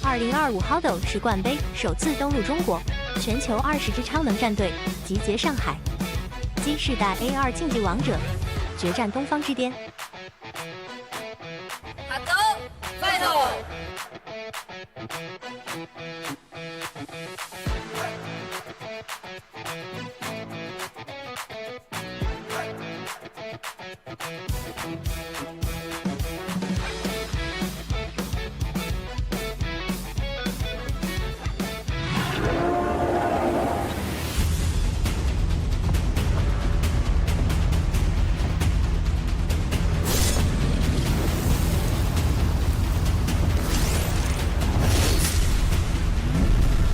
2025 HADO 世冠杯首次登陆中国，全球20支超能战队集结上海，基世代 AR 竞技王者决战东方之巅。HADO Battle。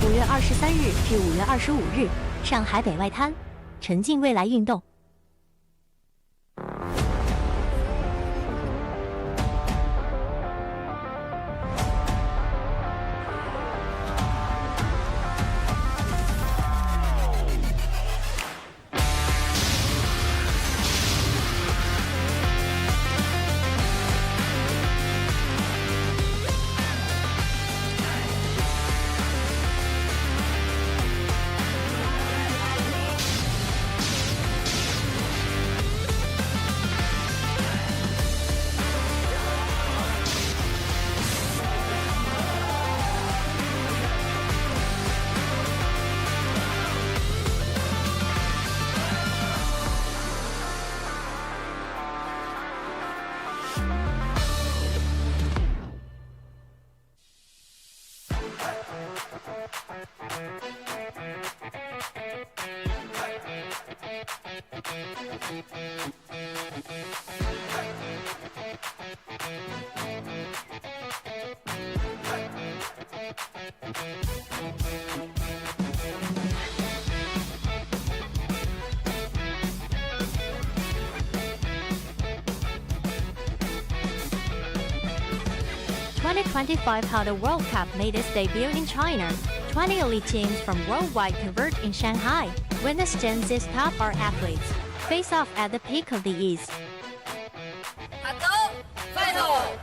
5月23日至5月25日，上海北外滩，沉浸未来运动。2025 HADO World Cup made its debut in China. 20 elite teams from worldwide converge in Shanghai. Witness Gen Z's top art athletes face off at the peak of the East. HADO battle.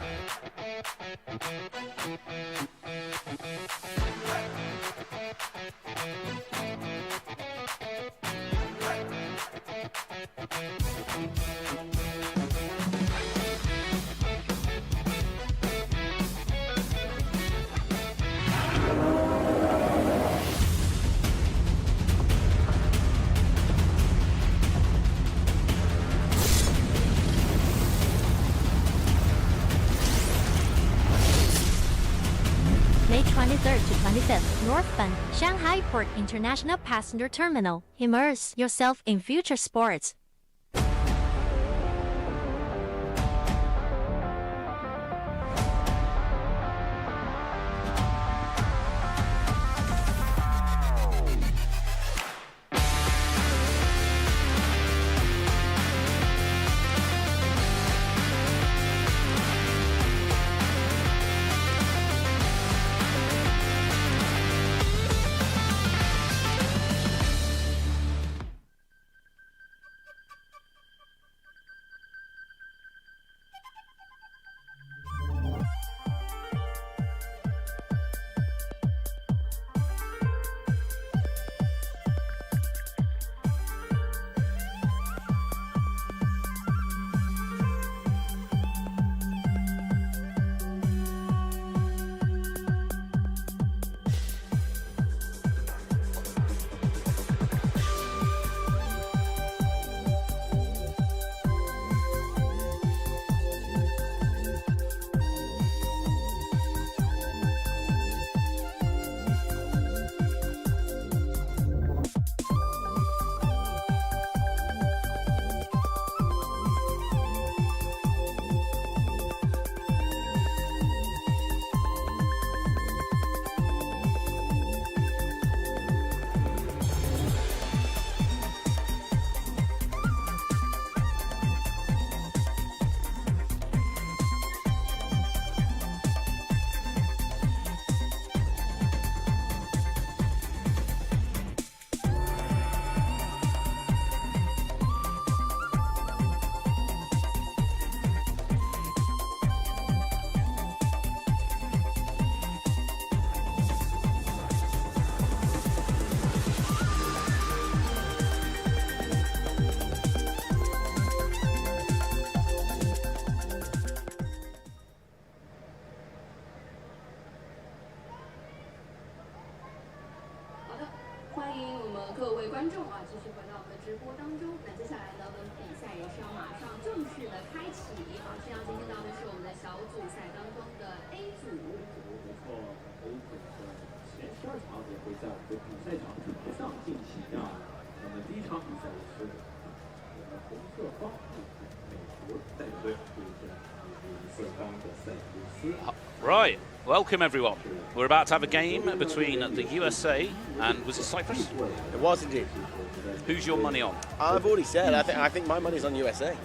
May 23rd to 25th, northbound, Shanghai Port International Passenger Terminal. Immerse yourself in future sports. Right, welcome everyone. We're about to have a game between the USA and, was it Cyprus? It was indeed. Who's your money on? I've already said, I think my money's on USA.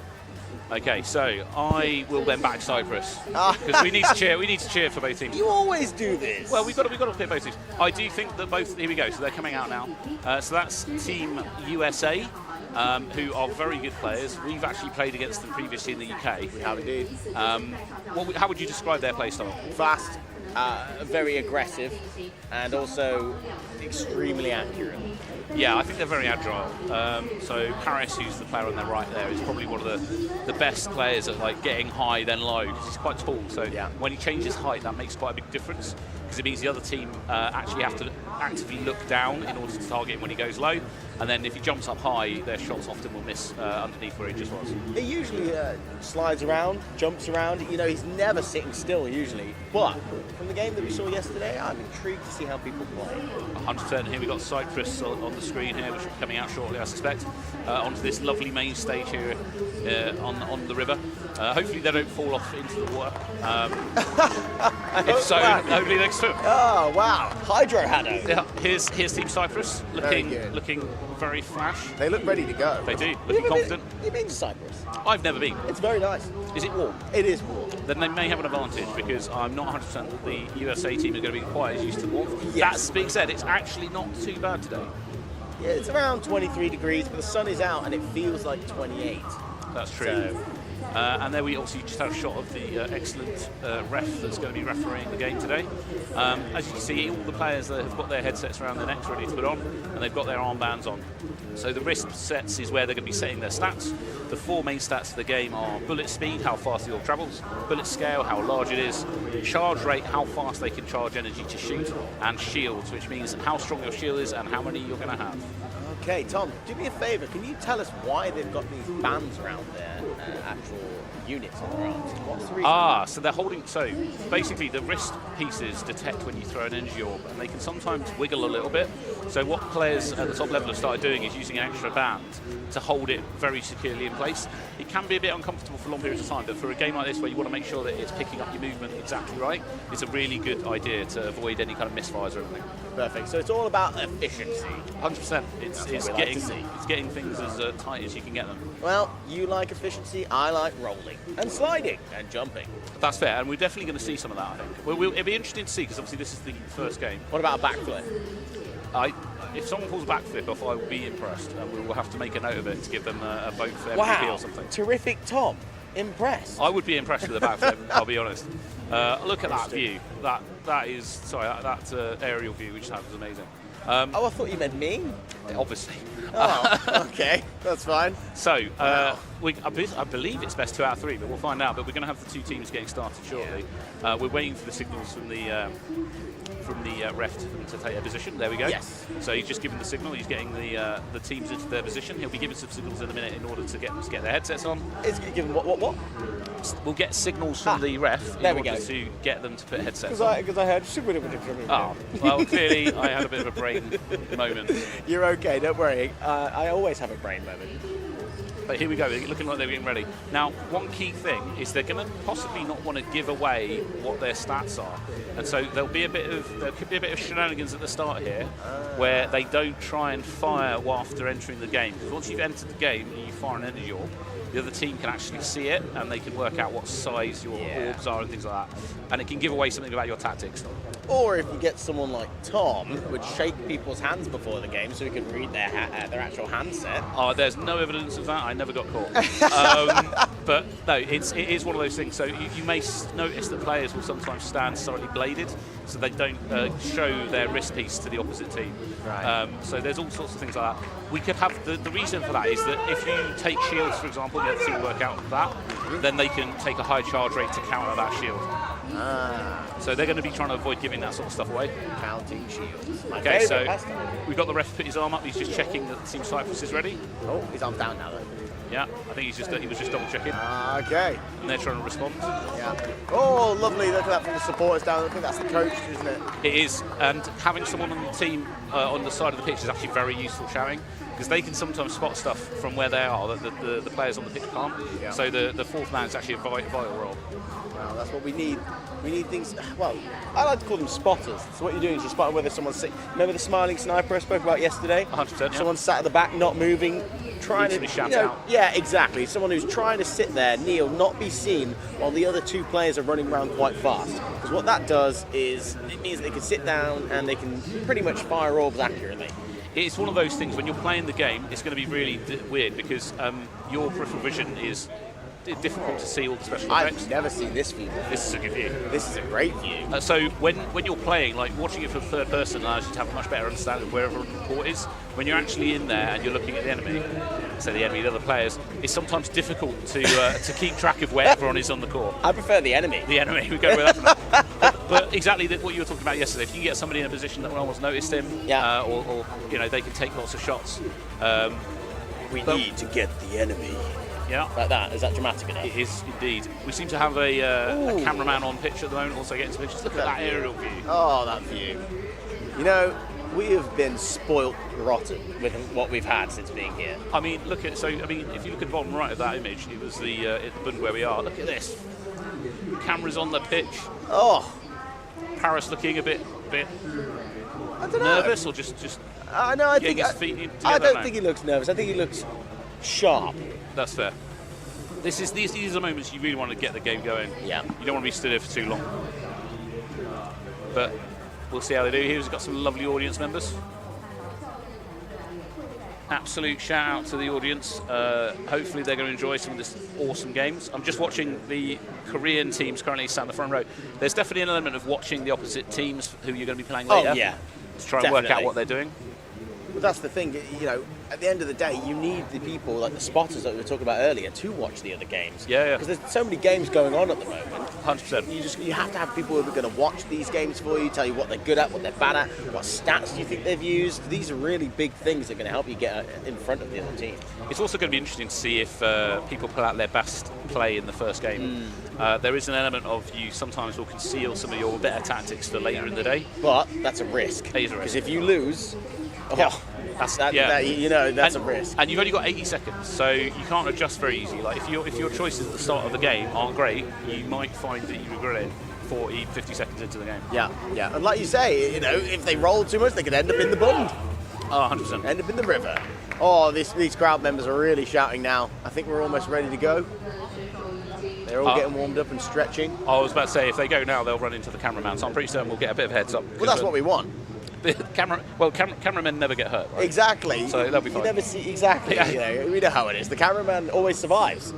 Okay, so I will then back Cyprus because we need to cheer for both teams. You always do this. Well, we've got to pick both teams. I do think that both. Here we go. So they're coming out now. So that's Team USA, who are very good players. We've actually played against them previously in the UK. We have indeed. How would you describe their play style? Fast, very aggressive, and also extremely accurate. Yeah, I think they're very agile. So Paris, who's the player on their right there, is probably one of the best players at like getting high then low because he's quite tall. So yeah, when he changes height, that makes quite a big difference. because it means the other team actually have to actively look down in order to target him when he goes low. And then if he jumps up high, their shots often will miss underneath where he just was. He usually slides around, jumps around. You know, he's never sitting still usually. But from the game that we saw yesterday, I'm intrigued to see how people play. 100%. Here we got Cyprus on the screen here, which will be coming out shortly, I suspect, onto this lovely main stage here on the river. Hopefully they don't fall off into the water. If so, hopefully they swim. Oh wow, Hydro HADO. Yeah, here's Team Cyprus looking very flash. They look ready to go. They do, looking confident. You've been to Cyprus? I've never been. It's very nice. Is it warm? It is warm. Then they may have an advantage because I'm not 100% that the USA team are going to be quite as used to warmth. Yes. That being said, it's actually not too bad today. Yeah, it's around 23 degrees, but the sun is out and it feels like 28. That's true. So, and there we obviously just had a shot of the excellent ref that's going to be refereeing the game today. As you can see, all the players that have got their headsets around their necks ready to put on, and they've got their armbands on. So the wrist sets is where they're going to be setting their stats. The 4 main stats of the game are bullet speed, how fast the orb travels, bullet scale, how large it is, charge rate, how fast they can charge energy to shoot, and shields, which means how strong your shield is and how many you're going to have. okay, Tom, do me a favour. Can you tell us why they've got these bands around their actual units on their arms? What's the reason? So they're holding. So basically, the wrist pieces detect when you throw an energy orb, and they can sometimes wiggle a little bit. So what players at the top level have started doing is using an extra band to hold it very securely in place. It can be a bit uncomfortable for long periods of time, but for a game like this where you want to make sure that it's picking up your movement exactly right, it's a really good idea to avoid any kind of misfires or anything. Perfect. So it's all about efficiency. 100%. It's getting things as tight as you can get them. Well, you like efficiency, I like rolling and sliding and jumping. That's fair, and we're definitely going to see some of that, I think. It'll be interesting to see, because obviously this is the first game. What about a backflip? If someone pulls a backflip off, I will be impressed, and we will have to make a note of it to give them a vote for MVP Wow, or something. terrific, Tom. Impressed. I would be impressed with a backflip, I'll be honest. Look at that view. That aerial view we just had was amazing. Oh, I thought you meant me. Obviously. Oh, okay, that's fine. So, I believe it's best 2 out of 3, but we'll find out. But we're going to have the 2 teams getting started shortly. We're waiting for the signals from the ref to take their position. There we go. Yes. So he's just given the signal. He's getting the teams into their position. He'll be giving some signals in a minute in order to get their headsets on. It's given what? We'll get signals from the ref in order to get them to put headsets on. Because I heard super from you. Oh, well, clearly I had a bit of a brain moment. You're okay, don't worry. I always have a brain moment. But here we go, they're looking like they're getting ready. Now, one key thing is they're going to possibly not want to give away what their stats are. And so there could be a bit of shenanigans at the start here where they don't try and fire after entering the game. Because once you've entered the game and you fire an energy orb, the other team can actually see it and they can work out what size your orbs are and things like that. And it can give away something about your tactics. Or if you get someone like Tom who would shake people's hands before the game so he could read their actual handset. Oh, there's no evidence of that. I never got caught. But no, it is one of those things. So you may notice that players will sometimes stand slightly bladed, so they don't show their wrist piece to the opposite team. Right. So there's all sorts of things like that. We could have the reason for that is that if you take shields, for example, the other team work out that, then they can take a high charge rate to counter that shield. So they're going to be trying to avoid giving that sort of stuff away. Counting shields. Okay, so we've got the ref put his arm up. He's just checking that Team Cyprus is ready. Oh, his arm's down now, though. Yeah, I think he was just double checking. Okay. And they're trying to respond. Yeah. Oh, lovely. Look at that from the supporters down. I think that's the coach, isn't it? It is. And having someone on the team on the side of the pitch is actually very useful shouting, because they can sometimes spot stuff from where they are that the players on the pitch can't. Yeah. So the fourth man is actually a vital role. Well, that's what we need. We need things. Well, I like to call them spotters. So what you're doing is you're spotting whether someone's sitting. Remember the smiling sniper I spoke about yesterday? 100%. Yeah. Someone sat at the back, not moving, trying to shout out. Yeah, exactly. Someone who's trying to sit there, kneel, not be seen, while the other 2 players are running around quite fast. Because what that does is it means they can sit down and they can pretty much fire orbs accurately. It's one of those things when you're playing the game. It's going to be really weird because your peripheral vision is difficult to see all the special effects. I've never seen this view. This is a good view. This is a great view. So when you're playing, like watching it from third person allows you to have a much better understanding of where everyone the court is. When you're actually in there and you're looking at the enemy, the other players, it's sometimes difficult to keep track of where everyone is on the court. I prefer the enemy. The enemy, we go with that. But exactly what you were talking about yesterday. If you can get somebody in a position that no one's noticed him, or they can take lots of shots. We need to get the enemy. Yeah. Like that. Is that dramatic enough? It is indeed. We seem to have a cameraman on pitch at the moment, also getting some pictures. Look at that aerial view. Oh, that view. You know, we have been spoilt rotten with what we've had since being here. I mean, if you look at the bottom right of that image, it was the Bund where we are. Look at this. Cameras on the pitch. Oh. Paris looking a bit I don't know. nervous, or just I don't getting his feet together I don't now? think he looks nervous. I think he looks sharp. That's fair. These are moments you really want to get the game going. Yeah. You don't want to be stood there for too long. But we'll see how they do here. We've got some lovely audience members. Absolute shout out to the audience. Hopefully they're going to enjoy some of this awesome games. I'm just watching the Korean teams currently sat in the front row. There's definitely an element of watching the opposite teams who you're going to be playing later. Oh, yeah. To try and work out what they're doing. But that's the thing, at the end of the day, you need the people, like the spotters that we were talking about earlier, to watch the other games. Yeah. Because there's so many games going on at the moment. 100%. You have to have people who are going to watch these games for you, tell you what they're good at, what they're bad at, what stats you think they've used. These are really big things that are going to help you get in front of the other team. It's also going to be interesting to see if people pull out their best play in the first game. There is an element of you sometimes will conceal some of your better tactics for later in the day. But that's a risk. It is a risk. Because if you lose, that's a risk. And you've only got 80 seconds, so you can't adjust very easily. Like if your choices at the start of the game aren't great, you might find that you regret it 40, 50 seconds into the game. Yeah. And like you say, if they roll too much, they could end up in the Bund. Oh, 100%. End up in the river. Oh, these crowd members are really shouting now. I think we're almost ready to go. They're all getting warmed up and stretching. I was about to say, if they go now, they'll run into the cameraman, so I'm pretty certain we'll get a bit of heads up. Well, that's what we want. Cameramen never get hurt, right? Exactly. So they'll be fine. You never see, exactly. Yeah. We know how it is. The cameraman always survives.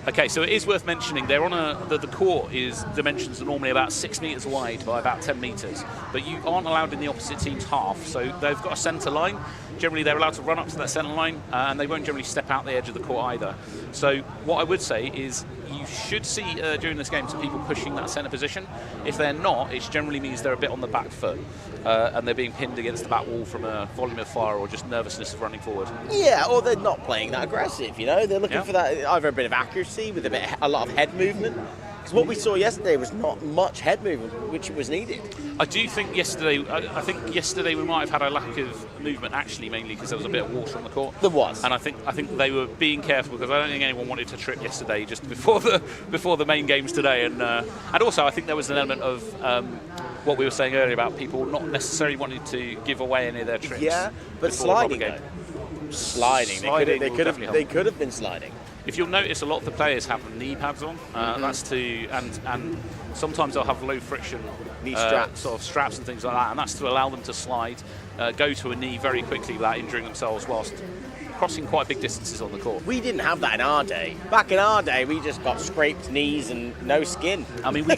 Okay, so it is worth mentioning they're on the court is dimensions are normally about 6 meters wide by about 10 meters, but you aren't allowed in the opposite team's half, so they've got a centre line. Generally, they're allowed to run up to that centre line, and they won't generally step out the edge of the court either. So what I would say is you should see during this game some people pushing that centre position. If they're not, it generally means they're a bit on the back foot, and they're being pinned against the back wall from a volume of fire or just nervousness of running forward. Yeah, or they're not playing that aggressive. They're looking for that either a bit of accuracy with a lot of head movement. Because what we saw yesterday was not much head movement, which was needed. I do think yesterday. I think yesterday we might have had a lack of movement, actually, mainly because there was a bit of water on the court. There was, and I think they were being careful because I don't think anyone wanted to trip yesterday, just before the main games today, and also I think there was an element of what we were saying earlier about people not necessarily wanting to give away any of their tricks. Yeah, but sliding. They could have been sliding. If you'll notice, a lot of the players have knee pads on. That's and sometimes they'll have low friction knee straps, sort of straps and things like that, and that's to allow them to slide, go to a knee very quickly without injuring themselves whilst crossing quite big distances on the court. We didn't have that in our day. Back in our day, we just got scraped knees and no skin. I mean,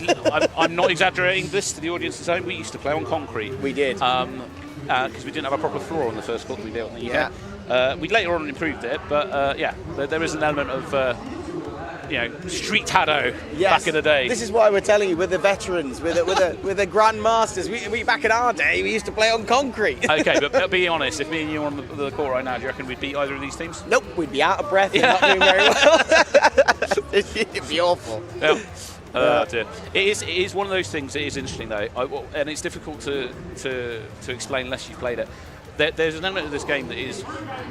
I'm not exaggerating this to the audience at home. We used to play on concrete. We did. Because we didn't have a proper floor on the first court that we built in the UK. We later on improved it, but there is an element of street HADO back in the day. This is why we're telling you, we're the veterans, we're the grandmasters. We back in our day, we used to play on concrete. Okay, but be honest, if me and you were on the court right now, do you reckon we'd beat either of these teams? Nope, we'd be out of breath and not doing very well. It'd be awful. Yeah. Dear. It is one of those things. It is interesting though, and it's difficult to explain unless you've played it. There's an element of this game that is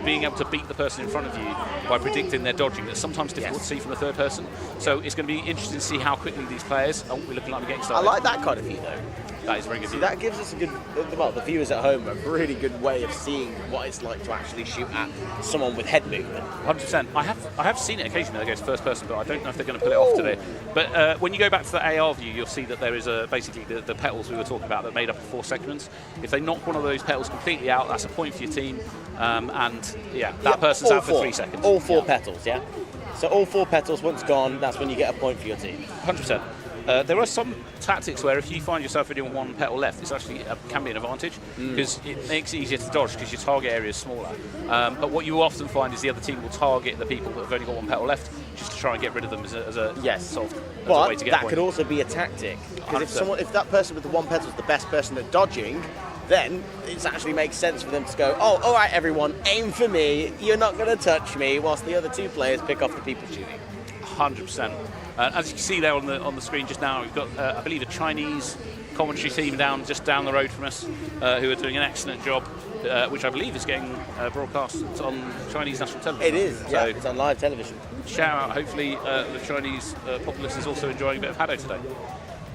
being able to beat the person in front of you by predicting their dodging. That's sometimes difficult to see from the third person. So it's going to be interesting to see how quickly these players are looking like we're getting started. I like that kind of view though. That is very good. See, that gives us the viewers at home, a really good way of seeing what it's like to actually shoot at someone with head movement. 100%. I have seen it occasionally against first person, but I don't know if they're going to pull it off today. But when you go back to the AR view, you'll see that there is basically the petals we were talking about that are made up of 4 segments. If they knock one of those petals completely out, that's a point for your team, that person's out for 3 seconds. All 4 petals, yeah? So all 4 petals, once gone, that's when you get a point for your team. 100%. There are some tactics where if you find yourself in one petal left, it's actually can be an advantage because it makes it easier to dodge because your target area is smaller. But what you often find is the other team will target the people that have only got one petal left just to try and get rid of them as a Yes. sort of But way to get that a point. could also be a tactic. Because 100%. if that person with the one petal is the best person at dodging, then it actually makes sense for them to go, oh, all right, everyone, aim for me. You're not going to touch me, whilst the other two players pick off the people shooting. 100%. As you can see there on the screen just now, we've got, I believe, a Chinese commentary team just down the road from us who are doing an excellent job, which I believe is getting broadcast on Chinese national television. It is, So yeah, it's on live television. shout out, hopefully the Chinese populace is also enjoying a bit of HADO today.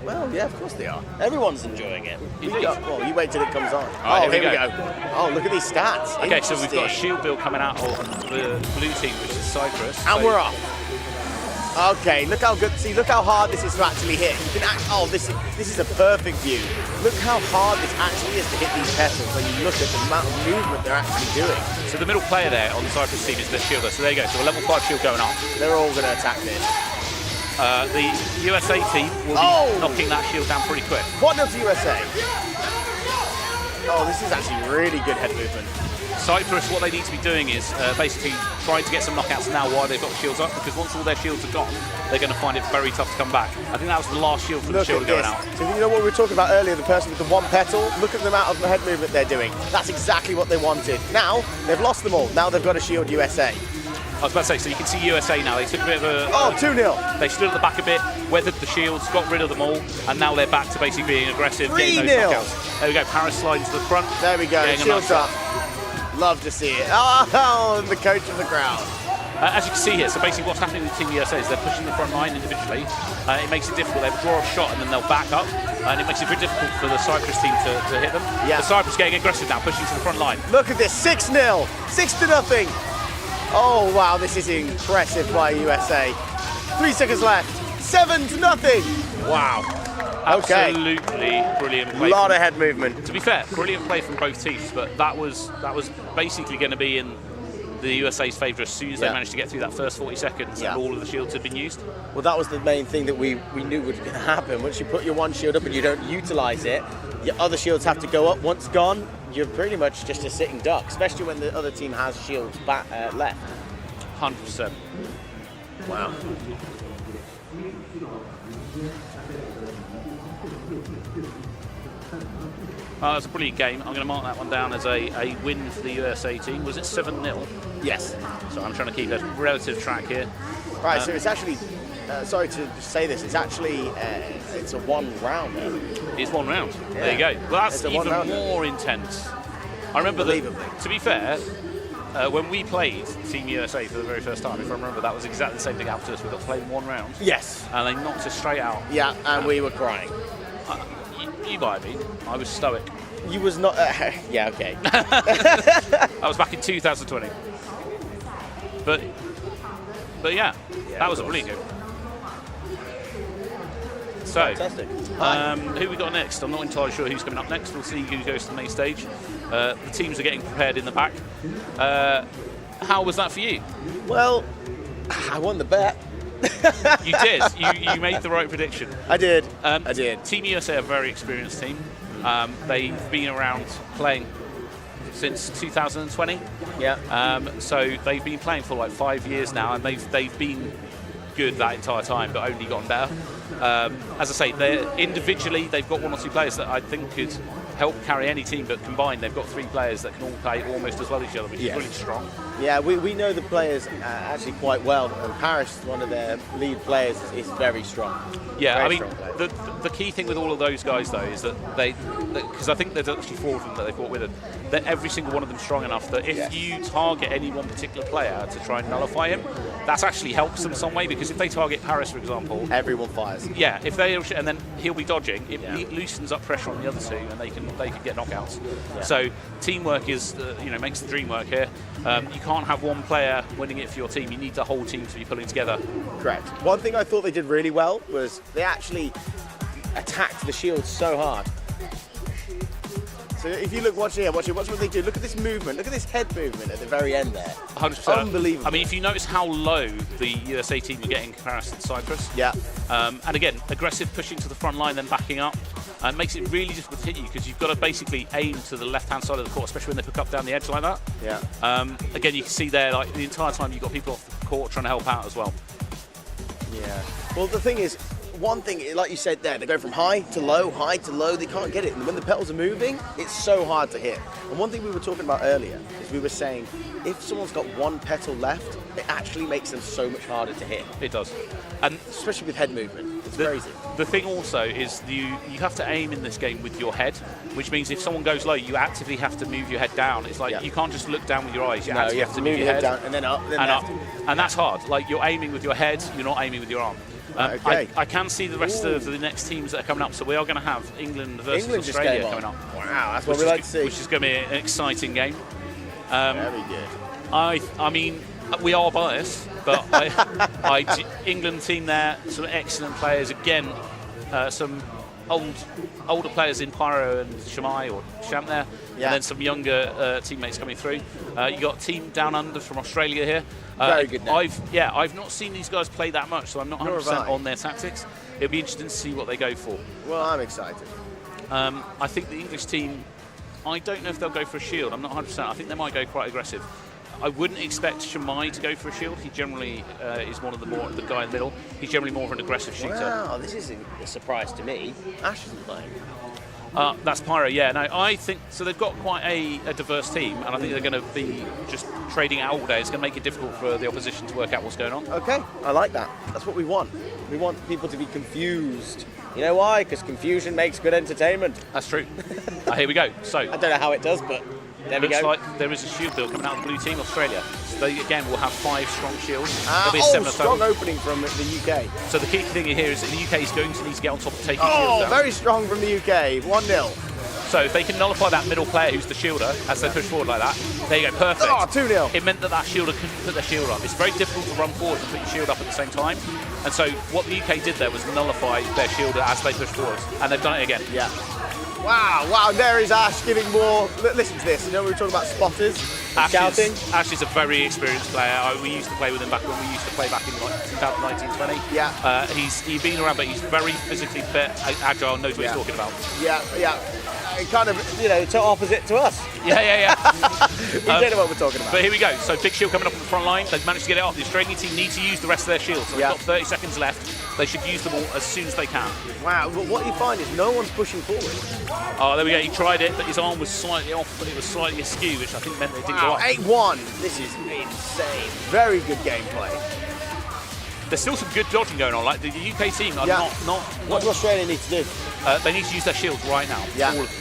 Well, yeah, of course they are. Everyone's enjoying it. Indeed. Well, you wait till it comes on. Right, oh, here we go. Oh, look at these stats. Okay, so we've got a Interesting. shield build coming out of the blue team, which is Cyprus. And So- we're off. Okay, look how good. See, look how hard this is to actually hit. You can this is a perfect view. Look how hard this actually is to hit these petals when you look at the amount of movement they're actually doing. So the middle player there on the Cyprus team is the shielder. So there you go. So a level 5 shield going up. They're all going to attack this. The USA team will be knocking that shield down pretty quick. 1-0 to USA. Oh, this is actually really good head movement. Cyprus, what they need to be doing is basically trying to get some knockouts now while they've got the shields up, because once all their shields are gone, they're going to find it very tough to come back. I think that was the last shield for the Look shield at going this. out. So you know what we were talking about earlier, the person with the one petal? Look at the amount of head movement they're doing. That's exactly what they wanted. Now, they've lost them all. Now they've got to shield USA. I was about to say, so you can see USA now. They took a bit of a... Oh, 2-0. They stood at the back a bit, weathered the shields, got rid of them all, and now they're back to basically being aggressive, getting those 3-0. knockouts. There we go, Paris sliding to the front. There we go, getting a shields nice up. Love to see it. Oh, the coach of the crowd. As you can see here, so basically what's happening with Team USA is they're pushing the front line individually. It makes it difficult. They draw a shot and then they'll back up, and it makes it very difficult for the Cyprus team to hit them. Yeah. The Cyprus getting aggressive now, pushing to the front line. Look at this, 6-0, 6-0. Oh wow, this is impressive by USA. 3 seconds left, 7-0. Wow. Okay. Absolutely brilliant play. A lot of head movement. To be fair, brilliant play from both teams, but that was basically going to be in the USA's favour as soon as they managed to get through that first 40 seconds and all of the shields had been used. Well, that was the main thing that we knew was going to happen. Once you put your one shield up and you don't utilise it, your other shields have to go up. Once gone, you're pretty much just a sitting duck, especially when the other team has shields left. 100%. Wow. That's a brilliant game. I'm going to mark that one down as a win for the USA team. Was it 7-0? Yes. So I'm trying to keep a relative track here. Right, so it's actually, sorry to say this, it's actually, it's a one round. It's one round. Yeah. There you go. Well, that's It's a even one-rounder. more intense. I remember that, to be fair, when we played Team USA for the very first time, if I remember, that was exactly the same thing happened to us. We got to play in one round. Yes. And they knocked us straight out. Yeah, and we were crying. You might be. I was stoic. You was not, yeah, okay. That was back in 2020. But yeah, that was a brilliant game. So, Fantastic. who we got next? I'm not entirely sure who's coming up next. We'll see who goes to the main stage. The teams are getting prepared in the back. How was that for you? Well, I won the bet. You did. You made the right prediction. I did. I did. Team USA are a very experienced team. They've been around playing since 2020. Yeah. So they've been playing for like 5 years now, and they've been good that entire time, but only gotten better. As I say, individually they've got one or two players that I think could help carry any team, but combined they've got 3 players that can all play almost as well as each other, which is really strong. Yeah, we know the players actually quite well. And Paris, one of their lead players, is very strong. Yeah, Very I mean, strong player. the key thing with all of those guys, though, is that because I think there's actually 4 of them that they've brought with them, that every single one of them strong enough that if you target any one particular player to try and nullify him, that actually helps them some way, because if they target Paris, for example, everyone fires. yeah, if they and then he'll be dodging, it loosens up pressure on the other 2, and they can get knockouts. Yeah. So teamwork is makes the dream work here. You can't have one player winning it for your team. You need the whole team to be pulling together. Correct. One thing I thought they did really well was they actually attacked the shield so hard. So if you watch what they do. Look at this movement. Look at this head movement at the very end there. 100%. Unbelievable. I mean, if you notice how low the USA team are getting in comparison to Cyprus, Yeah. And again, aggressive pushing to the front line, then backing up. Makes it really difficult to hit you because you've got to basically aim to the left-hand side of the court, especially when they pick up down the edge like that. Yeah. Again, you can see there, like the entire time you've got people off the court trying to help out as well. Yeah. Well, the thing is, one thing, like you said there, they go from high to low, they can't get it. And when the petals are moving, it's so hard to hit. And one thing we were talking about earlier is we were saying, if someone's got one petal left, it actually makes them so much harder to hit. It does. And especially with head movement. It's crazy. The thing also is you have to aim in this game with your head, which means if someone goes low, you actively have to move your head down. It's like you can't just look down with your eyes. You have to move your head down and then up, then left. And that's hard. Like you're aiming with your head, you're not aiming with your arm. Okay. I can see the rest of the next teams that are coming up. So we are going to have England versus Australia coming up. Wow, that's what we like to see. Which is going to be an exciting game. Very good. I mean, we are biased, but England team there, some excellent players. Again, some older players in Pyro and Shamai or Sham there, and then some younger teammates coming through. You got a team down under from Australia here. Very good. I've not seen these guys play that much, so I'm not 100% on their tactics. It'll be interesting to see what they go for. Well, I'm excited. I think the English team, I don't know if they'll go for a shield. I'm not 100%. I think they might go quite aggressive. I wouldn't expect Shamai to go for a shield. He generally is one of the guy in the middle. He's generally more of an aggressive shooter. Wow, this is a surprise to me. Ash isn't playing. That's Pyro, yeah. No, I think so. They've got quite a diverse team, and I think they're going to be just trading out all day. It's going to make it difficult for the opposition to work out what's going on. Okay, I like that. That's what we want. We want people to be confused. You know why? Because confusion makes good entertainment. That's true. Here we go. So I don't know how it does, but there we go. Looks like there is a shield build coming out of the blue team, Australia. So they, again, will have 5 strong shields. Strong opening from the UK. So the key thing here is that the UK is going to need to get on top of taking shields down. Very strong from the UK. 1-0. So if they can nullify that middle player who's the shielder as they push forward like that, there you go, perfect. 2-0. It meant that shielder couldn't put their shield up. It's very difficult to run forward and put your shield up at the same time. And so what the UK did there was nullify their shielder as they push forward. And they've done it again. Yeah. Wow, there is Ash giving more. Listen to this. You know, we were talking about spotters and shouting. Ash is a very experienced player. We used to play with him back when we used to play back in like 2019-20. Yeah. He's been around, but he's very physically fit, agile, knows what he's talking about. Yeah. Kind of, so opposite to us. Yeah. We don't know what we're talking about. But here we go. So big shield coming up on the front line. They've managed to get it up. The Australian team need to use the rest of their shields. So they've got 30 seconds left. They should use them all as soon as they can. Wow, but what you find is no one's pushing forward. Oh, there we go. He tried it, but his arm was slightly off, but it was slightly askew, which I think meant they didn't go up. 8-1. This is insane. Very good gameplay. There's still some good dodging going on. Like the UK team are not. What does Australia need to do? They need to use their shields right now. Yeah. All of them.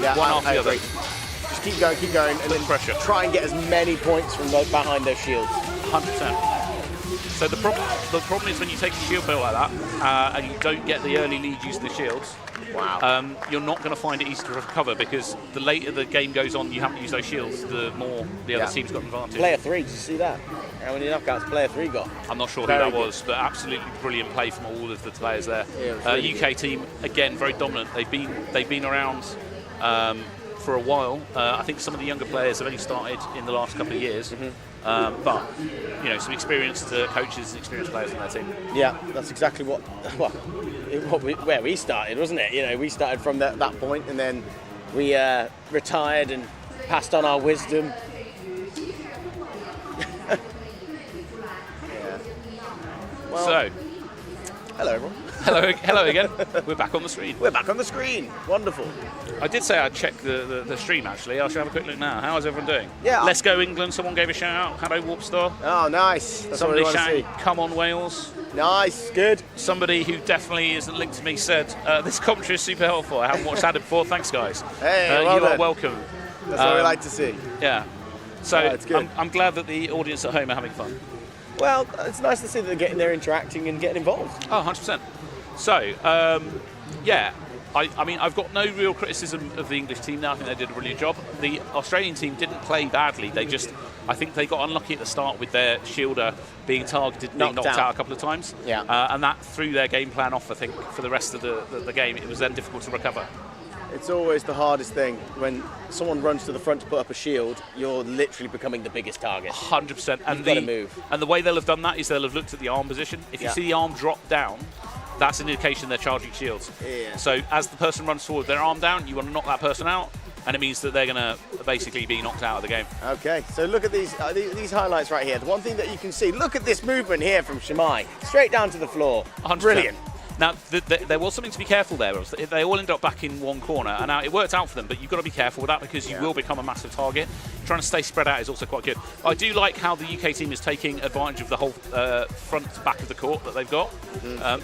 Yeah, one after the other. Just keep going, and then pressure. Try and get as many points from behind those shields. 100%. So the problem is when you take a shield build like that and you don't get the early lead using the shields. Wow. You're not going to find it easy to recover because the later the game goes on, you haven't used those shields, the more the other team's got an advantage. Player 3, did you see that? How many knockouts Player 3 got? I'm not sure who that was, but absolutely brilliant play from all of the players there. Yeah, really UK team again very dominant. They've been around for a while. I think some of the younger players have only started in the last couple of years. But some experienced coaches and experienced players on their team. Yeah, that's exactly where we started, wasn't it? We started from that point, and then we retired and passed on our wisdom. Well, so, hello everyone. Hello again. We're back on the screen. Wonderful. I did say I'd check the stream actually. I should have a quick look now. How is everyone doing? Yeah. Let's go England. Someone gave a shout out. HADO Warp Star. Oh, nice. That's Somebody what we want to see. Come on Wales. Nice, good. Somebody who definitely isn't linked to me said, this commentary is super helpful. I haven't watched HADO before. Thanks, guys. Hey, you are welcome. That's what we like to see. Yeah. So it's good. I'm glad that the audience at home are having fun. Well, it's nice to see that they're getting there, interacting and getting involved. Oh, 100%. So, I mean, I've got no real criticism of the English team now. I think they did a brilliant job. The Australian team didn't play badly. I think they got unlucky at the start with their shielder being targeted, being knocked out a couple of times. Yeah. And that threw their game plan off, I think, for the rest of the game. It was then difficult to recover. It's always the hardest thing. When someone runs to the front to put up a shield, you're literally becoming the biggest target. 100%. You've got to move. And the way they'll have done that is they'll have looked at the arm position. If you see the arm drop down, that's an indication they're charging shields. Yeah. So as the person runs forward, their arm down, you want to knock that person out, and it means that they're going to basically be knocked out of the game. Okay, so look at these highlights right here. The one thing that you can see, look at this movement here from Shamai, straight down to the floor. 100%. Brilliant. Now, there was something to be careful there. They all ended up back in one corner, and now it worked out for them, but you've got to be careful with that because you will become a massive target. Trying to stay spread out is also quite good. I do like how the UK team is taking advantage of the whole front to back of the court that they've got.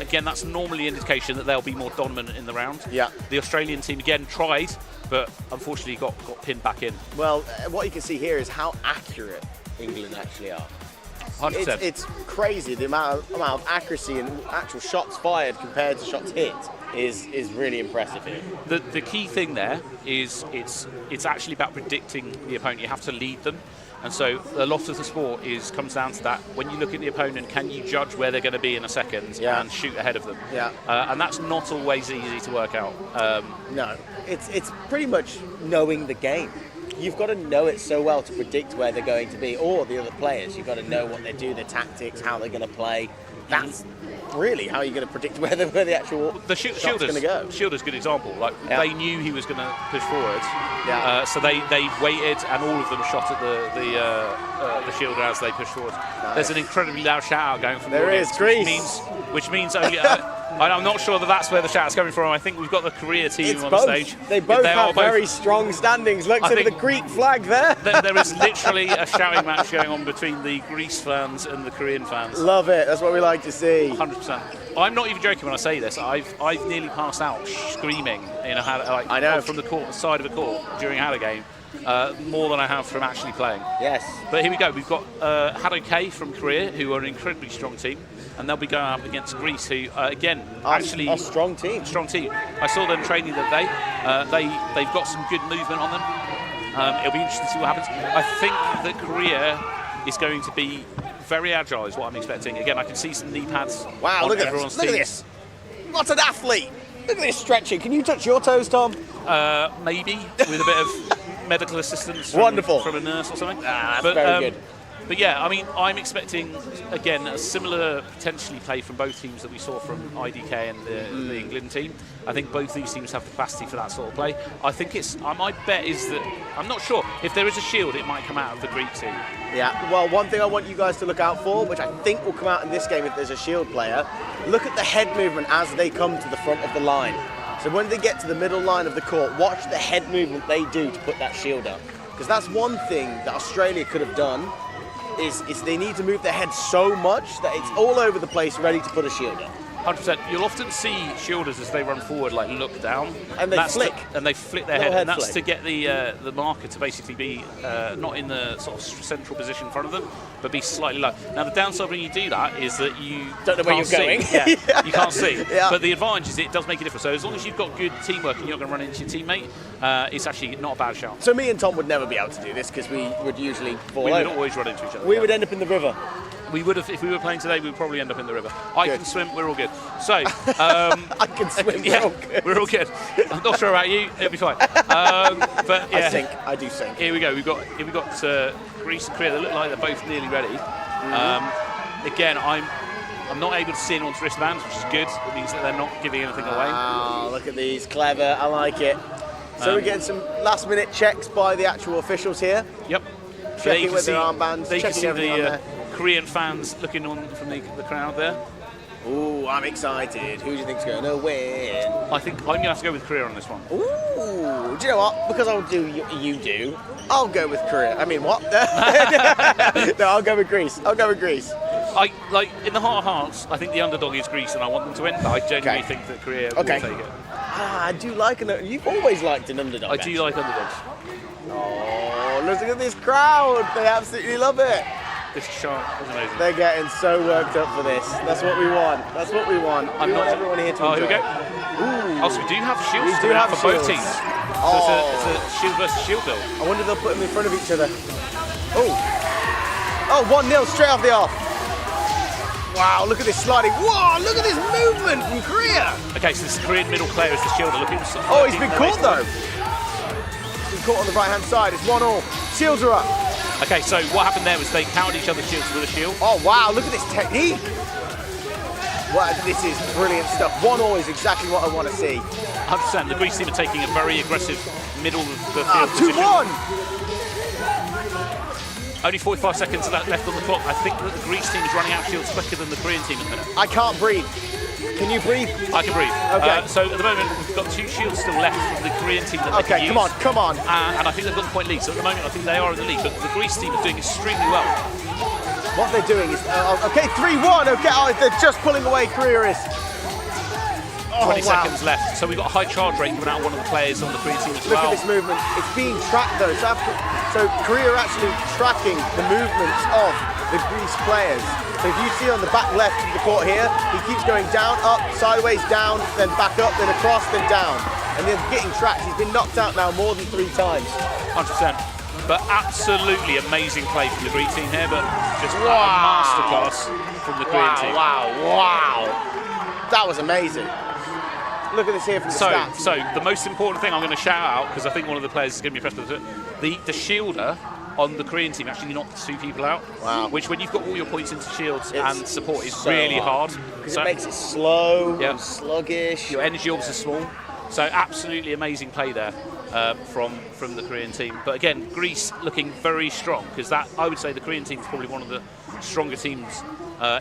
Again, that's normally an indication that they'll be more dominant in the round. Yeah. The Australian team, again, tried, but unfortunately got pinned back in. Well, what you can see here is how accurate England actually are. 100%. It's crazy the amount of accuracy and actual shots fired compared to shots hit is really impressive here. The key thing there is it's actually about predicting the opponent. You have to lead them, and so a lot of the sport comes down to that. When you look at the opponent, can you judge where they're going to be in a second and shoot ahead of them? Yeah. And that's not always easy to work out. No, it's pretty much knowing the game. You've got to know it so well to predict where they're going to be, or the other players. You've got to know what they do, their tactics, how they're going to play. That's really how you're going to predict where the actual shot's going to go. Shielder's a good example. Like they knew he was going to push forward, so they waited, and all of them shot at the Shielder as they pushed forward. Nice. There's an incredibly loud shout out going from the There audience, is, Greece. which means only. I'm not sure that's where the shout's coming from. I think we've got the Korea team on both. the stage. They both have very strong standings. Look to the Greek flag there. There is literally a shouting match going on between the Greece fans and the Korean fans. Love it. That's what we like to see. 100%. I'm not even joking when I say this. I've nearly passed out screaming in a I know. from the side of the court during a HADO game. More than I have from actually playing. Yes. But here we go. We've got HADO K from Korea, who are an incredibly strong team, and they'll be going up against Greece, who again actually a strong team. Strong team. I saw them training the other day. They've got some good movement on them. It'll be interesting to see what happens. I think that Korea is going to be very agile, is what I'm expecting. Again, I can see some knee pads. Wow! On Look at everyone's this. Look at team. this. What an athlete! Look at this stretching. Can you touch your toes, Tom? Maybe with a bit of medical assistance from a nurse or something. That's very good. But yeah, I mean, I'm expecting, again, a similar potentially play from both teams that we saw from IDK and the England team. I think both these teams have the capacity for that sort of play. I think my bet is that, I'm not sure, if there is a shield, it might come out of the Greek team. Yeah, well, one thing I want you guys to look out for, which I think will come out in this game if there's a shield player, look at the head movement as they come to the front of the line. So when they get to the middle line of the court, watch the head movement they do to put that shield up. Because that's one thing that Australia could have done, is they need to move their head so much that it's all over the place ready to put a shield up. 100%. You'll often see shielders as they run forward, like look down, and they flick, and they flick their head, and that's to get the marker to basically be not in the sort of central position in front of them, but be slightly low. Now the downside when you do that is that you don't know where you're going. Yeah, you can't see. Yeah. But the advantage is it does make a difference. So as long as you've got good teamwork and you're not going to run into your teammate, it's actually not a bad shout. So me and Tom would never be able to do this because we would usually fall over. We would always run into each other. We would end up in the river. We would have, if we were playing today, we would probably end up in the river. I can swim, we're all good. So, I can swim, we're all good. I'm not sure about you, it'll be fine. But yeah, I do sink. Here we go. We've got Greece and Korea. They look like they're both nearly ready. Again, I'm not able to see anyone's wristbands, which is good. It means that they're not giving anything away. Oh, look at these, clever. I like it. So we're getting some last-minute checks by the actual officials here. Yep. Checking with their armbands, checking everything on there. Korean fans looking on from the crowd there. Ooh, I'm excited. Who do you think's going to win? I think I'm going to have to go with Korea on this one. Ooh, do you know what? Because I'll do you do, I'll go with Korea. I mean, what? No, I'll go with Greece. I'll go with Greece. In the heart of hearts, I think the underdog is Greece, and I want them to win. But I genuinely think that Korea will take it. I do like you've always liked an underdog. I do like underdogs. Oh, look at this crowd! They absolutely love it. This shot was amazing. They're getting so worked up for this. That's what we want. That's what we want. We want everyone here to enjoy. Here we go. Ooh. Also, we do have shields We do have for both shields. teams. So it's a shield versus shield build. I wonder if they'll put them in front of each other. Oh, 1-0 straight off the off. Wow, look at this sliding. Whoa, look at this movement from Korea. Okay, so this Korean middle player is the shielder. Look at him. Oh, he's been caught though. He's been caught on the right-hand side. It's 1-1. Shields are up. Okay, so what happened there was they countered each other's shields with a shield. Oh, wow, look at this technique. Well, this is brilliant stuff. 1-1 is exactly what I want to see. 100%. The Greece team are taking a very aggressive middle of the field position. 2-1! Only 45 seconds left on the clock. I think that the Greece team is running out shields quicker than the Korean team at the minute. I can't breathe. Can you breathe? I can breathe. Okay. So at the moment, we've got 2 shields still left from the Korean team that they can use. come on. And I think they've got the point lead. So at the moment, I think they are in the lead. But the Greece team is doing extremely well. What they're doing is, okay, 3-1. Okay, they're just pulling away. Korea is. 20 seconds left. So we've got a high charge rate coming out of one of the players on the Korean team as well. Look at this movement. It's being tracked though. So Korea are actually tracking the movements of the Greece players. So if you see on the back left of the court here, he keeps going down, up, sideways, down, then back up, then across, then down. And they're getting tracked. He's been knocked out now more than 3 times. 100%. But absolutely amazing play from the Greek team here, but just a masterclass from the Korean team. Wow. That was amazing. Look at this here from the stats. So the most important thing I'm going to shout out, because I think one of the players is going to be impressed with it, the shielder on the Korean team actually knocked 2 people out. Wow. Which, when you've got all your points into shields and support, is so really hard. Because it makes it slow, and sluggish. Your energy orbs are small. So absolutely amazing play there from the Korean team. But again, Greece looking very strong, because I would say the Korean team is probably one of the stronger teams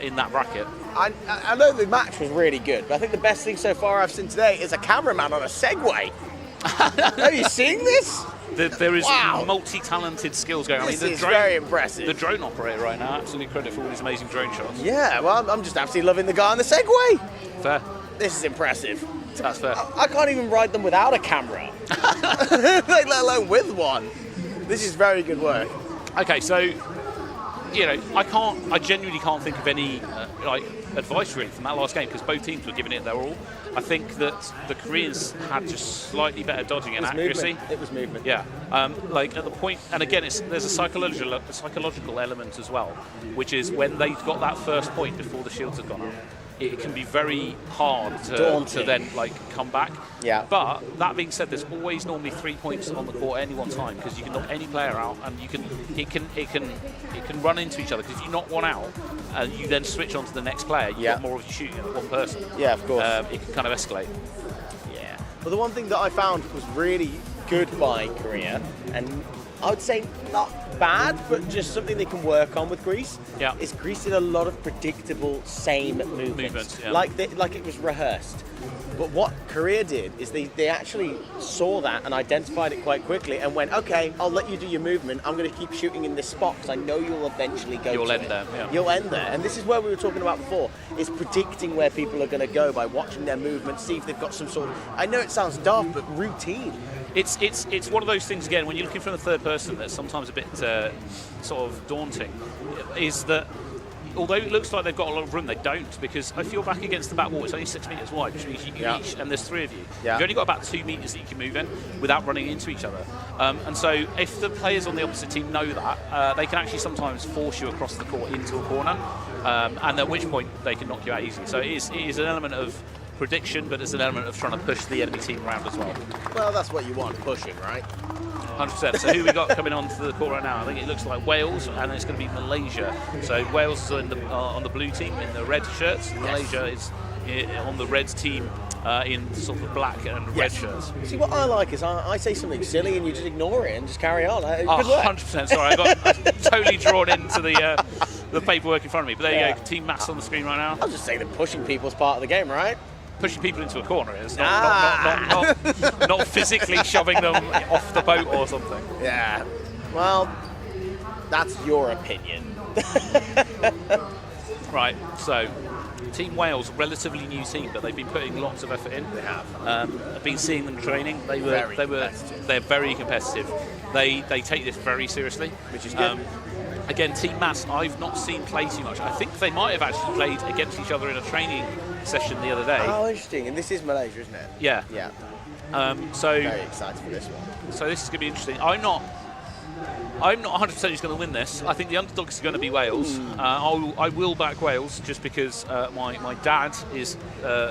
in that bracket. I know the match was really good, but I think the best thing so far I've seen today is a cameraman on a Segway. Are you seeing this? There is multi-talented skills going on. This is very impressive. The drone operator right now, absolutely credit for all these amazing drone shots. Yeah, well, I'm just absolutely loving the guy on the Segway. Fair. This is impressive. That's fair. I can't even ride them without a camera, let alone with one. This is very good work. Okay, so, you know, I genuinely can't think of any advice really from that last game, because both teams were giving it their all. I think that the Koreans had just slightly better dodging and accuracy. It was movement. Yeah, like at the point, and again, there's a psychological element as well, which is when they've got that first point before the shields have gone up, it can be very hard to then come back. Yeah. But that being said, there's always normally 3 points on the court at any one time, because you can knock any player out, and it can run into each other. Because if you knock one out and you then switch on to the next player, you get more of you shooting at one person. Yeah, of course. It can kind of escalate. Yeah. Well, the one thing that I found was really good by Korea, and I would say not bad, but just something they can work on with Greece. Yeah. Is Greece did a lot of predictable, same movements. Yeah. Like it was rehearsed. But what Korea did is they actually saw that and identified it quite quickly and went, okay, I'll let you do your movement. I'm going to keep shooting in this spot because I know you'll eventually go You'll to end it. there, yeah. You'll end there. And this is where we were talking about before, is predicting where people are going to go by watching their movement, see if they've got some sort of, I know it sounds daft, but routine. It's one of those things, again, when you're looking from the third person, that's sometimes a bit sort of daunting, is that although it looks like they've got a lot of room, they don't, because if you're back against the back wall, it's only 6 meters wide, which means you each, and there's 3 of you. Yeah. You've only got about 2 meters that you can move in without running into each other. And so if the players on the opposite team know that, they can actually sometimes force you across the court into a corner, and at which point they can knock you out easily. So it is an element of prediction, but it's an element of trying to push the enemy team around as well. Well, that's what you want, pushing, right? 100%. So who we got coming onto the court right now? I think it looks like Wales, and it's going to be Malaysia. So Wales is on the blue team in the red shirts. Malaysia is on the red team in sort of black and red shirts. See, what I like is I say something silly and you just ignore it and just carry on. Good Oh, work. 100%. Sorry, I got totally drawn into the paperwork in front of me. But there you go, Team Mass on the screen right now. I'll just say that pushing people's part of the game, right? Pushing people into a corner is not physically shoving them off the boat or something. Yeah. Well, that's your opinion. Right. So, Team Wales, relatively new team, but they've been putting lots of effort in. They have. I've been seeing them training. They're very competitive. They take this very seriously, Which is good. Again, Team Mass, I've not seen play too much. I think they might have actually played against each other in a training session the other day. Oh, interesting. And this is Malaysia, isn't it? Yeah. Yeah. So Very excited for this one. So this is going to be interesting. I'm not I'm not 100% who's going to win this. I think the underdogs are going to be Wales. I will back Wales just because my dad is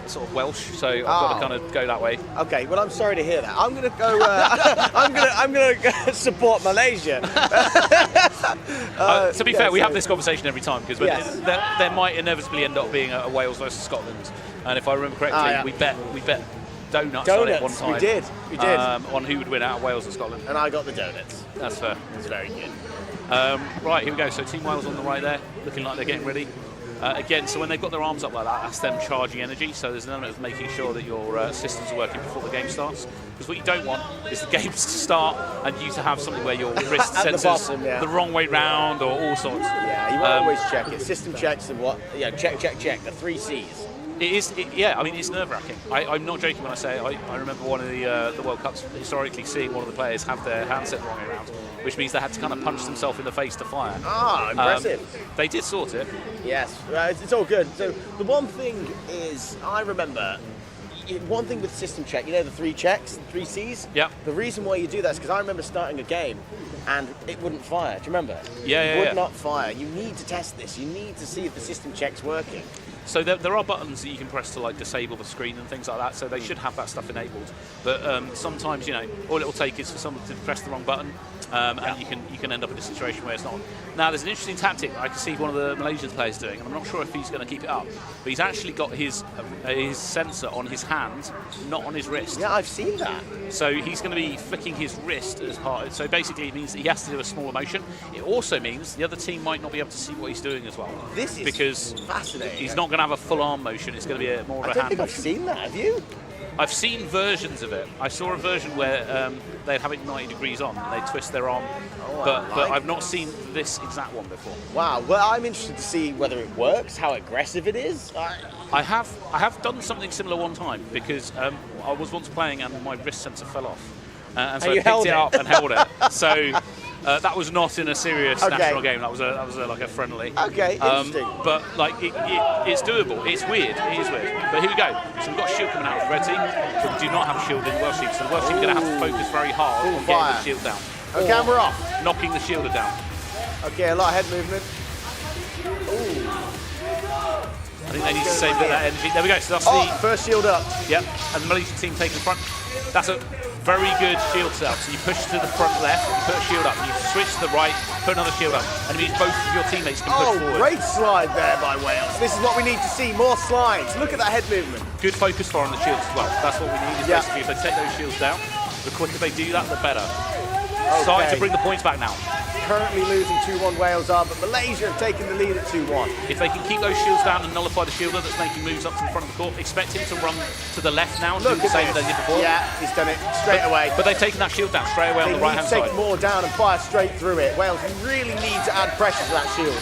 sort of Welsh, so I've got to kind of go that way. Okay, well, I'm sorry to hear that. I'm going to go. I'm going to support Malaysia. To be fair, we have this conversation every time because there might inevitably end up being a Wales versus Scotland, and if I remember correctly, we bet donuts on it one time. We did. On who would win out of Wales and Scotland. And I got the donuts. That's fair. It's very good. Right, here we go. So Team Wales on the right there, looking like they're getting ready. Again, so when they've got their arms up like that, that's them charging energy. So there's an element of making sure that your systems are working before the game starts. Because what you don't want is the games to start and you to have something where your wrist senses the wrong way round or all sorts. Yeah, you want to always check it. System checks and what? Yeah, check. The 3 C's. It is, yeah. I mean, it's nerve-wracking. I'm not joking when I say I remember one of the World Cups historically seeing one of the players have their handset the wrong way around, which means they had to kind of punch themselves in the face to fire. Ah, impressive. They did sort it. Yes, it's all good. So the one thing is, I remember. One thing with system check, the 3 checks, 3 C's? Yeah. The reason why you do that is because I remember starting a game and it wouldn't fire. Do you remember? Yeah, It would not fire. You need to test this. You need to see if the system check's working. So there are buttons that you can press to like disable the screen and things like that. So they should have that stuff enabled. But sometimes, all it'll take is for someone to press the wrong button, and you can end up in a situation where it's not. Now there's an interesting tactic I can see one of the Malaysian players doing, and I'm not sure if he's going to keep it up. But he's actually got his sensor on his hand, not on his wrist. Yeah, I've seen that. So he's going to be flicking his wrist as part. So basically, it means that he has to do a smaller motion. It also means the other team might not be able to see what he's doing as well. This is because fascinating. He's not going to have a full arm motion. It's going to be more of a hand. I don't think I've motion. seen that. Have you? I've seen versions of it. I saw a version where they'd have it 90 degrees on and they twist their arm, but I've not seen this exact one before. Wow. Well, I'm interested to see whether it works, how aggressive it is. I have done something similar one time because I was once playing and my wrist sensor fell off, and so I picked it up and held it. So. That was not in a serious national game. That was like a friendly. Okay, interesting. But like it's doable. It's weird. It is weird. But here we go. So we've got a shield coming out of the red team. But we do not have a shield in the Welsh team. So the Welsh team are going to have to focus very hard on getting the shield down. Okay, and we're off. Knocking the shielder down. Okay, a lot of head movement. Ooh. I think they need to save that energy. There we go. So that's the first shield up. Yep. And the Malaysian team taking the front. That's a very good shield setup. So you push to the front left, you put a shield up, and you switch to the right, put another shield up, and it means both of your teammates can push forward. Great slide there by Wales. This is what we need to see, more slides. Look at that head movement. Good focus fire on the shields as well. That's what we need. Is basically if they take those shields down, the quicker they do that, the better. Starting to bring the points back now. Currently losing 2-1 Wales are, but Malaysia have taken the lead at 2-1. If they can keep those shields down and nullify the shielder that's making moves up to the front of the court, expect him to run to the left now and do the same as they did before. Yeah, he's done it straight away. But they've taken that shield down straight away on the right-hand side. They need to take more down and fire straight through it. Wales really need to add pressure to that shield.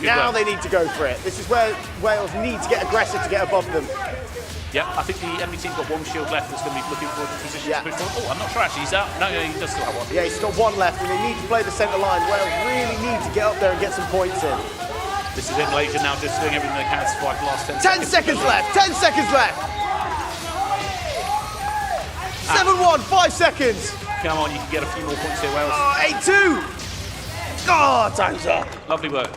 Now they need to go for it. This is where Wales need to get aggressive to get above them. Yeah, I think the enemy team's got one shield left that's going to be looking for a position to push forward. Oh, I'm not sure actually. He's out. No, he does still have one. Yeah, he's got one left, and they need to play the centre line. Wales really need to get up there and get some points in. This is it, Malaysia now just doing everything they can to survive the last 10 seconds. 10 seconds left. 10 seconds left. 7-1. 5 seconds. Come on, you can get a few more points here, Wales. 8-2. Oh, time's up. Lovely work.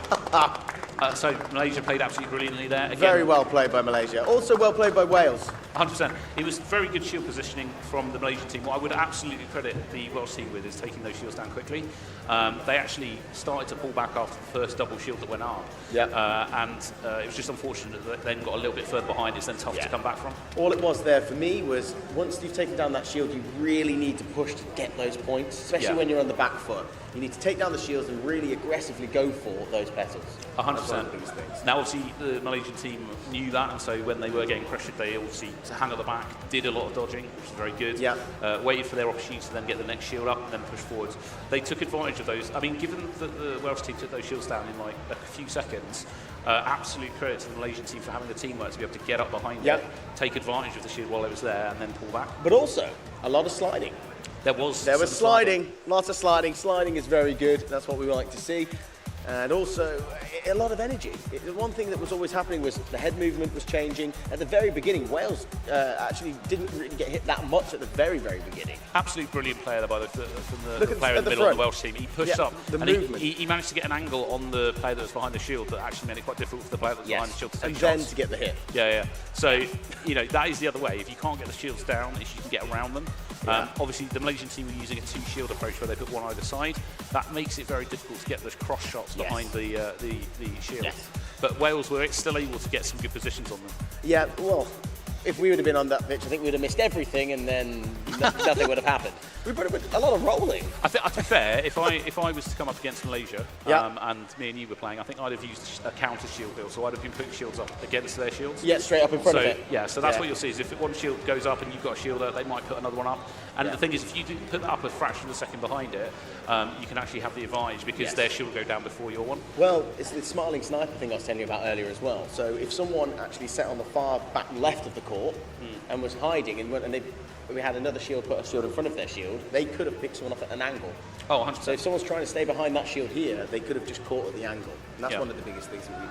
So Malaysia played absolutely brilliantly there. Again, very well played by Malaysia. Also well played by Wales. 100%. It was very good shield positioning from the Malaysian team. What I would absolutely credit the Welsh team with is taking those shields down quickly. They actually started to pull back after the first double shield that went up. Yep. And it was just unfortunate that they then got a little bit further behind. It's then tough to come back from. All it was there for me was once you've taken down that shield, you really need to push to get those points, especially when you're on the back foot. You need to take down the shields and really aggressively go for those petals. 100%. Now, obviously, the Malaysian team knew that, and so when they were getting pressured, they obviously hung at the back, did a lot of dodging, which was very good. Yeah. Waited for their opportunity to then get the next shield up and then push forwards. They took advantage of those. I mean, given that the Welsh team took those shields down in like a few seconds, absolute credit to the Malaysian team for having the teamwork to be able to get up behind it, take advantage of the shield while it was there, and then pull back. But also, a lot of sliding. There was sliding, lots of sliding. Sliding is very good. That's what we like to see. and also a lot of energy. The one thing that was always happening was the head movement was changing. At the very beginning, Wales actually didn't really get hit that much at the very, very beginning. Absolutely brilliant player from the Look at player in the middle front. of the Welsh team. He pushed up, the and movement. he managed to get an angle on the player that was behind the shield that actually made it quite difficult for the player that was behind the shield to take and shots. then to get the hit. Yeah. So, that is the other way. If you can't get the shields down, if you can get around them. Obviously, the Malaysian team were using a two-shield approach where they put one either side. That makes it very difficult to get those cross shots behind the shield. Yes. But Wales were still able to get some good positions on them. Yeah, well, if we would have been on that pitch, I think we'd have missed everything, and then nothing would have happened. We put a lot of rolling. To be fair, if I was to come up against Malaysia, Yeah. and me and you were playing, I think I'd have used a counter shield build, so I'd have been putting shields up against their shields. Yeah, straight up in front of it. Yeah, so that's what you'll see is if one shield goes up and you've got a shield up, they might put another one up. And the thing is, if you do put up a fraction of a second behind it, you can actually have the advantage because their shield will go down before your one. Well, it's the smiling sniper thing I was telling you about earlier as well. So if someone actually sat on the far back left of the court and was hiding, and we had another shield put a shield in front of their shield, they could have picked someone off at an angle. Oh, 100%. So if someone's trying to stay behind that shield here, they could have just caught at the angle. And that's Yeah. one of the biggest things that we...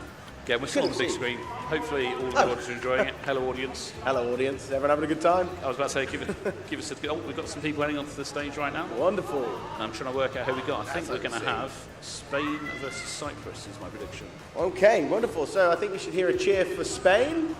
Yeah, we're still on the big see. screen. Hopefully all the audience are enjoying it. Hello, audience. Hello, audience. Everyone having a good time? I was about to say, give us a... Oh, we've got some people heading onto the stage right now. Wonderful. I'm trying to work out who we got. I think we're That's going to insane. have Spain versus Cyprus is my prediction. Okay, wonderful. So I think we should hear a cheer for Spain.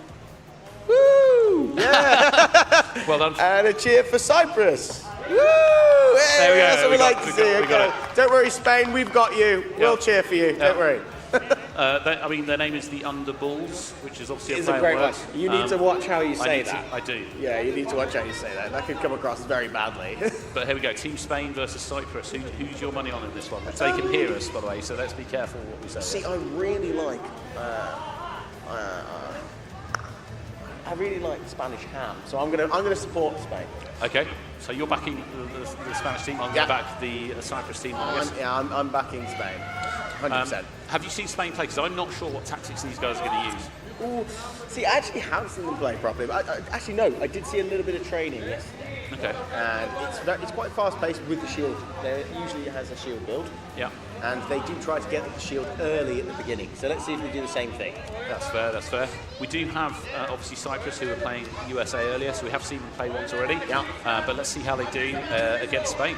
Woo! Yeah! Well done. And a cheer for Cyprus. Woo! Hey, There we go. That's what we like to We see. got Okay. Don't worry, Spain, we've got you. We'll cheer for you. Don't worry. Their name is the Underballs, which is obviously It's a a play great on one. words. You need to watch how you say I that. do. Yeah, you need to watch how you say that. That could come across very badly. But here we go. Team Spain versus Cyprus. Who's your money on in this one? They can hear us, by the way, so let's be careful what we say. See, I really like Spanish ham, so I'm gonna support Spain. Okay, so you're backing the Spanish team. I'm going to back the Cyprus team. I guess. I'm backing Spain, 100%. Have you seen Spain play? Because I'm not sure what tactics these guys are going to use. Ooh, see, I actually haven't seen them play properly. But actually, no, I did see a little bit of training yesterday. Okay. And it's quite fast-paced with the shield. There usually has a shield build. Yeah. And they do try to get the shield early at the beginning. So let's see if we do the same thing. That's fair. We do have, obviously, Cyprus, who were playing USA earlier, so we have seen them play once already. Yeah. But let's see how they do against Spain.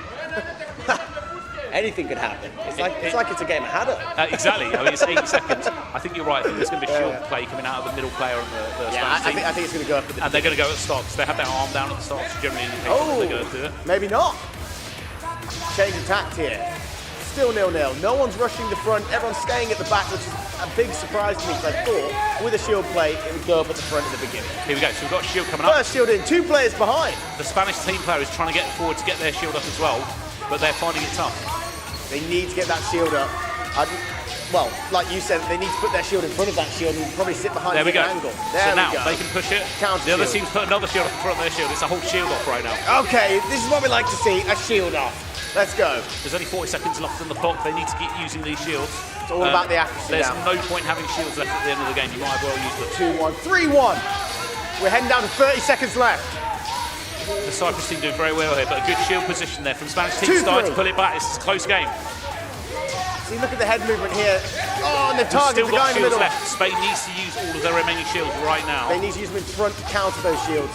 Anything could happen. It's like it's a game of HADO. Exactly. I mean, it's 80 seconds. I think you're right. I think there's going to be a shield play coming out of the middle player on the Spanish team. I think it's going to go up at the And they're going to go at the start because they have their arm down at the start, so generally indicate that they're going to do it. Maybe not. Change of tact here. Still 0-0. No one's rushing the front. Everyone's staying at the back, which is a big surprise to me because I thought with a shield play it would go up at the front at the beginning. Here we go. So we've got a shield coming up. First shield in, 2 players behind. The Spanish team player is trying to get forward to get their shield up as well, but they're finding it tough. They need to get that shield up. Well, like you said, they need to put their shield in front of that shield and probably sit behind There we the go. angle. So There now we go. they can push it. Counter The other shield. team's put another shield up in front of their shield. It's a whole shield off right now. Okay, this is what we like to see, a shield off. Let's go. There's only 40 seconds left on the clock. They need to keep using these shields. It's all about the accuracy There's now. no point having shields left at the end of the game. You might as well use them. 2-1, 3-1. We're heading down to 30 seconds left. The Cyprus team doing very well here, but a good shield position there from the Spanish team. 2-3. Starting to pull it back. This is a close game. See, look at the head movement here. Oh, and they've We've targeted still the guy got in the shields middle. left. Spain needs to use all of their remaining shields right now. They need to use them in front to counter those shields.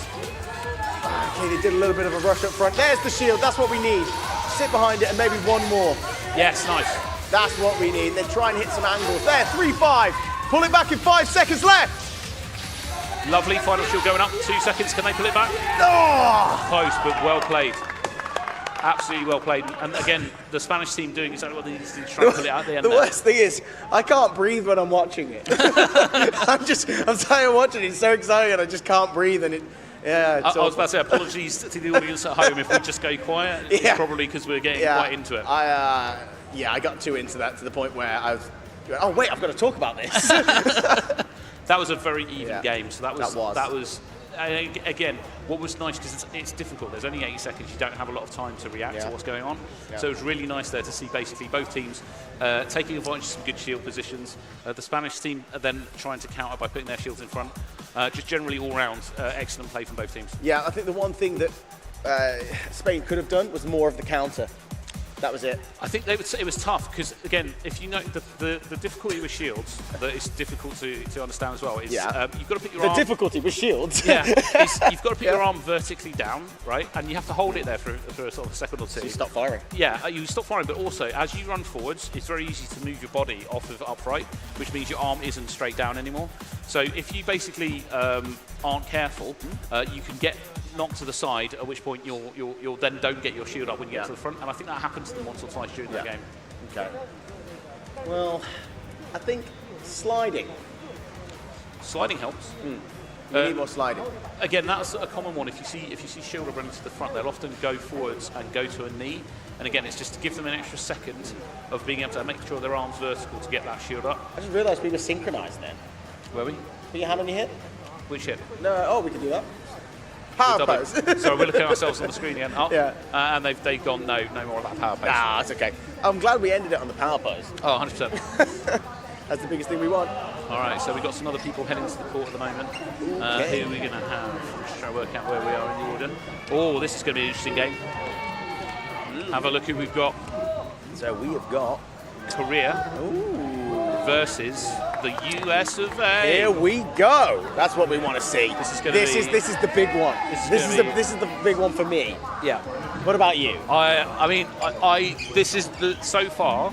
Okay, they did a little bit of a rush up front. There's the shield, that's what we need. Sit behind it and maybe one more. Yes, nice. That's what we need. Then try and hit some angles. There, 3-5. Pull it back in 5 seconds left. Lovely final shield going up. 2 seconds. Can they pull it back? Oh! Close, but well played. Absolutely well played. And again, the Spanish team doing exactly what they need to do to try and pull it out at the end. The there. worst thing is, I can't breathe when I'm watching it. I'm saying I'm watching it. It's so exciting and I just can't breathe. And I was about to say apologies to the audience at home if we just go quiet. Yeah. It's probably because we're getting quite into it. I got too into that to the point where I was. Oh wait, I've got to talk about this. That was a very even game. So that was. Again, what was nice, because it's difficult, there's only 80 seconds, you don't have a lot of time to react to what's going on. So it was really nice there to see basically both teams taking advantage of some good shield positions. The Spanish team are then trying to counter by putting their shields in front. Just generally all round, excellent play from both teams. Yeah, I think the one thing that Spain could have done was more of the counter. That was it. I think they would say it was tough because, again, if you know the difficulty with shields, that it's difficult to understand as well, is you've got to put your arm... The difficulty with shields. Yeah, is you've got to put your arm vertically down, right? And you have to hold it there for a sort of a second or two. So you stop firing. Yeah, you stop firing, but also, as you run forwards, it's very easy to move your body off of upright, which means your arm isn't straight down anymore. So if you basically aren't careful, you can get knocked to the side, at which point you'll then don't get your shield up when you get to the front, and I think that happens to them once or twice during the game. Okay. Well, I think sliding. Sliding helps. We need more sliding. Again, that's a common one. If you see shielder running to the front, they'll often go forwards and go to a knee. And again, it's just to give them an extra second of being able to make sure their arm's vertical to get that shield up. I just realised we were synchronised then. Were we? Put your hand on your hip. Which hip? No. Oh, we can do that. Power pose. So we're looking at ourselves on the screen again. Oh, yeah. And they've gone, no more of that power pose. Nah, that's okay. I'm glad we ended it on the power pose. Oh, 100%. That's the biggest thing we want. All right, so we've got some other people heading to the court at the moment. Who are we going to have? Just trying to work out where we are in the order. Oh, this is going to be an interesting game. Have a look who we've got. So we have got Korea versus the US of A. Here we go. That's what we want to see. This is going to be. This is the big one. This is the big one for me. Yeah. What about you? I mean, this is so far.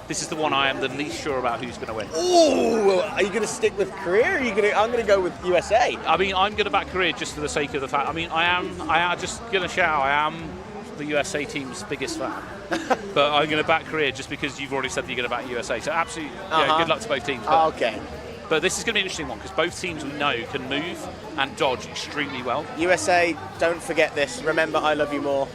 This is the one I am the least sure about who's going to win. Ooh, are you going to stick with Korea? Or are you going to? I'm going to go with USA. I mean, I'm going to back Korea just for the sake of the fact. I mean, I am just going to shout. I am the USA team's biggest fan, but I'm going to back Korea just because you've already said that you're going to back USA. So absolutely, good luck to both teams. But, okay. But this is going to be an interesting one because both teams we know can move and dodge extremely well. USA, don't forget this. Remember, I love you more.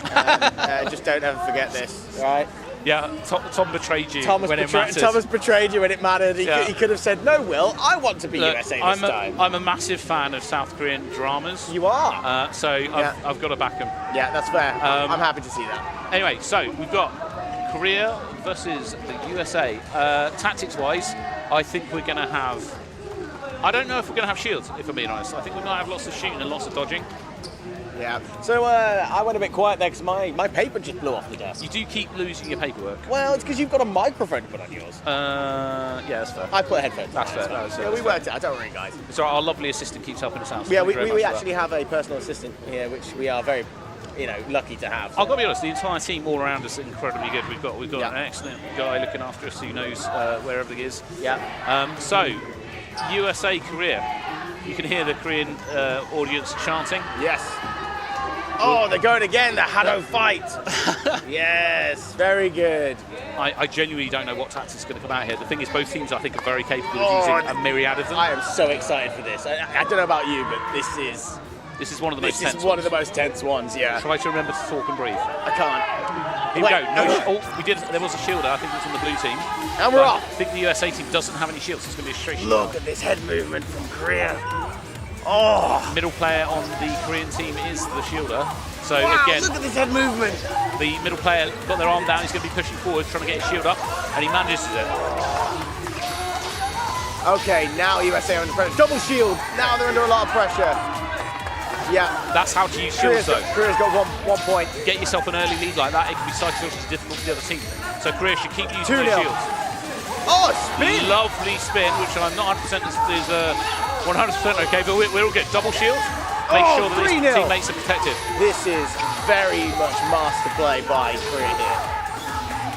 Just don't ever forget this, right? Yeah, Tom betrayed you when it mattered. Thomas betrayed you when it mattered. He could have said, no, Will, I want to be USA this time. I'm a massive fan of South Korean dramas. You are? So I've got to back them. Yeah, that's fair. I'm happy to see that. Anyway, so we've got Korea versus the USA. Tactics-wise, I think we're going to have... I don't know if we're going to have shields, if I'm being honest. I think we might have lots of shooting and lots of dodging. Yeah. So I went a bit quiet there because my paper just blew off the desk. You do keep losing your paperwork. Well, it's because you've got a microphone to put on yours. Yeah, that's fair. I put headphones. That's fair. Yeah, we worked it out. Don't worry, guys. It's all right. Our lovely assistant keeps helping us out. So yeah, we actually have a personal assistant here, which we are very, lucky to have. So. I've got to be honest. The entire team all around us is incredibly good. We've got an excellent guy looking after us who knows where everything is. Yeah. So, USA Korea. You can hear the Korean audience chanting. Yes. Oh, they're going again, the HADO fight. Yes, very good. I genuinely don't know what tactics is going to come out here. The thing is, both teams, I think, are very capable of using a myriad of them. I am so excited for this. I don't know about you, but this is one of the most tense ones. This is one of the most tense ones, yeah. Try to remember to talk and breathe. I can't. Here we go. There was a shielder, I think it was on the blue team. And we're off. I think the USA team doesn't have any shields. It's going to be a straight shot. Look at this head movement from Korea. Oh! Middle player on the Korean team is the shielder. So wow, again, look at this head movement. The middle player got their arm down. He's going to be pushing forward, trying to get his shield up, and he manages it. Okay, now USA are under pressure. Double shield. Now they're under a lot of pressure. Yeah. That's how to use shields, though. Korea's got one point. Get yourself an early lead like that. It can be psychologically difficult for the other team. So Korea should keep using their shields. Oh, spin! Lovely spin, which I'm not 100% is 100% okay, but we're all good. Double shield. Make sure that his teammates are protected. This is very much master play by Korea here.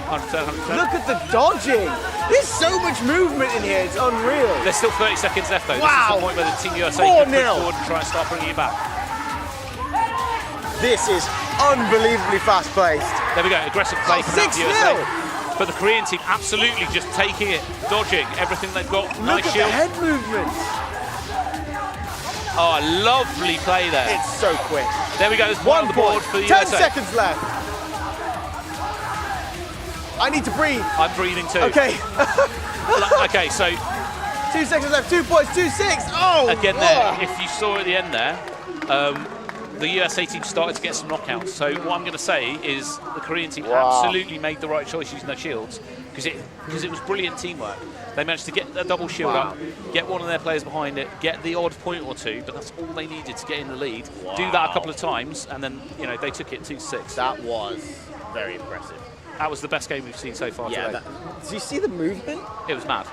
100%, 100%. Look at the dodging. There's so much movement in here. It's unreal. There's still 30 seconds left, though. Wow. This is the point where the Team USA can push forward and try and start bringing you back. This is unbelievably fast-paced. There we go. Aggressive play from the 6-0. USA. But the Korean team absolutely just taking it, dodging everything they've got. Look nice at shield. the head movement. Oh, lovely play there. It's so quick. There we go. There's one on the board for the 10 USA. 10 seconds left. I need to breathe. I'm breathing too. Okay. Okay, so 2 seconds left. 2 points. 2-6. Oh. Again, there. If you saw at the end there, the USA team started to get some knockouts. So what I'm going to say is the Korean team absolutely made the right choice using their shields because it was brilliant teamwork. They managed to get a double shield up, get one of their players behind it, get the odd point or two, but that's all they needed to get in the lead. Do that a couple of times, and then they took it 2-6. That was very impressive. that was the best game we've seen so far today. Did you see the movement? It was mad.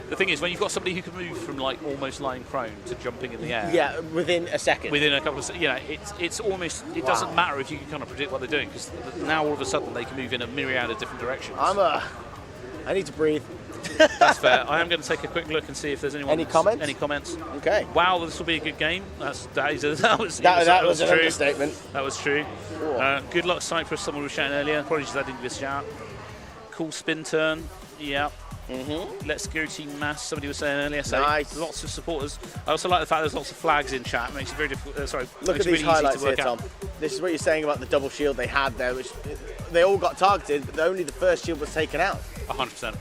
The thing is, when you've got somebody who can move from like almost lying prone to jumping in the air, Yeah, within a second. within a couple of, it's almost, it doesn't matter if you can kind of predict what they're doing, because now all of a sudden they can move in a myriad of different directions. I need to breathe. That's fair. I am going to take a quick look and see if there's anyone. Any comments? Any comments? Okay. Wow, this will be a good game. That was an true. understatement. That was true. Good luck, Cyprus. Someone was shouting earlier. Apologies, I didn't give a shout. Cool spin turn. Yeah. Let's go Team Mass. Somebody was saying earlier. So Nice. Lots of supporters. I also like the fact there's lots of flags in chat. It makes it very difficult. Look makes at it these really highlights easy to here, work Tom. out. This is what you're saying about the double shield they had there, which they all got targeted, but only the first shield was taken out. 100%.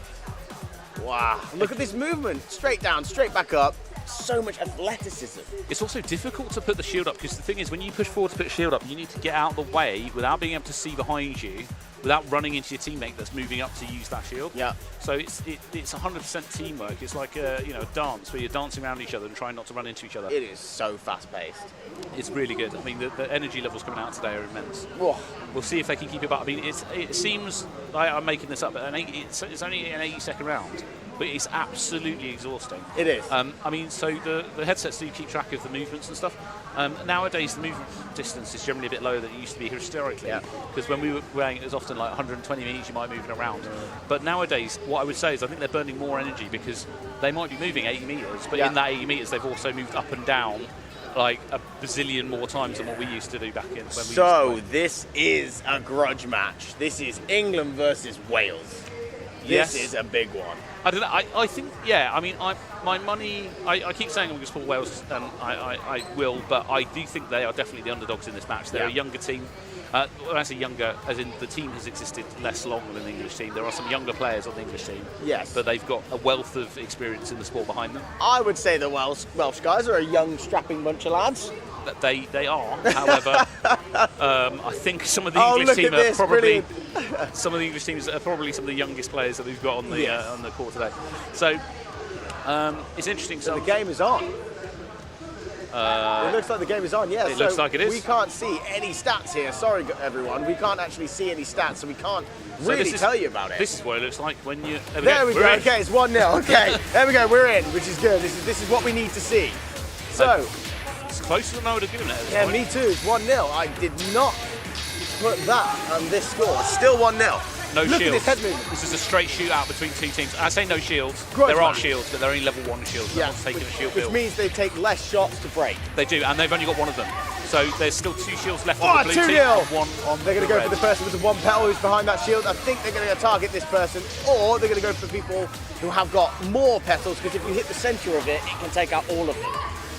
Wow. Look at this movement. Straight down, straight back up. So much athleticism. It's also difficult to put the shield up, because the thing is, when you push forward to put shield up, you need to get out of the way without being able to see behind you, without running into your teammate that's moving up to use that shield. Yeah. So it's 100% teamwork. It's like a dance where you're dancing around each other and trying not to run into each other. It is so fast-paced. It's really good. I mean, the energy levels coming out today are immense. Whoa. We'll see if they can keep it up. I mean, it seems like I'm making this up, but it's only an 80-second round, but it's absolutely exhausting. It is. I mean, so the headsets do keep track of the movements and stuff. Nowadays, the movement distance is generally a bit lower than it used to be historically, because when we were playing, it was often like 120 metres you might move around. But nowadays, what I would say is I think they're burning more energy, because they might be moving 80 metres, but in that 80 metres, they've also moved up and down like a bazillion more times than what we used to do back in when we used to play. This is a grudge match. This is England versus Wales. This is a big one. I don't know. I think, I mean, my money. I keep saying I'm going to support Wales, and I will, but I do think they are definitely the underdogs in this match. They're a younger team. When I say younger, as in the team has existed less long than the English team. There are some younger players on the English team. Yes. But they've got a wealth of experience in the sport behind them. I would say the Welsh guys are a young, strapping bunch of lads. They are. However, I think some of the English team are probably some of the English teams are probably some of the youngest players that we've got on the court today. So it's interesting. So the game is on. It looks like the game is on. Yeah. It looks like it is. We can't see any stats here. Sorry, everyone. We can't actually see any stats, so we can't really tell you about it. This is what it looks like when you. There we go. Okay, it's 1-0. Okay, there we go. We're in, which is good. This is what we need to see. So. It's closer than I would have given it. Yeah, me too. It's 1-0. I did not put that on this score. Still 1-0. No Look shields. at this head movement. This is a straight shootout between two teams. I say no shields. Grudge there are match. shields, but they're only level 1 shields. They're not taking a shield which build. means they take less shots to break. They do, and they've only got one of them. So there's still 2 shields left on the blue 2-0. team and 1 on They're going to the go red. for the person with the 1 petal who's behind that shield. I think they're going to target this person, or they're going to go for people who have got more petals, because if you hit the centre of it, it can take out all of them.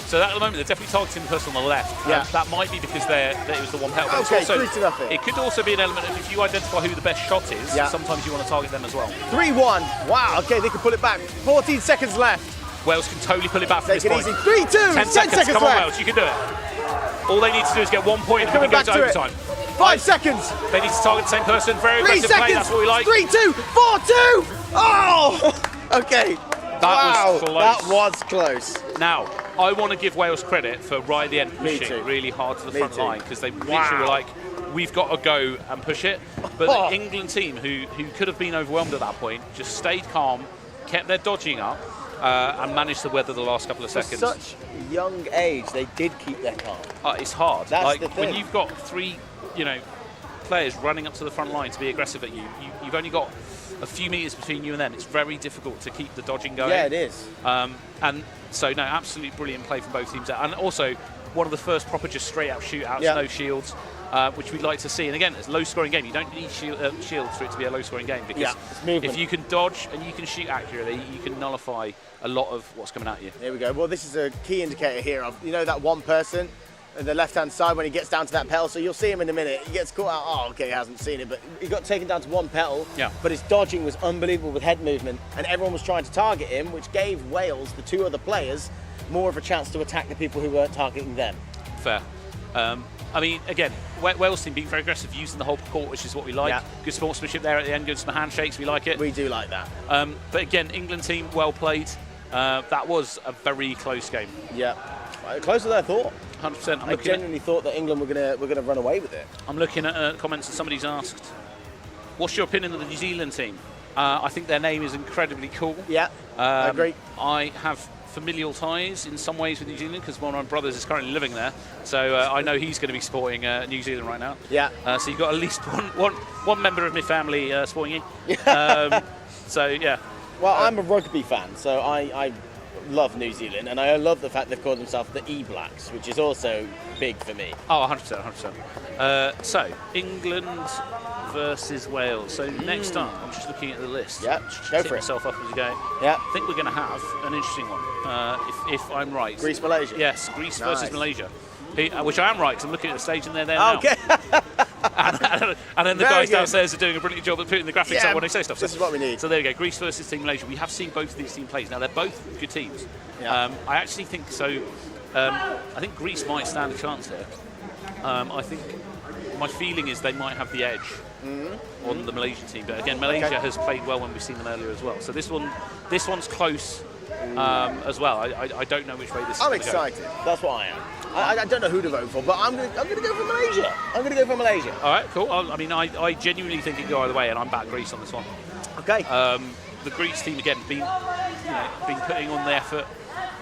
So at the moment, they're definitely targeting the person on the left. Yeah. That might be because it was the 1 petal. But Okay, it's also, 3-0. it could also be an element of if you identify who the best shot is, sometimes you want to target them as well. 3-1. Wow, okay, they can pull it back. 14 seconds left. Wales can totally pull it back from Take this it point. easy. 3-2. 10 seconds. Come on, left. Wales, you can do it. All they need to do is get 1 point and we Coming go back to to overtime. it. 5 seconds. They need to target the same person. Very 3 aggressive seconds. play. That's what we like. 3-2. 4-2. Oh. Okay. That was close. That was close. Now, I want to give Wales credit for right at the end Me pushing too. really hard to the front line, because they literally Wow. were like, we've got to go and push it. But the England team, who could have been overwhelmed at that point, just stayed calm, kept their dodging up, and managed to weather the last couple of seconds. At such young age, they did keep their calm. It's hard. That's like the thing. when you've got 3, players running up to the front line to be aggressive at you, you've only got a few metres between you and them. It's very difficult to keep the dodging going. Yeah, it is. And so, no, absolutely brilliant play from both teams. And also, one of the first proper just straight-out shootouts, no shields, which we'd like to see. And again, it's a low-scoring game. You don't need shields for it to be a low-scoring game, because if you can dodge and you can shoot accurately, you can nullify a lot of what's coming at you. Here we go. Well, this is a key indicator here of, that one person on the left-hand side when he gets down to that petal. So you'll see him in a minute. He gets caught out. Oh, okay, he hasn't seen it, but he got taken down to 1 petal. Yeah. But his dodging was unbelievable with head movement, and everyone was trying to target him, which gave Wales, the 2 other players, more of a chance to attack the people who weren't targeting them. Fair. I mean, again, Wales team being very aggressive, using the whole court, which is what we like. Yeah. Good sportsmanship there at the end, good some handshakes, we like it. We do like that. But again, England team, well played. That was a very close game. Yeah. Closer than I thought. 100%. I genuinely thought that England were gonna run away with it. I'm looking at comments that somebody's asked, what's your opinion of the New Zealand team? I think their name is incredibly cool. Yeah, I agree. I have familial ties in some ways with New Zealand because one of my brothers is currently living there, so I know he's going to be supporting New Zealand right now. Yeah. So you've got at least one member of my family supporting you. So yeah. Well, I'm a rugby fan, so I love New Zealand, and I love the fact they've called themselves the E-Blacks, which is also big for me. Oh, 100%, 100%. So England versus Wales. So next up, I'm just looking at the list. Yeah, just go tip for it. myself up as we go. Yeah. I think we're going to have an interesting one, if I'm right. Greece, Malaysia. Yes, Greece Nice. versus Malaysia. Which I am right, because I'm looking at the stage and they're there now. Okay. and then the Very guys good. downstairs are doing a brilliant job of putting the graphics up when they say stuff. This is what we need. So there you go, Greece versus Team Malaysia. We have seen both of these teams play. Now, they're both good teams. Yeah. I actually think so. I think Greece might stand a chance here. I think my feeling is they might have the edge on the Malaysian team. But again, Malaysia has played well when we've seen them earlier as well. So this one's close as well. I don't know which way this is I'm going to go. excited. That's what I am. I don't know who to vote for, but I'm gonna go for Malaysia. I'm gonna go for Malaysia. All right, cool. I genuinely think it can go either way, and I'm back Greece on this one. Okay. The Greece team again been putting on the effort.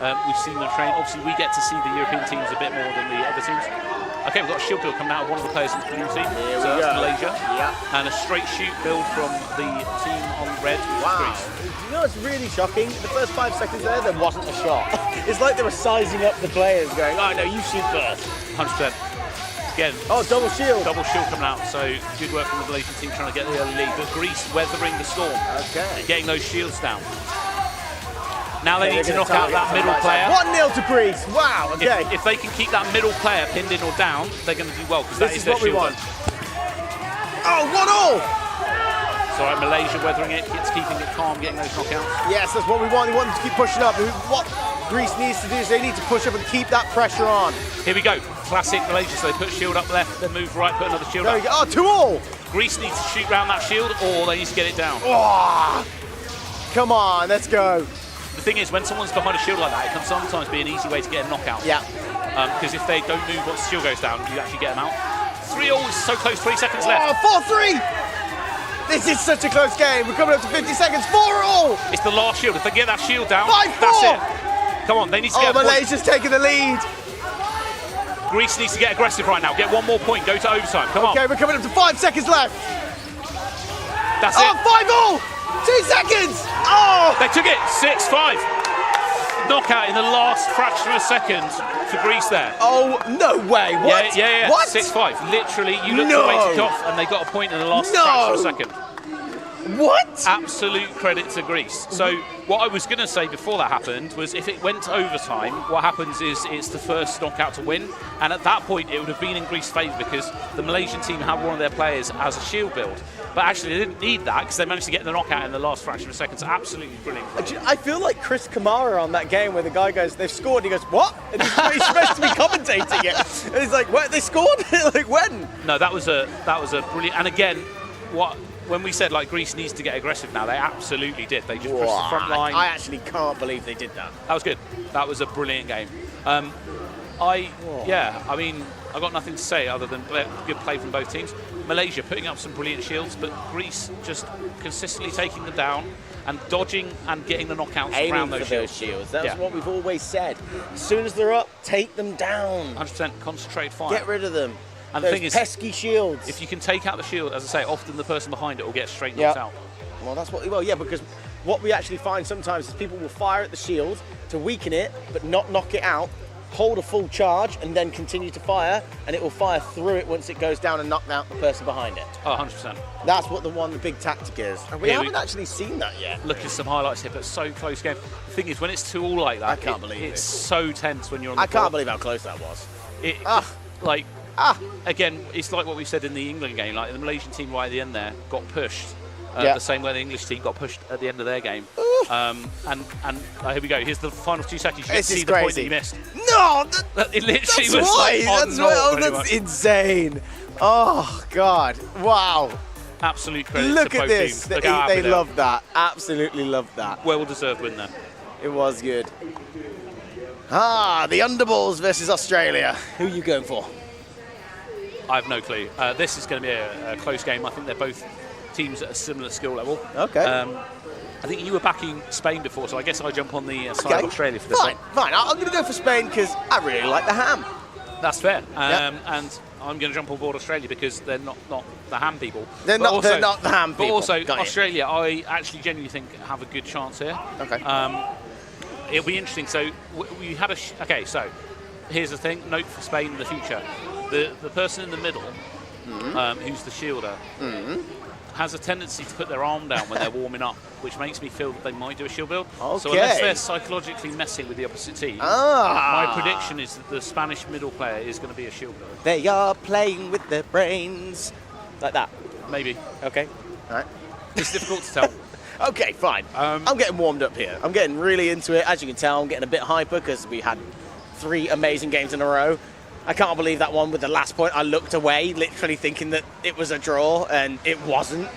We've seen them train. Obviously, we get to see the European teams a bit more than the other teams. Okay, we've got a shield build coming out of one of the players in the blue team. Here So we that's go. Malaysia. Yeah. And a straight shoot build from the team on red, which Wow. is Greece. You know what's really shocking? The first 5 seconds there wasn't a shot. It's like they were sizing up the players, going, "Oh no, you shoot first." 100%. Again, Oh, double shield. double shield coming out. So good work from the Malaysian team trying to get the early lead. But Greece weathering the storm, Okay. getting those shields down. Now they Okay, need to they're knock gonna out that target middle somebody. player. 1-0 to Greece. Wow. Okay. If they can keep that middle player pinned in or down, they're going to do well because that This is is their what we shield. want. Oh, 1-0. It's all right, Malaysia weathering it, it's keeping it calm, getting those knockouts. Yes, that's what we want. We want them to keep pushing up. What Greece needs to do is they need to push up and keep that pressure on. Here we go, classic Malaysia. So they put shield up left, then move right, put another shield There up. we go. Oh, 2-2. Greece needs to shoot round that shield, or they need to get it down. Oh, come on, let's go. The thing is, when someone's behind a shield like that, it can sometimes be an easy way to get a knockout. Yeah. Because if they don't move once the shield goes down, you actually get them out. 3-0 is so close, 3 seconds left. Oh, 4-3. This is such a close game. We're coming up to 50 seconds. 4-4. It's the last shield. If they get that shield down, 5-4. that's it. Come on, they need to Oh, get a point. Malaysia's taking the lead. Greece needs to get aggressive right now. Get one more point, go to overtime. Come on. Okay, we're coming up to 5 seconds left. That's Oh, it. 5-0. 2 seconds. Oh. They took it, 6-5. Knockout in the last fraction of a second for Greece there. Oh, no way. What? Yeah. What? 6-5. Literally, you looked No. away to kick off and they got a point in the last No. fraction of a second. What? Absolute credit to Greece. So what I was going to say before that happened was if it went to overtime, what happens is it's the first knockout to win. And at that point, it would have been in Greece's favour because the Malaysian team had one of their players as a shield build. But actually, they didn't need that because they managed to get the knockout in the last fraction of a second. So absolutely brilliant. I feel like Chris Kamara on that game where the guy goes, "They've scored," and he goes, "What?" And he's supposed to be commentating it. And he's like, "What? They scored? Like when?" No, that was a brilliant. And again, when we said like Greece needs to get aggressive now, they absolutely did. They just pushed the front line. I actually can't believe they did that. That was good. That was a brilliant game. I mean, I got nothing to say other than good play from both teams. Malaysia putting up some brilliant shields, but Greece just consistently taking them down and dodging and getting the knockouts Aiming around for those those shields. shields. That's Yeah. what we've always said. As soon as they're up, take them down. 100% concentrated fire. Get rid of them. And the Those thing is, pesky shields. if you can take out the shield, as I say, often the person behind it will get straight knocked out. Well, that's what. Well, yeah, because what we actually find sometimes is people will fire at the shield to weaken it, but not knock it out. Hold a full charge and then continue to fire, and it will fire through it once it goes down and knock out the person behind it. Oh, 100%. That's what the big tactic is. And we Yeah, haven't actually seen that yet. Look at some highlights here, but so close game. The thing is, when it's 2-2 like that, I can't believe it's it. so tense when you're on the I can't court. believe how close that was. Like, Ah. again, it's like what we said in the England game. Like the Malaysian team right at the end there got pushed. Yeah. The same way the English team got pushed at the end of their game. And here we go. Here's the final 2 seconds. You get This to is see the point that crazy. you missed. No, It literally that's was why. like, oh, That's no, why. Oh, pretty that's much. insane. Oh God! Wow! Absolute credit Look to at both this. teams. They, Look how happy they they are. loved that. Absolutely loved that. Well-deserved win there. It was good. Ah, the Underballs versus Australia. Who are you going for? I have no clue. This is going to be a close game. I think they're both teams at a similar skill level. Okay. I think you were backing Spain before, so I guess I jump on the side of Australia for this fine, one. Fine. I'm going to go for Spain because I really like the ham. That's fair. And I'm going to jump on board Australia because they're not the ham people. They're not the ham people. But also, Australia, I actually genuinely think have a good chance here. Okay. It'll be interesting. So we had okay, so here's the thing. Note for Spain in the future. The person in the middle, who's the shielder, has a tendency to put their arm down when they're warming up, which makes me feel that they might do a shield build. Okay. So unless they're psychologically messing with the opposite team, my prediction is that the Spanish middle player is going to be a shield build. They are playing with their brains. Like that. Maybe. Okay. All right. It's difficult to tell. Okay, fine. I'm getting warmed up here. I'm getting really into it. As you can tell, I'm getting a bit hyper because we had 3 amazing games in a row. I can't believe that one with the last point. I looked away, literally thinking that it was a draw, and it wasn't.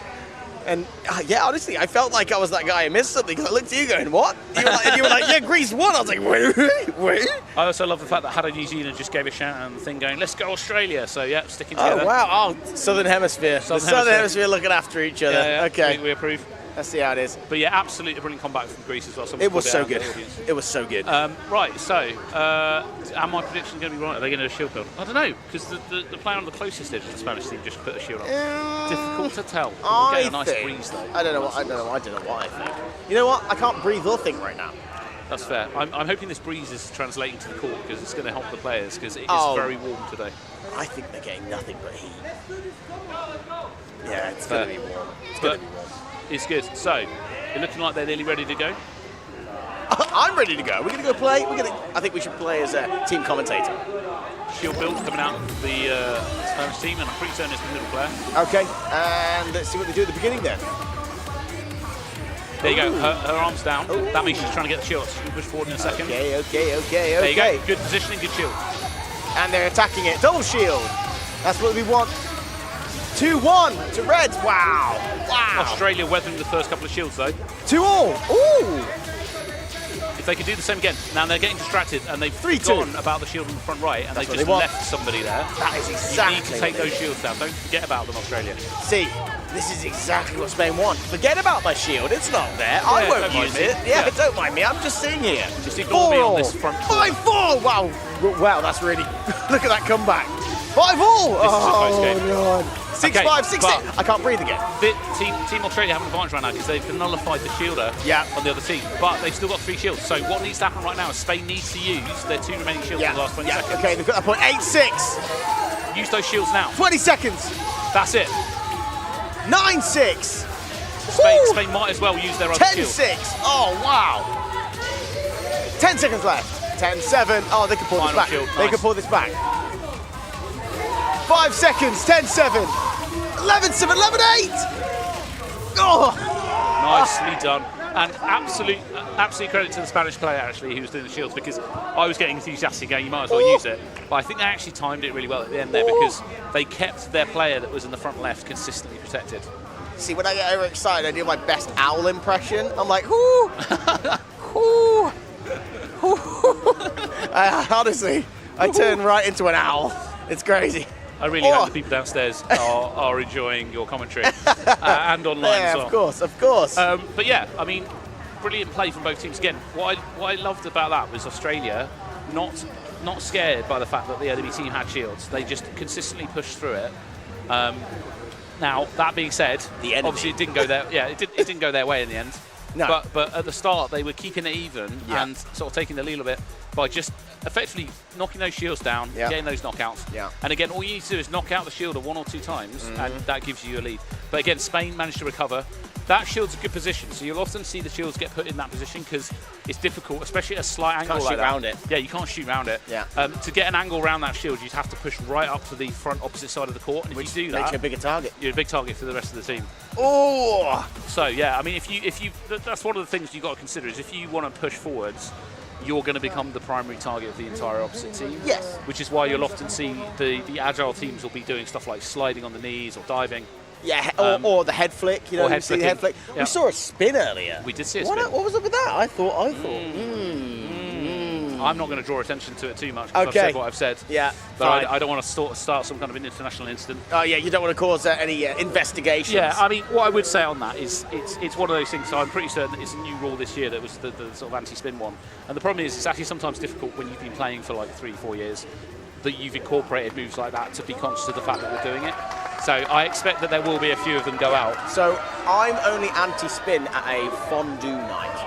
And yeah, honestly, I felt like I was that guy who missed something because I looked at you going, what? You were like, yeah, Greece won. I was like, wait. I also love the fact that HADO New Zealand just gave a shout out and the thing going, let's go Australia. So yeah, sticking together. Oh, wow. Oh, Southern Hemisphere. Southern Hemisphere looking after each other. Yeah. Okay. We approve. Let's see how it is. But yeah, absolutely brilliant comeback from Greece as well. It was so good. It was so good. Right, so, are my predictions going to be right? Are they going to do a shield build? I don't know, because the player on the closest edge of the Spanish team just put a shield on. Difficult to tell. We'll get a nice breeze, though. I don't know what I think. You know what? I can't breathe or think right now. That's fair. I'm hoping this breeze is translating to the court because it's going to help the players because it is very warm today. I think they're getting nothing but heat. Yeah, it's going to be warm. It's going to be warm. It's good. So, you're looking like they're nearly ready to go? I'm ready to go. We're going to go play. I think we should play as a team commentator. Shield build coming out of the Spanish team, and I'm pretty certain it's the middle player. Okay, and let's see what they do at the beginning then. There you go. Her arm's down. Ooh. That means she's trying to get the shield. She'll push forward in a second. Okay. There you go. Good positioning, good shield. And they're attacking it. Double shield. That's what we want. 2-1 to Reds. Wow. Australia weathering the first couple of shields, though. 2-all. Ooh. If they could do the same again. Now they're getting distracted, and they've forgotten about the shield on the front right, and they've just left somebody there. That is exactly. You need to take those shields down. Don't forget about them, Australia. See, this is exactly what Spain want. Forget about my shield. It's not there. I won't use it. Yeah, don't mind me. I'm just sitting here. Just ignore me on this front. 5-4. Wow, that's really. Look at that comeback. 5-all. This is a close game. God. 6-5, 6-6. I can't breathe again. Team Australia have an advantage right now because they've nullified the shielder on the other team, but they've still got 3 shields. So what needs to happen right now is Spain needs to use their 2 remaining shields in the last 20 seconds. Okay, they've got that point. 8-6. Use those shields now. 20 seconds. That's it. 9-6. Spain might as well use their other shield. 10-6. Oh, wow. 10 seconds left. 10-7. Oh, they can pull this back. They can pull this back. 5 seconds, 10-7, 11-7, 11-8! Oh! Nicely done. And absolute credit to the Spanish player, actually, who was doing the shields, because I was getting enthusiastic going, you might as well use it. But I think they actually timed it really well at the end there because they kept their player that was in the front left consistently protected. See, when I get overexcited, I do my best owl impression. I'm like, whoo! Whoo! Honestly, I turn right into an owl. It's crazy. I really hope the people downstairs are enjoying your commentary and online as well. Of course. But yeah, I mean, brilliant play from both teams. Again, what I loved about that was Australia not scared by the fact that the enemy team had shields. They just consistently pushed through it. Now, that being said, obviously it didn't go there. Yeah, it didn't go their way in the end. No. But at the start, they were keeping it even and sort of taking the lead a bit by just effectively knocking those shields down, getting those knockouts. Yeah. And again, all you need to do is knock out the shielder 1 or 2 times, and that gives you a lead. But again, Spain managed to recover. That shield's a good position, so you'll often see the shields get put in that position because it's difficult, especially at a slight angle like that. You can't shoot around it. Yeah, you can't shoot around it. Yeah. To get an angle around that shield, you'd have to push right up to the front opposite side of the court, and if you do that, makes you a bigger target. You're a big target for the rest of the team. Oh! So yeah, I mean, if you that's one of the things you've got to consider is if you want to push forwards, you're going to become the primary target of the entire opposite team. Yes. Which is why you'll often see the agile teams will be doing stuff like sliding on the knees or diving. Yeah, or the head flick, you know, the head flick. Yeah. We saw a spin earlier. We did see a spin. What was up with that? I thought. I'm not going to draw attention to it too much because Okay. I've said what I've said. Yeah, But fine. I don't want to start some kind of an international incident. Oh yeah, you don't want to cause any investigations. Yeah, I mean, what I would say on that is it's one of those things. So I'm pretty certain that it's a new rule this year that was the sort of anti-spin one. And the problem is it's actually sometimes difficult when you've been playing for like 3-4 years that you've incorporated moves like that to be conscious of the fact that we're doing it. So I expect that there will be a few of them go out. So I'm only anti-spin at a fondue night.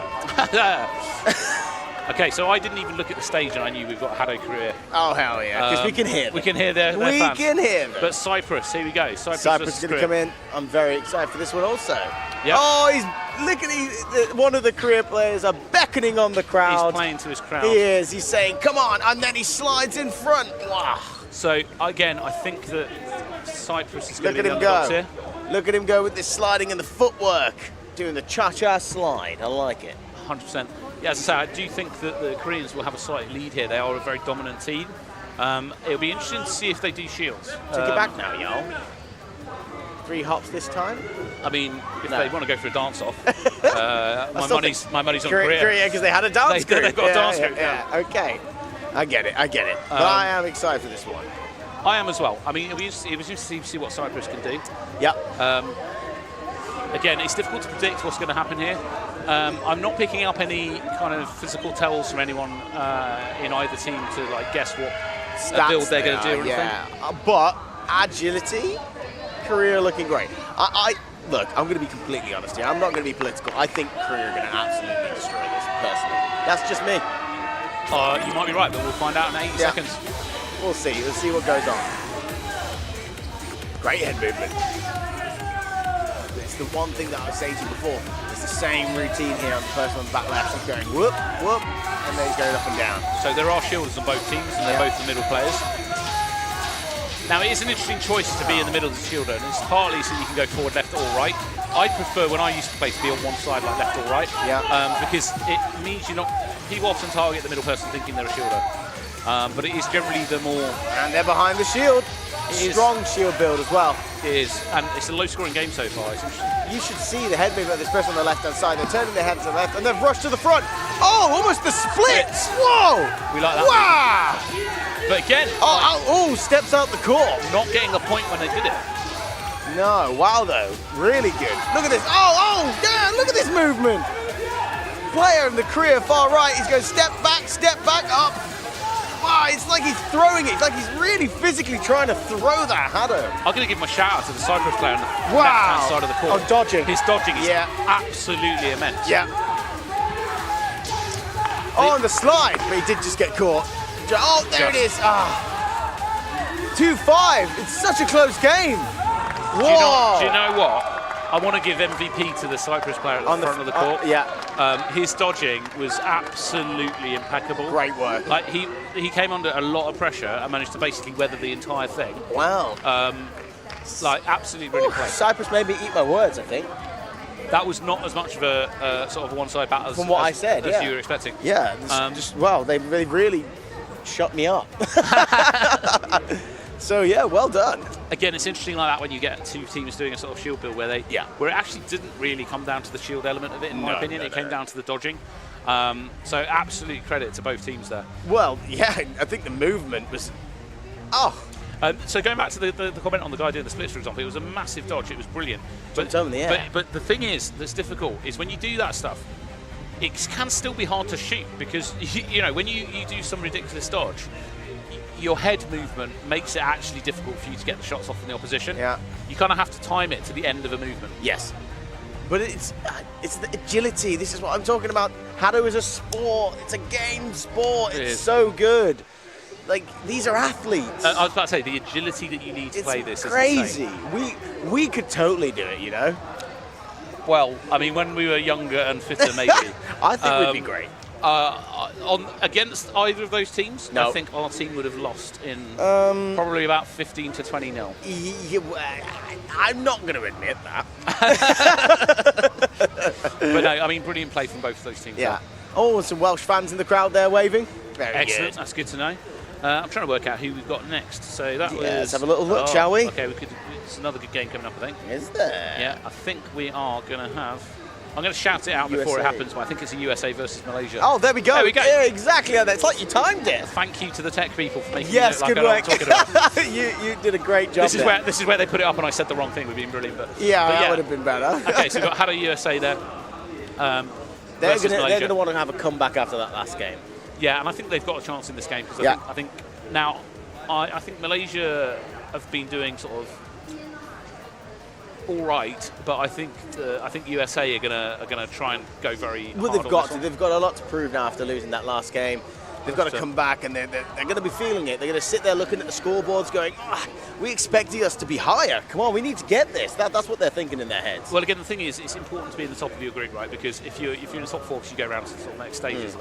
Okay, so I didn't even look at the stage and I knew we've got HADO career. Oh hell yeah, because we can hear them. We can hear their We fans. can hear them. But Cyprus, here we go. Cyprus versus is going to Korea. come in. I'm very excited for this one also. Yep. Oh, one of the career players are beckoning on the crowd. He's playing to his crowd. He is. He's saying, "Come on!" And then he slides in front. Wow. So again, I think that Cyprus is going Look to at be him the underdogs go. here. Look at him go with this sliding and the footwork, doing the cha-cha slide. I like it. 100%. Yeah, as I say, I do think that the Koreans will have a slight lead here. They are a very dominant team. It'll be interesting to see if they do shields. Take it back now, y'all. 3 hops this time. I mean, if No. they want to go for a dance-off, my money's on Korea. Korea, because they had a dance group. They've got a dance group. Yeah, okay. I get it. But I am excited for this one. I am as well. I mean, it was interesting to see what Cyprus can do. Yep. Again, it's difficult to predict what's going to happen here. I'm not picking up any kind of physical tells from anyone in either team to like guess what build they're going to do or anything. Yeah. But agility, Korea looking great. Look, I'm going to be completely honest here. I'm not going to be political. I think Korea are going to absolutely destroy this, personally. That's just me. You might be right, but we'll find out in 80 Yeah. seconds. We'll see. Let's see what goes on. Great head movement. It's the one thing that I was saying to you before. It's the same routine here on the person on the back left. He's going whoop, whoop, and then he's going up and down. So there are shielders on both teams, and they're both the middle players. Now, it is an interesting choice to be in the middle as a shielder, and it's partly so you can go forward, left, or right. I prefer, when I used to play, to be on one side, like left or right, because it means you're not. People often target the middle person thinking they're a shielder, but it is generally the more. And they're behind the shield. Strong shield build as well. It is, and it's a low-scoring game so far. It's interesting. You should see the head movement of this person on the left-hand side. They're turning their head to the left, and they've rushed to the front. Oh, almost the splits! Whoa! We like that. Wow! But again, steps out the court. not getting a point when they did it. No, wow though, really good. Look at this. Oh, damn! Look at this movement. Player in the career far right. He's going step back, up. Wow, it's like he's throwing it. It's like he's really physically trying to throw that HADO. I'm going to give my shout out to the Cyprus player on the left-hand side of the court. Oh, dodging. His dodging is absolutely immense. Yeah. On the slide, but he did just get caught. Oh, there it is. 2-5. It's such a close game. Whoa. Do you know what? I want to give MVP to the Cyprus player at the front of the court. His dodging was absolutely impeccable. Great work. Like he came under a lot of pressure and managed to basically weather the entire thing. Wow. Like absolutely brilliant play. Cyprus made me eat my words, I think. That was not as much of a sort of a one-side battle From what I said, as you were expecting. Yeah. They really shut me up. So yeah, well done. Again, it's interesting like that when you get two teams doing a sort of shield build where where it actually didn't really come down to the shield element of it, in my opinion. It came down to the dodging. So absolute credit to both teams there. Well, yeah, I think the movement was. So going back to the comment on the guy doing the splits, for example, it was a massive dodge. It was brilliant. Jumped over in the air. But the thing is that's difficult is when you do that stuff, it can still be hard to shoot because you know when you do some ridiculous dodge, your head movement makes it actually difficult for you to get the shots off from the opposition. Yeah. You kind of have to time it to the end of a movement. Yes. But it's the agility. This is what I'm talking about. HADO is a sport. It's a game sport. It's so good. Like, these are athletes. I was about to say, the agility that you need to play this is crazy. insane. We could totally do it, you know? Well, I mean, when we were younger and fitter, maybe. I think we'd be great. Against either of those teams, No. I think our team would have lost in probably about 15 to 20 nil. I'm not going to admit that. But no, I mean, brilliant play from both of those teams. Yeah. Oh, some Welsh fans in the crowd there waving. Very Excellent. good. That's good to know. I'm trying to work out who we've got next. So that was. Let's have a little look, shall we? Okay, it's another good game coming up, I think. Is there? Yeah, I think we are going to have. I'm going to shout it out before it USA. happens, but I think it's a USA versus Malaysia. Oh, there we go. There we go. Yeah, exactly. It's like you timed it. Thank you to the tech people for making Yes, it look good like I know work. what I'm talking about. you did a great job. This is where they put it up, and I said the wrong thing. We've been brilliant, but that would have been better. Okay, so we've got HADO USA there. They're going to want to have a comeback after that last game. Yeah, and I think they've got a chance in this game because I think now I think Malaysia have been doing sort of all right, but I think USA are gonna try and go very well. hard They've got on this to. one. They've got a lot to prove now after losing that last game. They've got to come back, and they're going to be feeling it. They're going to sit there looking at the scoreboards, going, "We expected us to be higher. Come on, we need to get this." That's what they're thinking in their heads. Well, again, the thing is, it's important to be in the top of your group, right? Because if you're in the top four, you go around to the sort of next stages,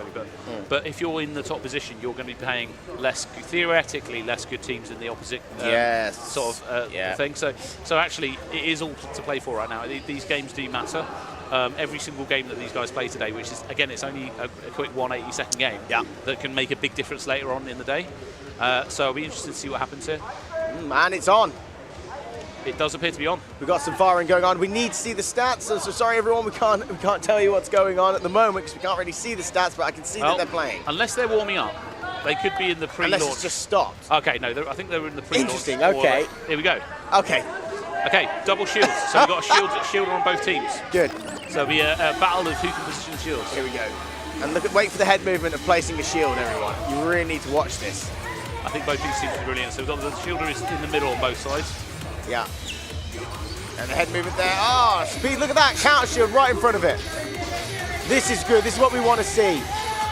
but if you're in the top position, you're going to be playing theoretically less good teams in the opposite sort of thing. So actually, it is all to play for right now. These games do matter. Every single game that these guys play today, which is, again, it's only a quick 180-second game that can make a big difference later on in the day. So I'll be interested to see what happens here. And it's on. It does appear to be on. We've got some firing going on. We need to see the stats. So sorry, everyone, we can't tell you what's going on at the moment because we can't really see the stats, but I can see that they're playing. Unless they're warming up, they could be in the pre-launch. Unless it's just stopped. Okay, no, I think they were in the pre-launch. Interesting, okay. Here we go. Okay. Okay, double shields. So we've got a shield on both teams. Good. So it'll be a battle of who can position shields. Here we go. And wait for the head movement of placing a shield, everyone. You really need to watch this. I think both teams seem to be brilliant. So we've got the shielder is in the middle on both sides. Yeah. And the head movement there. Oh, speed, look at that. Counter shield right in front of it. This is good. This is what we want to see.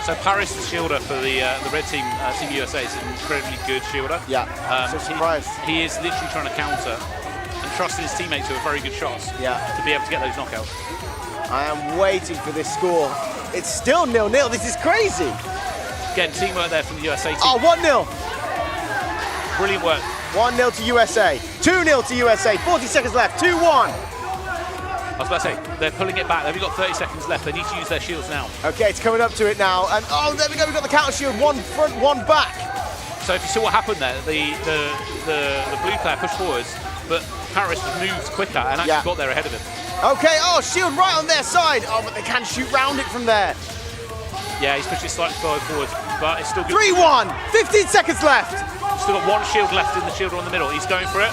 So Paris, the shielder for the red team, Team USA, is an incredibly good shielder. Yeah, so surprised. He is literally trying to counter and trusting his teammates who are very good shots to be able to get those knockouts. I am waiting for this score. It's still 0-0. This is crazy. Again, teamwork there from the USA team. Oh, 1-0. Brilliant work. 1-0 to USA. 2-0 to USA. 40 seconds left. 2-1. I was about to say, they're pulling it back. They've got 30 seconds left. They need to use their shields now. Okay, it's coming up to it now. And oh, there we go. We've got the counter shield. One front, one back. So if you saw what happened there, the blue player pushed forwards, but Paris moved quicker and actually got there ahead of him. Okay, oh, shield right on their side. Oh, but they can shoot round it from there. Yeah, he's pushed it slightly forward, but it's still good. 3-1. 15 seconds left. Still got one shield left in the shielder on the middle. He's going for it.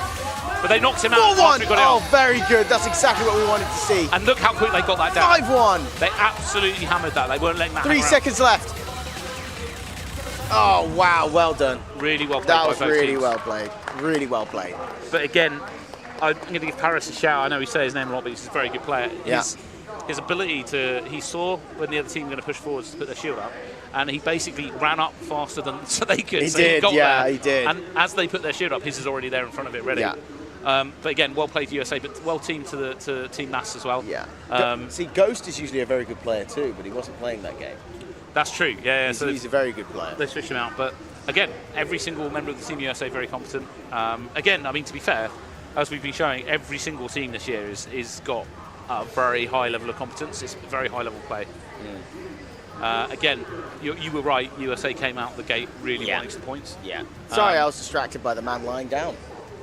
But they knocked him out 4-1. after he got it Oh, on. very good. That's exactly what we wanted to see. And look how quick they got that down. 5-1. They absolutely hammered that. They weren't letting that 3 hang around. seconds left. Oh, wow. Well done. Really well played That by was both really teams. well played. Really well played. But again, I'm going to give Paris a shout. I know we say his name a lot, but he's a very good player. Yeah. His ability to, he saw when the other team were going to push forwards to put their shield up, and he basically ran up faster than so they could. He so did, he got yeah, there, he did. And as they put their shield up, his is already there in front of it, ready. Yeah. But again, well played USA, but well teamed to Team Mass as well. Yeah. See, Ghost is usually a very good player too, but he wasn't playing that game. That's true. Yeah. He's a very good player. They switched him out, but again, every single member of the Team USA very competent. Again, I mean, to be fair, as we've been showing, every single team this year is got a very high level of competence. It's very high level play. Again, you were right. USA came out the gate really wanting some points. Yeah. Sorry, I was distracted by the man lying down.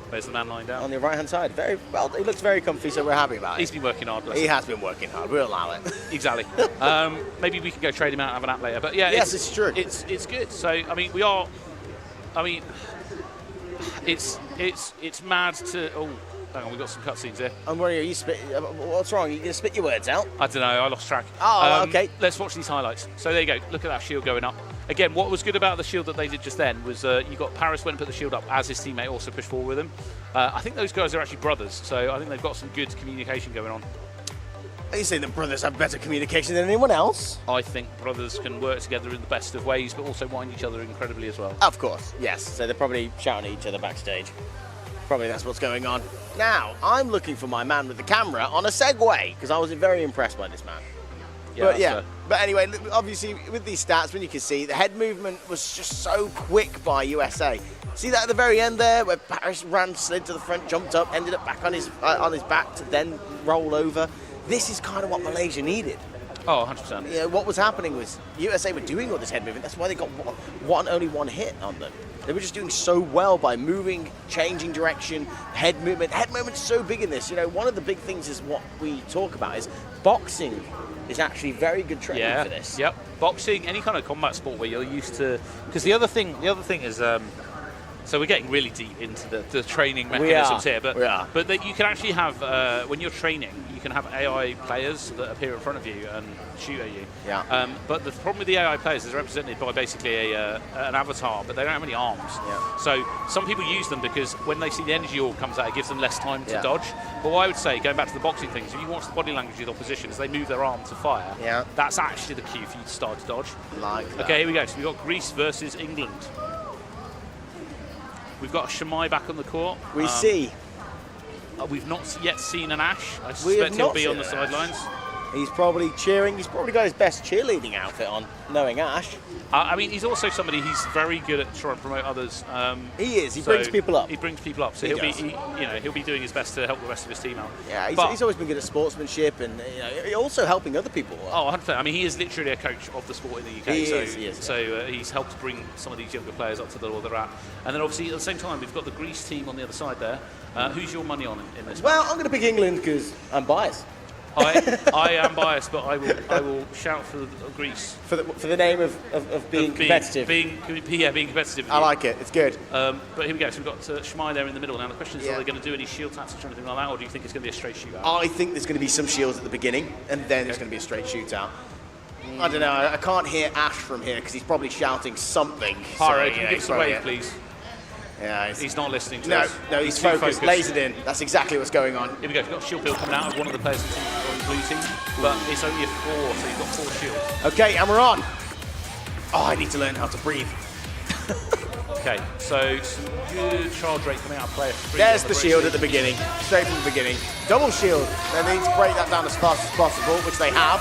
Where's the man lying down? On the right-hand side. Very well. He looks very comfy, so we're happy about it. He's been working hard. He has been working hard. We'll allow it. Exactly. Maybe we can go trade him out and have an app later. But yeah, yes, it's true. It's good. So I mean, we are. I mean, it's mad to. Oh, hang on, we've got some cutscenes here. I'm worried. Are you spit? What's wrong? Are you going to spit your words out? I don't know. I lost track. Oh, okay. Let's watch these highlights. So there you go. Look at that shield going up. Again, what was good about the shield that they did just then was you got Paris went and put the shield up as his teammate also pushed forward with him. I think those guys are actually brothers, so I think they've got some good communication going on. Are you saying that brothers have better communication than anyone else? I think brothers can work together in the best of ways, but also mind each other incredibly as well. Of course, yes. So they're probably shouting at each other backstage. Probably that's what's going on. Now, I'm looking for my man with the camera on a Segway, because I was very impressed by this man. But anyway, obviously with these stats, when you can see the head movement was just so quick by USA. See that at the very end there, where Paris slid to the front, jumped up, ended up back on his back to then roll over. This is kind of what Malaysia needed. Oh, 100%. You know, what was happening was USA were doing all this head movement. That's why they got only one hit on them. They were just doing so well by moving, changing direction, head movement. Head movement's so big in this. You know, one of the big things is what we talk about is boxing is actually very good training for this. Yep. Boxing, any kind of combat sport where you're used to, because the other thing is. So we're getting really deep into the training mechanisms here, but that you can actually have when you're training, you can have AI players that appear in front of you and shoot at you. Yeah. But the problem with the AI players is they're represented by basically an avatar, but they don't have any arms. Yeah. So some people use them because when they see the energy orb comes out, it gives them less time to dodge. But what I would say, going back to the boxing things, if you watch the body language of the opposition as they move their arm to fire, that's actually the cue for you to start to dodge. Like that. Okay, here we go. So we've got Greece versus England. We've got Shamai back on the court. We see. We've not yet seen an Ash. I suspect he'll be on the sidelines. He's probably cheering. He's probably got his best cheerleading outfit on, knowing Ash. I mean, he's also somebody he's very good at trying to promote others. He is. He brings people up. He brings people up. So he'll be doing his best to help the rest of his team out. Yeah, he's always been good at sportsmanship and also helping other people. Oh, 100%. I mean, he is literally a coach of the sport in the UK. He is. So he's helped bring some of these younger players up to the level they're at. And then obviously at the same time, we've got the Greece team on the other side there. Who's your money on in this? Well, I'm going to pick England because I'm biased. I am biased, but I will shout for Greece for the name of being competitive. Being competitive. I like it. It's good. But here we go. So we've got Shmai there in the middle. Now the question is, are they going to do any shield tactics or anything like that, or do you think it's going to be a straight shootout? I think there's going to be some shields at the beginning, and then there's going to be a straight shootout. I don't know. I can't hear Ash from here because he's probably shouting something. Harry, can you give us a wave, please? Yeah, he's not listening to us. No, he's focused. Lays it in. That's exactly what's going on. Here we go. We've got shield build coming out of one of the players on the blue team, but it's only a 4, so you've got 4 shields. Okay, and we're on. Oh, I need to learn how to breathe. Okay, so some good charge rate coming out of player 3. There's the shield at the beginning, straight from the beginning. Double shield. They need to break that down as fast as possible, which they have.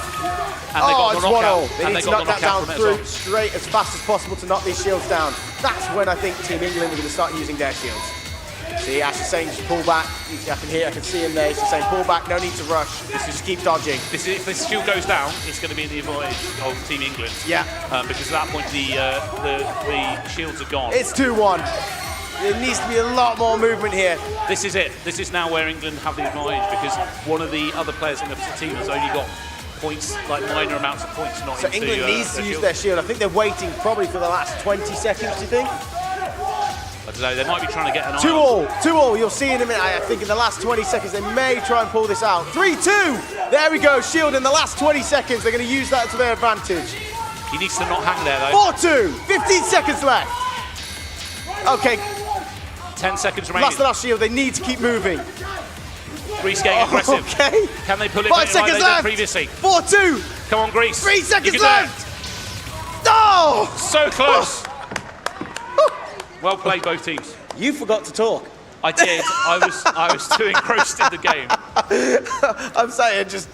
And they got it's the knockout. 1-0. They need to knock that down through straight as fast as possible to knock these shields down. That's when I think Team England are going to start using their shields. See, Ash is saying just pull back. I can see him there. He's saying pull back, no need to rush. Just keep dodging. If this shield goes down, it's going to be in the advantage of Team England. Yeah. Because at that point the shields are gone. It's 2-1. There needs to be a lot more movement here. This is it. This is now where England have the advantage because one of the other players in the team has only got points, like minor amounts of points. Not so England needs to use their shield. I think they're waiting probably for the last 20 seconds, do you think? I don't know, they might be trying to get an eye 2-2, you'll see in a minute. I think in the last 20 seconds they may try and pull this out. 3-2, there we go, shield in the last 20 seconds. They're going to use that to their advantage. He needs to not hang there though. 4-2, 15 seconds left. Okay. 10 seconds remaining. That's the last shield, they need to keep moving. Greece getting aggressive. Okay. Can they pull it 5 seconds left. Previously? 4-2. Come on, Greece. 3 seconds left. No! So close. Well played, both teams. You forgot to talk. I did. I was too engrossed in the game. I'm saying just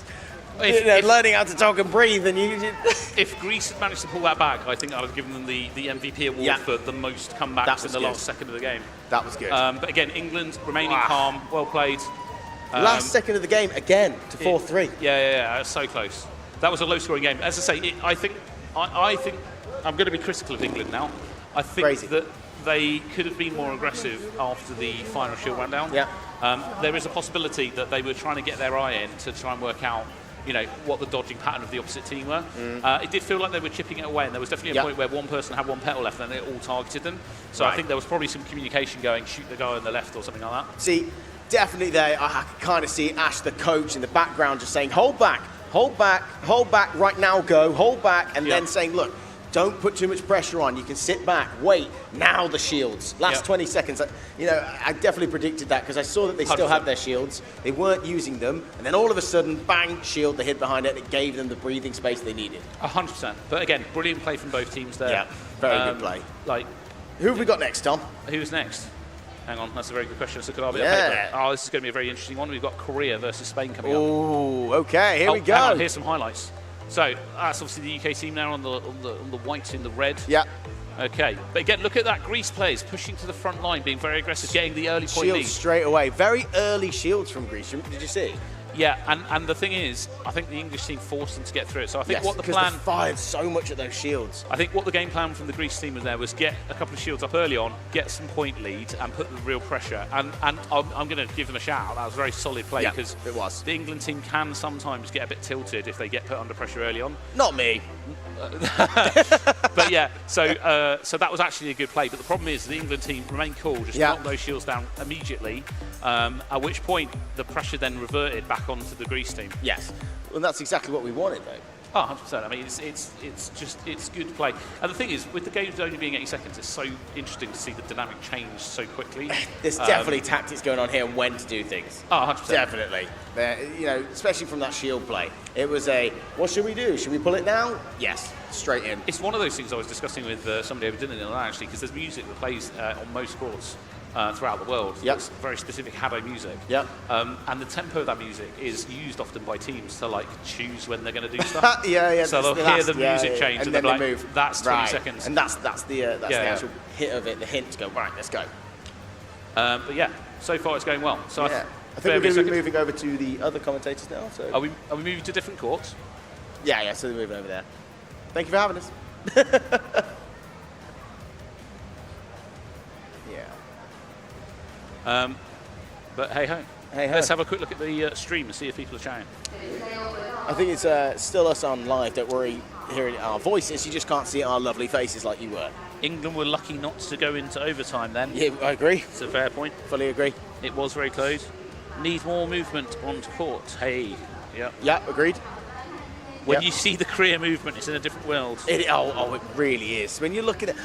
learning how to talk and breathe, and you. If Greece had managed to pull that back, I think I would have given them the MVP award for the most comebacks in the last second of the game. That was good. But again, England remaining calm, well played. Last second of the game again to 4-3. Yeah, so close. That was a low-scoring game. As I say, I think I'm going to be critical of England now. I think that they could have been more aggressive after the final shield went down. Yeah. There is a possibility that they were trying to get their eye in to try and work out, what the dodging pattern of the opposite team were. It did feel like they were chipping it away, and there was definitely a point where one person had one petal left and they all targeted them. So I think there was probably some communication going, shoot the guy on the left or something like that. See, definitely there, I could kind of see Ash, the coach, in the background just saying, hold back, right now, go, hold back, and then saying, look, don't put too much pressure on. You can sit back, wait. Now the shields. Last 20 seconds. I definitely predicted that because I saw that they still had their shields. They weren't using them, and then all of a sudden, bang! Shield. They hid behind it. It gave them the breathing space they needed. 100%. But again, brilliant play from both teams there. Yeah, very good play. Who have we got next, Tom? Who's next? Hang on, that's a very good question. Let's look at our bit of paper. Oh, this is going to be a very interesting one. We've got Korea versus Spain coming up. Oh, okay. Here we go. Hang on, here's some highlights. So that's obviously the UK team now on the white in the red. Yeah. Okay, but again, look at that. Greece players pushing to the front line, being very aggressive, getting the early point lead. Shields straight away. Very early shields from Greece. Did you see? Yeah, and the thing is, I think the English team forced them to get through it. So I think what the plan... they fired so much at those shields. I think what the game plan from the Greece team was there was get a couple of shields up early on, get some point lead, and put the real pressure. And I'm going to give them a shout out. That was a very solid play, because it was. The England team can sometimes get a bit tilted if they get put under pressure early on. Not me. But yeah, so that was actually a good play. But the problem is the England team remained cool, just knocked those shields down immediately. At which point the pressure then reverted back onto the Greece team. Yes, well, that's exactly what we wanted, though. Oh, 100%. I mean, it's good play. And the thing is, with the games only being 80 seconds, it's so interesting to see the dynamic change so quickly. There's definitely tactics going on here and when to do things. Oh, 100%. Definitely. You know, especially from that shield play. It was what should we do? Should we pull it now? Yes, straight in. It's one of those things I was discussing with somebody over dinner the other night, actually, because there's music that plays on most courts throughout the world. Yep. It's very specific HADO music. Yep. And the tempo of that music is used often by teams to like choose when they're going to do stuff. Yeah. So they'll hear the music change and then they'll they like, move. That's 20 seconds. And that's the actual hit of it, the hint to go, right, let's go. But yeah, so far it's going well. So I think we're going to be moving over to the other commentators now. So Are we moving to different courts? Yeah, so they're moving over there. Thank you for having us. But hey ho. Let's have a quick look at the stream and see if people are chatting. I think it's still us on live. Don't worry, hearing our voices. You just can't see our lovely faces like you were. England were lucky not to go into overtime then. Yeah, I agree. It's a fair point. Fully agree. It was very close. Need more movement onto court. Hey. Yeah. Yeah, agreed. When you see the Korea movement, it's in a different world. It really is. When you look at it,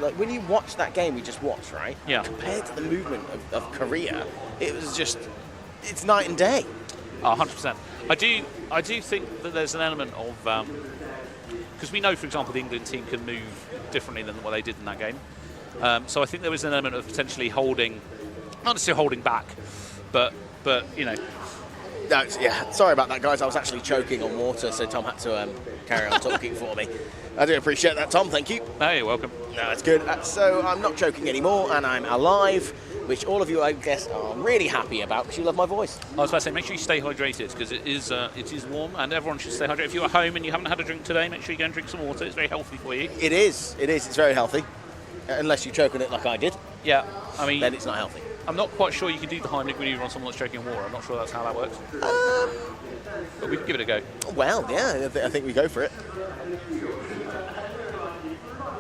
like when you watch that game we just watched, right? Yeah. Compared to the movement of Korea, it was just, it's night and day. 100%. I do think that there's an element of, because we know, for example, the England team can move differently than what they did in that game. So I think there was an element of potentially holding, not necessarily holding back, but you know. No, yeah, sorry about that, guys. I was actually choking on water, so Tom had to carry on talking for me. I do appreciate that, Tom. Thank you. Oh, you're welcome. No, it's good. So I'm not choking anymore, and I'm alive, which all of you, I guess, are really happy about because you love my voice. I was about to say, make sure you stay hydrated because it is warm, and everyone should stay hydrated. If you're at home and you haven't had a drink today, make sure you go and drink some water. It's very healthy for you. It is. It's very healthy, unless you choke on it like I did. Yeah, I mean, then it's not healthy. I'm not quite sure you can do the Heimlich maneuver on someone that's choking on water. I'm not sure that's how that works. But we can give it a go. Well, yeah, I think we go for it.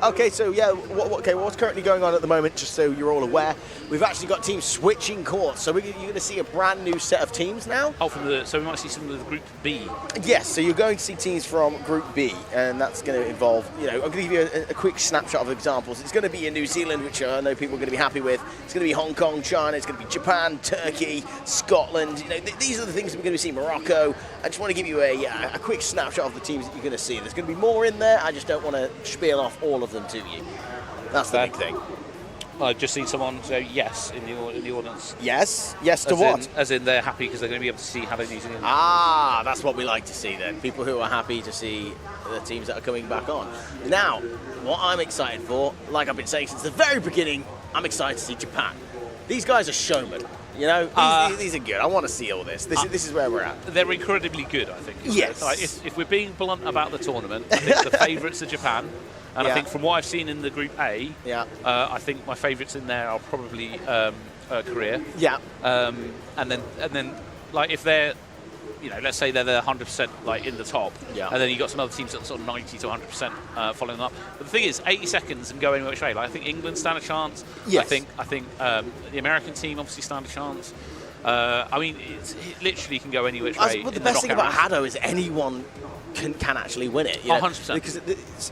Okay, so yeah, what's currently going on at the moment, just so you're all aware, we've actually got teams switching courts, so you're going to see a brand new set of teams now. Oh, so we might see some of the Group B. Yes, so you're going to see teams from Group B, and that's going to involve, I'm going to give you a quick snapshot of examples. It's going to be in New Zealand, which I know people are going to be happy with. It's going to be Hong Kong, China, it's going to be Japan, Turkey, Scotland. These are the things that we're going to see. Morocco. I just want to give you a quick snapshot of the teams that you're going to see. There's going to be more in there. I just don't want to spiel off all of them to you. That's the big thing. I've just seen someone say yes in the audience. Yes to what? As in they're happy because they're going to be able to see how they New Zealand. Ah, that's what we like to see then. People who are happy to see the teams that are coming back on. Now, what I'm excited for, like I've been saying since the very beginning, I'm excited to see Japan. These guys are showmen. These are good. I want to see all this. This is where we're at. They're incredibly good, I think. Yes. Like, if we're being blunt about the tournament, I think the favourites are Japan. And I think from what I've seen in the Group A, I think my favourites in there are probably Korea. Yeah. And then, like, if they're, let's say they're 100% like in the top, and then you've got some other teams that are sort of 90 to 100% following them up. But the thing is, 80 seconds and go any which way. Like, I think England stand a chance. Yes. I think the American team obviously stand a chance. I mean, it literally can go any which way. But the best thing about HADO is anyone can actually win it. 100%. Because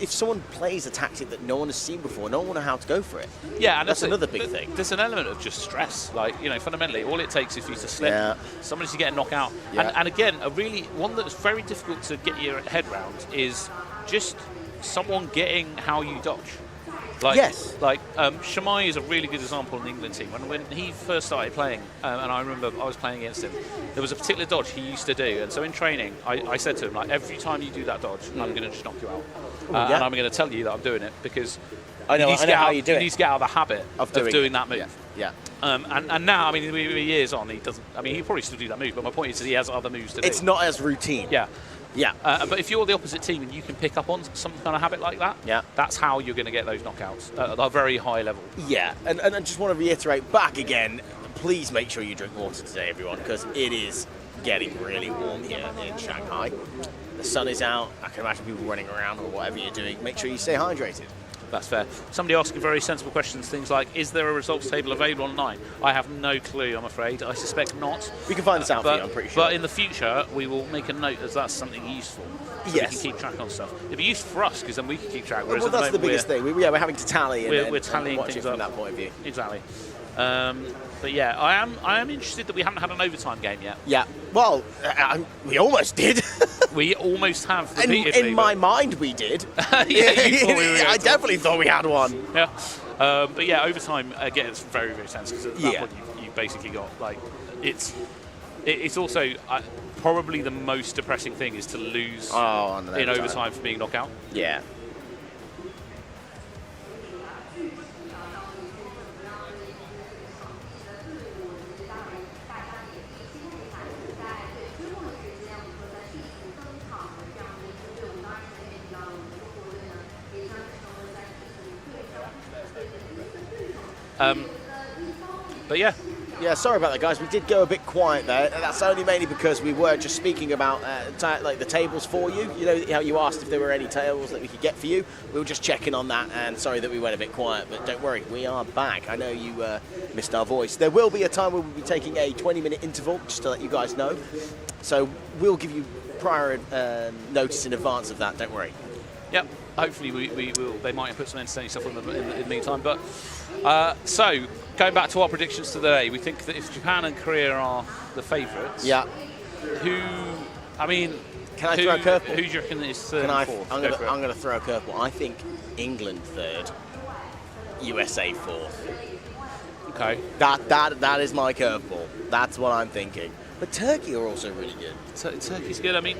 if someone plays a tactic that no one has seen before, no one will know how to go for it. Yeah, and that's another big thing. There's an element of just stress. Like, fundamentally, all it takes is for you to slip, somebody to get a knockout. Yeah. And again, one that's very difficult to get your head round is just someone getting how you dodge. Yes. Shamai is a really good example in the England team. When he first started playing, and I remember I was playing against him, there was a particular dodge he used to do. And so in training, I said to him, like, every time you do that dodge, I'm going to just knock you out. And I'm going to tell you that I'm doing it because I know how you do it. You need to get out of the habit of doing that move. Yeah. And now, I mean, we're years on, he doesn't. I mean, he probably still do that move, but my point is that he has other moves to do. It's not as routine. Yeah. Yeah. But if you're the opposite team and you can pick up on some kind of habit like that, that's how you're going to get those knockouts at a very high level. Yeah, and I just want to reiterate back again, please make sure you drink water today, everyone, because it is getting really warm here in Shanghai. The sun is out. I can imagine people running around or whatever you're doing. Make sure you stay hydrated. That's fair. Somebody asking very sensible questions, things like, is there a results table available online? I have no clue, I'm afraid. I suspect not. We can find this out for you, I'm pretty sure. But in the future, we will make a note as that's something useful. So we can keep track on stuff. It'd be useful for us, because then we can keep track. Well, that's the biggest thing. We're having to tally we're tallying and watch things it from up that point of view. Exactly. But yeah, I am interested that we haven't had an overtime game yet. Yeah. Well, we almost did. We almost have repeatedly. In my mind, we did. I definitely thought we had one. Yeah. But yeah, overtime again, it's very, very tense because at that point you've basically got like it's also probably the most depressing thing is to lose in overtime for being knocked out. Yeah. But yeah. Yeah, sorry about that, guys. We did go a bit quiet there. That's only mainly because we were just speaking about like the tables for you. You know how you asked if there were any tables that we could get for you. We were just checking on that, and sorry that we went a bit quiet, but don't worry, we are back. I know you missed our voice. There will be a time where we'll be taking a 20-minute interval, just to let you guys know. So we'll give you prior notice in advance of that. Don't worry. Yep. Hopefully we will. They might have put some entertaining stuff in the meantime. But so going back to our predictions today, we think that if Japan and Korea are the favourites, can I throw a curveball? Who do you reckon is third and fourth? I'm going to throw a curveball. I think England third, USA fourth. Okay. That is my curveball. That's what I'm thinking. But Turkey are also really good. Turkey's good. I mean,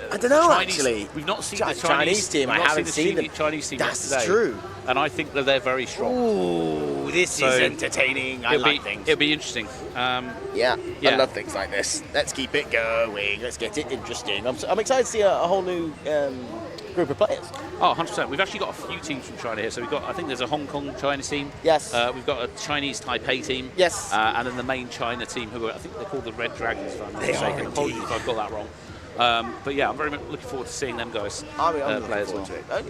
I don't know, actually. We've not seen the Chinese team. I haven't seen the Chinese team That's today. true. And I think that they're very strong. Ooh, this is entertaining. I like things. It'll be interesting. I love things like this. Let's keep it going. Let's get it interesting. I'm excited to see a whole new group of players. Oh, 100%. We've actually got a few teams from China here. So we've got, I think there's a Hong Kong China team. Yes. We've got a Chinese Taipei team. Yes. And then the main China team, who are, I think they're called the Red Dragons, if I'm not mistaken. Apologies if I've got that wrong. But yeah, I'm very much looking forward to seeing them guys I'm play as well. to it. I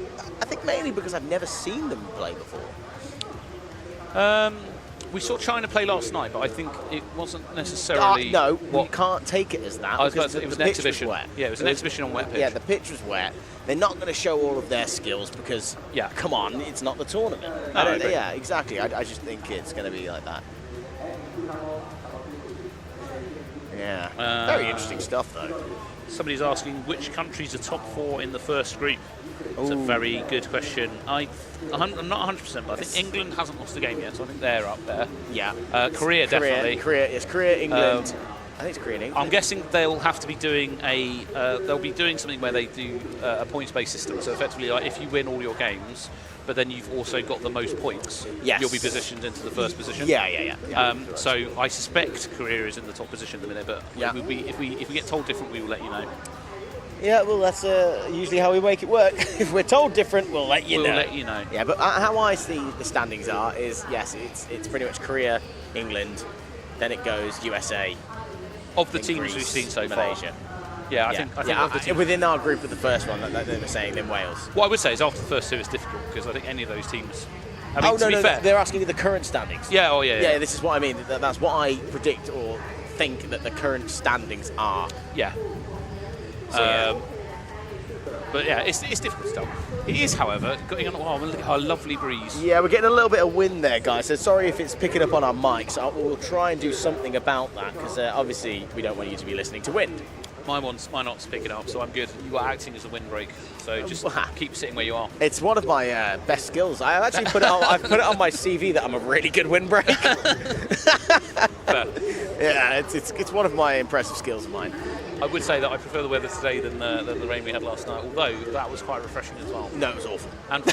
think mainly because I've never seen them play before. We saw China play last night, but I think it wasn't necessarily. You can't take it as that. I was about to say, it was an exhibition. Was wet. Yeah, it was an exhibition on wet pitch. Yeah, the pitch was wet. They're not going to show all of their skills because, come on, it's not the tournament. Yeah, exactly. I just think it's going to be like that. Yeah. Very interesting stuff, though. Somebody's asking which countries are top four in the first group. It's a very good question. I'm not 100%, but I think England hasn't lost a game yet, so I think they're up there. Yeah. Korea, definitely. Korea, England. I think it's Korea and England. I'm guessing they'll have to be doing they'll be doing something where they do a points-based system. So effectively, like if you win all your games, but then you've also got the most points, you'll be positioned into the first position. Yeah. So I suspect Korea is in the top position at the minute, but if we get told different, we will let you know. Yeah, well, that's usually how we make it work. If we're told different, we'll let you know. We'll let you know. Yeah, but how I see the standings are is, yes, it's pretty much Korea, England, then it goes USA. Of the teams Greece, we've seen so Malaysia. far. Yeah, I think of the teams. Within our group of the first one, that they were saying, then Wales. What I would say is after the first two, it's difficult because I think any of those teams. I mean, to be fair, they're asking you the current standings. Yeah, Yeah, this is what I mean. That's what I predict or think that the current standings are. Yeah. So, but yeah, it's difficult stuff. It is, however, going on. Look at our lovely breeze. Yeah, we're getting a little bit of wind there, guys. So sorry if it's picking up on our mics. We'll try and do something about that because obviously we don't want you to be listening to wind. My not's picking up, so I'm good. You are acting as a windbreak, so just keep sitting where you are. It's one of my best skills. I actually put it on. I've put it on my CV that I'm a really good windbreak. Yeah, it's one of my impressive skills of mine. I would say that I prefer the weather today than the rain we had last night, although that was quite refreshing as well. No, it was awful. And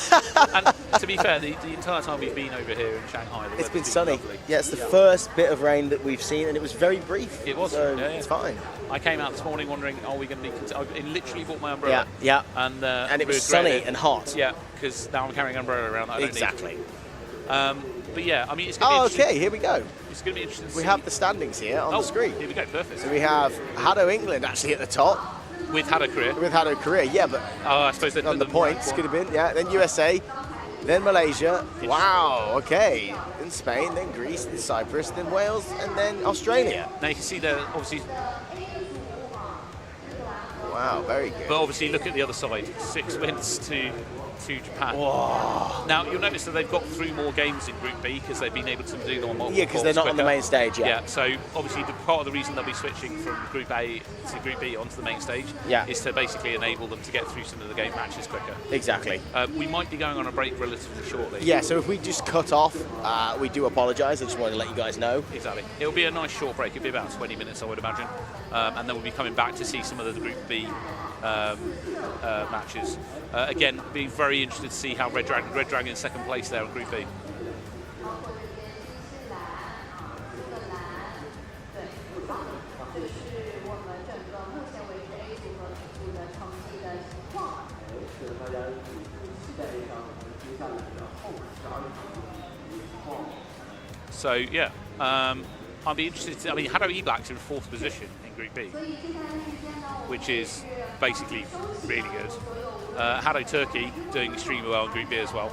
to be fair, the entire time we've been over here in Shanghai, It's been sunny. Lovely. Yeah, it's the first bit of rain that we've seen, and it was very brief. It was, so yeah. It's fine. I came out this morning wondering, are we going to be... I literally bought my umbrella. Yeah. And it was sunny and hot. Yeah, because now I'm carrying an umbrella around that I don't Exactly. need. But yeah, I mean, it's going to be interesting. Okay, here we go. It's going to be interesting to We see. have the standings here on the screen. Here we go, perfect. So we have HADO England actually at the top. With HADO Korea. With HADO Korea, yeah, but I suppose on the points could have been, yeah. Then USA, then Malaysia. Wow, okay. Then Spain, then Greece, then Cyprus, then Wales, and then Australia. Now you can see there, obviously, Wow, very good. but obviously look at the other side. 6 wins to Japan. Whoa. Now you'll notice that they've got through more games in Group B because they've been able to do them on multiple Yeah, because they're not on the quicker. main stage yet. Yeah, so obviously part of the reason they'll be switching from Group A to Group B onto the main stage is to basically enable them to get through some of the game matches quicker. Exactly. We might be going on a break relatively shortly. Yeah, so if we just cut off, we do apologise. I just wanted to let you guys know. Exactly. It'll be a nice short break. It'll be about 20 minutes, I would imagine. And then we'll be coming back to see some of the Group B matches. Again, be very interested to see how Red Dragon in second place there in Group B. So yeah, I'll be interested to, I mean, HADO E-Black's in 4th position in Group B, which is basically really good. HADO Turkey doing extremely well in Group B as well.2025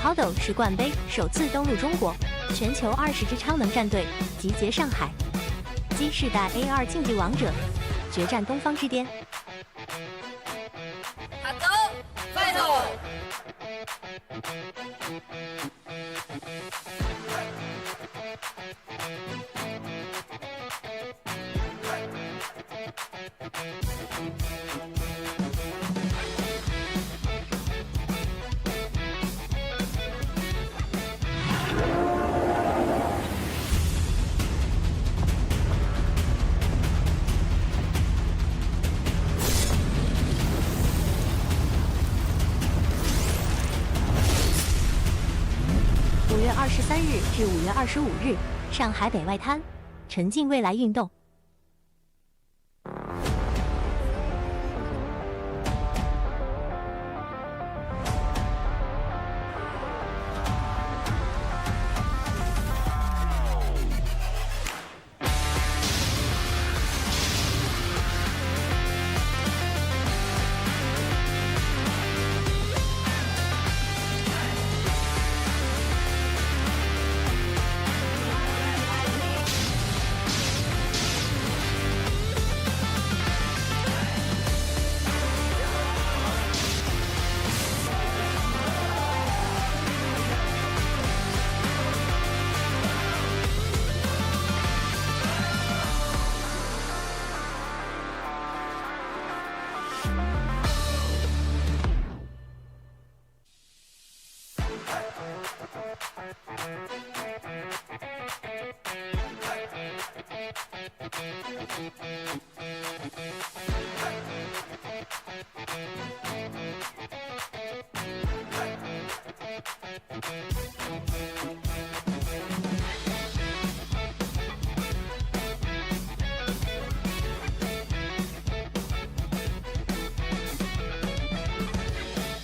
HADO 世冠杯首次登陆中国，全球20支超能战队集结上海，G世代 A2 竞技王者决战东方之巅。 HADO Final。 5月23日至5月25日，上海北外滩，沉浸未来运动。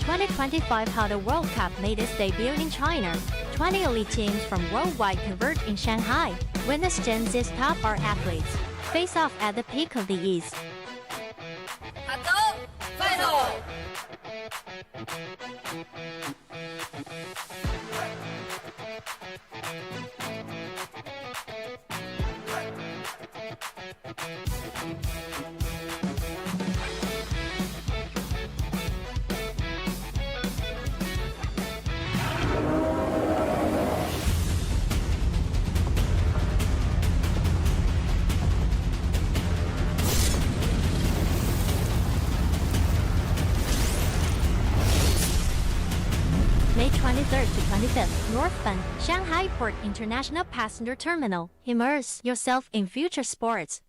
2025 HADO World Cup made its debut in China. 20 elite teams from worldwide converge in Shanghai. Witness Gen Z's top art athletes face off at the peak of the East. HADO Final。May 23rd to 25th, Northbound, Shanghai Port International Passenger Terminal. Immerse yourself in future sports.2025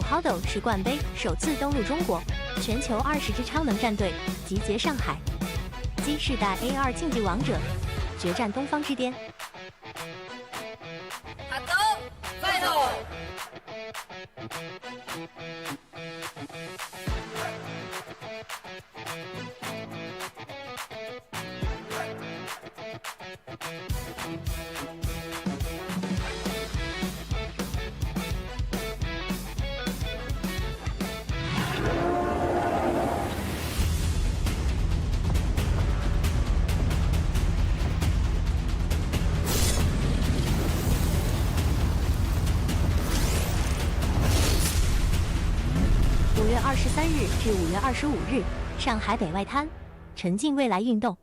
HADO 世冠杯首次登陆中国，全球20支超能战队集结上海，基世代 AR 竞技王者决战东方之巅。HADO Fighter。5月23日至5月25日，上海北外滩，沉浸未来运动。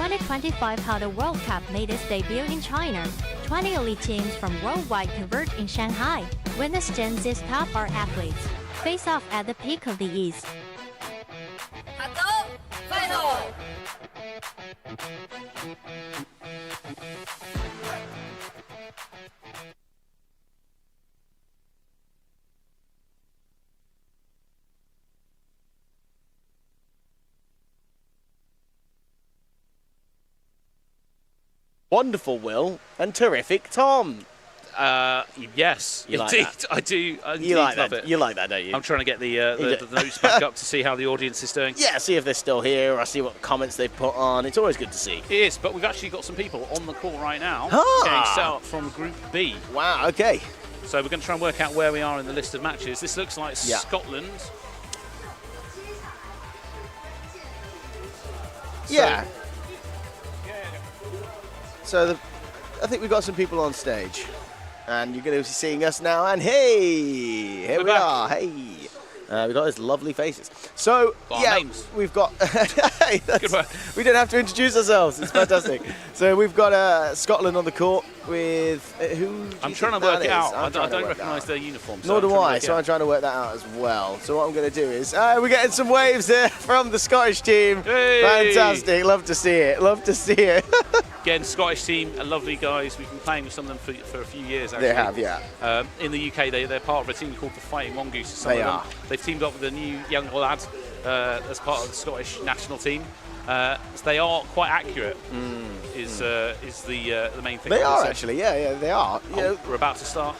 2025 HADO World Cup made its debut in China. 20 elite teams from worldwide converge in Shanghai. Witness Gen Z's top art athletes face off at the peak of the East. HADO final. Wonderful Will and terrific Tom. Yes, You like indeed, that? I do. I You like love that? it. You like that, don't you? I'm trying to get the notes back up to see how the audience is doing. Yeah, see if they're still here, or I see what comments they've put on. It's always good to see. It is, but we've actually got some people on the call right now Ah. getting set up from Group B. Wow. Okay. So we're going to try and work out where we are in the list of matches. This looks like Yeah. Scotland. Yeah. So I think we've got some people on stage, and you're going to be seeing us now. And hey, here We're we back. are. Hey, we've got these lovely faces. So Got our yeah, names. we've got. Hey, that's- Good work. we don't have to introduce ourselves. It's fantastic. So we've got Scotland on the court with who? do you I'm think trying to that work it is? out. I'm I trying to don't work that recognise out. their uniforms. Nor do I, so so I'm trying to work that out as well. So what I'm going to do is, we're getting some waves here from the Scottish team. Hey! Fantastic, love to see it, love to see it. Again, Scottish team, lovely guys. We've been playing with some of them for a few years, actually. They have, yeah. In the UK, they're part of a team called the Fighting Mongooses. Some They of them. are. They've teamed up with a new young lad as part of the Scottish national team. So they are quite accurate, is the main thing. They I would are say. actually, yeah, they are. You know, We're about to start.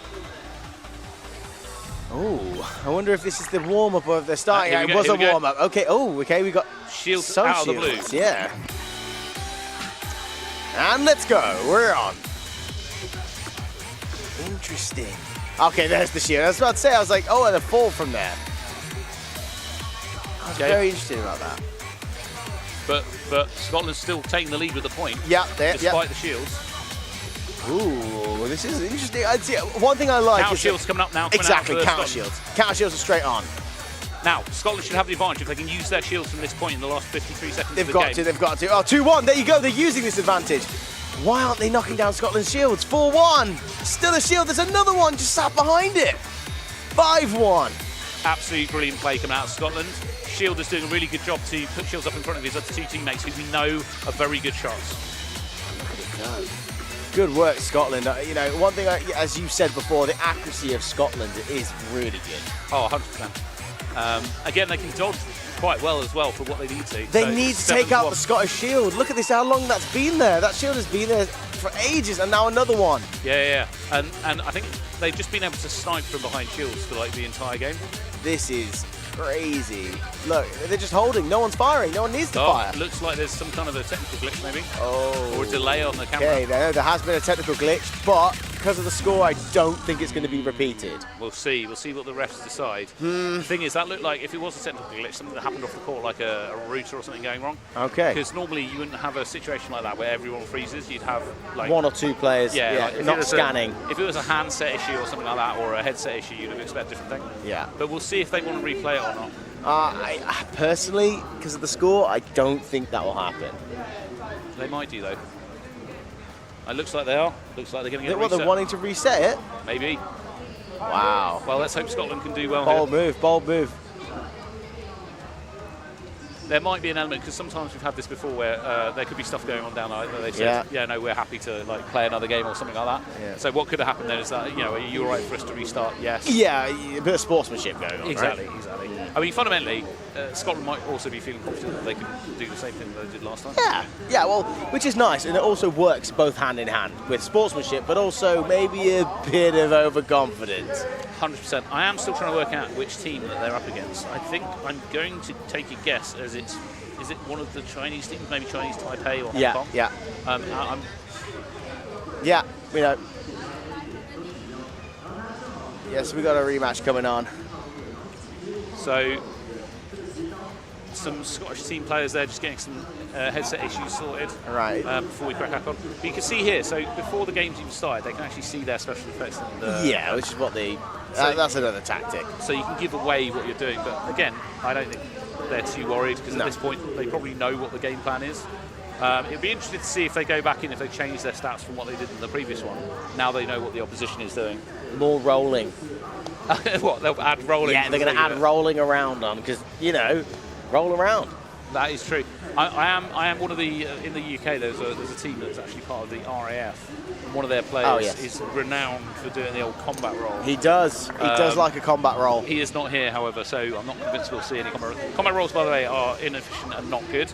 oh, I wonder if this is the warm-up or if they're starting. Here we It go, was here a we go. warm-up. Okay, okay, we got Shields some out of the blue. shields, yeah. And let's go, we're on. Interesting. Okay, there's the shield. I was about to say, I was like, oh, and a fall from there. I was Okay. very interested about that. But Scotland's still taking the lead with the point, Yeah, there, despite yeah. the shields. Ooh, this is interesting. I'd see, one thing I like Counter is shields coming up now. Coming exactly, out for counter Scotland. shields. Counter shields are straight on. Now, Scotland should have the advantage if they can use their shields from this point in the last 53 seconds They've of the got game. to, they've got to. Oh, 2-1, there you go, they're using this advantage. Why aren't they knocking down Scotland's shields? 4-1, still a shield, there's another one just sat behind it. 5-1. Absolutely brilliant play coming out of Scotland. Shield is doing a really good job to put Shields up in front of his other two teammates who we know are very good shots. Good work, Scotland. You know, one thing, as you said before, the accuracy of Scotland is really good. Oh, 100%. Again, they can dodge quite well as well for what they need to. They So need to 7-1. take out the Scottish shield. Look at this, how long that's been there. That shield has been there for ages, and now another one. Yeah. And I think they've just been able to snipe from behind Shields for like the entire game. This is crazy. Look, they're just holding. No one's firing. No one needs to fire. Looks like there's some kind of a technical glitch maybe. Oh. Or a delay on the camera. Okay, there has been a technical glitch, but because of the score, I don't think it's going to be repeated. We'll see what the refs decide. The thing is, that looked like, if it was a technical glitch, something that happened off the court, like a router or something going wrong. Okay. Because normally you wouldn't have a situation like that where everyone freezes. You'd have like One or two players, like, if it not was scanning. If it was a handset issue or something like that, or a headset issue, you'd have expected a different thing. Yeah. But we'll see if they want to replay it or not. I personally, because of the score, I don't think that will happen. They might do though. It looks like they are. Looks like they're going to get a Well, they're reset. wanting to reset it. Maybe. Wow. Well, let's hope Scotland can do well Bold here. move, bold move. There might be an element, because sometimes we've had this before where there could be stuff going on down there where they said, yeah, no, we're happy to like play another game or something like that. Yeah. So what could have happened then is that, you know, are you all right for us to restart? Yes. Yeah, a bit of sportsmanship going on, Exactly, right? exactly. I mean, fundamentally, Scotland might also be feeling confident that they can do the same thing that they did last time. Yeah, well, which is nice, and it also works both hand in hand with sportsmanship, but also maybe a bit of overconfidence. 100%. I am still trying to work out which team that they're up against. I think I'm going to take a guess as is it one of the Chinese teams, maybe Chinese Taipei or Hong Kong? Yeah. I'm Yeah, we know. Yes, we got a rematch coming on. So, some Scottish team players there just getting some headset issues sorted Right. before we crack on. But you can see here, so before the game's even started, they can actually see their special effects. Yeah, which is what they... So- that's another tactic. So you can give away what you're doing. But again, I don't think they're too worried, because No. at this point, they probably know what the game plan is. It'll be interesting to see if they go back in, if they change their stats from what they did in the previous one. Now they know what the opposition is doing. More rolling. What, they'll add rolling? Yeah, they're going to add rolling around on, because, you know, roll around. That is true. I am one of the in the UK. There's a team that's actually part of the RAF. And one of their players is renowned for doing the old combat roll. He does. He does like a combat roll. He is not here, however, so I'm not convinced we'll see any combat rolls. By the way, are inefficient and not good.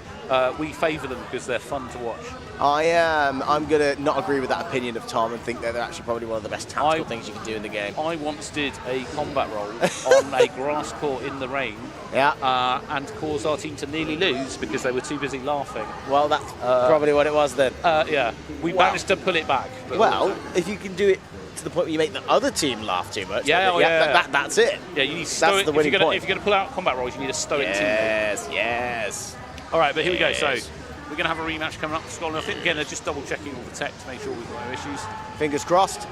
We favour them because they're fun to watch. I'm going to not agree with that opinion of Tom and think that they're actually probably one of the best tactical things you can do in the game. I once did a combat roll on a grass court in the rain. Yeah. And caused our team to nearly lose because they were too busy laughing. Well, that's probably what it was then. Yeah. We managed to pull it back. Well, if you can do it to the point where you make the other team laugh too much, that's it. Yeah, you need that's the winning point. If you're going to pull out combat rolls, you need a stoic team. Yes. All right, but here we go. So we're going to have a rematch coming up for Scotland. I think, again, they're just double-checking all the tech to make sure we've got no issues. Fingers crossed.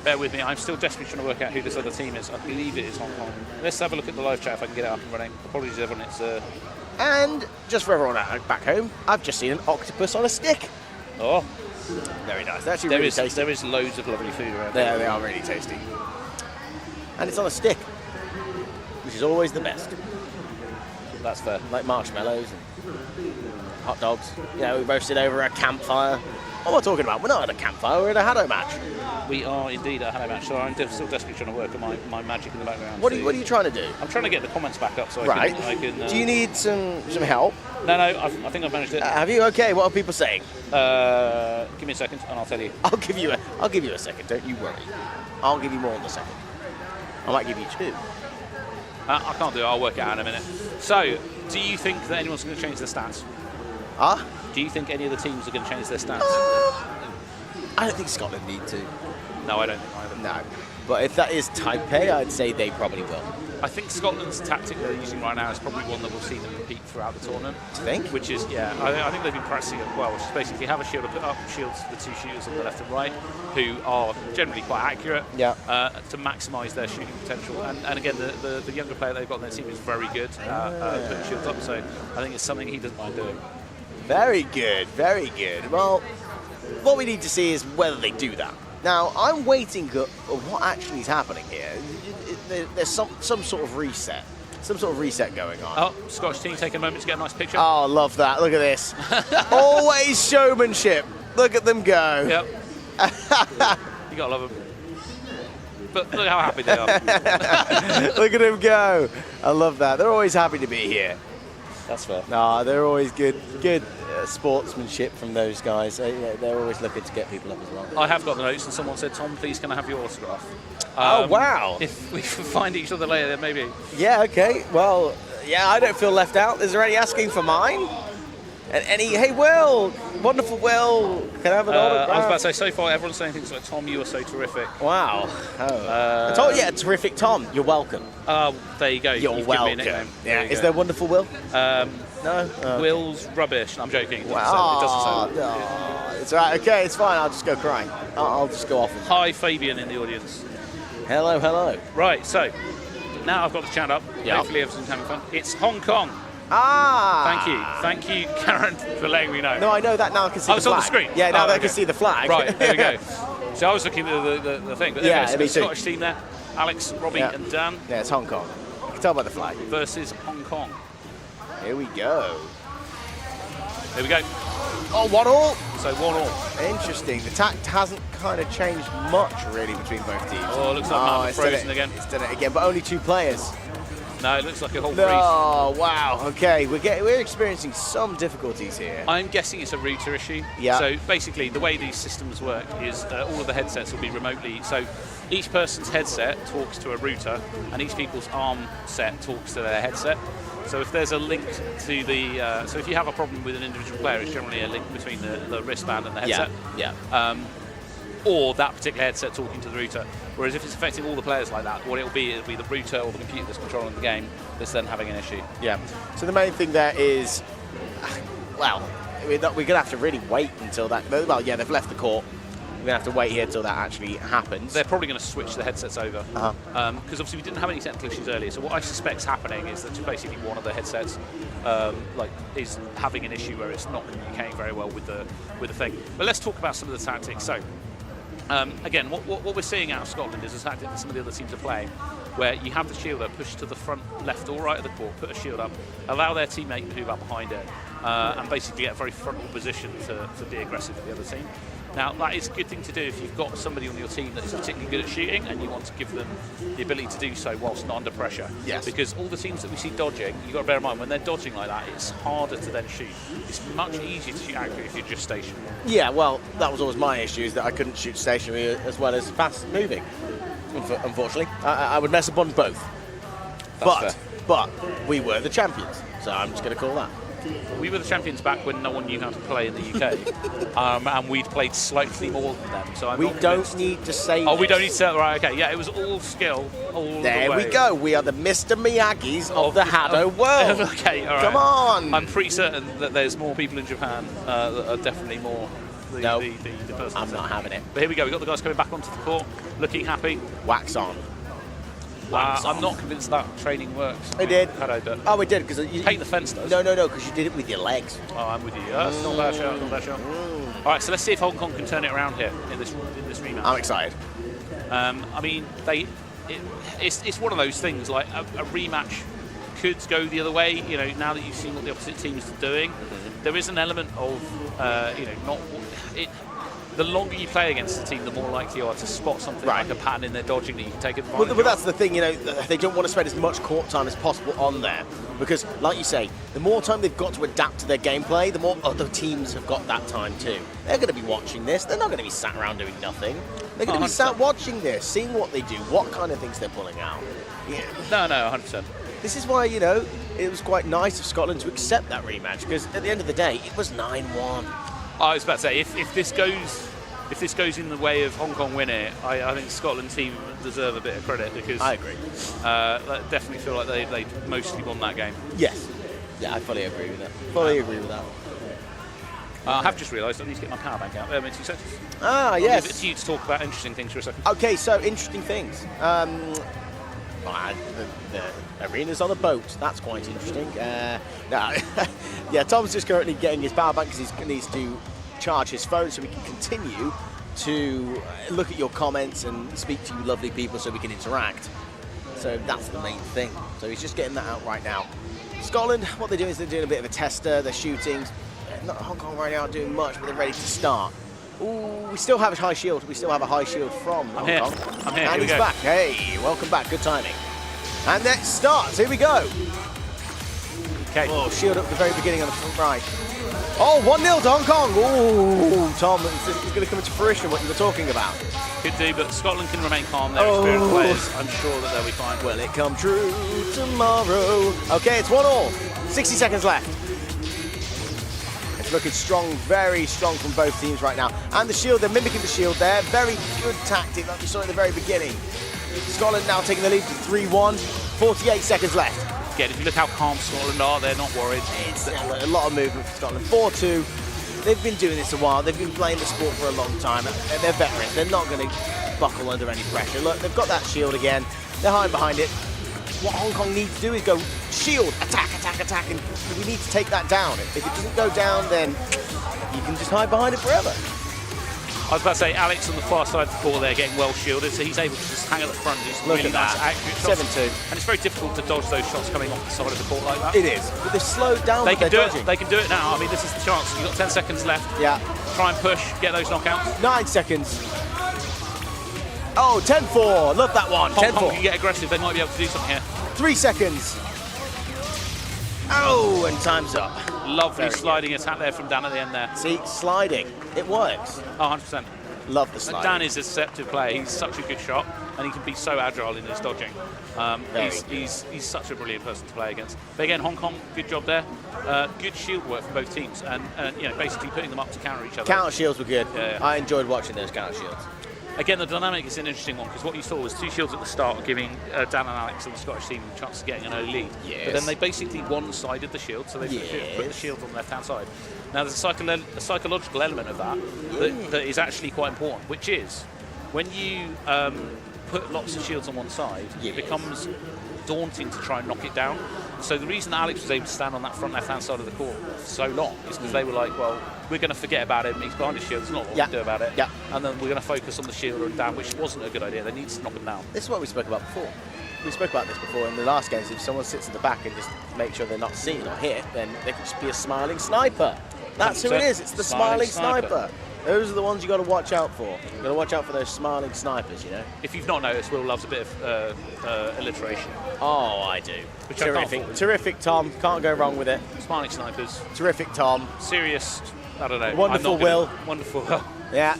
Bear with me. I'm still desperately trying to work out who this other team is. I believe it is Hong Kong. Let's have a look at the live chat if I can get it up and running. Apologies, everyone. It's And just for everyone back home, I've just seen an octopus on a stick. Oh, very nice. They're actually really tasty. There is loads of lovely food around there. They are really tasty. And it's on a stick, which is always the best. That's fair. Like marshmallows and hot dogs. You know, roasted over a campfire. What am I talking about? We're not at a campfire, we're at a HADO match. We are indeed at a HADO match, so I'm still desperately trying to work on my magic in the background. What are you trying to do? I'm trying to get the comments back up so I can... Do you need some help? No, I think I've managed it. Have you? Okay, what are people saying? Give me a second and I'll tell you. I'll give you a second, don't you worry. I'll give you more than a second. I might give you 2. I can't do it, I'll work it out in a minute. So, do you think that anyone's going to change their stats? Huh? Do you think any of the teams are going to change their stats? I don't think Scotland need to. No, I don't think either. No. But if that is Taipei, I'd say they probably will. I think Scotland's tactic they're using right now is probably one that we'll see them repeat throughout the tournament. Do you think? Which is, I think they've been practicing it well, which is basically have a shield, put up shields to the 2 shooters on the left and right, who are generally quite accurate, to maximise their shooting potential. And again, the younger player they've got on their team is very good at putting shields up, so I think it's something he doesn't mind doing. Very good, very good. Well, what we need to see is whether they do that. Now, I'm waiting for what actually is happening here. There's some sort of reset. Some sort of reset going on. Oh, Scottish team taking a moment to get a nice picture. Oh, I love that. Look at this. Always showmanship. Look at them go. Yep. You gotta love them. But look how happy they are. Look at them go. I love that. They're always happy to be here. That's fair. No, they're always good sportsmanship from those guys. They're always looking to get people up as well. I have got the notes, and someone said, "Tom, please, can I have your autograph?" Oh, wow. If we can find each other later, then maybe. Yeah, okay. Well, yeah, I don't feel left out. Is there any asking for mine? And hey, Will, wonderful Will, can I have an autograph? I was about to say, so far everyone's saying things like, Tom, you are so terrific. Wow. I told you, terrific Tom, you're welcome. There you go. You're welcome. Yeah. Is there wonderful Will? No? Will's rubbish. I'm joking. It Wow. doesn't say It's all right. Okay, it's fine. I'll just go crying. I'll just go off. Hi, Fabian in the audience. Hello, hello. Right, so now I've got the chat up. Yeah. Hopefully everyone's having fun. It's Hong Kong. Thank you, Karen, for letting me know. No, I know that now. I can see the flag. It's on the screen. Yeah, now I can see the flag. Right, there we go. So I was looking at the thing, but yeah, so the Scottish team there, Alex, Robbie, and Dan. Yeah, it's Hong Kong. You can tell by the flag. Versus Hong Kong. Here we go. Here we go. Oh, 1-1. So 1-1. Interesting. The tact hasn't kind of changed much really between both teams. Oh, it looks like it's frozen again. It's done it again, but only 2 players. No, it looks like a whole freeze. Oh, wow. Okay, we're experiencing some difficulties here. I'm guessing it's a router issue. Yeah. So basically, the way these systems work is all of the headsets will be remotely. So each person's headset talks to a router, and each people's arm set talks to their headset. So if there's a link to the, so if you have a problem with an individual player, it's generally a link between the wristband and the headset. Yeah. Or that particular headset talking to the router. Whereas if it's affecting all the players like that, what it'll be the router or the computer that's controlling the game that's then having an issue. Yeah. So the main thing there is, well, we're going to have to really wait until that. Well, yeah, they've left the court. We're going to have to wait here till that actually happens. They're probably going to switch the headsets over. Because obviously we didn't have any technical issues earlier, so what I suspect's happening is that basically one of the headsets is having an issue where it's not communicating very well with the thing. But let's talk about some of the tactics. So again, what we're seeing out of Scotland is a tactic that some of the other teams are playing, where you have the shielder push to the front left or right of the court, put a shield up, allow their teammate to move up behind it, and basically get a very frontal position to be aggressive with the other team. Now, that is a good thing to do if you've got somebody on your team that is particularly good at shooting and you want to give them the ability to do so whilst not under pressure. Yes. Because all the teams that we see dodging, you've got to bear in mind, when they're dodging like that, it's harder to then shoot. It's much easier to shoot accurately if you're just stationary. Yeah, well, that was always my issue, is that I couldn't shoot stationary as well as fast moving. Unfortunately, I would mess up on both. But we were the champions, so I'm just going to call that. We were the champions back when no one knew how to play in the UK, and we'd played slightly more than them. So we don't need to say. Oh, we don't need to say that, right? Okay, yeah, it was all skill, all there the way. We go. We are the Mr. Miyagis of the HADO world. Okay, all right. Come on. I'm pretty certain that there's more people in Japan that are definitely more. The person. I'm not having it. But here we go. We've got the guys coming back onto the court, looking happy. Wax on. I'm not convinced that training works. It did. HADO, oh, it did, because you paint the fence does. No, because you did it with your legs. Oh, I'm with you. That's not a bad shout. Not a bad shout. All right, so let's see if Hong Kong can turn it around here in this rematch. I'm excited. I mean, it's one of those things. Like a rematch could go the other way. You know, now that you've seen what the opposite teams are doing, there is an element of the longer you play against the team, the more likely you are to spot something like a pattern in their dodging that you can take advantage of. Well, that's the thing, you know, they don't want to spend as much court time as possible on there, because, like you say, the more time they've got to adapt to their gameplay, the more other teams have got that time too. They're going to be watching this. They're not going to be sat around doing nothing. They're going to be sat watching this, seeing what they do, what kind of things they're pulling out. Yeah. No, 100%. This is why, you know, it was quite nice of Scotland to accept that rematch, because at the end of the day, it was 9-1. I was about to say, if this goes in the way of Hong Kong winning it, I think the Scotland team deserve a bit of credit, because I agree. I definitely feel like they mostly won that game. Yes. Yeah, I fully agree with that. Fully agree with that. I have just realised I need to get my power bank out. In 2 seconds. I'll yes. Leave it to you to talk about interesting things for a second. Okay, so interesting things. The arena's on a boat. That's quite interesting. Yeah, Tom's just currently getting his power bank because he needs to charge his phone so we can continue to look at your comments and speak to you lovely people so we can interact. So that's the main thing. So he's just getting that out right now. Scotland, what they're doing is they're doing a bit of a tester. They're shooting. Not Hong Kong right now aren't doing much, but they're ready to start. Ooh, we still have a high shield. We still have a high shield from Hong Kong. I'm here. And he's back. Hey, welcome back. Good timing. And that starts. Here we go. Okay. Oh, shield up at the very beginning on the front right. Oh, 1-0 to Hong Kong. Ooh, Tom, it's going to come into fruition what you were talking about. Could do, but Scotland can remain calm. They're experienced players. I'm sure that they'll be fine. Will it come true tomorrow? Okay, it's 1-1. 60 seconds left. It's looking strong, very strong from both teams right now. And the shield, they're mimicking the shield there. Very good tactic like we saw in the very beginning. Scotland now taking the lead to 3-1. 48 seconds left. Again, if you look how calm Scotland are, they're not worried. It's a lot of movement for Scotland. 4-2. They've been doing this a while. They've been playing the sport for a long time. They're veterans. They're not going to buckle under any pressure. Look, they've got that shield again. They're hiding behind it. What Hong Kong needs to do is go shield, attack, and we need to take that down. If it doesn't go down, then you can just hide behind it forever. I was about to say, Alex on the far side of the court there getting well shielded, so he's able to just hang at the front and do really nice accurate shots. 7-2. And it's very difficult to dodge those shots coming off the side of the court like that. It is, but they've slowed down. They can do it. They can do it now. I mean, this is the chance. You've got 10 seconds left. Yeah. Try and push, get those knockouts. 9 seconds. Oh, 10-4. Love that one. 10-4. Hong Kong can get aggressive. They might be able to do something here. 3 seconds. Oh, and time's up. Lovely sliding attack there from Dan at the end there. See, sliding. It works. Oh, 100%. Love the sliding. Dan is a deceptive player. He's such a good shot, and he can be so agile in his dodging. He's such a brilliant person to play against. But again, Hong Kong, good job there. Good shield work from both teams, and you know, basically putting them up to counter each other. Counter shields were good. Yeah. I enjoyed watching those counter shields. Again, the dynamic is an interesting one because what you saw was two shields at the start giving Dan and Alex and the Scottish team a chance of getting an early lead. Yes. But then they basically one-sided the shield, so they put the shield on the left-hand side. Now, there's a psychological element of that is actually quite important, which is when you put lots of shields on one side, it becomes daunting to try and knock it down. So the reason Alex was able to stand on that front left-hand side of the court for so long is because they were like, well, we're going to forget about him. He's behind his shield. There's not what we can do about it. Yeah. And then we're going to focus on the shield and down, which wasn't a good idea. They needed to knock him down. This is what we spoke about before. We spoke about this before in the last games. If someone sits at the back and just make sure they're not seen or hit, then they could just be a smiling sniper. That's who it is. It's the smiling sniper. Those are the ones you got to watch out for. You got to watch out for those smiling snipers, you know. If you've not noticed, Will loves a bit of alliteration. Oh, I do. Which Terrific, Tom. Can't go wrong with it. Smiling snipers. Terrific, Tom. Serious. I don't know. Wonderful, Will. Wonderful, Will. Yeah.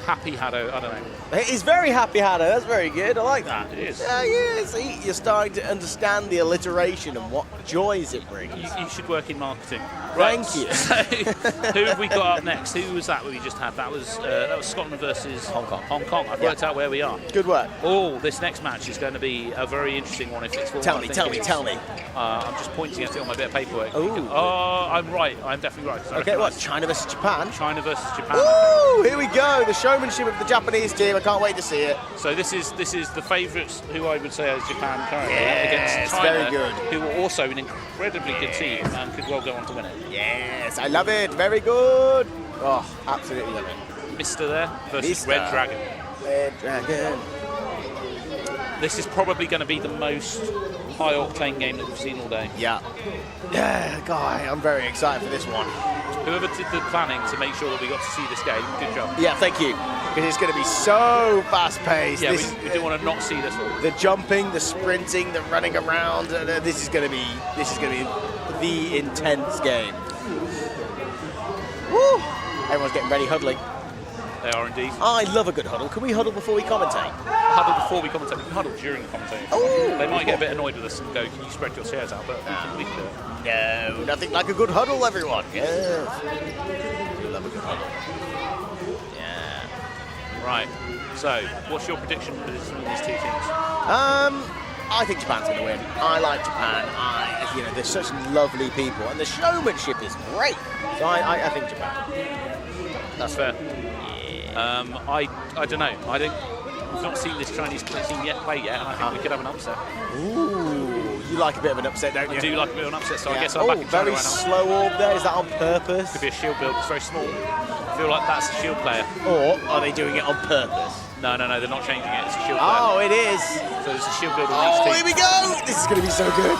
Happy HADO. I don't know. He's very happy, HADO. That's very good. I like that. It is. Yeah. See, you're starting to understand the alliteration and what joys it brings. You should work in marketing. Right. Thank you. So, who have we got up next? Who was that we just had? That was Scotland versus Hong Kong. I've worked out where we are. Good work. Oh, this next match is going to be a very interesting one. If it's Tell me. I'm just pointing at it on my bit of paperwork. Ooh. Oh, I'm right. I'm definitely right. Okay, what? China versus Japan? China versus Japan. Ooh, here we go. The showmanship of the Japanese team. I can't wait to see it. So this is the favourites, who I would say is Japan currently, yes, against China, very good. who are also an incredibly good team and could well go on to win it. Yes, I love it. Very good. Oh, absolutely love it. Mister there versus Mr. Red Dragon. Red Dragon. This is probably going to be the most high-octane game that we've seen all day. Yeah, guy, I'm very excited for this one. Whoever did the planning to make sure that we got to see this game, good job. Yeah, thank you. Because it's going to be so fast-paced. Yeah, we do want to not see this one. The jumping, the sprinting, the running around. This is going to be the intense game. Woo! Everyone's getting ready, huddling. They are indeed. I love a good huddle. Can we huddle before we commentate? Huddle before we commentate. We can huddle during the commentating. Oh, they might get a bit annoyed with us and go, can you spread your chairs out? But we can do it. No, nothing like a good huddle, everyone. Yes. We love a good huddle. Yeah. Right. So, what's your prediction for these two teams? I think Japan's going to win. I like Japan. They're such lovely people, and the showmanship is great. So I think Japan. That's fair. Yeah. I don't know. We've not seen this Chinese team play yet, and I think we could have an upset. Ooh, you like a bit of an upset, don't you? I do like a bit of an upset, so I guess I'm back in China very right now. slow orb there. Is that on purpose? Could be a shield build. It's very small. I feel like that's a shield player. Or are they doing it on purpose? No, they're not changing it. It's a shield player. Oh, it is. So there's a shield build on each team. Here we go. This is going to be so good.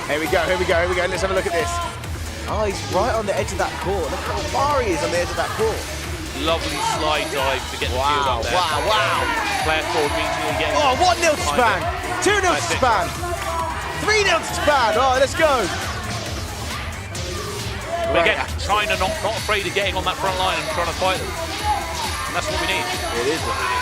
Here we go. Let's have a look at this. Oh, he's right on the edge of that court. Look how far he is on the edge of that court. Lovely slide dive to get the shield up there. Wow. Player forward means you're getting. Oh, 1-0 to Japan. 2-0 to Japan. 3-0 to Japan. Oh, let's go. But again, China not afraid of getting on that front line and trying to fight them. That's what we need. It is what we need.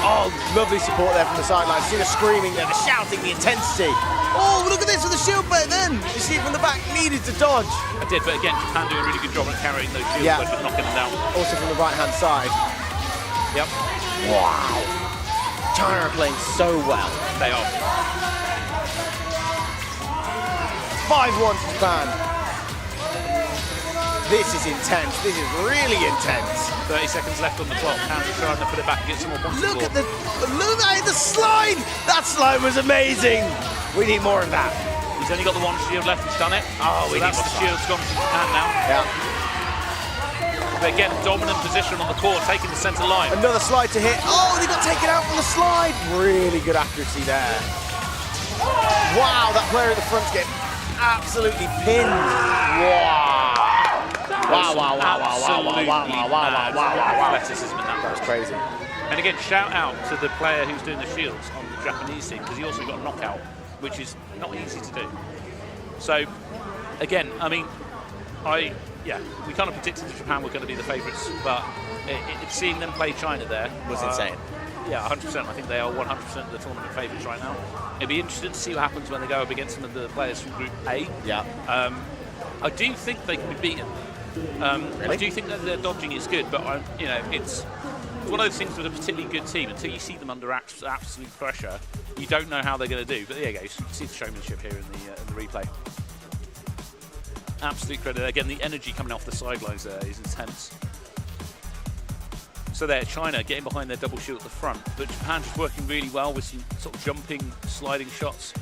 Oh, lovely support there from the sidelines. See the screaming there, the shouting, the intensity. Oh, look at this with the shield plate then. You see it from the back, needed to dodge. I did, but again, Japan doing a really good job at carrying those shields, but just knocking them down. Also from the right-hand side. Yep. Wow. China are playing so well. They are. 5-1 to Japan. This is intense. This is really intense. 30 seconds left on the clock. Kansas trying to put it back and get some more points. Look at the slide. That slide was amazing. We need more of that. He's only got the one shield left. He's done it. Oh, so that's the shield's gone to Japan now. Yeah. But again, dominant position on the court, taking the centre line. Another slide to hit. Oh, they got taken out from the slide. Really good accuracy there. Wow, that player at the front's getting absolutely pinned. Wow. Wow. Athleticism in that. That was crazy. And again, shout out to the player who's doing the shields on the Japanese team, because he also got a knockout, which is not easy to do. So, again, I mean, we kind of predicted that Japan were going to be the favourites, but seeing them play China there was insane. Yeah, 100%. I think they are 100% the tournament favourites right now. It'd be interesting to see what happens when they go up against some of the players from Group A. Yeah. I do think they can be beaten. I do think that their dodging is good, but you know, it's one of those things with a particularly good team. Until you see them under absolute pressure, you don't know how they're going to do. But there you go. You can see the showmanship here in the replay. Absolute credit. Again, the energy coming off the sidelines there is intense. So there, China getting behind their double shield at the front, but Japan just working really well with some sort of jumping, sliding shots.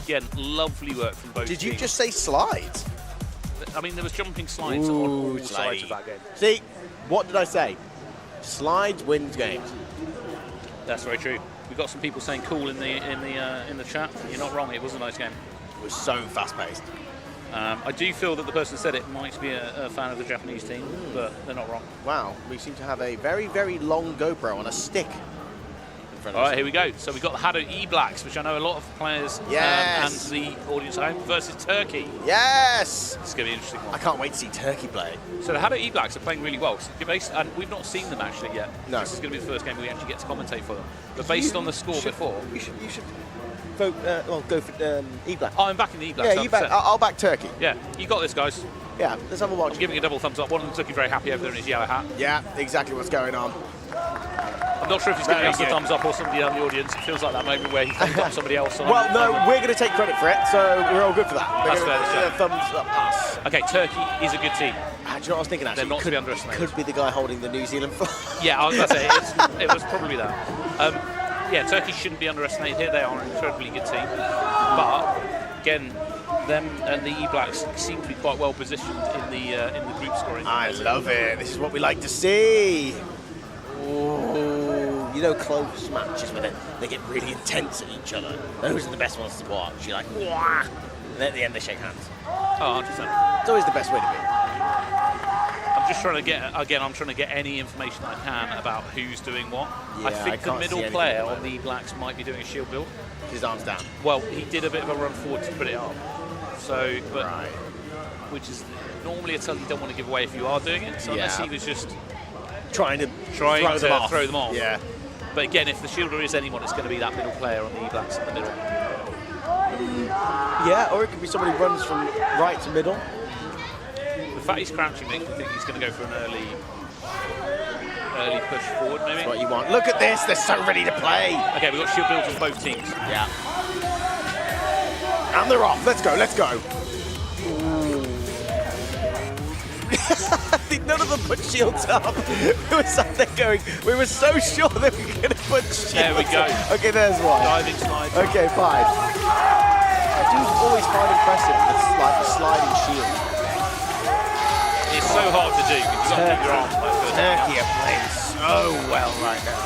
Again, lovely work from both teams. Did you just say slides? I mean, there was jumping slides on all sides of that game. See, what did I say? Slides wins games. That's very true. We got some people saying cool in the chat. You're not wrong. It was a nice game. It was so fast-paced. I do feel that the person who said it might be a fan of the Japanese team, but they're not wrong. Wow, we seem to have a very, very long GoPro on a stick. All right, here we go. So we've got the HADO E-Blacks, which I know a lot of players and the audience at home, versus Turkey. Yes! It's going to be an interesting one. I can't wait to see Turkey play. So the HADO E-Blacks are playing really well. And we've not seen them actually yet. No. This is going to be the first game we actually get to commentate for them. But based on the score before... You should vote, go for E-Black. Oh, I'm backing the E-Blacks. Yeah, I'll back Turkey. Yeah, you got this, guys. Yeah, let's have a watch. I'm giving a double thumbs up. One of them's looking very happy over there in his yellow hat. Yeah, exactly what's going on. I'm not sure if he's giving us a thumbs up or somebody in the audience. It feels like that moment where he thumbs up somebody else. Well, no, we're going to take credit for it, so we're all good for that. That's fair. Thumbs up us. Okay, Turkey is a good team. Do you know what I was thinking, actually? They're not to be underestimated. Could be the guy holding the New Zealand flag. Yeah, I was going to say, it was probably that. Yeah, Turkey shouldn't be underestimated here. They are an incredibly good team. But, again, them and the E-Blacks seem to be quite well positioned in the group scoring. I love it. This is what we like to see. Ooh, you know, close matches where they get really intense at each other. Those are the best ones to watch. You're like, wah! And at the end they shake hands. Oh, 100%. It's always the best way to be. I'm just trying to get any information I can about who's doing what. Yeah, I think the can't see middle player anything on the Blacks might be doing a shield build. His arms down. Well, he did a bit of a run forward to put it up. So, but Right. which is normally a tell you don't want to give away if you are doing it. So unless he was just trying to throw them off. Yeah. But again, if the shielder is anyone, it's going to be that middle player on the E-Blacks in the middle. Yeah, or it could be somebody who runs from right to middle. The fact he's crouching makes me think he's going to go for an early push forward, maybe. That's what you want. Look at this, they're so ready to play. Okay, we've got shield builds on both teams. Yeah. And they're off. Let's go, let's go. None of them put shields up. We were sat there going, we were so sure that we were going to put shields There we go. up. Okay, there's one. Diving slide. Okay, fine. I do always find impressive the sliding shield. It's so hard to do because you've got to keep your arms like this. Turkey are playing so well right now.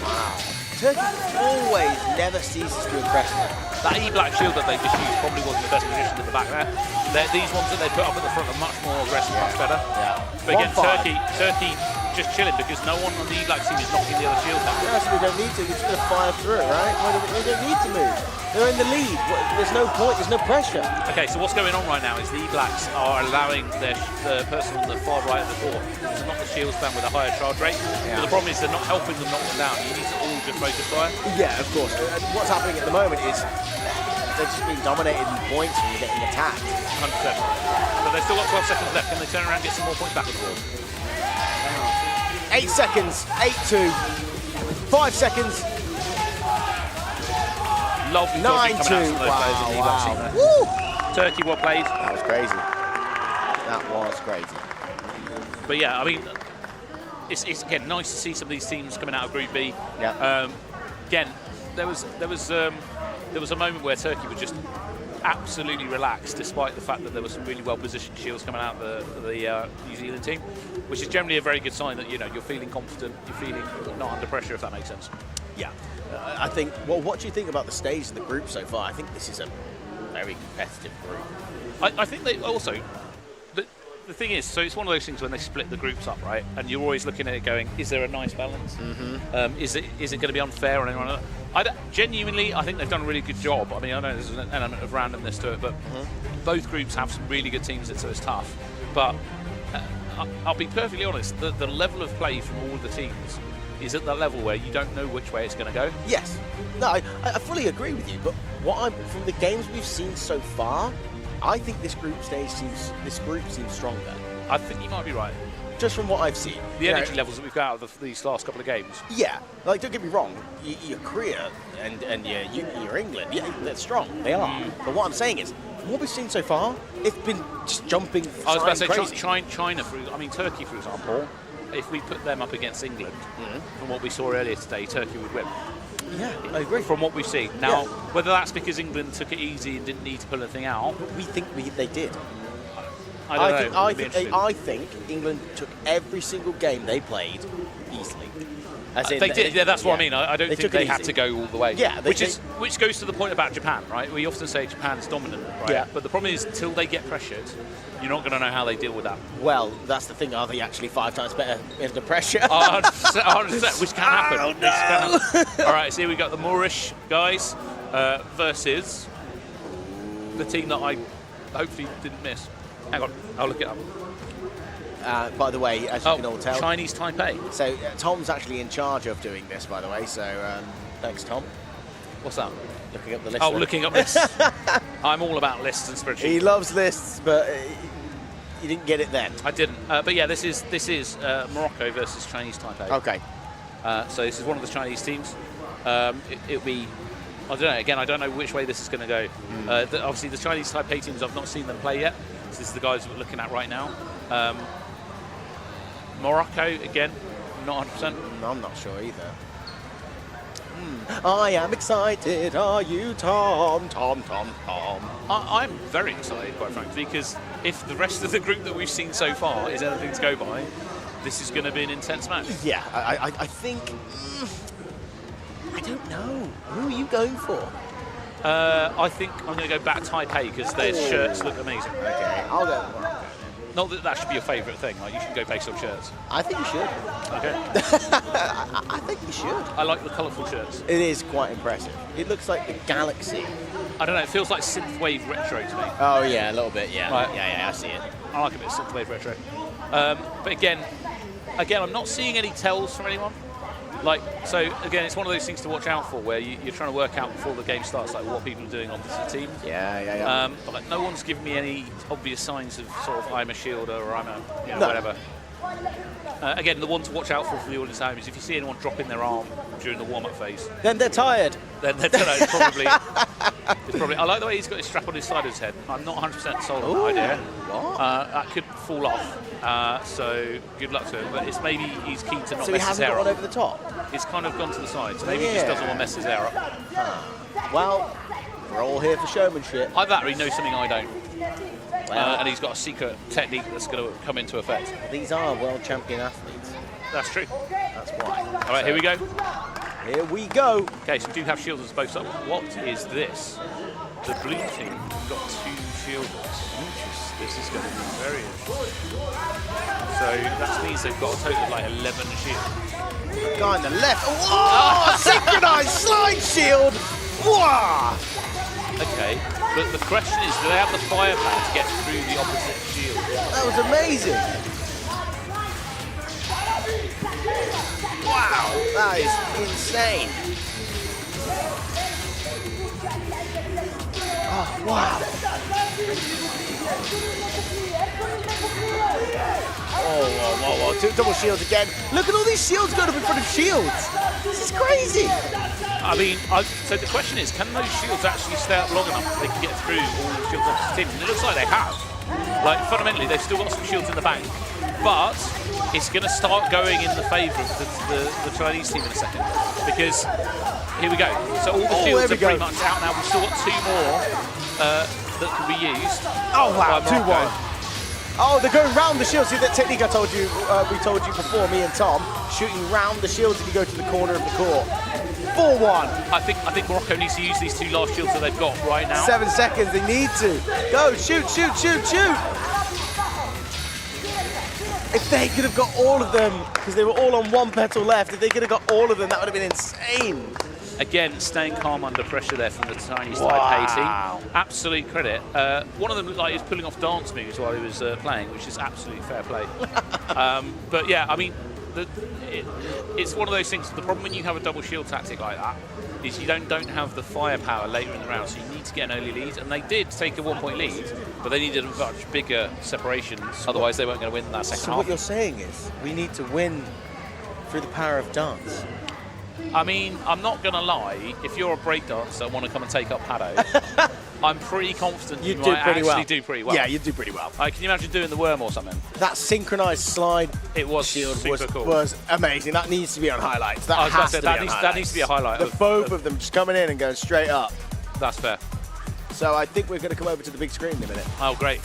Wow. Turkey always never ceases to impress me. That E-Black shield that they just used probably wasn't the best position at the back there. These ones that they put up at the front are much more aggressive, much better. Yeah. But again, Turkey just chilling because no one on the E-Black team is knocking the other shield down. Yes, we don't need to. We're just going to fire through, right? We don't need to move. They're in the lead. There's no point. There's no pressure. Okay, so what's going on right now is the E-Blacks are allowing the person on the far right of the court to knock the shields down with a higher charge rate. Yeah. But the problem is they're not helping them knock them down. You need to all just focus fire. Yeah, of course. What's happening at the moment is they're just being dominated in points when you're getting attacked. 100%. But they've still got 12 seconds left. Can they turn around and get some more points back on the board? 8 seconds. 8-2. 5 seconds. Lovely 9-2. Wow. Woo! Turkey, well played. That was crazy. That was crazy. But yeah, I mean, it's again nice to see some of these teams coming out of Group B. Yeah. Again, there was a moment where Turkey were just absolutely relaxed, despite the fact that there were some really well-positioned shields coming out of the New Zealand team, which is generally a very good sign that you're feeling confident, you're feeling not under pressure, if that makes sense. Yeah. I think. Well, what do you think about the stage of the group so far? I think this is a very competitive group. I think they also. The thing is, so it's one of those things when they split the groups up, right? And you're always looking at it going, is there a nice balance? Mm-hmm. Is it going to be unfair on anyone else? Genuinely, I think they've done a really good job. I mean, I know there's an element of randomness to it, but both groups have some really good teams, so it's tough. But I'll be perfectly honest, the level of play from all the teams is at that level where you don't know which way it's going to go. Yes. No, I fully agree with you. But from the games we've seen so far, I think this group seems stronger. I think you might be right. Just from what I've seen. The energy levels that we've got out of these last couple of games. Yeah, like don't get me wrong, your Korea and your England, yeah, they're strong. They are. But what I'm saying is, from what we've seen so far, it's been just jumping. I was about to say crazy. China, Turkey, for example. If we put them up against England, from what we saw earlier today, Turkey would win. Yeah, I agree. From what we've seen. Now, whether that's because England took it easy and didn't need to pull anything out, but we think they did. I think England took every single game they played easily. As in, they did. Yeah, that's what I mean. I don't think they had easy. to go all the way. Yeah, which goes to the point about Japan, right? We often say Japan's dominant, right? Yeah. But the problem is, until they get pressured, you're not going to know how they deal with that. Well, that's the thing. Are they actually 5 times better under pressure? 100%, which can happen. Oh, no. All right, so here we got the Moorish guys versus the team that I hopefully didn't miss. Hang on, I'll look it up. By the way, as you can all tell, Chinese Taipei. So Tom's actually in charge of doing this, by the way. So thanks, Tom. What's that? Looking up the list. Oh, looking up lists. I'm all about lists and spreadsheets. He loves lists, but you didn't get it then. I didn't. But yeah, this is Morocco versus Chinese Taipei. Okay. So this is one of the Chinese teams. It'll be. I don't know. Again, I don't know which way this is going to go. Obviously, the Chinese Taipei teams, I've not seen them play yet. So this is the guys we're looking at right now. Morocco, again, not 100%. I'm not sure either. I am excited. Are you, Tom? Tom. I'm very excited, quite frankly, because if the rest of the group that we've seen so far is anything to go by, this is going to be an intense match. Yeah, I think... I don't know. Who are you going for? I think I'm going to go back Taipei because their shirts look amazing. Okay, I'll go with Morocco. Not that that should be your favourite thing. Like, you should go based on shirts. I think you should. Okay. I think you should. I like the colourful shirts. It is quite impressive. It looks like the galaxy. I don't know. It feels like synthwave retro to me. Oh yeah, a little bit. Yeah. Right. Yeah. I see it. I like a bit of synthwave retro. But again, I'm not seeing any tells from anyone. Like, so again, it's one of those things to watch out for, where you're trying to work out before the game starts, like what people are doing on this team. Yeah. But like, no one's given me any obvious signs of sort of I'm a shielder or I'm a whatever. Again, the one to watch out for the audience at home is if you see anyone dropping their arm during the warm-up phase. Then they're tired. It's probably. I like the way he's got his strap on his side of his head. I'm not 100% sold on that idea. What? That could fall off. So good luck to him. But it's maybe he's keen to not so mess he his hasn't hair gone up. over the top? It's kind of gone to the side. So maybe he just doesn't want to mess his hair up. Well, we're all here for showmanship. Either that or he knows something I don't. And he's got a secret technique that's going to come into effect. These are world champion athletes. That's true. That's why. All right, here we go. Here we go. Okay, so we do have shielders both sides. What is this? The blue team got 2 shielders. Interesting. This is going to be very interesting. So that means they've got a total of like 11 shields. The guy on the left. Oh, synchronized slide shield. Wow. Okay, but the question is, do they have the firepower to get through the opposite shield? That was amazing. Wow, that is insane. Oh, wow. Oh, whoa. Double shields again. Look at all these shields going up in front of shields. This is crazy. I mean, so the question is, can those shields actually stay up long enough that they can get through all the shields of the team? And it looks like they have. Like, fundamentally, they've still got some shields in the bank. But it's going to start going in the favour of the Chinese team in a second. Because, here we go. So all the shields are pretty much out now. We've still got 2 more that can be used. Oh, wow, 2-1. Oh, they're going round the shield. See that technique I told you, we told you before, me and Tom, shooting round the shields if you go to the corner of the court. 4-1. I think Morocco needs to use these 2 last shields that they've got right now. 7 seconds, they need to. Go, shoot. If they could have got all of them, because they were all on 1 petal left, if they could have got all of them, that would have been insane. Again, staying calm under pressure there from the Chinese Taipei team. Absolute credit. One of them looked like he was pulling off dance moves while he was playing, which is absolute fair play. But yeah, I mean, it's one of those things. The problem when you have a double shield tactic like that is you don't have the firepower later in the round, so you need to get an early lead. And they did take a 1-point lead, but they needed a much bigger separation. Otherwise, they weren't going to win that second half. So what you're saying is we need to win through the power of dance. I mean, I'm not going to lie. If you're a breakdancer and want to come and take up HADO, I'm pretty confident you might actually do pretty well. Yeah, you do pretty well. Can you imagine doing the worm or something? That synchronized slide It was shield super cool. was amazing. That needs to be on highlights. That I was about has to say, to be on that highlights. needs to be a highlight. Both of them just coming in and going straight up. That's fair. So I think we're going to come over to the big screen in a minute. Oh, great.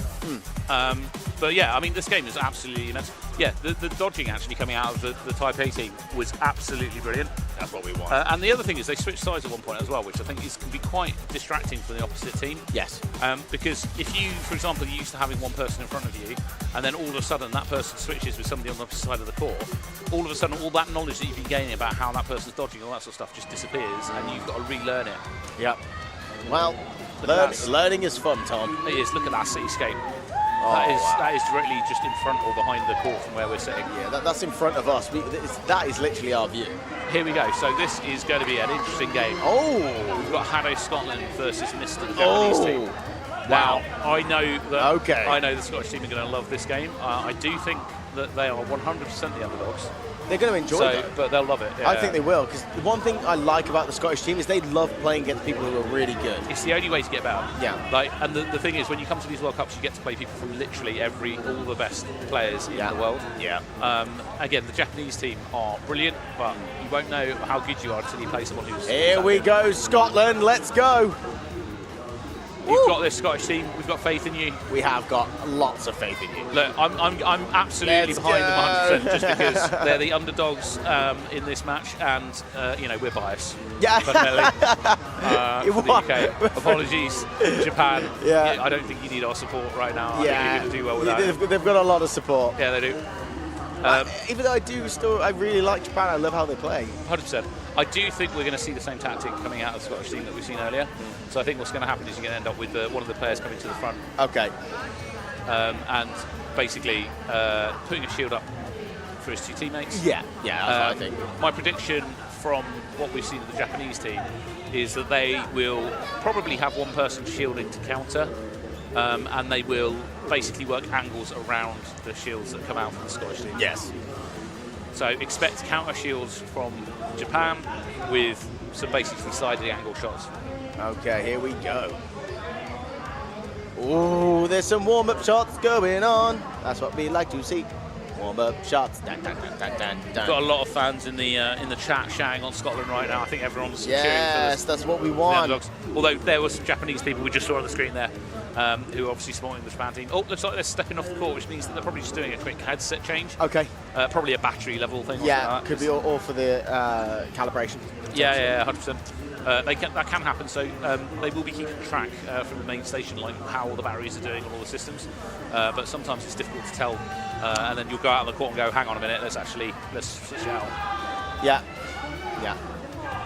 But yeah, I mean, this game is absolutely immense. Yeah, the dodging actually coming out of the Taipei team was absolutely brilliant. That's what we want. And the other thing is they switched sides at one point as well, which I think can be quite distracting for the opposite team. Yes. Because if you, for example, you're used to having one person in front of you, and then all of a sudden that person switches with somebody on the opposite side of the court, all of a sudden all that knowledge that you've been gaining about how that person's dodging, all that sort of stuff just disappears, and you've got to relearn it. Yep. Well, learning is fun, Tom. It is. Look at that cityscape. That is directly just in front or behind the court from where we're sitting. Yeah, that's in front of us. That is literally our view. Here we go. So this is going to be an interesting game. Oh! We've got HADO Scotland versus Mr. Japanese team. Now, I know that I know the Scottish team are going to love this game. I do think that they are 100% the underdogs. They're going to enjoy that. But they'll love it. Yeah. I think they will, because the one thing I like about the Scottish team is they love playing against people who are really good. It's the only way to get better. Yeah. And the thing is, when you come to these World Cups, you get to play people from literally all the best players in the world. Yeah. Again, the Japanese team are brilliant, but you won't know how good you are until you play someone who's... Here we go, Scotland, let's go. You've got this Scottish team. We've got faith in you. We have got lots of faith in you. Look, I'm absolutely behind them 100% just because they're the underdogs in this match, and we're biased. Yeah. Fundamentally, for the UK. Apologies, Japan. Yeah. I don't think you need our support right now. I think you're going to do well with that. They've got a lot of support. Yeah, they do. Even though I really like Japan. I love how they play. 100%. I do think we're going to see the same tactic coming out of the Scottish team that we've seen earlier. So I think what's going to happen is you're going to end up with one of the players coming to the front. Okay. And basically putting a shield up for his two teammates. Yeah, that's what I think. My prediction from what we've seen of the Japanese team is that they will probably have one person shielding to counter, and they will basically work angles around the shields that come out from the Scottish team. Yes. So expect counter shields from Japan with some basically sliding angle shots. Okay, here we go. Ooh, there's some warm-up shots going on. That's what we like to see. Warm-up shots. Dun, dun, dun, dun, dun, dun. Got a lot of fans in the chat shouting on Scotland right now. I think everyone's cheering for Yes, that's what we want. Although there were some Japanese people we just saw on the screen there who are obviously supporting the Japan team. Oh, looks like they're stepping off the court, which means that they're probably just doing a quick headset change. Okay. Probably a battery level thing. Yeah, like that. could be all for the calibration. Yeah, 100%. That can happen, so they will be keeping track from the main station, like how all the batteries are doing on all the systems. But sometimes it's difficult to tell, and then you'll go out on the court and go, "Hang on a minute, let's switch out." Yeah,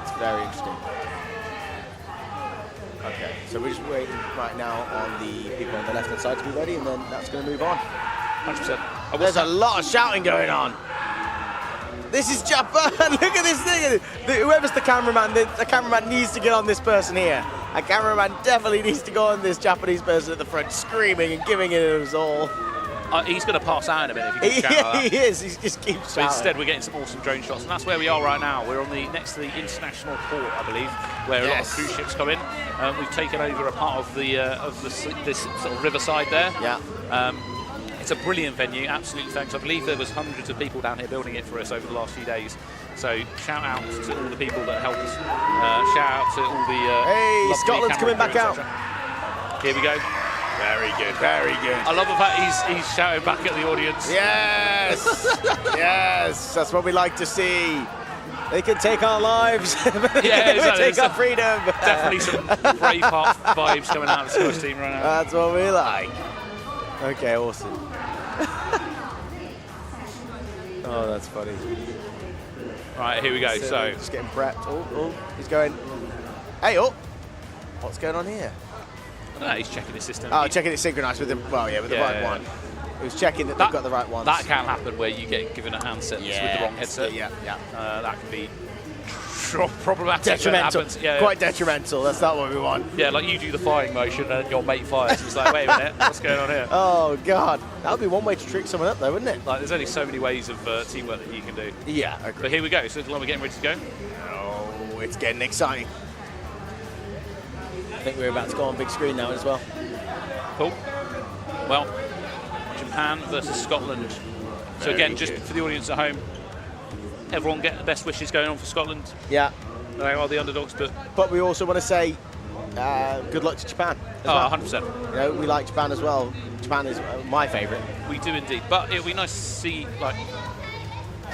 it's very interesting. Okay, so we're just waiting right now on the people on the left-hand side to be ready, and then that's going to move on. 100%. There's a lot of shouting going on. This is Japan. Look at this thing. Whoever's the cameraman needs to get on this person here. A cameraman definitely needs to go on this Japanese person at the front, screaming and giving it his all. He's going to pass out in a minute if you keep shouting like that. He is. He just keeps shouting. But instead, we're getting some awesome drone shots, and that's where we are right now. We're on next to the international port, I believe, where a lot of cruise ships come in. We've taken over a part of this sort of riverside there. Yeah. It's a brilliant venue, absolutely thanks. I believe there was hundreds of people down here building it for us over the last few days. So shout out to all the people that helped us. Shout out to all the hey, Scotland's coming back out. Here we go. Very good, very good. I love the fact he's shouting back at the audience. Yes, yes, that's what we like to see. They can take our lives, but they can never take our freedom. Definitely some Braveheart vibes coming out of the Scottish team right now. That's what we like. Okay, awesome. Oh, that's funny. Right, here we go. So just getting prepped. Oh, he's going. Hey, what's going on here? I don't know, he's checking his system. Oh, checking it synchronized with the right one. Who's checking that they've got the right ones. That can happen where you get given a handset with the wrong headset. Yeah. That can be problematic. Detrimental. Yeah, Quite detrimental. That's not what we want. Yeah, like you do the firing motion and your mate fires. It's like, wait a minute, what's going on here? Oh God, that would be one way to trick someone up, though, wouldn't it? Like, there's only so many ways of teamwork that you can do. Yeah, I agree. But here we go. So we're getting ready to go. Oh, it's getting exciting. I think we're about to go on big screen now as well. Cool. Well, Japan versus Scotland. So again, just for the audience at home, everyone get the best wishes going on for Scotland. Yeah. They are the underdogs, but we also want to say good luck to Japan. As well. 100%. You know, we like Japan as well. Japan is my favourite. We do indeed. But it would be nice to see like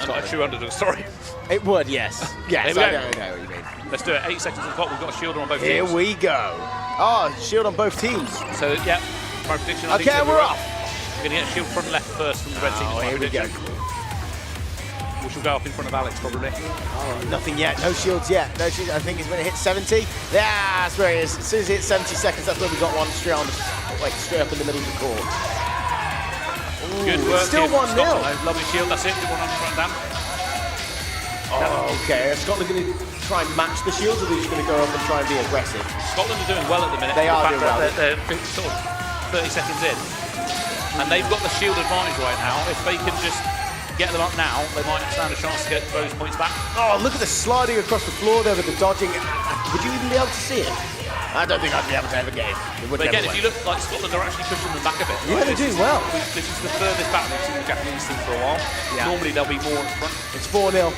a true underdog story. It would, yes. Yes, I know what you mean. Let's do it. 8 seconds on the clock. We've got a shield on both teams. Here we go. Oh, shield on both teams. So, yeah, my prediction. Okay, we're off. We're going to get shield front left first from the red team. Oh, here we go. Which will go up in front of Alex, probably. Oh, nothing yet. No shields yet. No shields. I think he's going to hit 70. Yeah, that's where he is. As soon as he hits 70 seconds, that's where we got one straight on, like straight up in the middle of the court. Ooh, good work. Still 1-0. Lovely shield. That's it. Good one on the front down. Oh, okay. Is Scotland going to try and match the shields, or are they just going to go up and try and be aggressive? Scotland are doing well at the minute. They are doing well. They're sort of 30 seconds in, and they've got the shield advantage right now. If they can just get them up now, they might stand a chance to get those points back. Oh, look at the sliding across the floor there with the dodging. Would you even be able to see it? I don't think I'd be able to ever get it. But again, if you look, like Scotland are actually pushing them back a bit. Yeah, they do well. This is the furthest back we've seen the Japanese team for a while. Yeah. Normally they'll be more in front. It's 4-0.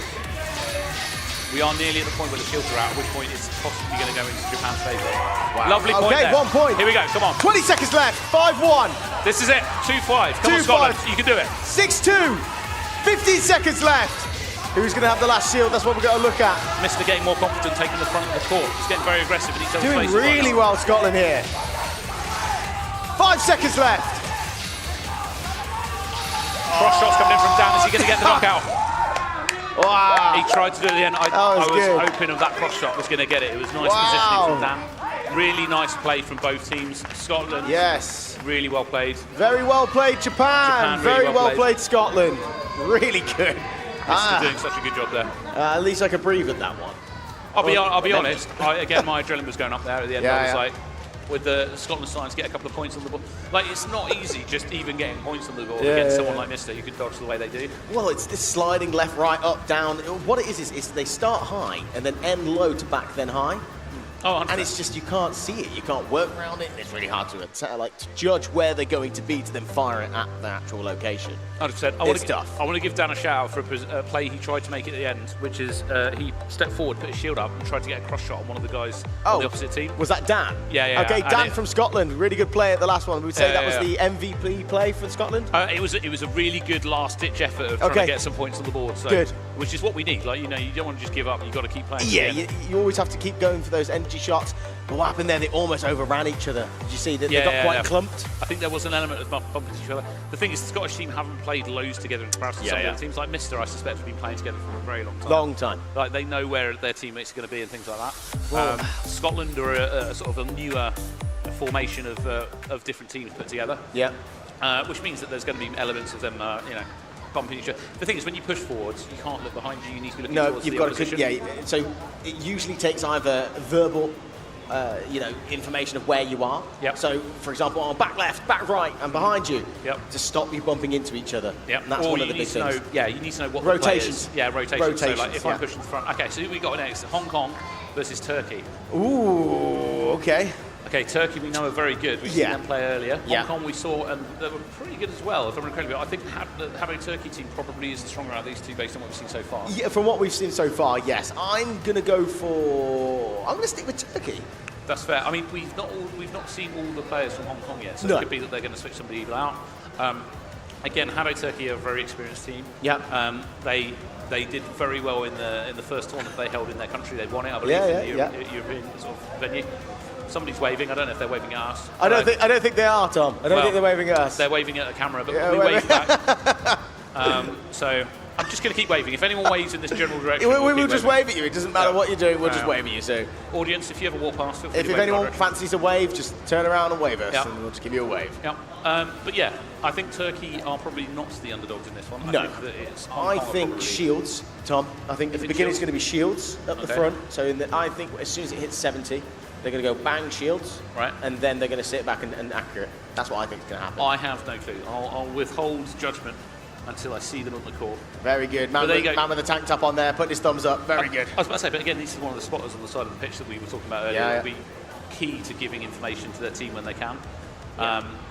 We are nearly at the point where the shields are out, at which point it's possibly going to go into Japan's favour. Wow. Lovely point there. 1 point. Here we go, come on. 20 seconds left, 5-1. This is it, 2-5. Come on, Scotland, you can do it. 6-2, 15 seconds left. Who's going to have the last shield? That's what we're going to look at. Mr. getting more confident, taking the front of the court. He's getting very aggressive in each other's faces. Doing really well, Scotland here. 5 seconds left. Cross shots coming in from Dan. Is he going to get the knockout? Wow. He tried to do it at the end. I was good. hoping of that cross shot was going to get it. It was nice positioning from Dan. Really nice play from both teams. Scotland. Yes. Really well played. Very well played, Japan. Very well played, Scotland. Really good. Mr. doing such a good job there. At least I could breathe at that one. I'll be honest. Again, my adrenaline was going up there at the end. Yeah, I was like, with the Scotland signs, to get a couple of points on the board. Like, it's not easy just even getting points on the board against someone like Mr. who can dodge the way they do. Well, it's this sliding left, right, up, down. What it is they start high and then end low to back, then high. Oh, 100%. And it's just, you can't see it. You can't work around it. And it's really hard to judge where they're going to be to then fire it at the actual location. 100%. It's tough. I want to give Dan a shout out for a play he tried to make at the end, which is he stepped forward, put his shield up, and tried to get a cross shot on one of the guys on the opposite team. Was that Dan? Yeah. Okay, Dan from Scotland. Really good play at the last one. We would say that was the MVP play for Scotland? It was a really good last-ditch effort of trying to get some points on the board. So, good. Which is what we need. Like, you know, you don't want to just give up. You've got to keep playing. Yeah, you always have to keep going for those energy shots. But what happened there, they almost overran each other. Did you see that they got quite clumped? I think there was an element of bumping each other. The thing is, the Scottish team haven't played loads together in comparison to some of the other teams. Like Mr, I suspect, have been playing together for a very long time. Like, they know where their teammates are going to be and things like that. Well, Scotland are a sort of a newer formation of different teams put together. Yeah. Which means that there's going to be elements of them, bumping each other. The thing is, when you push forwards, you can't look behind you. You need to be looking towards the opposition. So it usually takes either verbal information of where you are. Yep. So, for example, on back left, back right, and behind you, to stop you bumping into each other. Yep. And that's one of the big things. You need to know what rotations. Rotations. So, like, if I'm pushing the front. Okay, so who we got next? Hong Kong versus Turkey. Ooh, okay. Okay, Turkey we know are very good. We've seen them play earlier. Hong Kong we saw, and they were pretty good as well, if I'm incredible. I think having a Turkey team probably is the stronger out of these two based on what we've seen so far. Yeah, from what we've seen so far, yes. I'm going to stick with Turkey. That's fair. I mean, we've not seen all the players from Hong Kong yet, so it could be that they're going to switch somebody either out. Again, HADO Turkey are a very experienced team. Yeah. They did very well in the first tournament they held in their country. They won it, I believe, in the European sort of venue. Somebody's waving. I don't know if they're waving at us. I don't think they are, Tom. I don't think they're waving at us. They're waving at the camera, but we wave back. So I'm just going to keep waving. If anyone waves in this general direction, we'll just wave at you. It doesn't matter what you're doing. We'll just wave at you. So, audience, if you ever walk past, feel free if to wave anyone in our direction. fancies a wave, just turn around and wave us, Yeah. and we'll just give you a wave. Yeah. But yeah, I think Turkey are probably not the underdogs in this one. No. I think that it's I think Shields, Tom. I think at the beginning it's going to be Shields up the front. So I think as soon as it hits 70, they're going to go bang Shields, right, and then they're going to sit back and accurate. That's what I think is going to happen. I have no clue. I'll withhold judgment until I see them on the court. Very good. Man with the tank top on there, putting his thumbs up. Very good. I was about to say, but again, this is one of the spotters on the side of the pitch that we were talking about earlier. Yeah. It'll be key to giving information to their team when they can.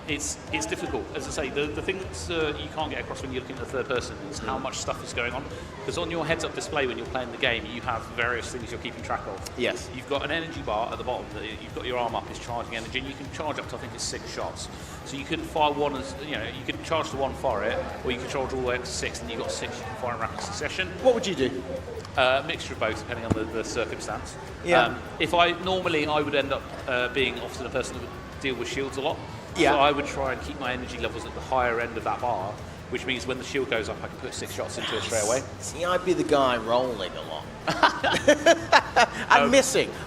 It's difficult. As I say, the thing that you can't get across when you're looking at the third person is how much stuff is going on. Because on your heads-up display when you're playing the game, you have various things you're keeping track of. Yes. You've got an energy bar at the bottom that you've got your arm up is charging energy, and you can charge up to, I think it's 6 shots. So you can fire one as, you can charge to one, fire it, or you can charge all the way up to 6, and you've got 6 you can fire in rapid succession. What would you do? A mixture of both, depending on the circumstance. Yeah. If I would end up being often a person that would deal with shields a lot. Yeah. So I would try and keep my energy levels at the higher end of that bar, which means when the shield goes up, I can put 6 shots into it straight away. See, I'd be the guy rolling a lot.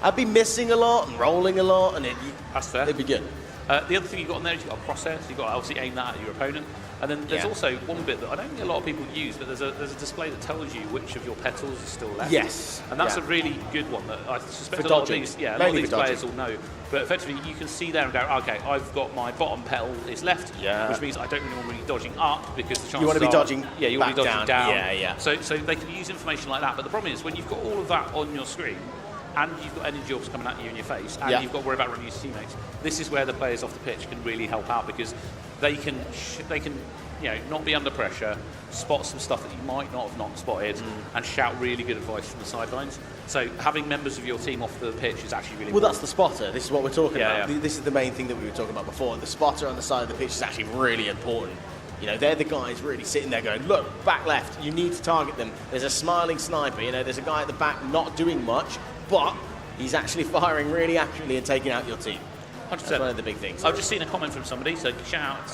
I'd be missing a lot and rolling a lot, and that's fair. It'd be good. The other thing you've got on there is you've got a crosshair, so you've got to obviously aim that at your opponent. And then there's also one bit that I don't think a lot of people use, but there's a display that tells you which of your petals is still left. Yes. And that's a really good one that I suspect For a lot of dodging. these, a lot of these players will know. But effectively, you can see there and go, okay, I've got my bottom petal is left, which means I don't really want to be dodging up because the chances you want to be dodging. Yeah, you want to be dodging down. Yeah. So they can use information like that. But the problem is when you've got all of that on your screen, and you've got energy orbs coming at you in your face, and you've got to worry about running your teammates. This is where the players off the pitch can really help out because they can not be under pressure, spot some stuff that you might not have spotted, and shout really good advice from the sidelines. So having members of your team off the pitch is actually really important. That's the spotter. This is what we're talking about. Yeah. This is the main thing that we were talking about before. The spotter on the side of the pitch is actually really important. They're the guys really sitting there going, look, back left, you need to target them. There's a smiling sniper, there's a guy at the back not doing much, but he's actually firing really accurately and taking out your team. 100%. That's one of the big things. I've just seen a comment from somebody, so shout out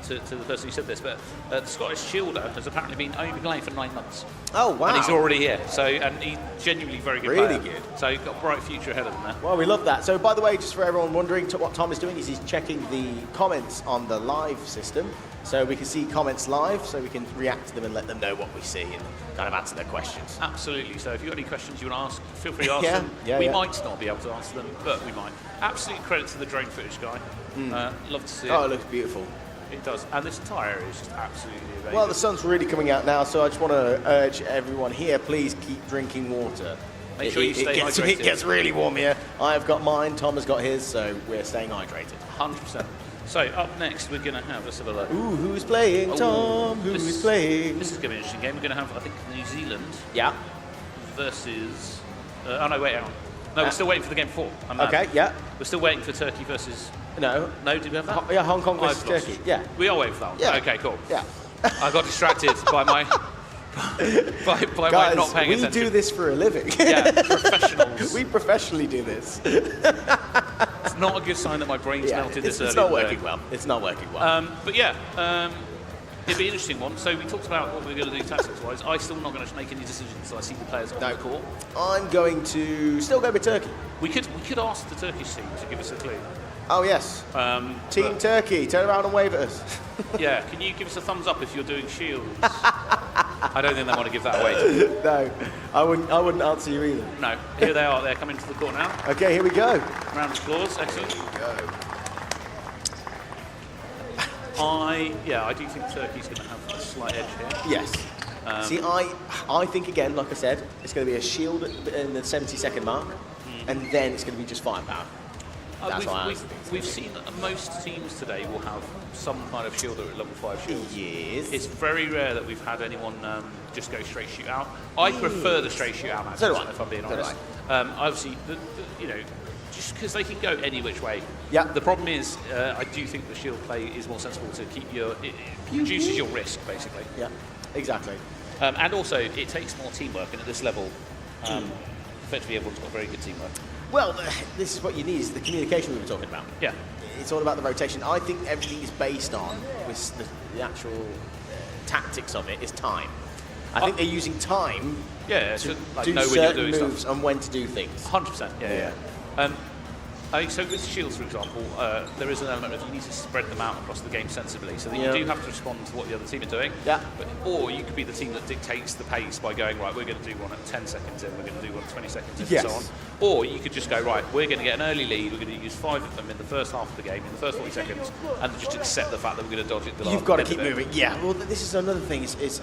to the person who said this, but the Scottish Shielder has apparently only been playing for 9 months. Oh, wow. And he's already here, and he's genuinely very good Really player. good. So he's got a bright future ahead of him there. Well, we love that. So, by the way, just for everyone wondering, what Tom is doing is he's checking the comments on the live system, so we can see comments live, so we can react to them and let them know what we see and kind of answer their questions. Absolutely. So if you've got any questions you want to ask, feel free to ask them. We might not be able to answer them, but we might. Absolute credit to the drone footage guy. Love to see it. Oh, it looks beautiful. It does. And this entire area is just absolutely amazing. Well, the sun's really coming out now, so I just want to urge everyone here, please keep drinking water. Make sure you stay hydrated. It gets really warm here. I've got mine, Tom has got his, so we're staying hydrated. 100%. So up next, we're going to have, let's have a look. Ooh, who's playing, Tom? Who's playing? This is going to be an interesting game. We're going to have, I think, New Zealand. Yeah. Versus. Oh no, wait, hang on. No, we're still waiting for the game before. Okay, yeah. We're still waiting for Turkey versus. No. No, did we have that? Yeah, Hong Kong versus Turkey. Yeah. We are waiting for that one. Yeah. Okay, cool. Yeah. I got distracted by my. by Guys, my not paying attention. we do this for a living. Yeah, professionals. We professionally do this. It's not a good sign that my brain's melted this early. It's not working well. It's not working well. But yeah, it'd be an interesting one. So we talked about what we're going to do tactics-wise. I'm still not going to make any decisions until I see the players on the court. I'm going to still go with Turkey. We could ask the Turkish team to give us a clue. Oh yes. Team Turkey, turn around and wave at us. Yeah, can you give us a thumbs up if you're doing shields? I don't think they want to give that away. No, I wouldn't answer you either. No, here they are. They're coming to the court now. Okay, here we go. Round of applause. Excellent. Here we go. I do think Turkey's going to have a slight edge here. Yes. See, I think again, like I said, it's going to be a shield in the 70-second mark, and then it's going to be just firepower. We've seen that most teams today will have some kind of shield at level 5 shields. Yes. It's very rare that we've had anyone just go straight shootout. I prefer the straight shootout matches, if I'm being honest. Obviously, just because they can go any which way. Yeah. The problem is, I do think the shield play is more sensible to keep it reduces your risk, basically. Yeah, exactly. And also, it takes more teamwork, and at this level, effectively everyone's got very good teamwork. Well, this is what you need, is the communication we were talking about. Yeah. It's all about the rotation. I think everything is based on, with the actual tactics of it, is time. I think they're using time to like do know when certain you're doing moves stuff. and when to do things. 100%, yeah. I think so with shields, for example, there is an element of you need to spread them out across the game sensibly, so that you do have to respond to what the other team are doing. Yeah. Or you could be the team that dictates the pace by going, right, we're going to do one at 10 seconds in, we're going to do one at 20 seconds in, Yes. and so on. Or you could just go, right, we're going to get an early lead, we're going to use 5 of them in the first half of the game, in the first 40 seconds, and just accept the fact that we're going to dodge it. You've got to keep moving. Yeah. Well, this is another thing. Is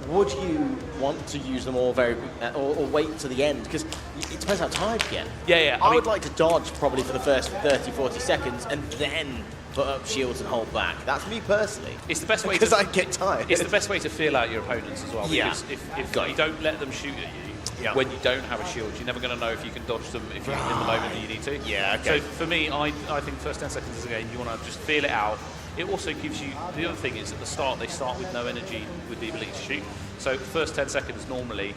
would you want to use them all or wait to the end? Because it depends how tired you get. Yeah. I would like to dodge probably for the first 30, 40 seconds and then put up shields and hold back. That's me personally. It's the best way because I get tired. It's the best way to feel out your opponents as well. Yeah. Because if you don't let them shoot at you when you don't have a shield, you're never going to know if you can dodge them if you're in the moment that you need to. Yeah. Okay. So for me, I think first 10 seconds of the game, you want to just feel it out. It also gives you, the other thing is at the start, they start with no energy with the ability to shoot. So first 10 seconds, normally,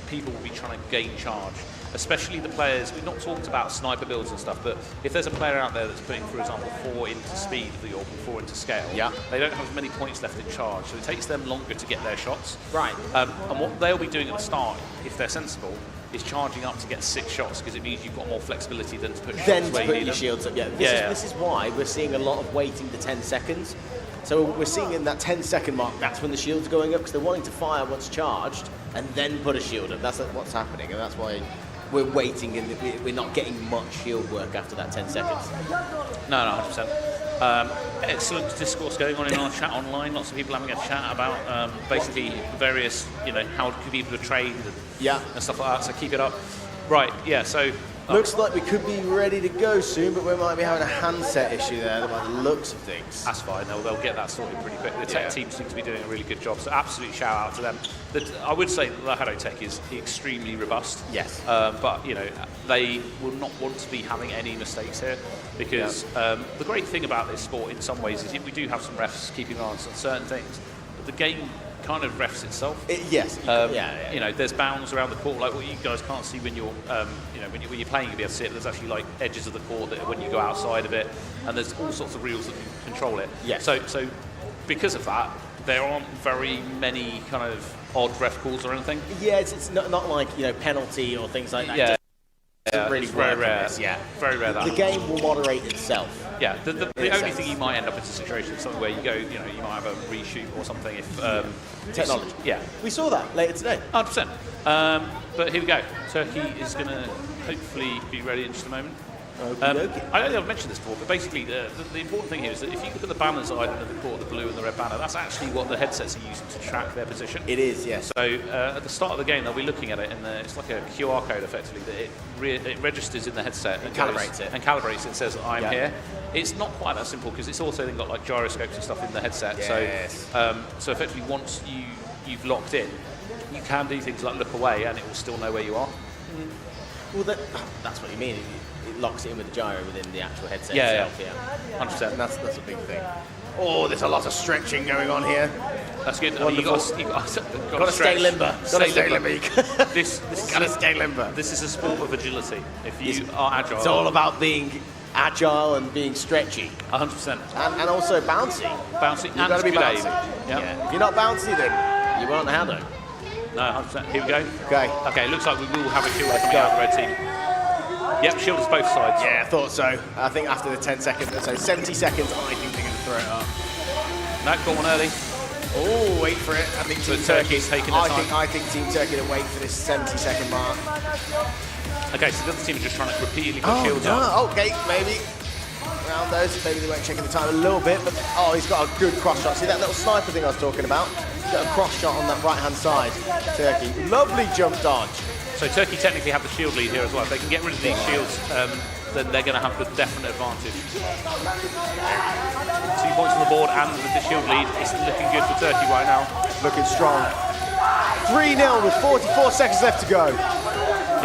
people will be trying to gain charge, especially the players. We've not talked about sniper builds and stuff, but if there's a player out there that's putting, for example, 4 into speed or 4 into scale, they don't have as many points left in charge, so it takes them longer to get their shots. Right. And what they'll be doing at the start, if they're sensible, is charging up to get 6 shots, because it means you've got more flexibility than to put shots Then to where you put need your them. shields up. Yeah. This is why we're seeing a lot of waiting the 10 seconds. So we're seeing in that 10-second mark, that's when the shield's going up, because they're wanting to fire once charged and then put a shield up. That's what's happening, and that's why we're waiting and we're not getting much shield work after that 10 seconds. No, 100%. Excellent discourse going on in our chat online. Lots of people having a chat about basically various, how people are trained and stuff like that. So keep it up. Right, yeah. So looks like we could be ready to go soon, but we might be having a handset issue there by the looks of things. That's fine. They'll get that sorted pretty quick. The tech team seems to be doing a really good job. So absolute shout out to them. I would say that the HADO tech is extremely robust. Yes. But they will not want to be having any mistakes here, because the great thing about this sport in some ways is we do have some refs keeping an eye on certain things, but the game kind of refs itself. Yes. There's bounds around the court, like what you guys can't see when you're, when you're playing, you'll be able to see it. There's actually like edges of the court that when you go outside of it, and there's all sorts of rules that can control it. Yes. So because of that, there aren't very many kind of odd ref calls or anything. Yeah, it's not like penalty or things like that. Yeah. Really it's very rare. Yeah, very rare that. The game will moderate itself. Yeah, the only thing you might end up in a situation is something where you go, you might have a reshoot or something if technology. Yeah, we saw that later today. 100%. But here we go. Turkey is going to hopefully be ready in just a moment. I don't think I've mentioned this before, but basically the important thing here is that if you look at the banners either of the court, the blue and the red banner, that's actually what the headsets are using to track their position. It is, yes. So at the start of the game, they'll be looking at it, and it's like a QR code effectively that it registers in the headset and calibrates it. And calibrates it and says, I'm here. It's not quite that simple, because it's also then got like gyroscopes and stuff in the headset. Yes. So effectively, once you've locked in, you can do things like look away, and it will still know where you are. Well, that's what you mean. It locks it in with the gyro within the actual headset itself. Yeah, 100%. And that's a big thing. Oh, there's a lot of stretching going on here. That's good. Wonderful. You've got to stay limber. Got to stay limber. This got to stay limber. This is a sport of agility. If you are agile, it's all about being agile and being stretchy. 100%. And also bouncy. Bouncy. You've got to be bouncy. Yeah. If you're not bouncy, then you won't have it. No, 100%. Here we go. Okay. Okay. It looks like we will have a shield coming out of the red team. Yep, shield is both sides. Yeah, I thought so. I think after the 10 seconds, so 70 seconds, I think they're going to throw it up. No, got one early. Oh, wait for it. I think So Team Turkey's taking their time. I think Team Turkey will wait for this 70-second mark. Okay, so the other team are just trying to repeatedly put shields up. Okay, maybe. Around those, maybe they weren't checking the time a little bit, but he's got a good cross shot. See that little sniper thing I was talking about? He's got a cross shot on that right-hand side. Turkey, lovely jump dodge. So Turkey technically have the shield lead here as well. If they can get rid of these shields, then they're going to have the definite advantage. 2 points on the board, and with the shield lead, it's looking good for Turkey right now. Looking strong. 3-0 with 44 seconds left to go.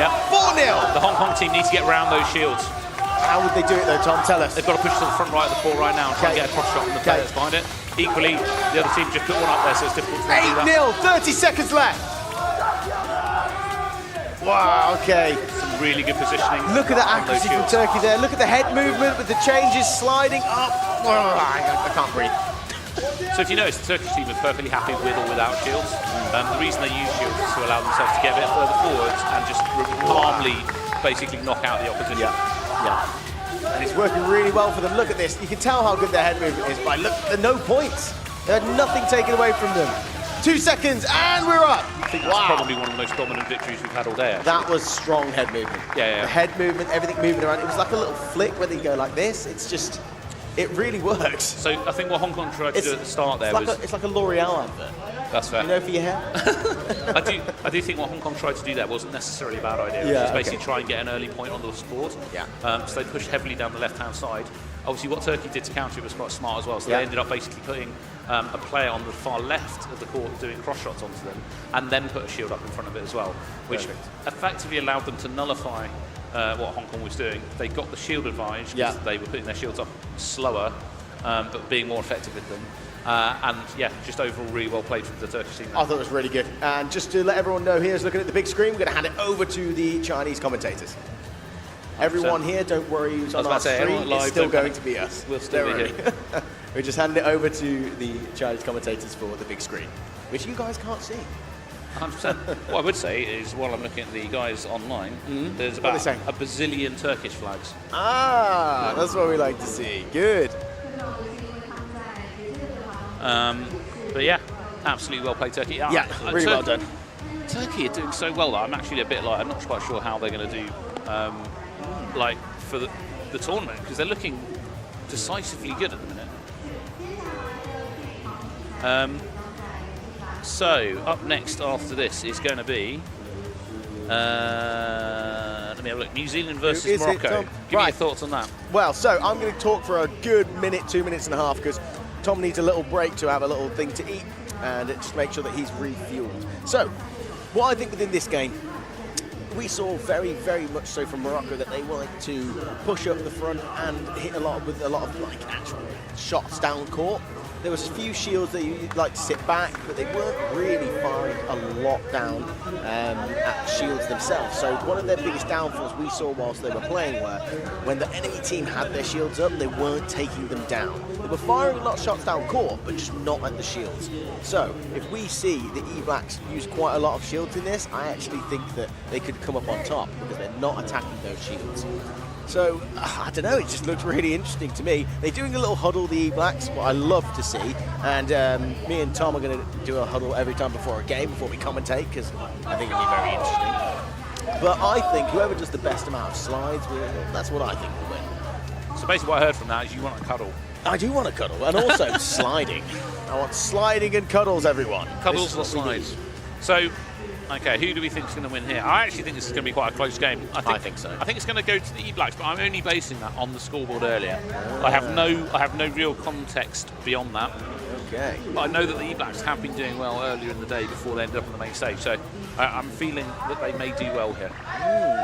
Yeah. 4-0. The Hong Kong team need to get around those shields. How would they do it though, Tom? Tell us. They've got to push to the front right of the court right now and try and get a cross shot on the player that's behind it. Equally, the other team just put one up there, so it's difficult to do that. 8-0, 30 seconds left. Wow, okay. Some really good positioning. Look at the on those accuracy from shields. Turkey there. Look at the head movement with the changes sliding up. I can't breathe. So if you notice, the Turkish team are perfectly happy with or without shields. The reason they use shields is to allow themselves to get a bit further forwards and just calmly basically knock out the opposition. Yeah. And it's working really well for them. Look at this. You can tell how good their head movement is by look, there are no points. They had nothing taken away from them. 2 seconds and we're up. I think that's probably one of the most dominant victories we've had all day. Actually. That was strong head movement. Yeah. The head movement, everything moving around. It was like a little flick where they go like this. It's just, it really works. So I think what Hong Kong tried to do at the start there was... It's like a L'Oreal advert. That's fair. You know, for your hair? I do think what Hong Kong tried to do there wasn't necessarily a bad idea. It was basically try and get an early point on the score. Yeah. So they pushed heavily down the left-hand side. Obviously, what Turkey did to counter it was quite smart as well. So they ended up basically putting a player on the far left of the court doing cross shots onto them, and then put a shield up in front of it as well, which effectively allowed them to nullify what Hong Kong was doing. They got the shield advantage because they were putting their shields up slower, but being more effective with them. And yeah, just overall really well played from the Turkish team. I thought it was really good. And just to let everyone know, here's looking at the big screen. We're going to hand it over to the Chinese commentators. 100%. Everyone here, don't worry, who's on our stream, it's still going to be us. We'll still be here. We're just handing it over to the Chinese commentators for the big screen, which you guys can't see. 100%. What I would say is, while I'm looking at the guys online, there's about a bazillion Turkish flags. Ah, that's what we like to see. Good. But yeah, absolutely well played, Turkey. Yeah, really well done. Turkey are doing so well that I'm actually a bit like, I'm not quite sure how they're going to do like for the tournament, because they're looking decisively good at the minute. So up next after this is going to be let me have a look. New Zealand versus Morocco. Give me your thoughts on that. Well, so I'm going to talk for a good minute, 2 minutes and a half, because Tom needs a little break to have a little thing to eat and just make sure that he's refueled. So what I think within this game, we saw very, very much so from Morocco that they wanted to push up the front and hit with a lot of like actual shots down court. There was a few shields that you'd like to sit back, but they weren't really firing a lot down at shields themselves. So one of their biggest downfalls we saw whilst they were playing were when the enemy team had their shields up, they weren't taking them down. They were firing a lot of shots down court, but just not at the shields. So if we see the E-Blacks use quite a lot of shields in this, I actually think that they could come up on top because they're not attacking those shields. So, I don't know, it just looked really interesting to me. They're doing a little huddle, the E-Blacks, what I love to see. And me and Tom are going to do a huddle every time before a game, before we commentate, because I think it'll be very interesting. But I think whoever does the best amount of slides, that's what I think will win. So basically what I heard from that is you want to cuddle. I do want to cuddle, and also sliding. I want sliding and cuddles, everyone. Cuddles or slides. So, okay, who do we think is going to win here? I actually think this is going to be quite a close game. I think so. I think it's going to go to the E-Blacks, but I'm only basing that on the scoreboard earlier. I have no real context beyond that. Okay. But I know that the E-Blacks have been doing well earlier in the day before they ended up on the main stage, so I'm feeling that they may do well here.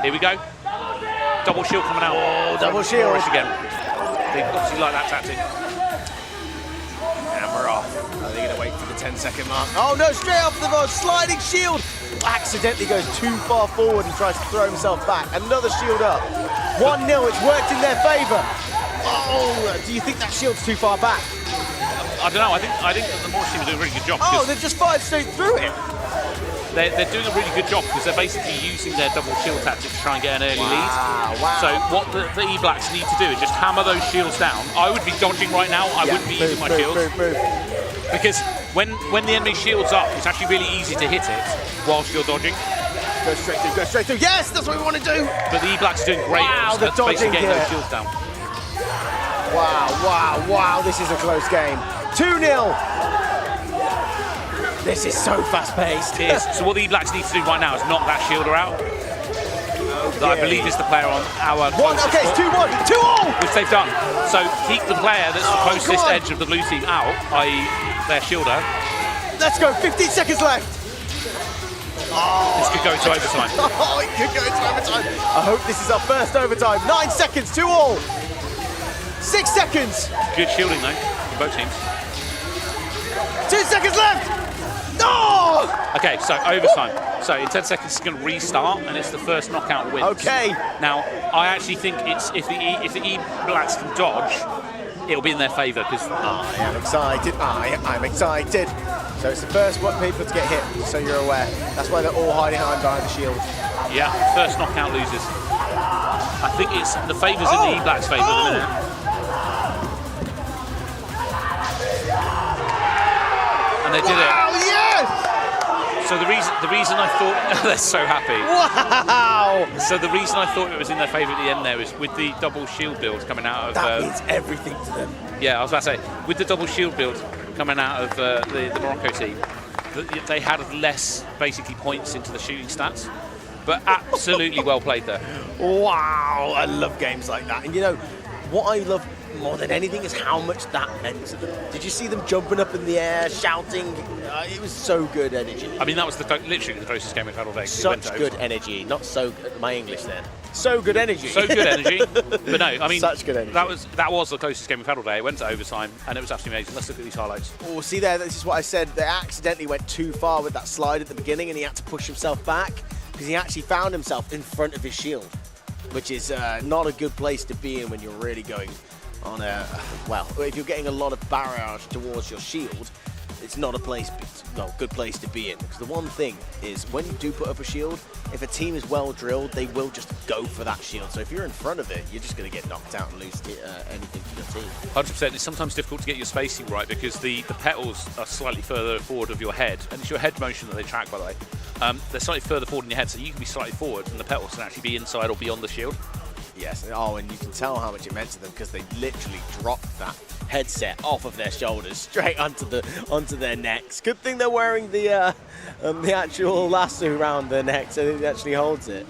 Here we go. Double shield coming out. Oh, double shield again. They obviously like that tactic. And we're off. Are they going to wait for the 10-second mark? Oh no, straight off the sliding shield. Accidentally goes too far forward and tries to throw himself back. Another shield up. 1-0, it's worked in their favour. Oh, do you think that shield's too far back? I don't know, I think that the Morocco team are doing a really good job. Oh, they've just fired straight through it. They're doing a really good job because they're basically using their double shield tactic to try and get an early lead. Wow. So what the E-Blacks need to do is just hammer those shields down. I would be dodging right now. I wouldn't be using my shields. Because when the enemy shield's up, it's actually really easy to hit it whilst you're dodging. Go straight through, go straight through. Yes, that's what we want to do. But the E-Blacks are doing great at basically getting those shields down. Wow, this is a close game. 2-0. This is so fast-paced. It is. So what the E-Blacks need to do right now is knock that shielder out. That I believe is the player on our closest. Okay, it's 2-1, 2-all! Which they've done. So keep the player that's the closest edge of the blue team out, i.e. their shielder. Let's go, 15 seconds left. This could go into overtime. Oh, it could go into overtime. I hope this is our first overtime. 9 seconds, 2-all. 6 seconds. Good shielding though, from both teams. 2 seconds left. Oh! Okay, so overtime. So in 10 seconds, it's going to restart, and it's the first knockout wins. Okay. Now, I actually think it's if the E Blacks can dodge, it'll be in their favour because I am excited. I'm excited. So it's the first people to get hit, so you're aware. That's why they're all hiding behind the shield. yeah, first knockout loses. I think it's the favours in the E Blacks' favour at the minute. And they did it. Wow, yes! So the reason I thought they're so happy. Wow! So the reason I thought it was in their favour at the end there is with the double shield build coming out of. That means everything to them. Yeah, I was about to say with the double shield build coming out of the Morocco team, they had less basically points into the shooting stats, but absolutely well played there. Wow! I love games like that. And you know what I love more than anything is how much that meant to them. Did you see them jumping up in the air, shouting? It was so good energy. I mean, that was literally the closest game we've had all day. Such good energy. Not so my English then. So good energy. So good energy. But no, I mean, such good energy. That was the closest game we've had all day. It went to overtime, and it was absolutely amazing. Let's look at these highlights. Oh, see there, this is what I said. They accidentally went too far with that slide at the beginning, and he had to push himself back because he actually found himself in front of his shield, which is not a good place to be in when you're really going on a, well, if you're getting a lot of barrage towards your shield, it's not a place, good place to be in. Because the one thing is, when you do put up a shield, if a team is well drilled, they will just go for that shield. So if you're in front of it, you're just going to get knocked out and lose anything for your team. 100%. It's sometimes difficult to get your spacing right because the petals are slightly further forward of your head, and it's your head motion that they track, by the way. They're slightly further forward in your head, so you can be slightly forward, and the petals can actually be inside or beyond the shield. Yes, and you can tell how much it meant to them because they literally dropped that headset off of their shoulders straight onto their necks. Good thing they're wearing the actual lasso around their neck so it actually holds it,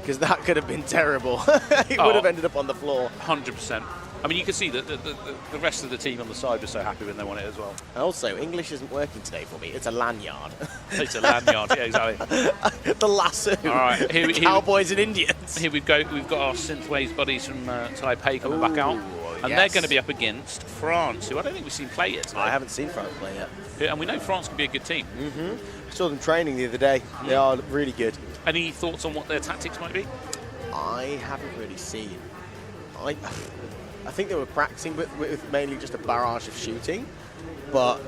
because that could have been terrible. It would have ended up on the floor. 100%. I mean, you can see that the rest of the team on the side were so happy when they won it as well. And also, English isn't working today for me. It's a lanyard. It's a lanyard, yeah, exactly. The lasso. All right, here, Cowboys and Indians. Here we've got our synthwave buddies from Taipei coming back out. And they're going to be up against France, who I don't think we've seen play yet today. I haven't seen France play yet. Yeah, and we know France can be a good team. I saw them training the other day. They are really good. Any thoughts on what their tactics might be? I haven't really seen. I think they were practicing with mainly just a barrage of shooting, but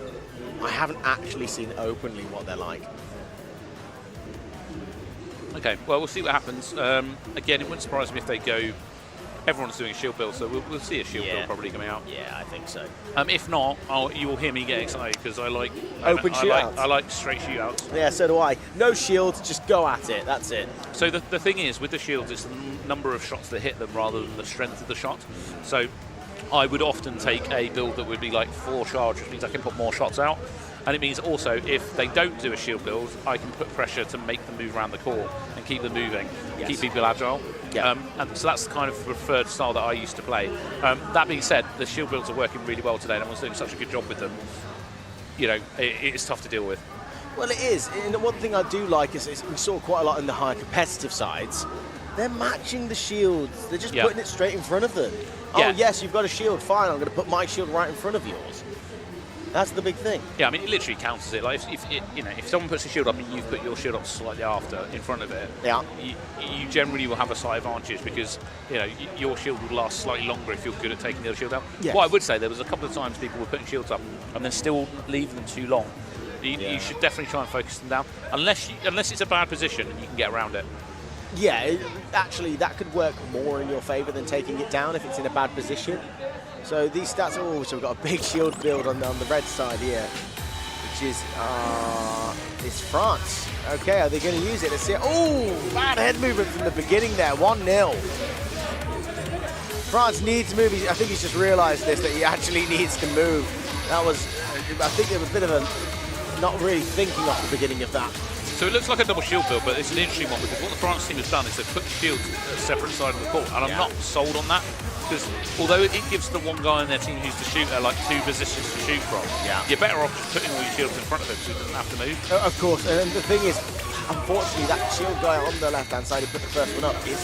I haven't actually seen openly what they're like. Okay, well, we'll see what happens. Again, it wouldn't surprise me if they go... Everyone's doing a shield build, so we'll see a shield build probably coming out. Yeah, I think so. If not, you will hear me get excited because I like... Open shootouts. I like straight shootouts. Yeah, so do I. No shields, just go at it. That's it. So the thing is, with the shields, it's the number of shots that hit them rather than the strength of the shot. So I would often take a build that would be like 4 charge, which means I can put more shots out. And it means also, if they don't do a shield build, I can put pressure to make them move around the core and keep them moving, keep people agile. Yeah. And so that's the kind of preferred style that I used to play. That being said, the shield builds are working really well today, and everyone's doing such a good job with them. You know, it's tough to deal with. Well, it is. And one thing I do like is we saw quite a lot in the higher competitive sides. They're matching the shields. They're just putting it straight in front of them. Yeah. Oh, yes, you've got a shield. Fine, I'm going to put my shield right in front of yours. That's the big thing. Yeah, I mean, it literally counts as it. Like, if someone puts a shield up and you've put your shield up slightly after, in front of it, you generally will have a slight advantage because, your shield will last slightly longer if you're good at taking the other shield out. Yes. What I would say, there was a couple of times people were putting shields up and then still leaving them too long. You should definitely try and focus them down, unless it's a bad position and you can get around it. Yeah, actually, that could work more in your favour than taking it down if it's in a bad position. So these stats are also, we've got a big shield build on the red side here, which is it's France. Okay, are they going to use it? Let's see. Oh, bad head movement from the beginning there, 1-0. France needs to move. I think he's just realised this, that he actually needs to move. That was, I think there was a bit of a not really thinking off the beginning of that. So it looks like a double shield build, but it's an interesting one because what the France team has done is they've put the shields at a separate side of the court, and I'm not sold on that. Because although it gives the one guy in their team who's the shooter like 2 positions to shoot from, you're better off just putting all your shields in front of him so he doesn't have to move. Of course, and the thing is, unfortunately, that shield guy on the left-hand side who put the first one up is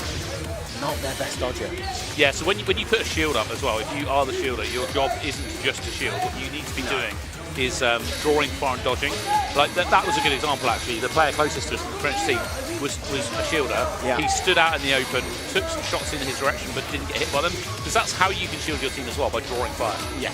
not their best dodger. Yeah, so when you put a shield up as well, if you are the shielder, your job isn't just to shield. What you need to be doing is drawing far and dodging. Like that was a good example actually. The player closest to us in the French team was a shielder. Yeah. He stood out in the open, took some shots in his direction, but didn't get hit by them. Because that's how you can shield your team as well, by drawing fire. Yeah.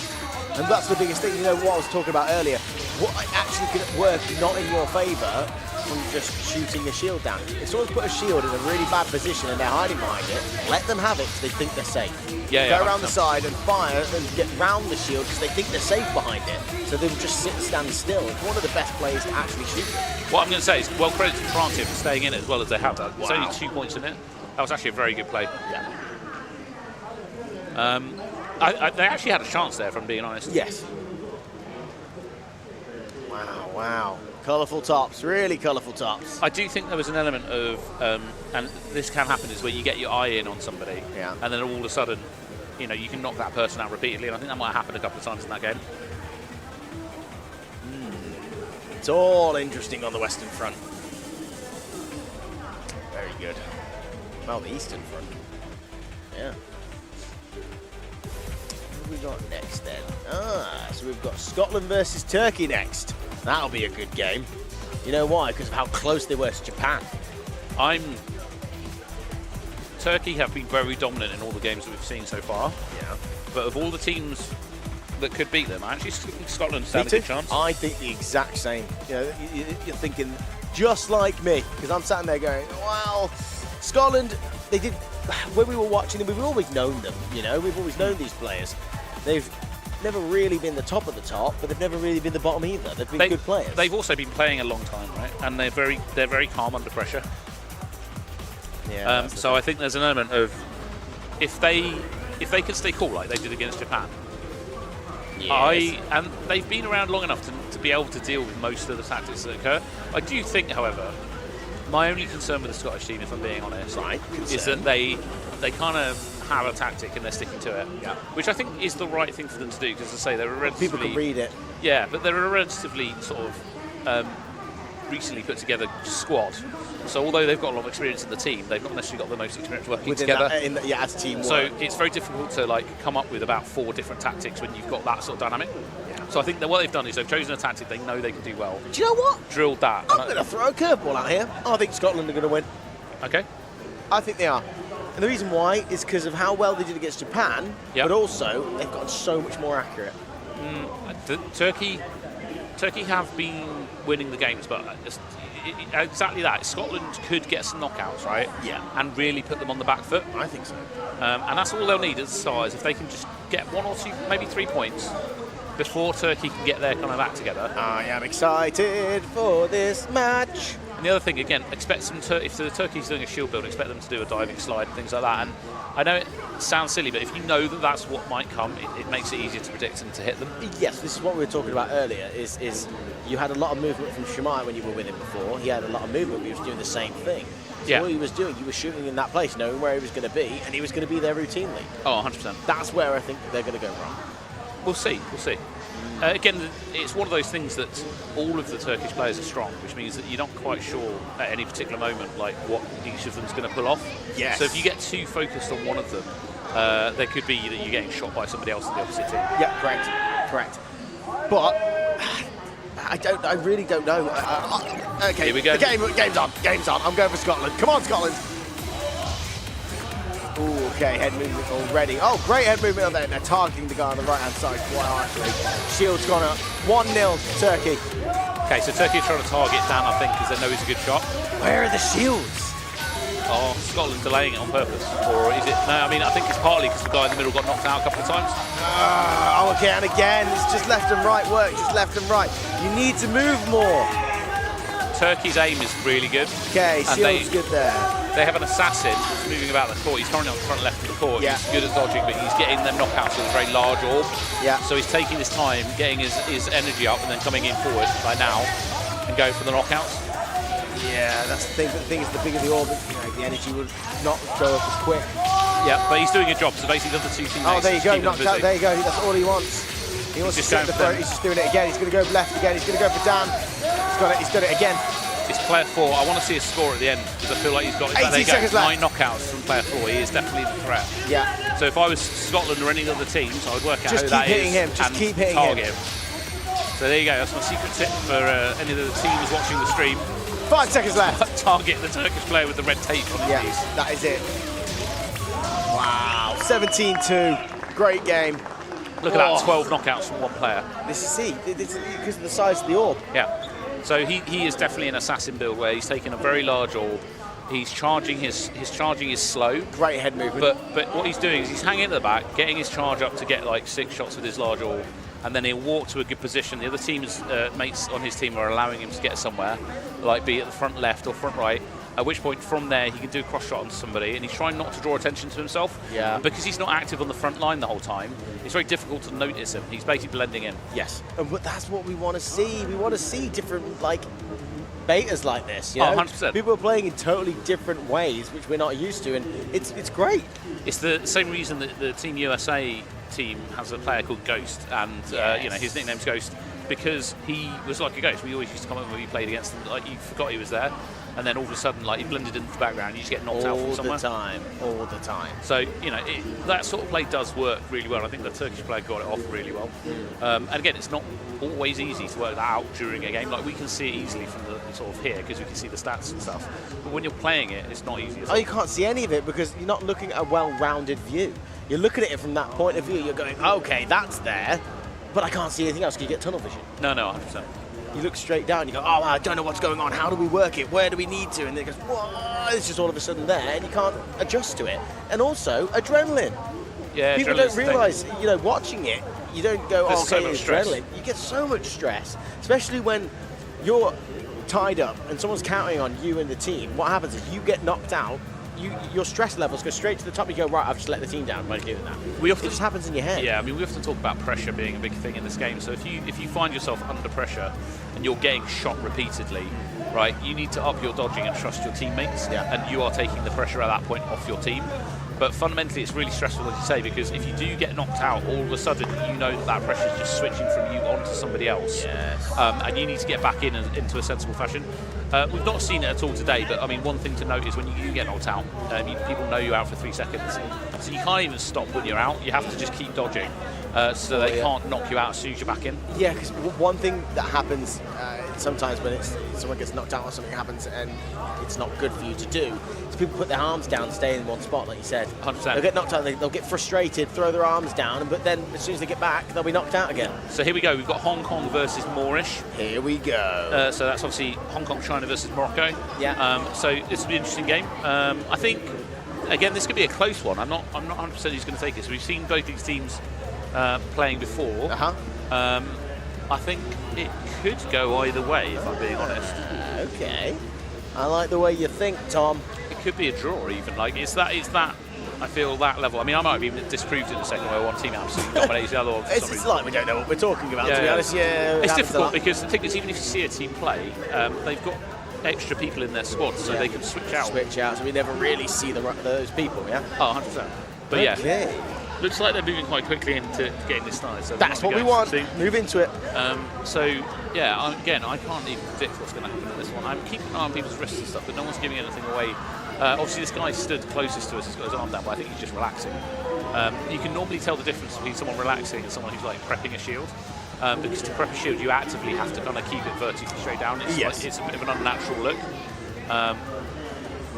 And that's the biggest thing, you know, what I was talking about earlier. What actually could work not in your favour from just shooting a shield down. If someone's put a shield in a really bad position and they're hiding behind it, let them have it because they think they're safe. Yeah, Go around the side and fire and get round the shield because they think they're safe behind it. So they'll just sit and stand still. It's one of the best players to actually shoot it. What I'm going to say is, well, credit to France here for staying in it as well as they have done. It's Wow. only 2 points in it. That was actually a very good play. Yeah. They actually had a chance there, if I'm being honest. Yes. Wow, wow. Colourful tops, really colourful tops. I do think there was an element of, and this can happen, is where you get your eye in on somebody, Yeah. and then all of a sudden, you know, you can knock that person out repeatedly, and I think that might have happened a couple of times in that game. It's all interesting on the Western Front. Very good. Well, the Eastern Front. Yeah. What have we got next then? So we've got Scotland versus Turkey next. That'll be a good game. You know why? Because of how close they were to Japan. Turkey have been very dominant in all the games that we've seen so far, Yeah. but of all the teams that could beat them, I actually think Scotland Me stand a too. good chance. I think the exact same. You know, you're thinking just like me, because I'm sat there going, well, Scotland, they did, when we were watching them, we've always known them, you know, we've always known these players. They've never really been the top of the top, but they've never really been the bottom either. They've been good players. They've also been playing a long time, right? And they're very calm under pressure. Yeah. So I think there's an element of if they can stay cool like they did against Japan. Yes. And they've been around long enough to be able to deal with most of the tactics that occur. I do think, however, my only concern with the Scottish team, if I'm being honest, is that they kind of have a tactic and they're sticking to it. Yeah. Which I think is the right thing for them to do, because, as I say, they're a relatively... People can read it. Yeah, but they're a relatively sort of recently put together squad. So although they've got a lot of experience in the team, they've not necessarily got the most experience working Within together. That, as teamwork. So it's very difficult to come up with about 4 different tactics when you've got that sort of dynamic. Yeah. So I think that what they've done is they've chosen a tactic they know they can do well. Do you know what? Drilled that. I'm going to throw a curveball out here. I think Scotland are going to win. Okay. I think they are. And the reason why is because of how well they did against Japan, Yep. but also they've gotten so much more accurate. Turkey have been winning the games, but exactly that. Scotland could get some knockouts, right? Yeah. And really put them on the back foot. I think so. And that's all they'll need at the start, is if they can just get 1 or 2, maybe 3 points before Turkey can get their kind of act together. I am excited for this match. And the other thing, again, expect some if the Turkey's doing a shield build, expect them to do a diving slide and things like that. And I know it sounds silly, but if you know that that's what might come, it makes it easier to predict and to hit them. Yes, this is what we were talking about earlier, is you had a lot of movement from Shemai when you were with him before. He had a lot of movement, but he was doing the same thing. So Yeah. what he was doing, he was shooting in that place, knowing where he was going to be, and he was going to be there routinely. Oh, 100%. That's where I think they're going to go wrong. We'll see. Again, it's one of those things that all of the Turkish players are strong, which means that you're not quite sure at any particular moment what each of them's going to pull off. Yes. So if you get too focused on one of them, there could be that you're getting shot by somebody else in the opposite team. Yeah, correct. But I really don't know. Okay, Here we go. The game's on. I'm going for Scotland. Come on, Scotland. Ooh, okay, head movement already. Oh, great head movement on there. They're targeting the guy on the right-hand side quite harshly. Shield's gone up. 1-0 Turkey. Okay, so Turkey are trying to target Dan, I think, because they know he's a good shot. Where are the shields? Oh, Scotland delaying it on purpose, or is it? No, I mean, I think it's partly because the guy in the middle got knocked out a couple of times. Oh, okay, and again, it's just left and right work, just left and right. You need to move more. Turkey's aim is really good. Okay, And shield's good there. They have an assassin that's moving about the court. He's currently on the front left of the court. Yeah. He's good at dodging, but he's getting them knockouts with a very large orb. Yeah. So he's taking his time, getting his energy up, and then coming in forward like now and going for the knockouts. Yeah, that's the thing. But the thing is, the bigger the orbit, the energy would not go up as quick. Yeah, but he's doing a job. So basically, the 2 teammates. Oh, there you go, keeping them knocked out. busy. There you go. That's all he wants. He wants to just sit going the for front. them. He's just doing it again. He's going to go left again. He's going to go for Dan. He's got it. He's done it again. It's player 4. I want to see a score at the end because I feel like he's got 18 there you go, seconds left. 9 knockouts from player 4. He is definitely the threat. Yeah. So if I was Scotland or any other teams, I would work out Just who keep that hitting is him. Just and keep hitting target him. him. So there you go. That's my secret tip for any of the teams watching the stream. 5 seconds left. Target the Turkish player with the red tape on his knees. That is it. Wow, 17-2. Great game. Look at that, 12 knockouts from one player. This is because of the size of the orb. Yeah. So he is definitely an assassin build where he's taking a very large orb. He's charging his charging is slow. Great head movement. But what he's doing is he's hanging at the back, getting his charge up to get like 6 shots with his large orb, and then he'll walk to a good position. The other team's mates on his team are allowing him to get somewhere, like be at the front left or front right. At which point, from there, he can do a cross shot on somebody, and he's trying not to draw attention to himself. Yeah. Because he's not active on the front line the whole time, it's very difficult to notice him. He's basically blending in. Yes, but that's what we want to see. We want to see different betas like this. You know? 100%. People are playing in totally different ways, which we're not used to, and it's great. It's the same reason that the Team USA team has a player called Ghost, and his nickname's Ghost because he was like a ghost. We always used to come up when we played against him, like you forgot he was there. And then all of a sudden, he blended into the background. You just get knocked out from somewhere. All the time. So that sort of play does work really well. I think the Turkish player got it off really well. And again, it's not always easy to work that out during a game. Like we can see it easily from the sort of here because we can see the stats and stuff. But when you're playing it, it's not easy. You can't see any of it because you're not looking at a well-rounded view. You're looking at it from that point of view. You're going, okay, that's there, but I can't see anything else. Can you get tunnel vision? No, 100%. You look straight down, you go, oh, I don't know what's going on. How do we work it? Where do we need to? And then it goes, whoa, it's just all of a sudden there, and you can't adjust to it. And also, adrenaline. Yeah, people don't realise, watching it, you don't go, There's so okay, much stress. adrenaline. You get so much stress, especially when you're tied up and someone's counting on you and the team. What happens is you get knocked out. Your stress levels go straight to the top. You go, right, I've just let the team down by doing that. It just happens in your head. Yeah, I mean, we often talk about pressure being a big thing in this game. So if you find yourself under pressure and you're getting shot repeatedly, right, you need to up your dodging and trust your teammates. Yeah. And you are taking the pressure at that point off your team. But fundamentally, it's really stressful, as you say, because if you do get knocked out, all of a sudden you know that pressure is just switching from you onto somebody else. Yes. And you need to get back into a sensible fashion. We've not seen it at all today, but I mean, one thing to note is when you do get knocked out, people know you're out for 3 seconds. So you can't even stop when you're out. You have to just keep dodging. So they can't knock you out as soon as you're back in. Yeah, because one thing that happens sometimes when someone gets knocked out or something happens and it's not good for you to do, is people put their arms down, stay in one spot, like you said. 100%. They'll get knocked out, they'll get frustrated, throw their arms down, but then as soon as they get back, they'll be knocked out again. So here we go. We've got Hong Kong versus Moorish. Here we go. So that's obviously Hong Kong, China versus Morocco. Yeah. So this will be an interesting game. I think, again, this could be a close one. I'm not 100% who's going to take this. We've seen both these teams playing before. I think it could go either way, if I'm being honest. Okay. I like the way you think, Tom. It could be a draw, even. It's that. I feel that level. I mean, I might have even disproved it in the second where one team absolutely dominates the other one. It's like we don't know what we're talking about, to be honest. Yeah, it's difficult because the thing is, even if you see a team play, they've got extra people in their squad, so they can switch out. So we never really see those people, yeah? Oh, 100%. But okay. Looks like they're moving quite quickly into getting this started. So that's what we want. Move into it. Again, I can't even predict what's going to happen in this one. I'm keeping an eye on people's wrists and stuff, but no one's giving anything away. Obviously, this guy stood closest to us. He's got his arm down, but I think he's just relaxing. You can normally tell the difference between someone relaxing and someone who's prepping a shield. Because to prep a shield, you actively have to kind of keep it vertically straight down. It's a bit of an unnatural look.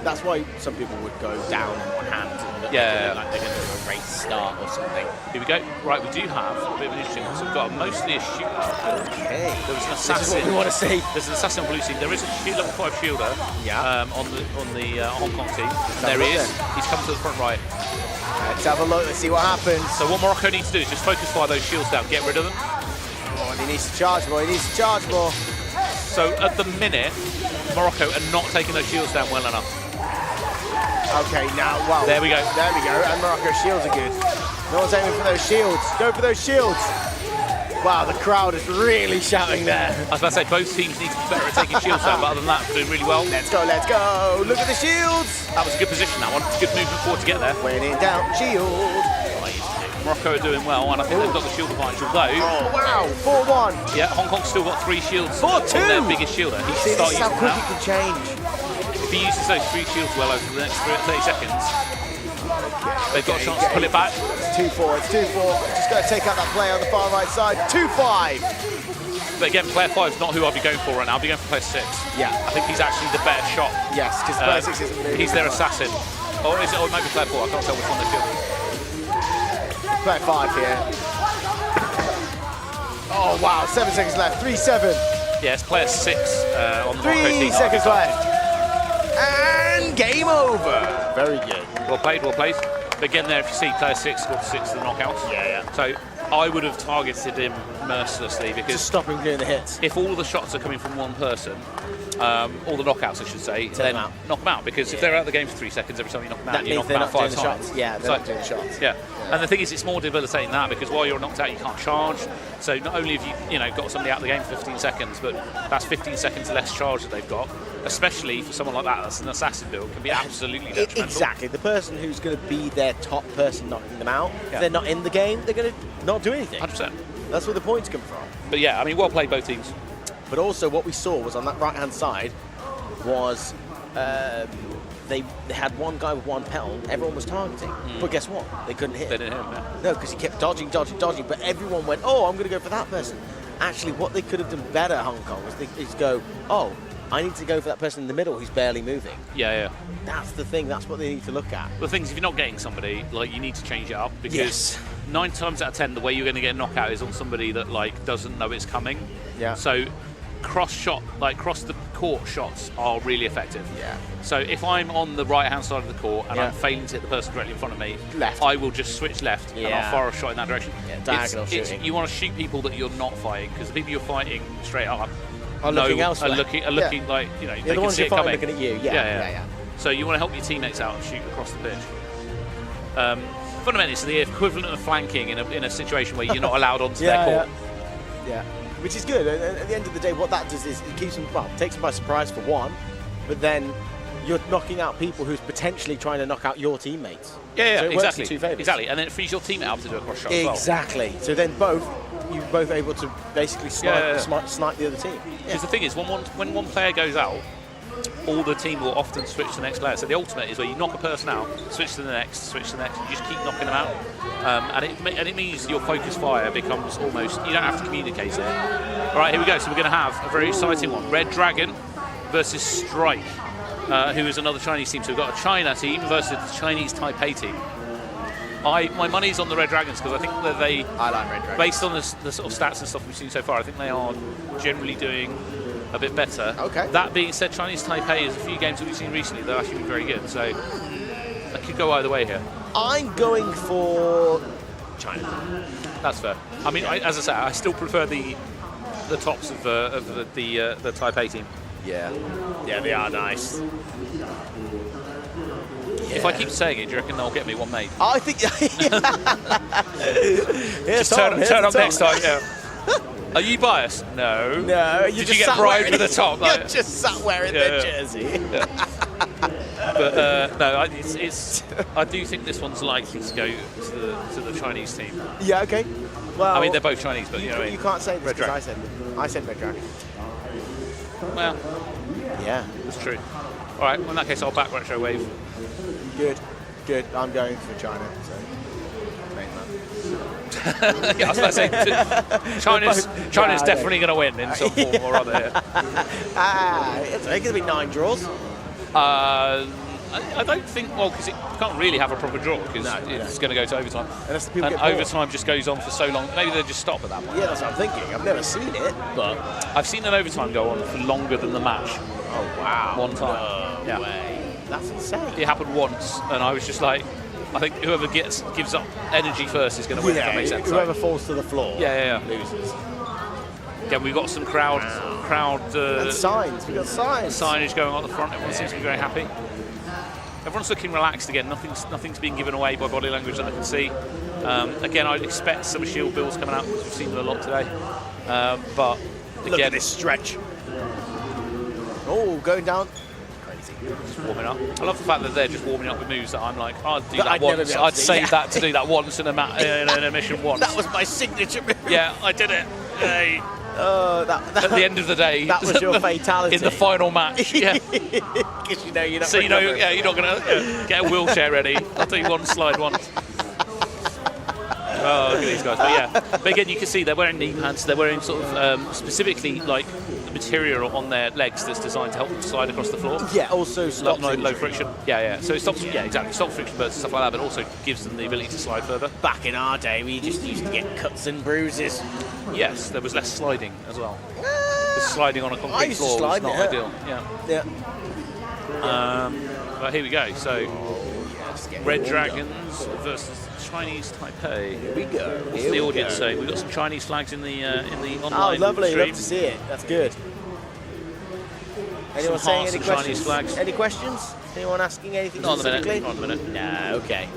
That's why some people would go down on one hand. They're going to do a race start or something. Here we go. Right, we do have a bit of an interesting one. So we've got mostly a shooter. Okay. There was an assassin. This is what we want to see. There's an assassin on blue team. There is a level 5 shielder on the Hong Kong team. There he is. He's come to the front right. Let's have a look. Let's see what happens. So what Morocco needs to do is just focus fire those shields down, get rid of them. Oh, and he needs to charge more. So at the minute, Morocco are not taking those shields down well enough. Okay, now, wow. There we go. And Morocco's shields are good. No one's aiming for those shields. Go for those shields. Wow, the crowd is really shouting there. I was about to say, both teams need to be better at taking shields down, but other than that, doing really well. Let's go. Look at the shields. That was a good position, that one. It's a good movement forward to get there. When in doubt, shield. Morocco are doing well, and I think they've got the shield advantage, although... Oh, wow, 4-1. Yeah, Hong Kong's still got 3 shields 4-2. on their biggest shielder. He See, should start this is how using quick that. it can change. If he uses those 3 shields well over the next 30 seconds, they've got a chance to pull it back. It's 2-4, Just got to take out that player on the far right side. 2-5. But again, player 5 is not who I'd be going for right now. I'd be going for player 6. Yeah. I think he's actually the better shot. Yes, because player 6 isn't moving. He's their assassin. Or is it? Or it might be player 4. I can't tell which one they're shooting. Player 5 here. Oh wow, 7 seconds left. 3-7. Yeah, it's player 6 on the Morocco team. 3 seconds left. And game over. Very good. Well played, well played. But again, there, if you see, player 6 scored 6 of the knockouts. Yeah. So I would have targeted him mercilessly because Just stop him doing the hits. if all the shots are coming from one person, all the knockouts, I should say, then them out. knock them out. Because if they're out of the game for 3 seconds every time you knock them out, That you means knock they're them out not 5 doing the times. shots. Yeah, they're not doing the shots. Yeah. And the thing is, it's more debilitating than that because while you're knocked out, you can't charge. So not only have you got somebody out of the game for 15 seconds, but that's 15 seconds less charge that they've got. Especially for someone like that, that's an assassin build, can be absolutely detrimental. Exactly. The person who's going to be their top person knocking them out, if they're not in the game, they're going to not do anything. 100%. That's where the points come from. But yeah, I mean, well played both teams. But also what we saw was on that right-hand side was they had one guy with one petal everyone was targeting. But guess what? They couldn't hit. They didn't hit him, No, because he kept dodging. But everyone went, oh, I'm going to go for that person. Actually, what they could have done better, Hong Kong, is go, oh, I need to go for that person in the middle who's barely moving. Yeah. That's the thing. That's what they need to look at. The thing is, if you're not getting somebody, like, you need to change it up because Yes. 9 times out of 10, the way you're going to get a knockout is on somebody that doesn't know it's coming. Yeah. So cross the court shots are really effective. Yeah. So if I'm on the right hand side of the court and Yeah. I'm failing to hit the person directly in front of me, Left. I will just switch left and Yeah. I'll fire a shot in that direction. Yeah, diagonal It's shooting. you want to shoot people that you're not fighting because the people you're fighting straight up Are looking elsewhere. are looking Yeah. like they the can ones see you're it fighting coming. looking at you. Yeah. So you want to help your teammates out and shoot across the pitch. Fundamentally, it's the equivalent of flanking in a situation where you're not allowed onto their court. Yeah. Which is good. And at the end of the day, what that does is it keeps them, takes them by surprise for one, but then you're knocking out people who's potentially trying to knock out your teammates. Yeah, So it works in exactly. two favours. Exactly, and then it frees your teammate up to do a cross shot as well. Exactly. So then you're both able to basically snipe the other team. Because the thing is, when one player goes out, all the team will often switch to the next player. So the ultimate is where you knock a person out, switch to the next, you just keep knocking them out. And it means your focus fire becomes almost, you don't have to communicate it. All right, here we go. So we're going to have a very exciting one. Red Dragon versus Strike, who is another Chinese team. So we've got a China team versus the Chinese Taipei team. My money's on the Red Dragons because I think that I like Red Dragons. based on the sort of stats and stuff we've seen so far, I think they are generally doing a bit better. Okay. That being said, Chinese Taipei is a few games that we've seen recently. They're actually been very good. So that could go either way here. I'm going for China. That's fair. I mean, as I say, I still prefer the tops of the Taipei team. Yeah, they are nice. If I keep saying it, do you reckon they'll get me one mate? I think. Just turn up next time. Yeah. Are you biased? No. No. Did you get bribed with the top? You're just sat wearing their jersey. But no, I do think this one's likely to go to the Chinese team. Yeah. Okay. Well, I mean, they're both Chinese, but you know what I mean. You can't say this Red because Dragon. I said Red Dragon. Well, Yeah. that's true. All right. Well, in that case, I'll back Retro Wave. Good. I'm going for China. So. Yeah, I was about to say, China's definitely going to win in some form or other. It's going to be 9 draws. I don't think, well, because it can't really have a proper draw because it's going to go to overtime. Unless the people And get bored. overtime just goes on for so long. Maybe they'll just stop at that point. Yeah, that's what I'm thinking. I've never seen it, but I've seen an overtime go on for longer than the match. oh wow, One time. No way. That's insane. It happened once, and I was just like, I think whoever gives up energy first is going to win. If that makes sense. Whoever falls to the floor, Yeah. loses. Again, we've got some crowd And signs. We got signs. signage going on at the front. Everyone seems to be very happy. Everyone's looking relaxed again. Nothing's being given away by body language that I can see. Again, I'd expect some shield builds coming out because we've seen them a lot today. But Look again, at this stretch. Oh, going down. Crazy. just warming up. I love the fact that they're just warming up with moves that I'm like, I'd do That that I'd never once. be able I'd to do, save yeah. that to do that once in a mission once. That was my signature move. Yeah, I did it. Hey. That At the end of the day, that was your fatality in the final match. Yeah. Because you know you're not. So you know, recovering. yeah, you're not gonna get a wheelchair ready. I'll do one slide once. Oh, look at these guys. But yeah, but again, you can see they're wearing knee pads. They're wearing sort of specifically like the material on their legs that's designed to help them slide across the floor. Yeah, also stops low friction. Yeah. So it stops. Yeah, exactly. Stops friction bursts and stuff like that, but also gives them the ability to slide further. Back in our day, we just used to get cuts and bruises. Yes, there was less sliding as well. Sliding on a concrete used to floor slide, was not ideal. Yeah. But here we go. So Yes, Red Dragons versus Chinese Taipei. Here we go. What's the audience say? We've got some Chinese flags in the online Oh, lovely. stream. Love to see it. That's good. Anyone Some saying hearts any and Chinese questions? flags. Any questions? Anyone asking anything Not at the specifically? minute. Not at the minute. No, okay.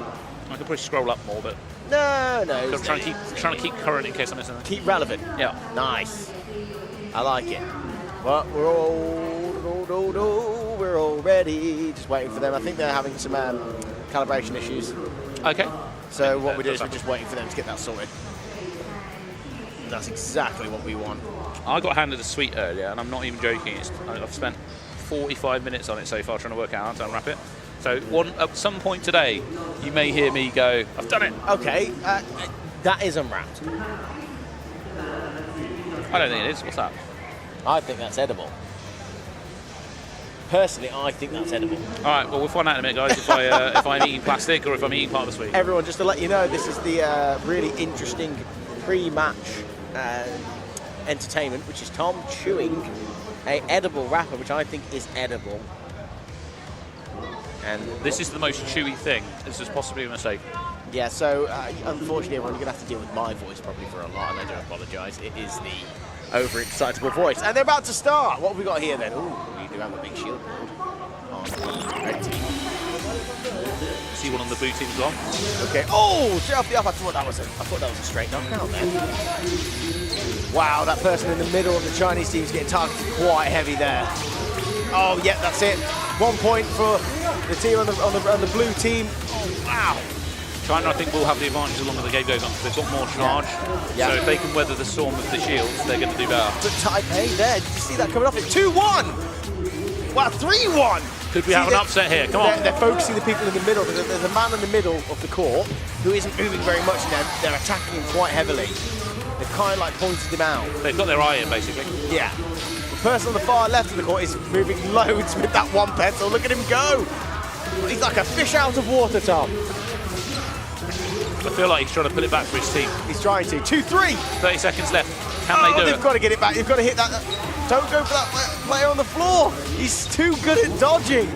I could probably scroll up more, but No. I'm trying to keep current in case I miss anything. Keep relevant. Yeah. Nice. I like it. Well, we're all ready. Just waiting for them. I think they're having some calibration issues. Okay. So what we do is That's we're just waiting for them to get that sorted. And that's exactly what we want. I got handed a sweet earlier, and I'm not even joking. I've spent 45 minutes on it so far trying to work out how to unwrap it. So at some point today, you may hear me go, I've done it. Okay, that is unwrapped. I don't think it is. What's that? I think that's edible. Personally, I think that's edible. All right, well, we'll find out in a minute, guys, if I'm eating plastic or if I'm eating part of the sweet. Everyone, just to let you know, this is the really interesting pre-match entertainment, which is Tom chewing a edible wrapper, which I think is edible. And This is the most chewy thing. This is possibly a mistake. yeah, so unfortunately, everyone, you're going to have to deal with my voice probably for a lot, and I do apologise. It is the overexcitable voice. And they're about to start. What have we got here then? Ooh, we do have a big shield board on the red team. See one on the blue team as well. Okay. Oh, straight off the up. I thought that was a straight knockout then. Wow, that person in the middle of the Chinese team is getting targeted quite heavy there. Oh, yeah, that's it. 1 point for the team on the blue team. Oh, wow. China, I think, will have the advantage the longer the game goes on because they've got more charge. Yeah. So if they can weather the storm of the shields, they're going to do better. But Taipei there, did you see that coming off? It's 2-1. Wow, 3-1. Could we have an upset here? Come on. They're focusing the people in the middle. There's a man in the middle of the court who isn't moving very much, and they're attacking him quite heavily. They've kind of like pointed him out. They've got their eye in, basically. Yeah. The person on the far left of the court is moving loads with that one pencil. Look at him go. He's like a fish out of water, Tom. I feel like he's trying to pull it back for his team. He's trying to. 2-3. 30 seconds left. Can they do They've it? got to get it back. You've got to hit that. Don't go for that player on the floor. He's too good at dodging.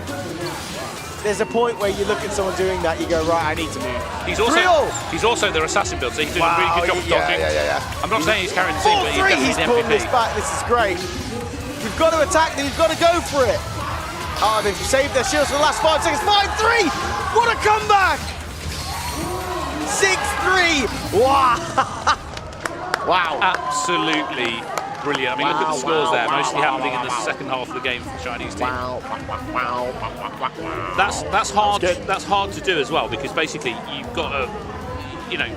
There's a point where you look at someone doing that, you go, right, I need to move. He's also their assassin build, so he's doing a really good job of dodging. Yeah. I'm not saying he's carrying the team, but he's 4-3, definitely he's the pulling this MVP. back. This is great. You've got to attack them. You've got to go for it. Oh, they've saved their shields for the last 5 seconds. 5-3. What a comeback. 6-3. Wow. Wow. Absolutely brilliant. I mean, look at the scores there, mostly happening in the second half of the game for the Chinese team. Wow. That's hard. That's good. That's hard to do as well because basically you've got to,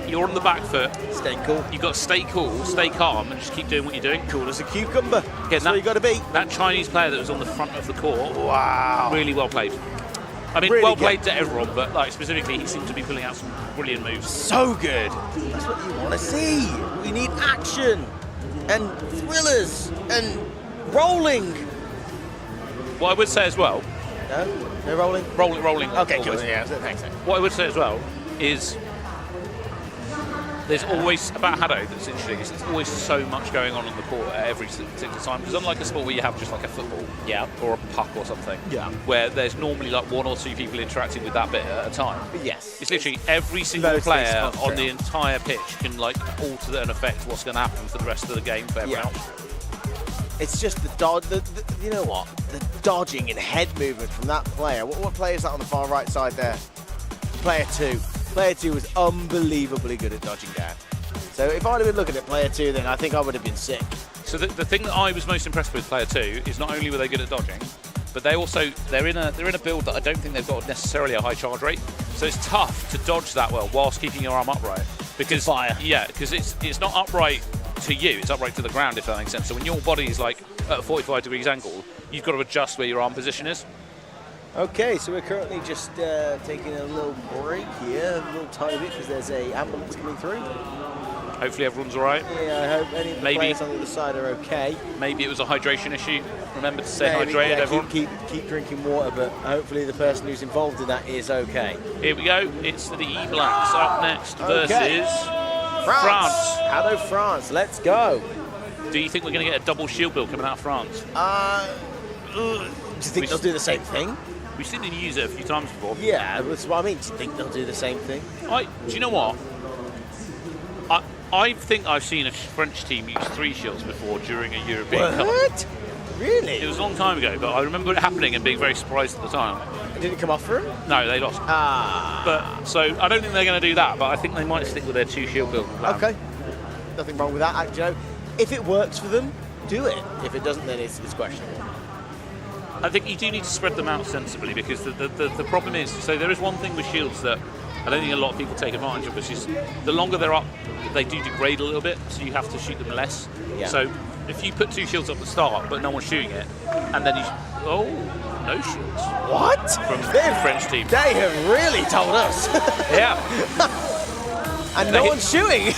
you're on the back foot. Stay cool. You've got to stay cool, stay calm, and just keep doing what you're doing. Cool as a cucumber. That's where you got to be. That Chinese player that was on the front of the court, Wow. really well played. I mean, Really well good. played to everyone, but like specifically, he seemed to be pulling out some brilliant moves. So good. That's what you want to see. We need action and thrillers and rolling. What I would say as well, No? No rolling? rolling. Okay, cool. always. Yeah, thanks. What I would say as well is there's always, about HADO that's interesting, is there's always so much going on the court at every particular time. Because unlike a sport where you have just like a football or a puck or something, where there's normally like 1 or 2 people interacting with that bit at a time. Yes. It's literally every single Those player things on concentrate the entire pitch can like alter and affect what's going to happen for the rest of the game for everyone else. It's just the dodge. You know what? The dodging and head movement from that player. What player is that on the far right side there? Player 2. Player 2 was unbelievably good at dodging down. So if I'd have been looking at player 2, then I think I would have been sick. So the thing that I was most impressed with player 2 is not only were they good at dodging, but they're in a build that I don't think they've got necessarily a high charge rate. So it's tough to dodge that well whilst keeping your arm upright. Because because it's not upright to you, it's upright to the ground, if that makes sense. So when your body is like at a 45 degrees angle, you've got to adjust where your arm position is. Okay, so we're currently just taking a little break here, a little tiny bit, because there's a ambulance coming through. Hopefully everyone's all right. Yeah, I hope any of the players on the other side are okay. Maybe it was a hydration issue. Remember to stay Maybe, hydrated, yeah, everyone. Keep drinking water, but hopefully the person who's involved in that is okay. Here we go. It's the E-Blacks up next versus France. HADO France. Let's go. Do you think we're going to get a double shield build coming out of France? Do you think they'll do the same thing? We've seen them use it a few times before. Yeah, that's what I mean. Do you think they'll do the same thing? Do you know what? I think I've seen a French team use 3 shields before during a European Cup. What? Really? It was a long time ago, but I remember it happening and being very surprised at the time. Did it come off for them? No, they lost. But so I don't think they're going to do that, but I think they might stick with their 2 shield build plan. Okay. Nothing wrong with that. You know, if it works for them, do it. If it doesn't, then it's questionable. I think you do need to spread them out sensibly, because the problem is, so there is one thing with shields that I don't think a lot of people take advantage of, which is the longer they're up, they do degrade a little bit, so you have to shoot them less. Yeah. So if you put 2 shields up at the start, but no one's shooting it, and then no shields. What? From the French team. They have really told us. Yeah. And no one's shooting.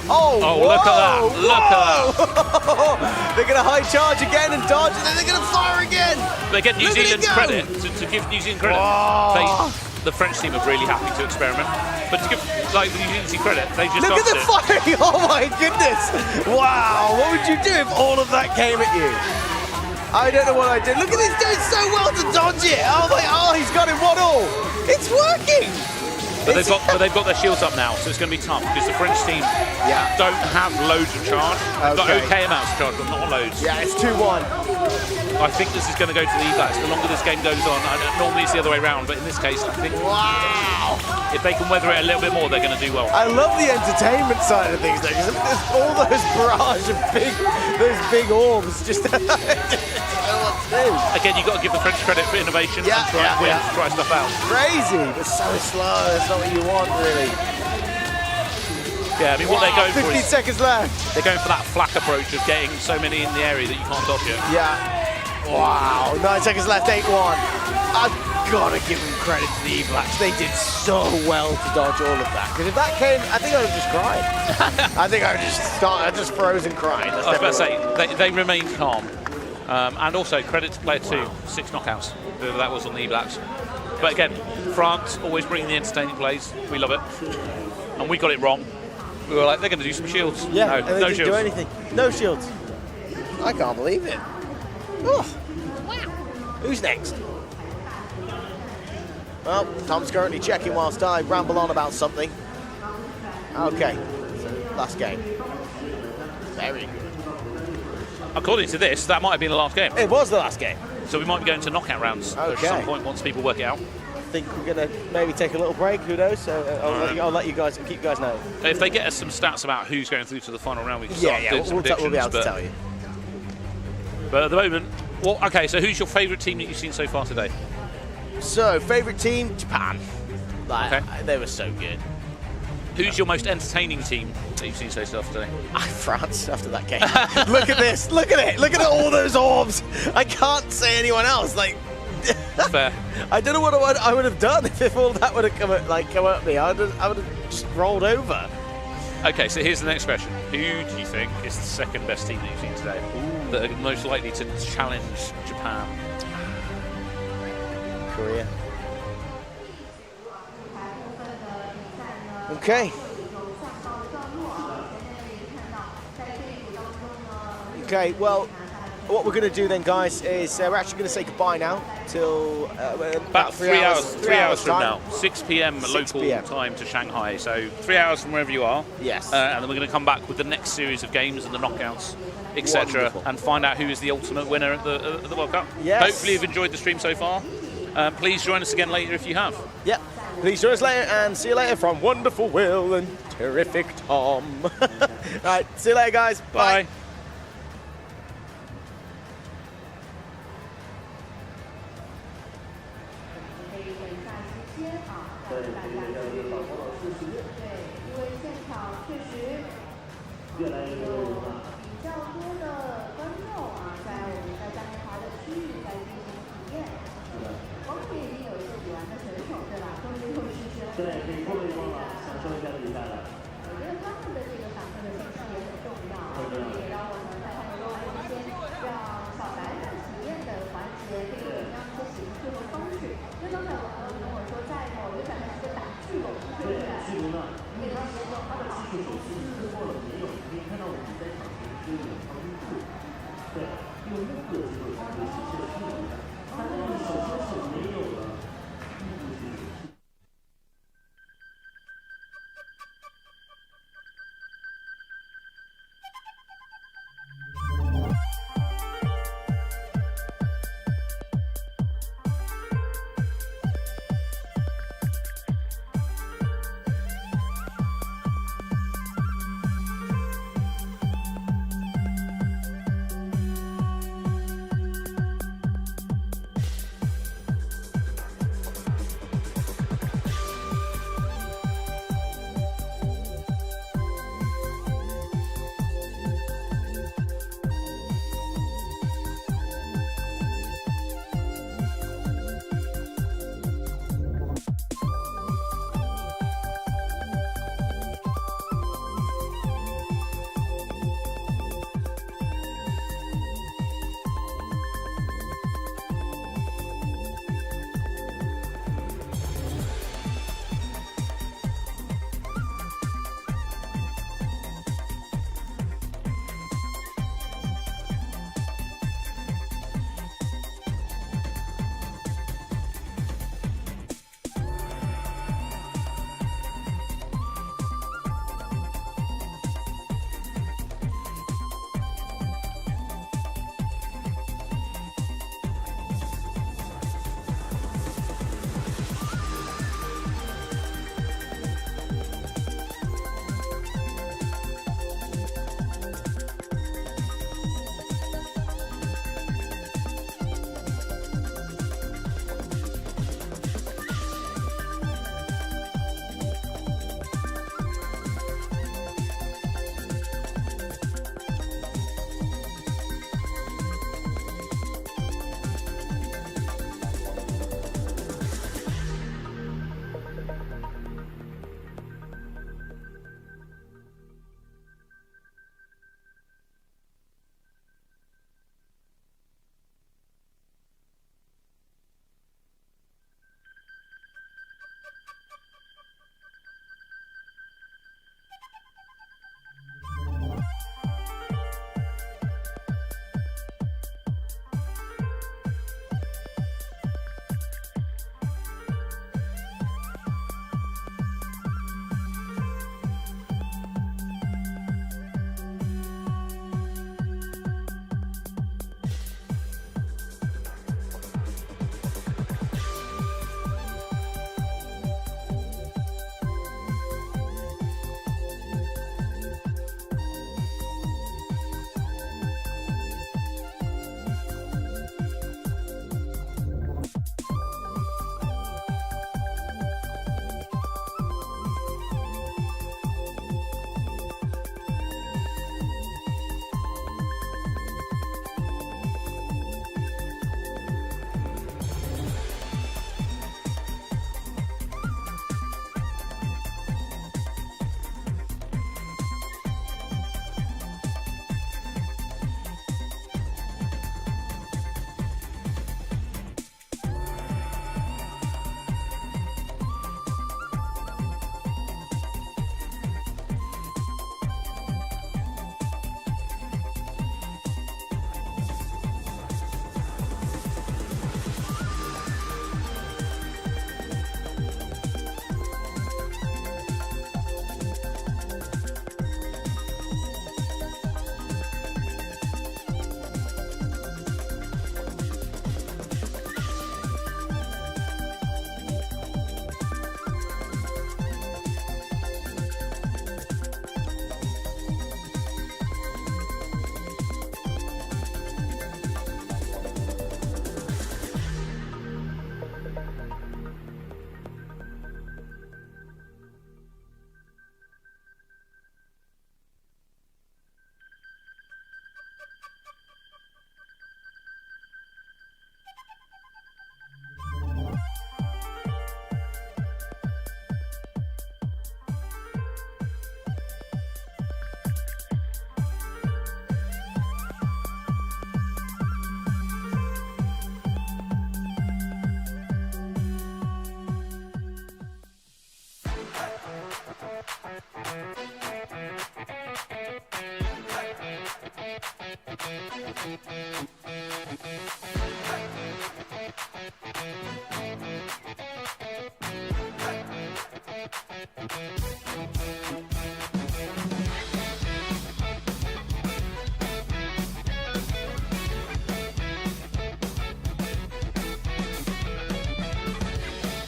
Oh, look at that. Look at that. They're going to high charge again and dodge, and then they're going to fire again. They get New Zealand credit. To give New Zealand credit, the French team are really happy to experiment. But to give the New Zealand team credit, they just look at the firing. Oh my goodness. Wow. What would you do if all of that came at you? I don't know what I'd do. Look at this, doing so well to dodge it. Oh, he's got him 1-all. It's working. But they've got their shields up now, so it's going to be tough, because the French team don't have loads of charge. They've got okay amounts of charge, but not loads. Yeah, it's 2-1. I think this is going to go to the E-Blacks. The longer this game goes on, normally it's the other way around, but in this case, I think if they can weather it a little bit more, they're going to do well. I love the entertainment side of things, though, because there's all those barrage of big orbs. Just I don't know what to do. Again, you've got to give the French credit for innovation and try stuff out. Crazy, but so slow. That's not what you want, really. Yeah, I mean, what they're going for 15 is seconds left. They're going for that flak approach of getting so many in the area that you can't dodge it. Yeah. Wow, 9 seconds left, 8-1. I've got to give them credit to the E-Blacks. They did so well to dodge all of that. Because if that came, I think I would have just cried. I think I would just froze and cried. I was about to say, they remained calm. And also, credit to player 2, 6 knockouts, whoever that was on the E-Blacks. But again, France always bringing the entertaining plays. We love it. And we got it wrong. We were like, they're going to do some shields. Yeah, no didn't shields. do anything. No shields. I can't believe it. Oh. Wow. Who's next? Well, Tom's currently checking whilst I ramble on about something. Okay, so last game. Very good. According to this, that might have been the last game. It was the last game. So we might be going to knockout rounds at some point once people work it out. I think we're going to maybe take a little break, who knows? So I'll let you guys, keep you guys know. If they get us some stats about who's going through to the final round, we can start doing some predictions. We'll be able to tell you. But at the moment, okay, so who's your favourite team that you've seen so far today? So, favourite team, Japan. They were so good. Who's your most entertaining team that you've seen so far today? France, after that game. Look at this, look at it, look at all those orbs. I can't say anyone else, like... Fair. I don't know what I would have done if all that would have come at me. I would have just rolled over. Okay, so here's the next question. Who do you think is the second best team that you've seen today that are most likely to challenge Japan? Korea. Okay. Okay, well, what we're going to do then, guys, is we're actually going to say goodbye now till about 3 hours. 3 hours from now, 6 p.m. 6 local p.m. time to Shanghai. So 3 hours from wherever you are. Yes. And then we're going to come back with the next series of games and the knockouts, etc., and find out who is the ultimate winner at the World Cup. Yes. Hopefully you've enjoyed the stream so far. Please join us again later if you have. Yep. Please join us later, and see you later from wonderful Will and terrific Tom. Right, see you later, guys. Bye.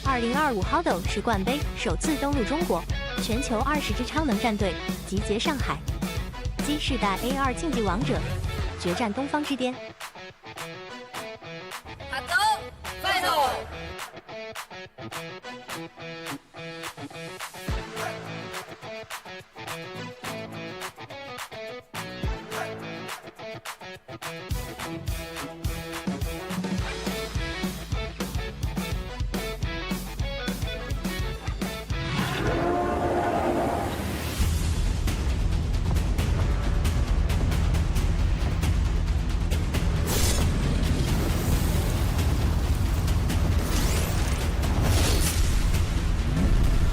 2025 HADO 世冠杯首次登陆中国，全球20支超能战队集结上海。G 世代 AR 竞技王者决战东方之巅。HADO Final。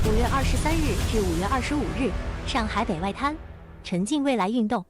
5月23日至5月25日，上海北外滩，沉浸未来运动。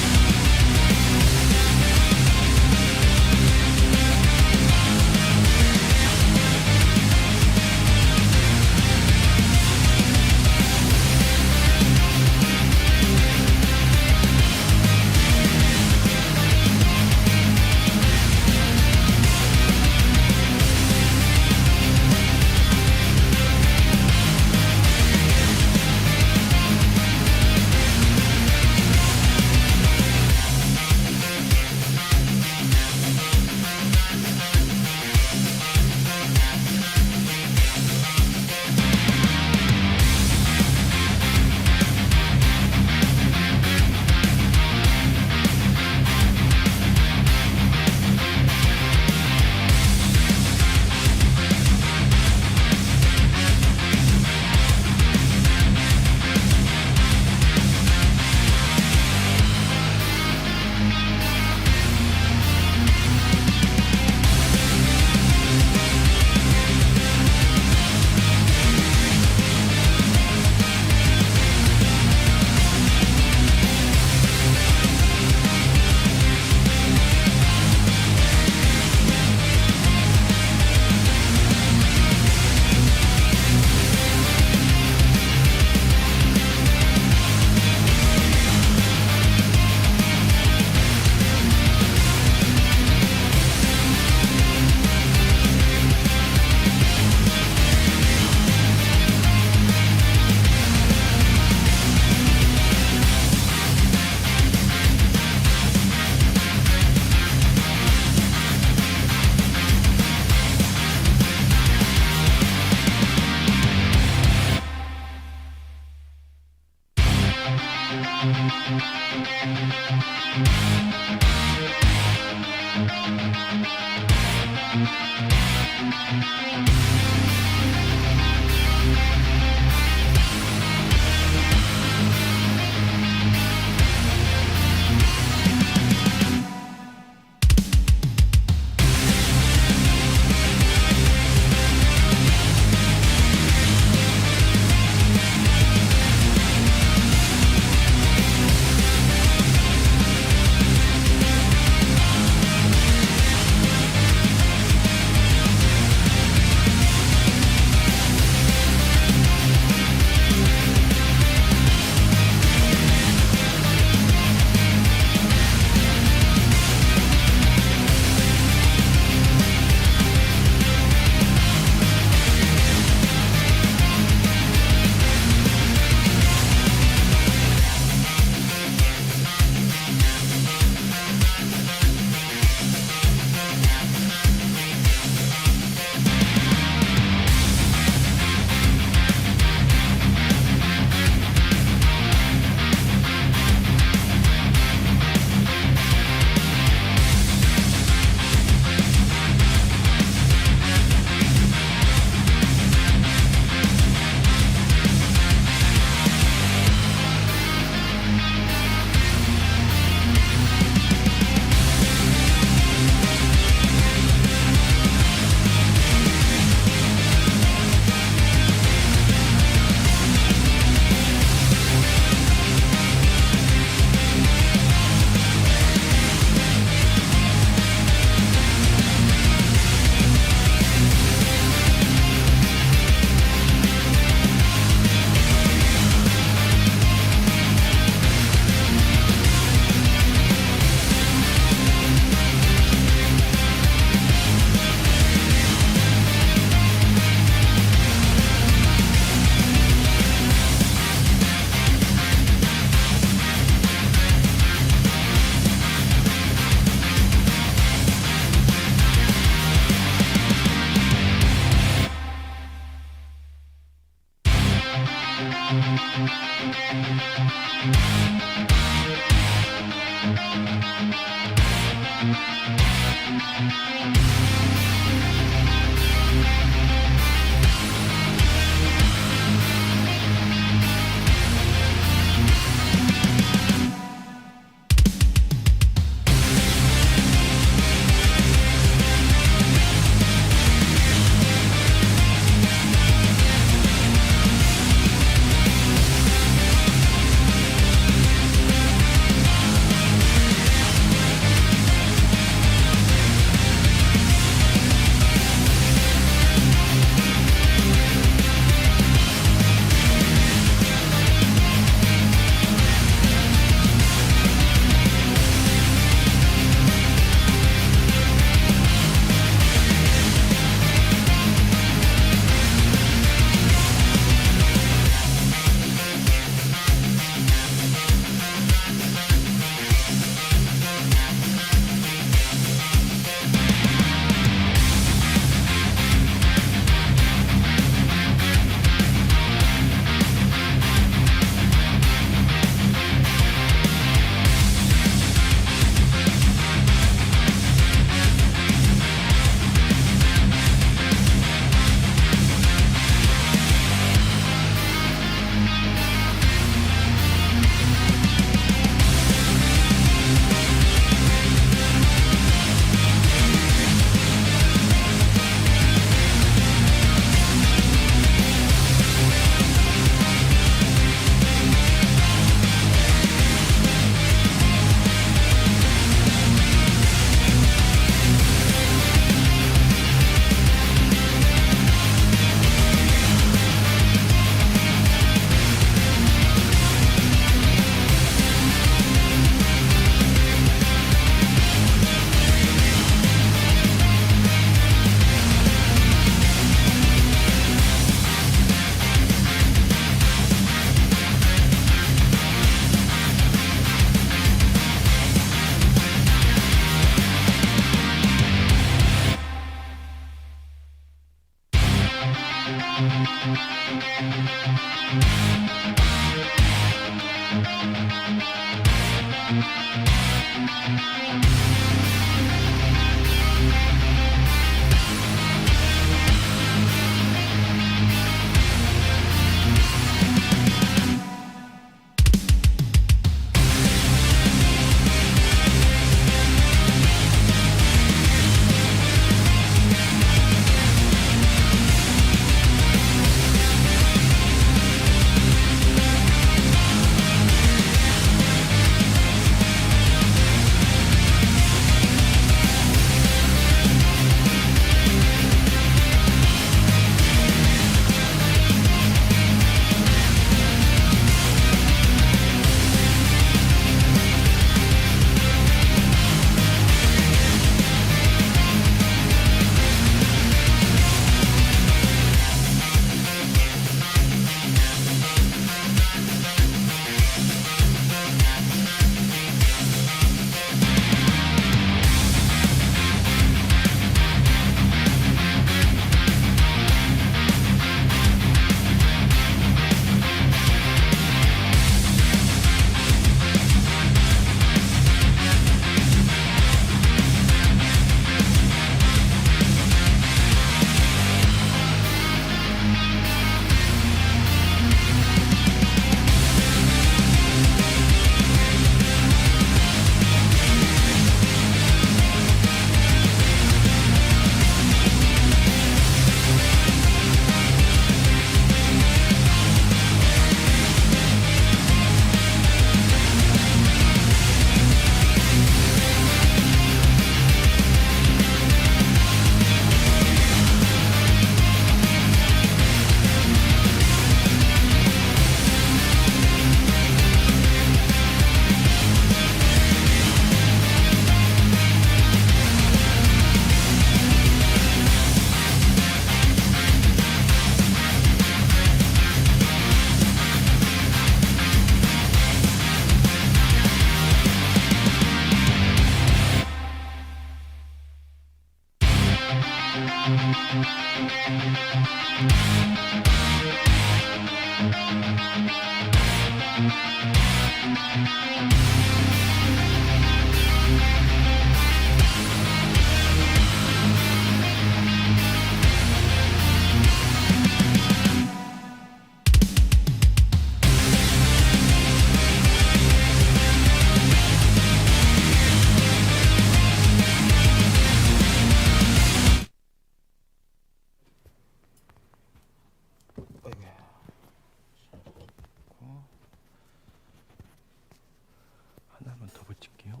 하나만 더 붙일게요.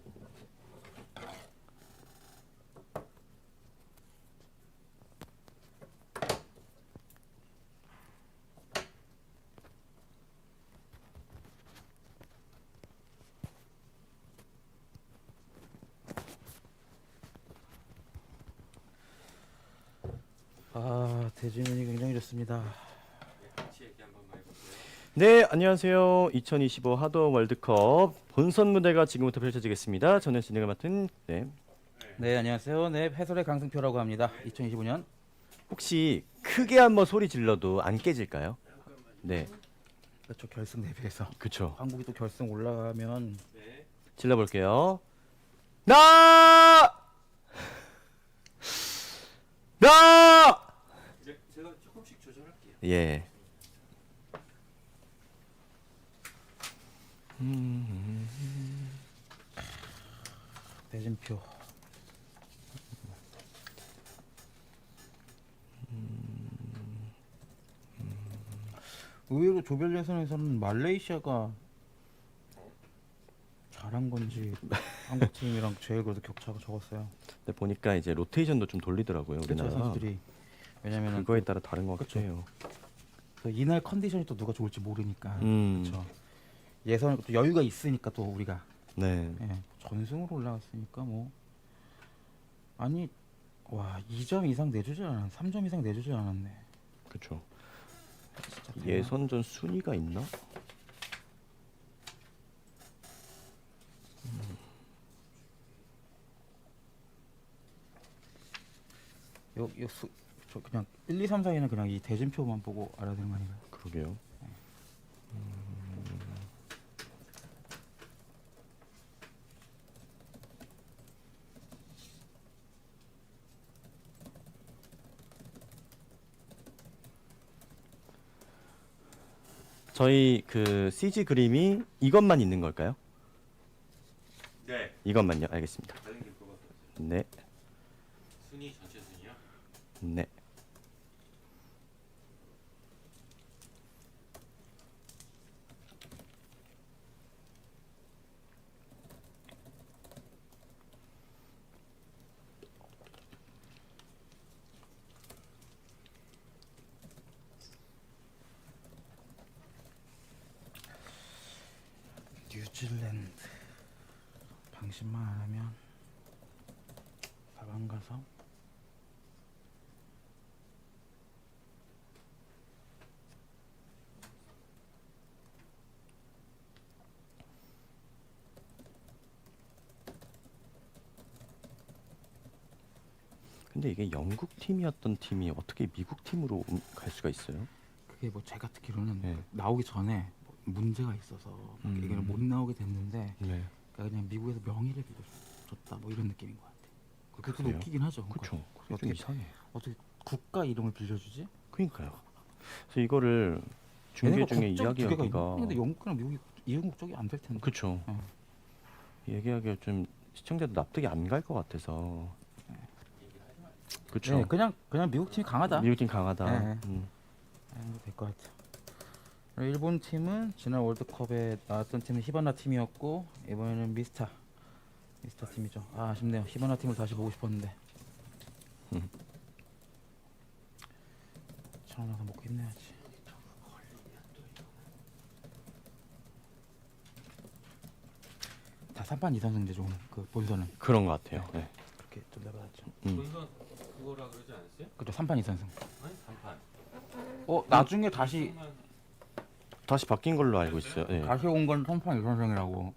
아, 대진이 굉장히 좋습니다. 네, 안녕하세요. 2025 하도 월드컵 본선 무대가 지금부터 펼쳐지겠습니다. 저는 진행을 맡은 네, 안녕하세요. 네, 해설의 강승표라고 합니다. 2025년. 혹시 크게 한번 소리 질러도 안 깨질까요? 네, 그렇죠. 결승 대회에서 그쵸. 한국이 또 결승 올라가면 질러볼게요. 나! 나! 제가 조금씩 조절할게요. 예. 대진표. 의외로 조별 예선에서는 말레이시아가 잘한 건지 한국 팀이랑 제일 그래도 격차가 적었어요. 근데 보니까 이제 로테이션도 좀 돌리더라고요. 그렇죠, 우리나라. 선수들이. 왜냐면은 그거에 따라 다른 것 그쵸. 같아요. 또 이날 컨디션이 또 누가 좋을지 모르니까. 음. 그렇죠. 예선 또 여유가 있으니까 또 우리가 네. 예, 전승으로 올라갔으니까 뭐 아니 와 2점 이상 내주지 않았 3점 이상 내주지 않았네. 그렇죠. 진짜 대박. 예선전 순위가 있나? 저 그냥 1, 2, 3, 4위는 그냥 이 대진표만 보고 알아야 되는 거 아닌가요? 그러게요. 저희 그 CG 그림이 이것만 있는 걸까요? 네. 이것만요. 알겠습니다. 다른 게 뽑아서 네. 순위 전체 순위요? 네. 뉴질랜드 방심만 안 하면 4강 가서 근데 이게 영국 팀이었던 팀이 어떻게 미국 팀으로 갈 수가 있어요? 그게 뭐 제가 듣기로는 네. 나오기 전에 뭐 문제가 있어서 얘기는 못 나오게 됐는데 네. 그러니까 그냥 미국에서 명의를 빌려줬다 뭐 이런 느낌인 것 같아. 그게 그래요? 웃기긴 하죠. 그쵸. 그게 어떻게 좀 이상해. 어떻게 국가 이름을 빌려주지? 그러니까요. 그래서 이거를 중계 얘네가 중에 국적이 두 개가 이야기하기가 있나? 근데 영국이랑 미국이 이국적이 안 될 텐데. 그쵸. 어. 얘기하기가 좀 시청자도 납득이 안 갈 것 같아서. 그쵸. 네, 그냥 미국 팀이 강하다. 미국 팀 강하다. 네. 될것 같아. 일본 팀은 지난 월드컵에 나왔던 팀은 히바나 팀이었고 이번에는 미스타 팀이죠. 아, 아쉽네요. 히바나 팀을 다시 보고 싶었는데. 천원 나서 먹고 힘내야지. 다 3판 2선 승제죠 오늘 그 본선은. 그런 것 같아요. 네. 그렇게 좀 내받았죠. 본선 그거라 그러지 않았어요? 그죠 3판 2선 승. 아니 3판. 나중에 다시 다시 바뀐 걸로 알고 있어요. 네. 다시 온 건 3판 2선 승이라고.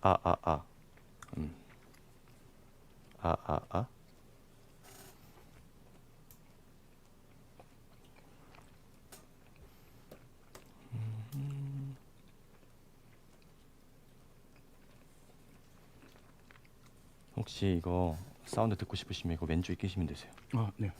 아. 아. 혹시 이거 사운드 듣고 싶으시면 이거 왼쪽에 끼시면 되세요. 네.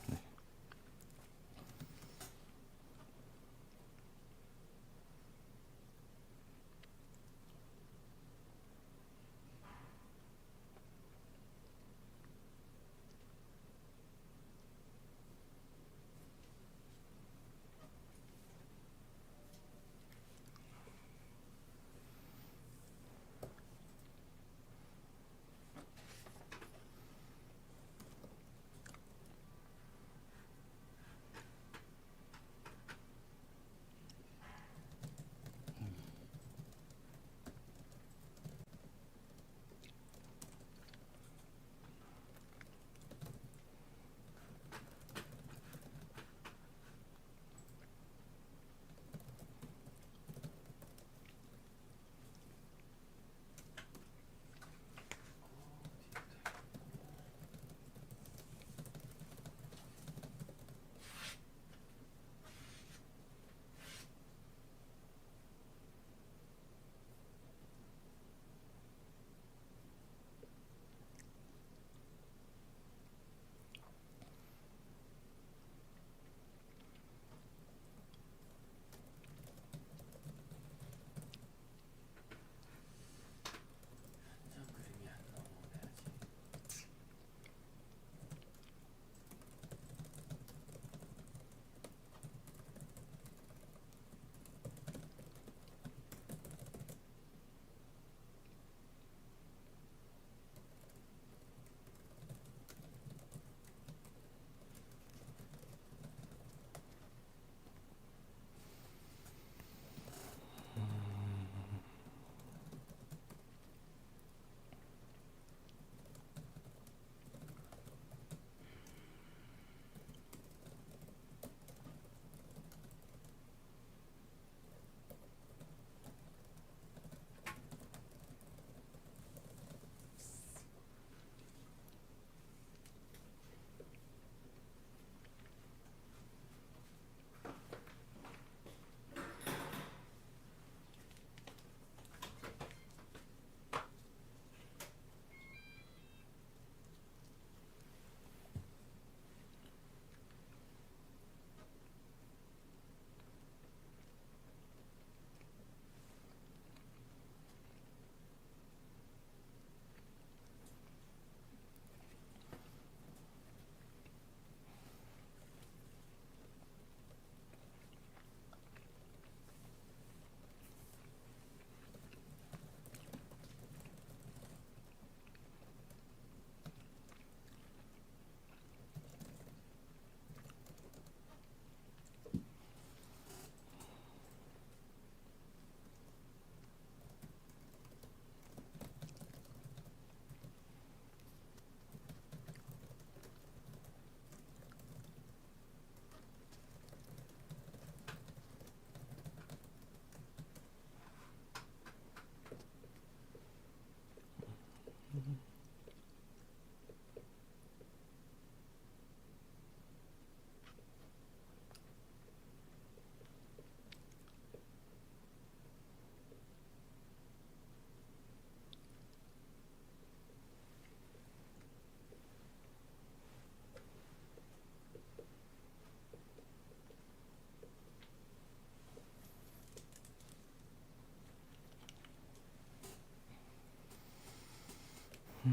네.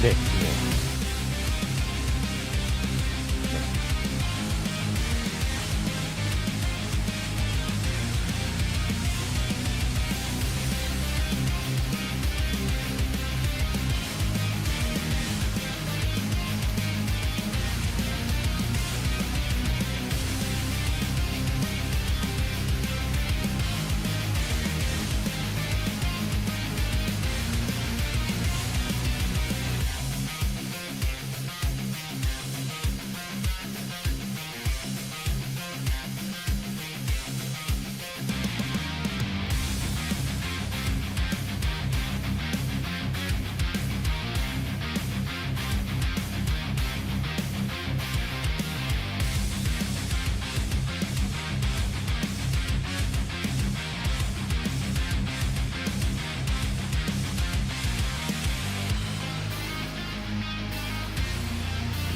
네.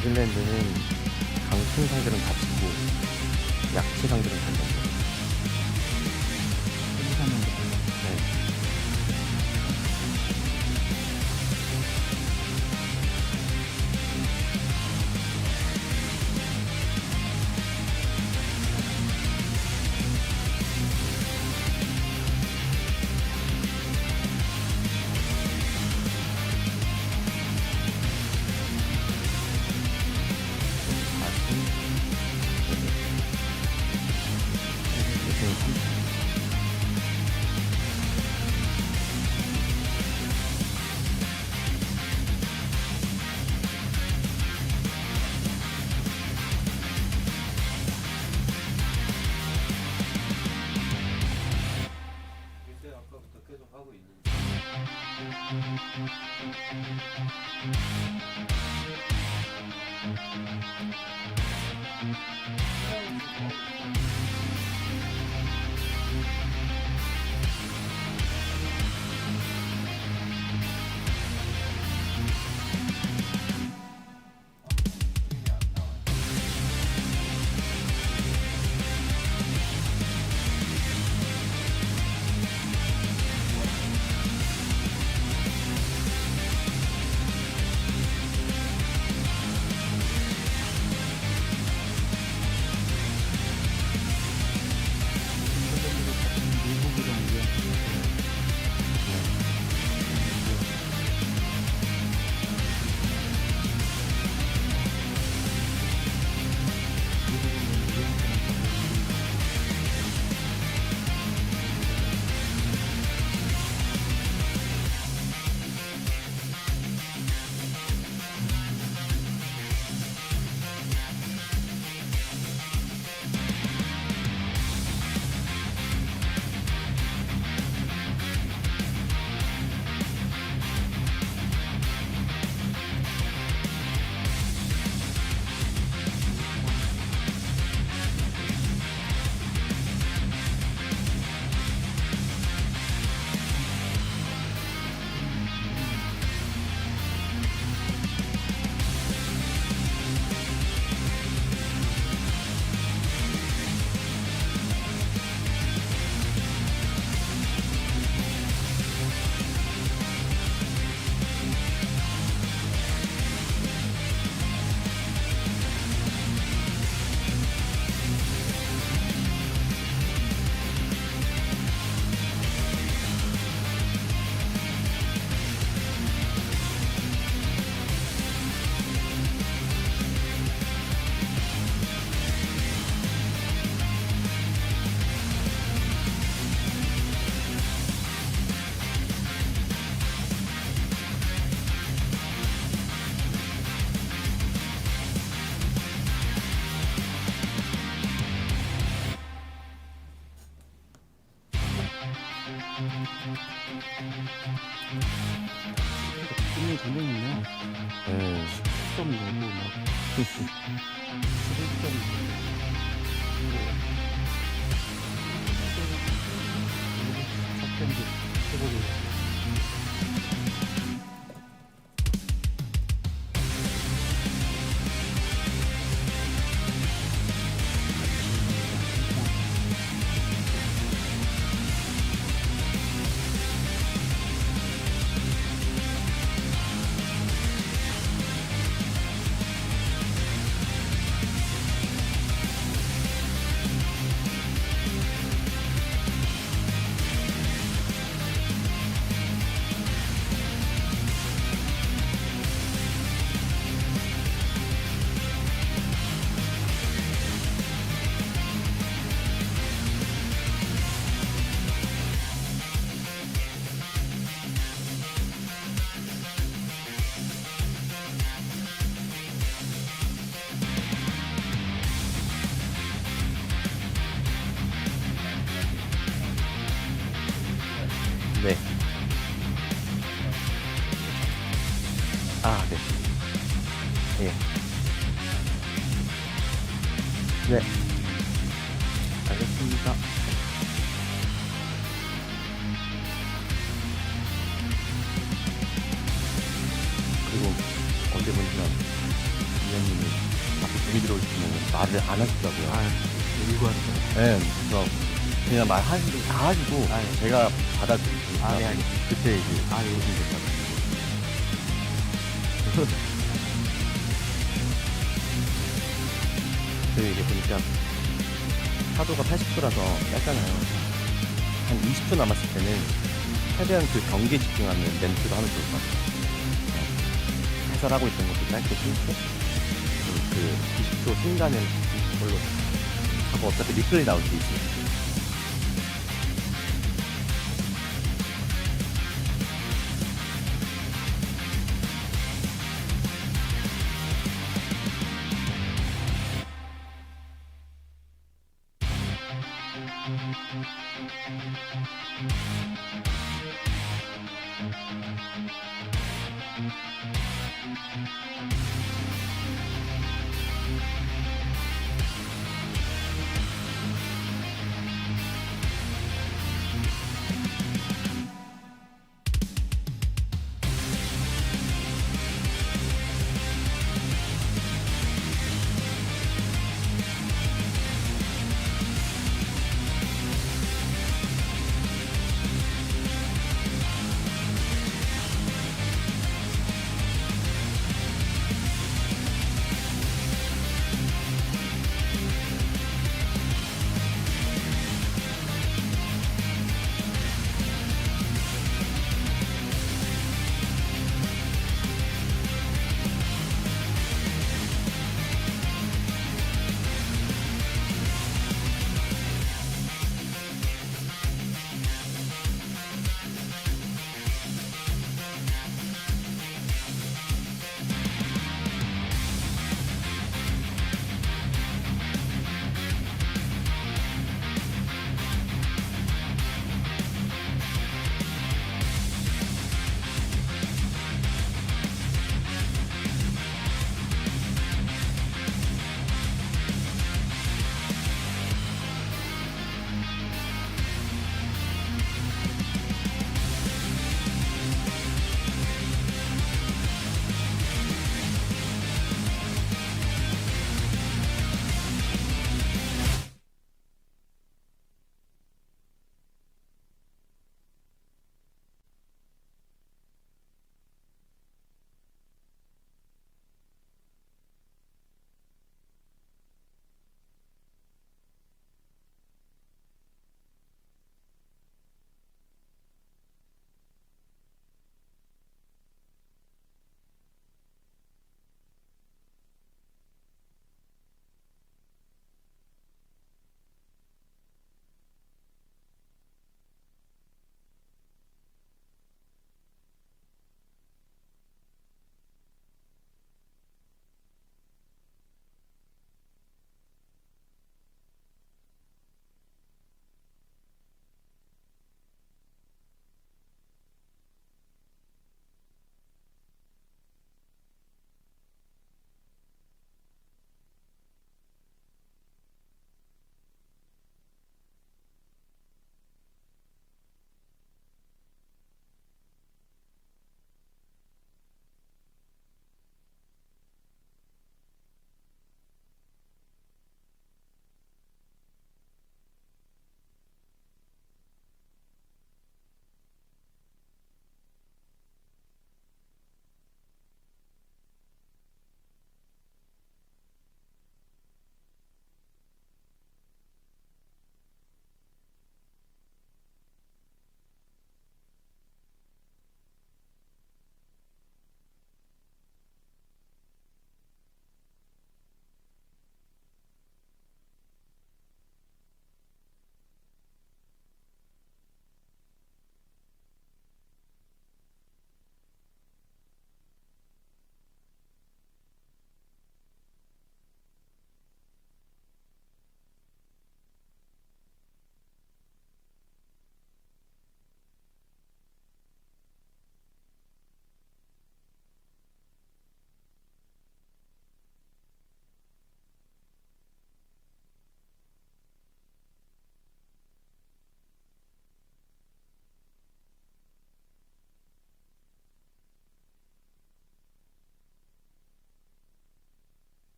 뉴질랜드는 강팀 상대는 다치고 약체 상대는 다쳤어요. 네. 10점 내고 막 11점 내고 해보고 네. 아, 네. 예. 네. 알겠습니다. 그리고 언제 보니까 위원님이 앞에 분이 들어올 때는 말을 안 하시더라고요. 밀고 하시더라고요. 네. 그래서 그냥 말하시고 다 하시고 제가 받아들이고 네, 알겠습니다. 그때 이제 요즘 됐다. 그 이게 보니까 파도가 80초라서 짧잖아요. 한 20초 남았을 때는 최대한 그 경기에 집중하는 멘트로 하면 좋을 것 같아요. 해설하고 있던 것도 짧게 끊고 그 20초 순간은 그걸로 하고 어차피 리플레이 나올 수 있으니까.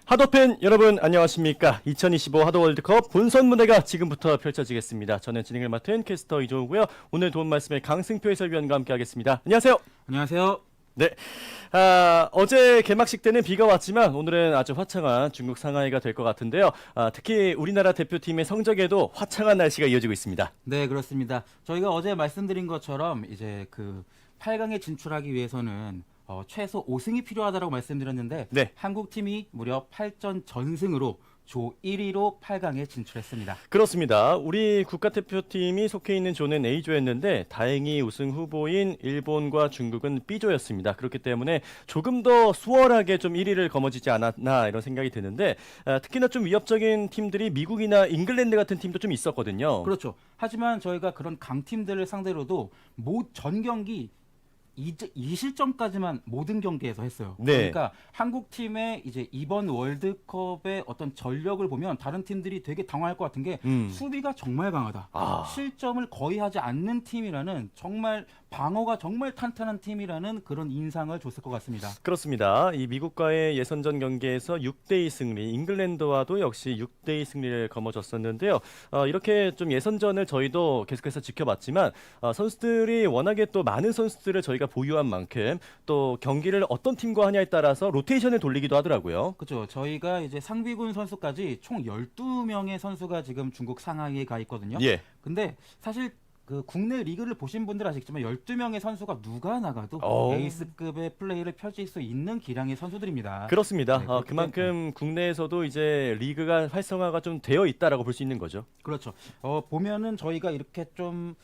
하도팬 여러분 안녕하십니까. 2025 하도 월드컵 본선 무대가 지금부터 펼쳐지겠습니다. 저는 진행을 맡은 캐스터 이종우고요. 오늘 도움 말씀에 강승표 해설위원과 함께하겠습니다. 안녕하세요. 안녕하세요. 네, 어제 개막식 때는 비가 왔지만 오늘은 아주 화창한 중국 상하이가 될 것 같은데요. 특히 우리나라 대표팀의 성적에도 화창한 날씨가 이어지고 있습니다. 네, 그렇습니다. 저희가 어제 말씀드린 것처럼 이제 그 8강에 진출하기 위해서는 최소 5승이 필요하다고 말씀드렸는데 네. 한국 팀이 무려 8전 전승으로 조 1위로 8강에 진출했습니다. 그렇습니다. 우리 국가대표팀이 속해 있는 조는 A조였는데 다행히 우승 후보인 일본과 중국은 B조였습니다. 그렇기 때문에 조금 더 수월하게 좀 1위를 거머쥐지 않았나 이런 생각이 드는데 특히나 좀 위협적인 팀들이 미국이나 잉글랜드 같은 팀도 좀 있었거든요. 그렇죠. 하지만 저희가 그런 강팀들을 상대로도 전 경기 2실점까지만 모든 경기에서 했어요. 네. 그러니까 한국 팀의 이제 이번 월드컵의 어떤 전력을 보면 다른 팀들이 되게 당황할 것 같은 게 수비가 정말 강하다. 실점을 거의 하지 않는 팀이라는 정말 방어가 정말 탄탄한 팀이라는 그런 인상을 줬을 것 같습니다. 그렇습니다. 이 미국과의 예선전 경기에서 6대2 승리, 잉글랜드와도 역시 6대2 승리를 거머쥐었었는데요. 이렇게 좀 예선전을 저희도 계속해서 지켜봤지만 선수들이 워낙에 또 많은 선수들을 저희가 보유한 만큼 또 경기를 어떤 팀과 하냐에 따라서 로테이션을 돌리기도 하더라고요. 그렇죠. 저희가 이제 상비군 선수까지 총 12명의 선수가 지금 중국 상하이에 가 있거든요. 예. 근데 사실 그 국내 리그를 보신 분들 아시겠지만 12명의 선수가 누가 나가도 에이스급의 플레이를 펼칠 수 있는 기량의 선수들입니다. 그렇습니다. 네, 그만큼 국내에서도 이제 리그가 활성화가 좀 되어 있다라고 볼 수 있는 거죠. 그렇죠. 보면은 저희가 이렇게 좀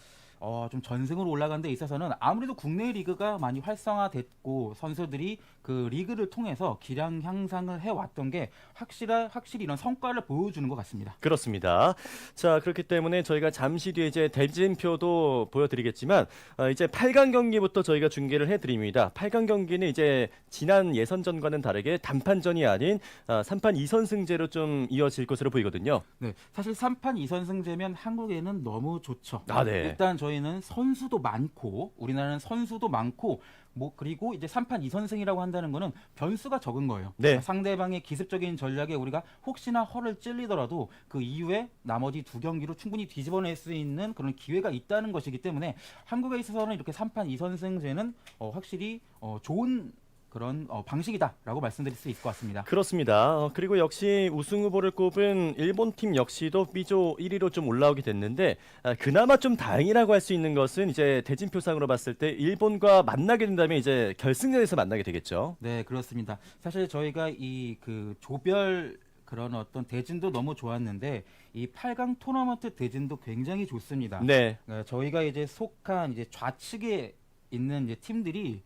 전승으로 올라간 데 있어서는 아무래도 국내 리그가 많이 활성화됐고 선수들이 그 리그를 통해서 기량 향상을 해왔던 게 확실히 이런 성과를 보여주는 것 같습니다. 그렇습니다. 자, 그렇기 때문에 저희가 잠시 뒤에 이제 대진표도 보여드리겠지만 이제 8강 경기부터 저희가 중계를 해드립니다. 8강 경기는 이제 지난 예선전과는 다르게 단판전이 아닌 3판 2선승제로 좀 이어질 것으로 보이거든요. 네, 사실 3판 2선승제면 한국에는 너무 좋죠. 네. 일단 저희는 선수도 많고 우리나라는 선수도 많고 그리고 이제 3판 2선승이라고 한다는 거는 변수가 적은 거예요. 네. 그러니까 상대방의 기습적인 전략에 우리가 혹시나 허를 찔리더라도 그 이후에 나머지 두 경기로 충분히 뒤집어낼 수 있는 그런 기회가 있다는 것이기 때문에 한국에 있어서는 이렇게 3판 2선승제는 확실히 좋은 그런 방식이다라고 말씀드릴 수 있을 것 같습니다. 그렇습니다. 그리고 역시 우승 후보를 꼽은 일본 팀 역시도 B조 1위로 좀 올라오게 됐는데 그나마 좀 다행이라고 할 수 있는 것은 이제 대진표상으로 봤을 때 일본과 만나게 된다면 이제 결승전에서 만나게 되겠죠. 네, 그렇습니다. 사실 저희가 이 그 조별 그런 어떤 대진도 너무 좋았는데 이 8강 토너먼트 대진도 굉장히 좋습니다. 네. 저희가 이제 속한 이제 좌측에 있는 이제 팀들이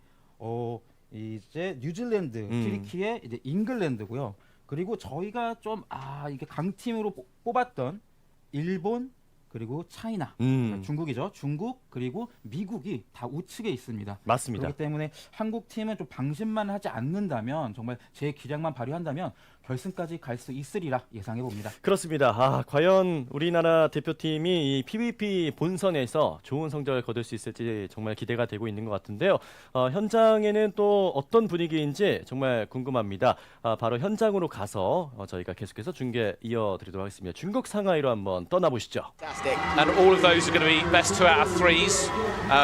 이제 뉴질랜드, 튀르키예, 이제 잉글랜드고요. 그리고 저희가 좀 이게 강팀으로 뽑았던 일본 그리고 차이나, 중국이죠. 중국 그리고 미국이 다 우측에 있습니다. 맞습니다. 그렇기 때문에 한국 팀은 좀 방심만 하지 않는다면 정말 제 기량만 발휘한다면 결승까지 갈 수 있으리라 예상해 봅니다. 그렇습니다. 과연 우리나라 대표팀이 이 PVP 본선에서 좋은 성적을 거둘 수 있을지 정말 기대가 되고 있는 것 같은데요. 현장에는 또 어떤 분위기인지 정말 궁금합니다. 바로 현장으로 가서 저희가 계속해서 중계 이어드리도록 하겠습니다. 중국 상하이로 한번 떠나보시죠. And all of those are going to be best 2 out of 3s,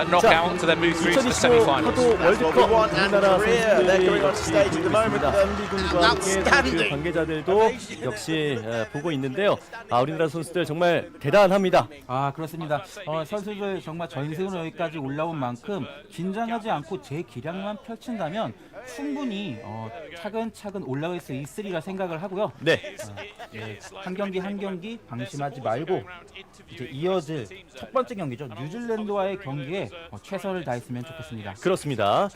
knockout to then move through to the 2025 semi-finals. 하도 월드컵 우리나라 선수들이 역시 보고 있습니다. 한비군과 함께 그 관계자들도 역시 보고 있는데요. 우리나라 선수들 정말 대단합니다. 그렇습니다. 선수들 정말 전승으로 여기까지 올라온 만큼 긴장하지 않고 제 기량만 펼친다면 충분히 차근차근 올라갈 수 있으리라 생각을 하고요. 네. 한 경기 한 경기 방심하지 말고 이제 이어질 첫 번째 경기죠. 뉴질랜드와의 경기에 최선을 다했으면 좋겠습니다. 그렇습니다.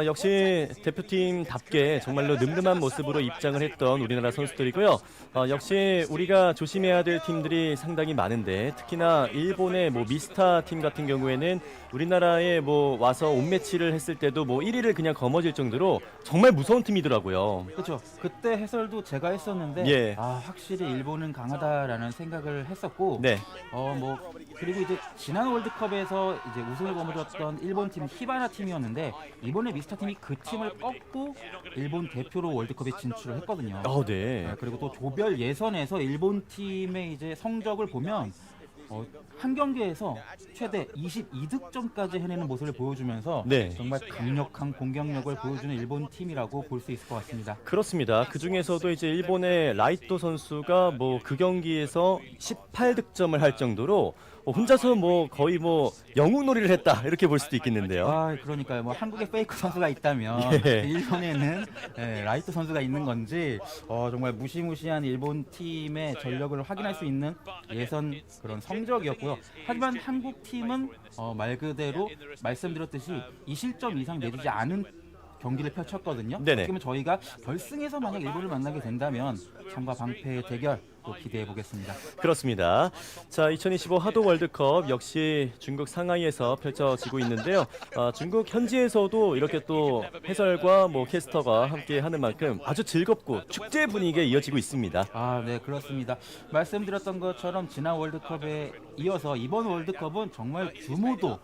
역시 대표팀답게 정말로 늠름한 모습으로 입장을 했던 우리나라 선수들이고요. 역시 우리가 조심해야 될 팀들이 상당히 많은데 특히나 일본의 미스타 팀 같은 경우에는 우리나라에 와서 온매치를 했을 때도 1위를 그냥 거머쥘 정도로 정말 무서운 팀이더라고요. 그렇죠. 그때 해설도 제가 했었는데 예. 확실히 일본은 강하다라는 생각을 했었고 네. 그리고 이제 지난 월드컵에 월드컵에서 이제 우승을 거머쥐었던 일본 팀 히바나 팀이었는데 이번에 미스터 팀이 그 팀을 꺾고 일본 대표로 월드컵에 진출을 했거든요. 네. 그리고 또 조별 예선에서 일본 팀의 이제 성적을 보면 한 경기에서 최대 22득점까지 해내는 모습을 보여주면서 네. 정말 강력한 공격력을 보여주는 일본 팀이라고 볼 수 있을 것 같습니다. 그렇습니다. 그 중에서도 이제 일본의 라이토 선수가 뭐 그 경기에서 18득점을 할 정도로 혼자서 뭐 거의 뭐 영웅놀이를 했다 이렇게 볼 수도 있겠는데요. 그러니까요. 뭐 한국에 페이크 선수가 있다면 일본에는 라이토 선수가 있는 건지 정말 무시무시한 일본 팀의 전력을 확인할 수 있는 예선 그런 성적이었고요. 하지만 한국 팀은 말 그대로 말씀드렸듯이 이 실점 이상 내주지 않은 경기를 펼쳤거든요. 네네. 그러면 저희가 결승에서 만약 일본을 만나게 된다면 창과 방패의 대결 또 기대해 보겠습니다. 그렇습니다. 자, 2025 하도 월드컵 역시 중국 상하이에서 펼쳐지고 있는데요. 중국 현지에서도 이렇게 또 해설과 뭐 캐스터가 함께 하는 만큼 아주 즐겁고 축제 분위기에 이어지고 있습니다. 네, 그렇습니다. 말씀드렸던 것처럼 지난 월드컵에 이어서 이번 월드컵은 정말 규모도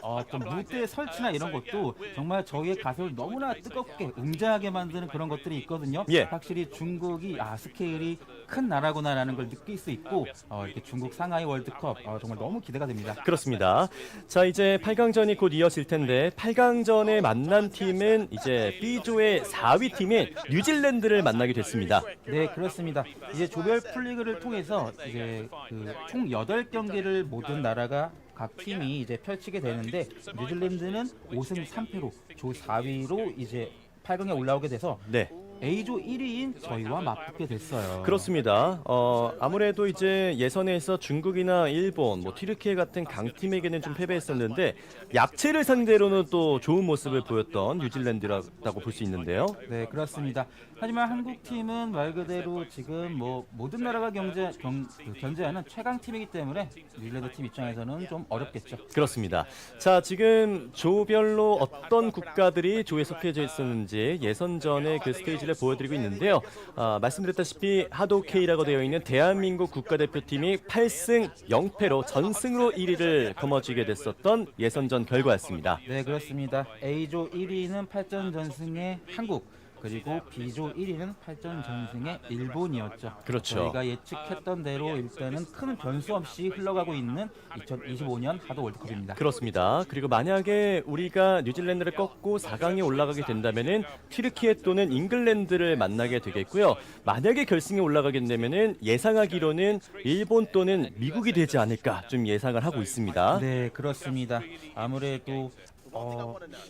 어떤 무대 설치나 이런 것도 정말 저희의 가슴을 너무나 뜨겁게 웅장하게 만드는 그런 것들이 있거든요. 예. 확실히 중국이 스케일이 큰 나라구나라는 걸 느낄 수 있고 이렇게 중국 상하이 월드컵 정말 너무 기대가 됩니다. 그렇습니다. 자, 이제 8강전이 곧 이어질 텐데 8강전에 만난 팀은 이제 B조의 4위 팀인 뉴질랜드를 만나게 됐습니다. 네, 그렇습니다. 이제 조별 풀리그를 통해서 이제 총 8경기를 모든 나라가 각 팀이 이제 펼치게 되는데 뉴질랜드는 5승 3패로 조 4위로 이제 8강에 올라오게 돼서 네. A조 1위인 저희와 맞붙게 됐어요. 그렇습니다. 아무래도 이제 예선에서 중국이나 일본, 뭐 튀르키예 같은 강팀에게는 좀 패배했었는데 약체를 상대로는 또 좋은 모습을 보였던 뉴질랜드라고 볼 수 있는데요. 네, 그렇습니다. 하지만 한국 팀은 말 그대로 지금 뭐 모든 나라가 견제하는 최강 팀이기 때문에 뉴질랜드 팀 입장에서는 좀 어렵겠죠. 그렇습니다. 자, 지금 조별로 어떤 국가들이 조에 속해져 있었는지 예선전의 그 스테이지를 보여드리고 있는데요. 말씀드렸다시피 하도 K라고 되어 있는 대한민국 국가대표팀이 8승 0패로 전승으로 1위를 거머쥐게 됐었던 예선전 결과였습니다. 네, 그렇습니다. A조 1위는 8전 전승의 한국, 그리고 B조 1위는 8전 전승의 일본이었죠. 그렇죠. 저희가 예측했던 대로 일단은 큰 변수 없이 흘러가고 있는 2025년 하도 월드컵입니다. 그렇습니다. 그리고 만약에 우리가 뉴질랜드를 꺾고 4강에 올라가게 된다면은 튀르키예 또는 잉글랜드를 만나게 되겠고요. 만약에 결승에 올라가게 되면은 예상하기로는 일본 또는 미국이 되지 않을까 좀 예상을 하고 있습니다. 네, 그렇습니다. 아무래도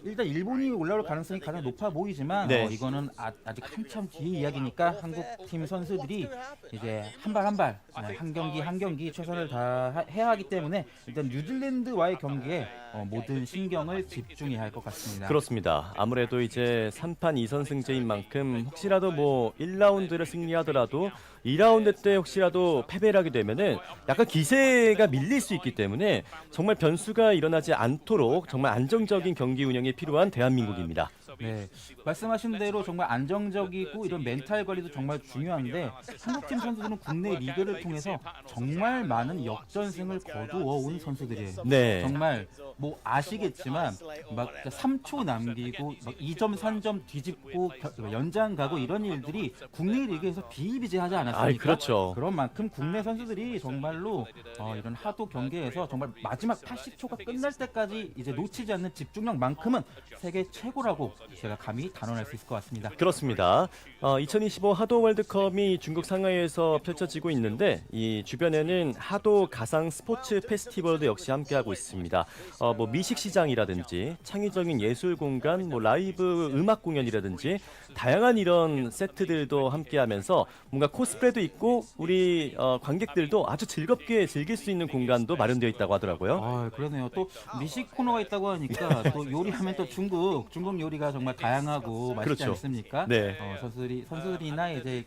일단 일본이 올라올 가능성이 가장 높아 보이지만 네. 이거는 아직 한참 뒤의 이야기니까 한국 팀 선수들이 이제 한 발 한 발, 한 경기 최선을 다해야 하기 때문에 일단 뉴질랜드와의 경기에 모든 신경을 집중해야 할 것 같습니다. 그렇습니다. 아무래도 이제 3판 2선승제인 만큼 혹시라도 뭐 1라운드를 승리하더라도 2라운드 때 혹시라도 패배를 하게 되면은 약간 기세가 밀릴 수 있기 때문에 정말 변수가 일어나지 않도록 정말 안정적인 경기 운영이 필요한 대한민국입니다. 네, 말씀하신 대로 정말 안정적이고 이런 멘탈 관리도 정말 중요한데 한국팀 선수들은 국내 리그를 통해서 정말 많은 역전승을 거두어 온 선수들이에요. 네. 정말 뭐 아시겠지만 막 3초 남기고 막 2점 3점 뒤집고 연장 가고 이런 일들이 국내 리그에서 비일비재하지 않았습니까? 그렇죠. 그런 만큼 국내 선수들이 정말로 이런 하도 경기에서 정말 마지막 80초가 끝날 때까지 이제 놓치지 않는 집중력만큼은 세계 최고라고 제가 감히 단언할 수 있을 것 같습니다. 그렇습니다. 2025 하도 월드컵이 중국 상하이에서 펼쳐지고 있는데 이 주변에는 하도 가상 스포츠 페스티벌도 역시 함께하고 있습니다. 뭐 미식 시장이라든지 창의적인 예술 공간, 뭐 라이브 음악 공연이라든지 다양한 이런 세트들도 함께하면서 뭔가 코스프레도 있고 우리 관객들도 아주 즐겁게 즐길 수 있는 공간도 마련되어 있다고 하더라고요. 그러네요. 또 미식 코너가 있다고 하니까 또 요리하면 또 중국 요리가 정말 다양하고 맛있지 그렇죠. 않습니까? 네. 선수들이나 이제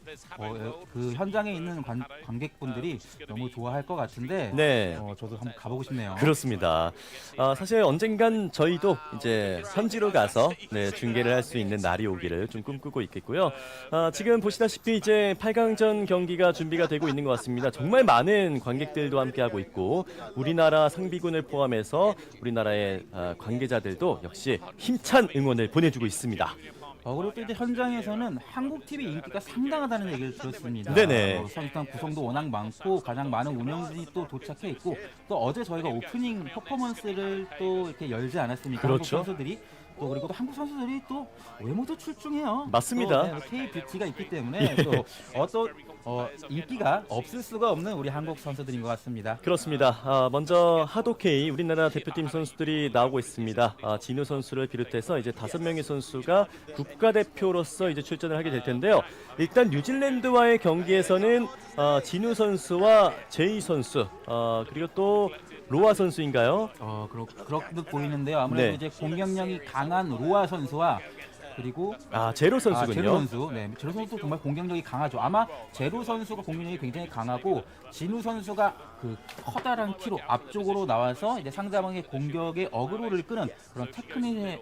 그 현장에 있는 관객분들이 너무 좋아할 것 같은데 네. 저도 한번 가보고 싶네요. 그렇습니다. 사실 언젠간 저희도 이제 현지로 가서 네, 중계를 할 수 있는 날이 오기를 좀 꿈꾸고 있겠고요. 지금 보시다시피 이제 8강전 경기가 준비가 되고 있는 것 같습니다. 정말 많은 관객들도 함께하고 있고 우리나라 상비군을 포함해서 우리나라의 관계자들도 역시 힘찬 응원을 보내주고 있습니다. 그리고 또 이제 현장에서는 한국 팀의 인기가 상당하다는 얘기를 들었습니다. 네네. 선수단 구성도 워낙 많고 가장 많은 운영진이 또 도착해 있고 또 어제 저희가 오프닝 퍼포먼스를 또 이렇게 열지 않았습니까? 그렇죠. 한국 선수들이 또 그리고 또 한국 선수들이 또 외모도 출중해요. 맞습니다. 또, K 뷰티가 있기 때문에 또 어떤 인기가 없을 수가 없는 우리 한국 선수들인 것 같습니다. 그렇습니다. 먼저 하도 K 우리나라 대표팀 선수들이 나오고 있습니다. 진우 선수를 비롯해서 이제 5명의 선수가 국가대표로서 이제 출전을 하게 될 텐데요. 일단 뉴질랜드와의 경기에서는 진우 선수와 제이 선수 그리고 또 로아 선수인가요? 그렇게 보이는데요. 아무래도 네. 이제 공격력이 강한 로아 선수와 그리고 제로 선수군요. 제로 선수. 네, 제로 선수도 정말 공격력이 강하죠. 아마 제로 선수가 공격력이 굉장히 강하고 진우 선수가 그 커다란 키로 앞쪽으로 나와서 이제 상대방의 공격의 어그로를 끄는 그런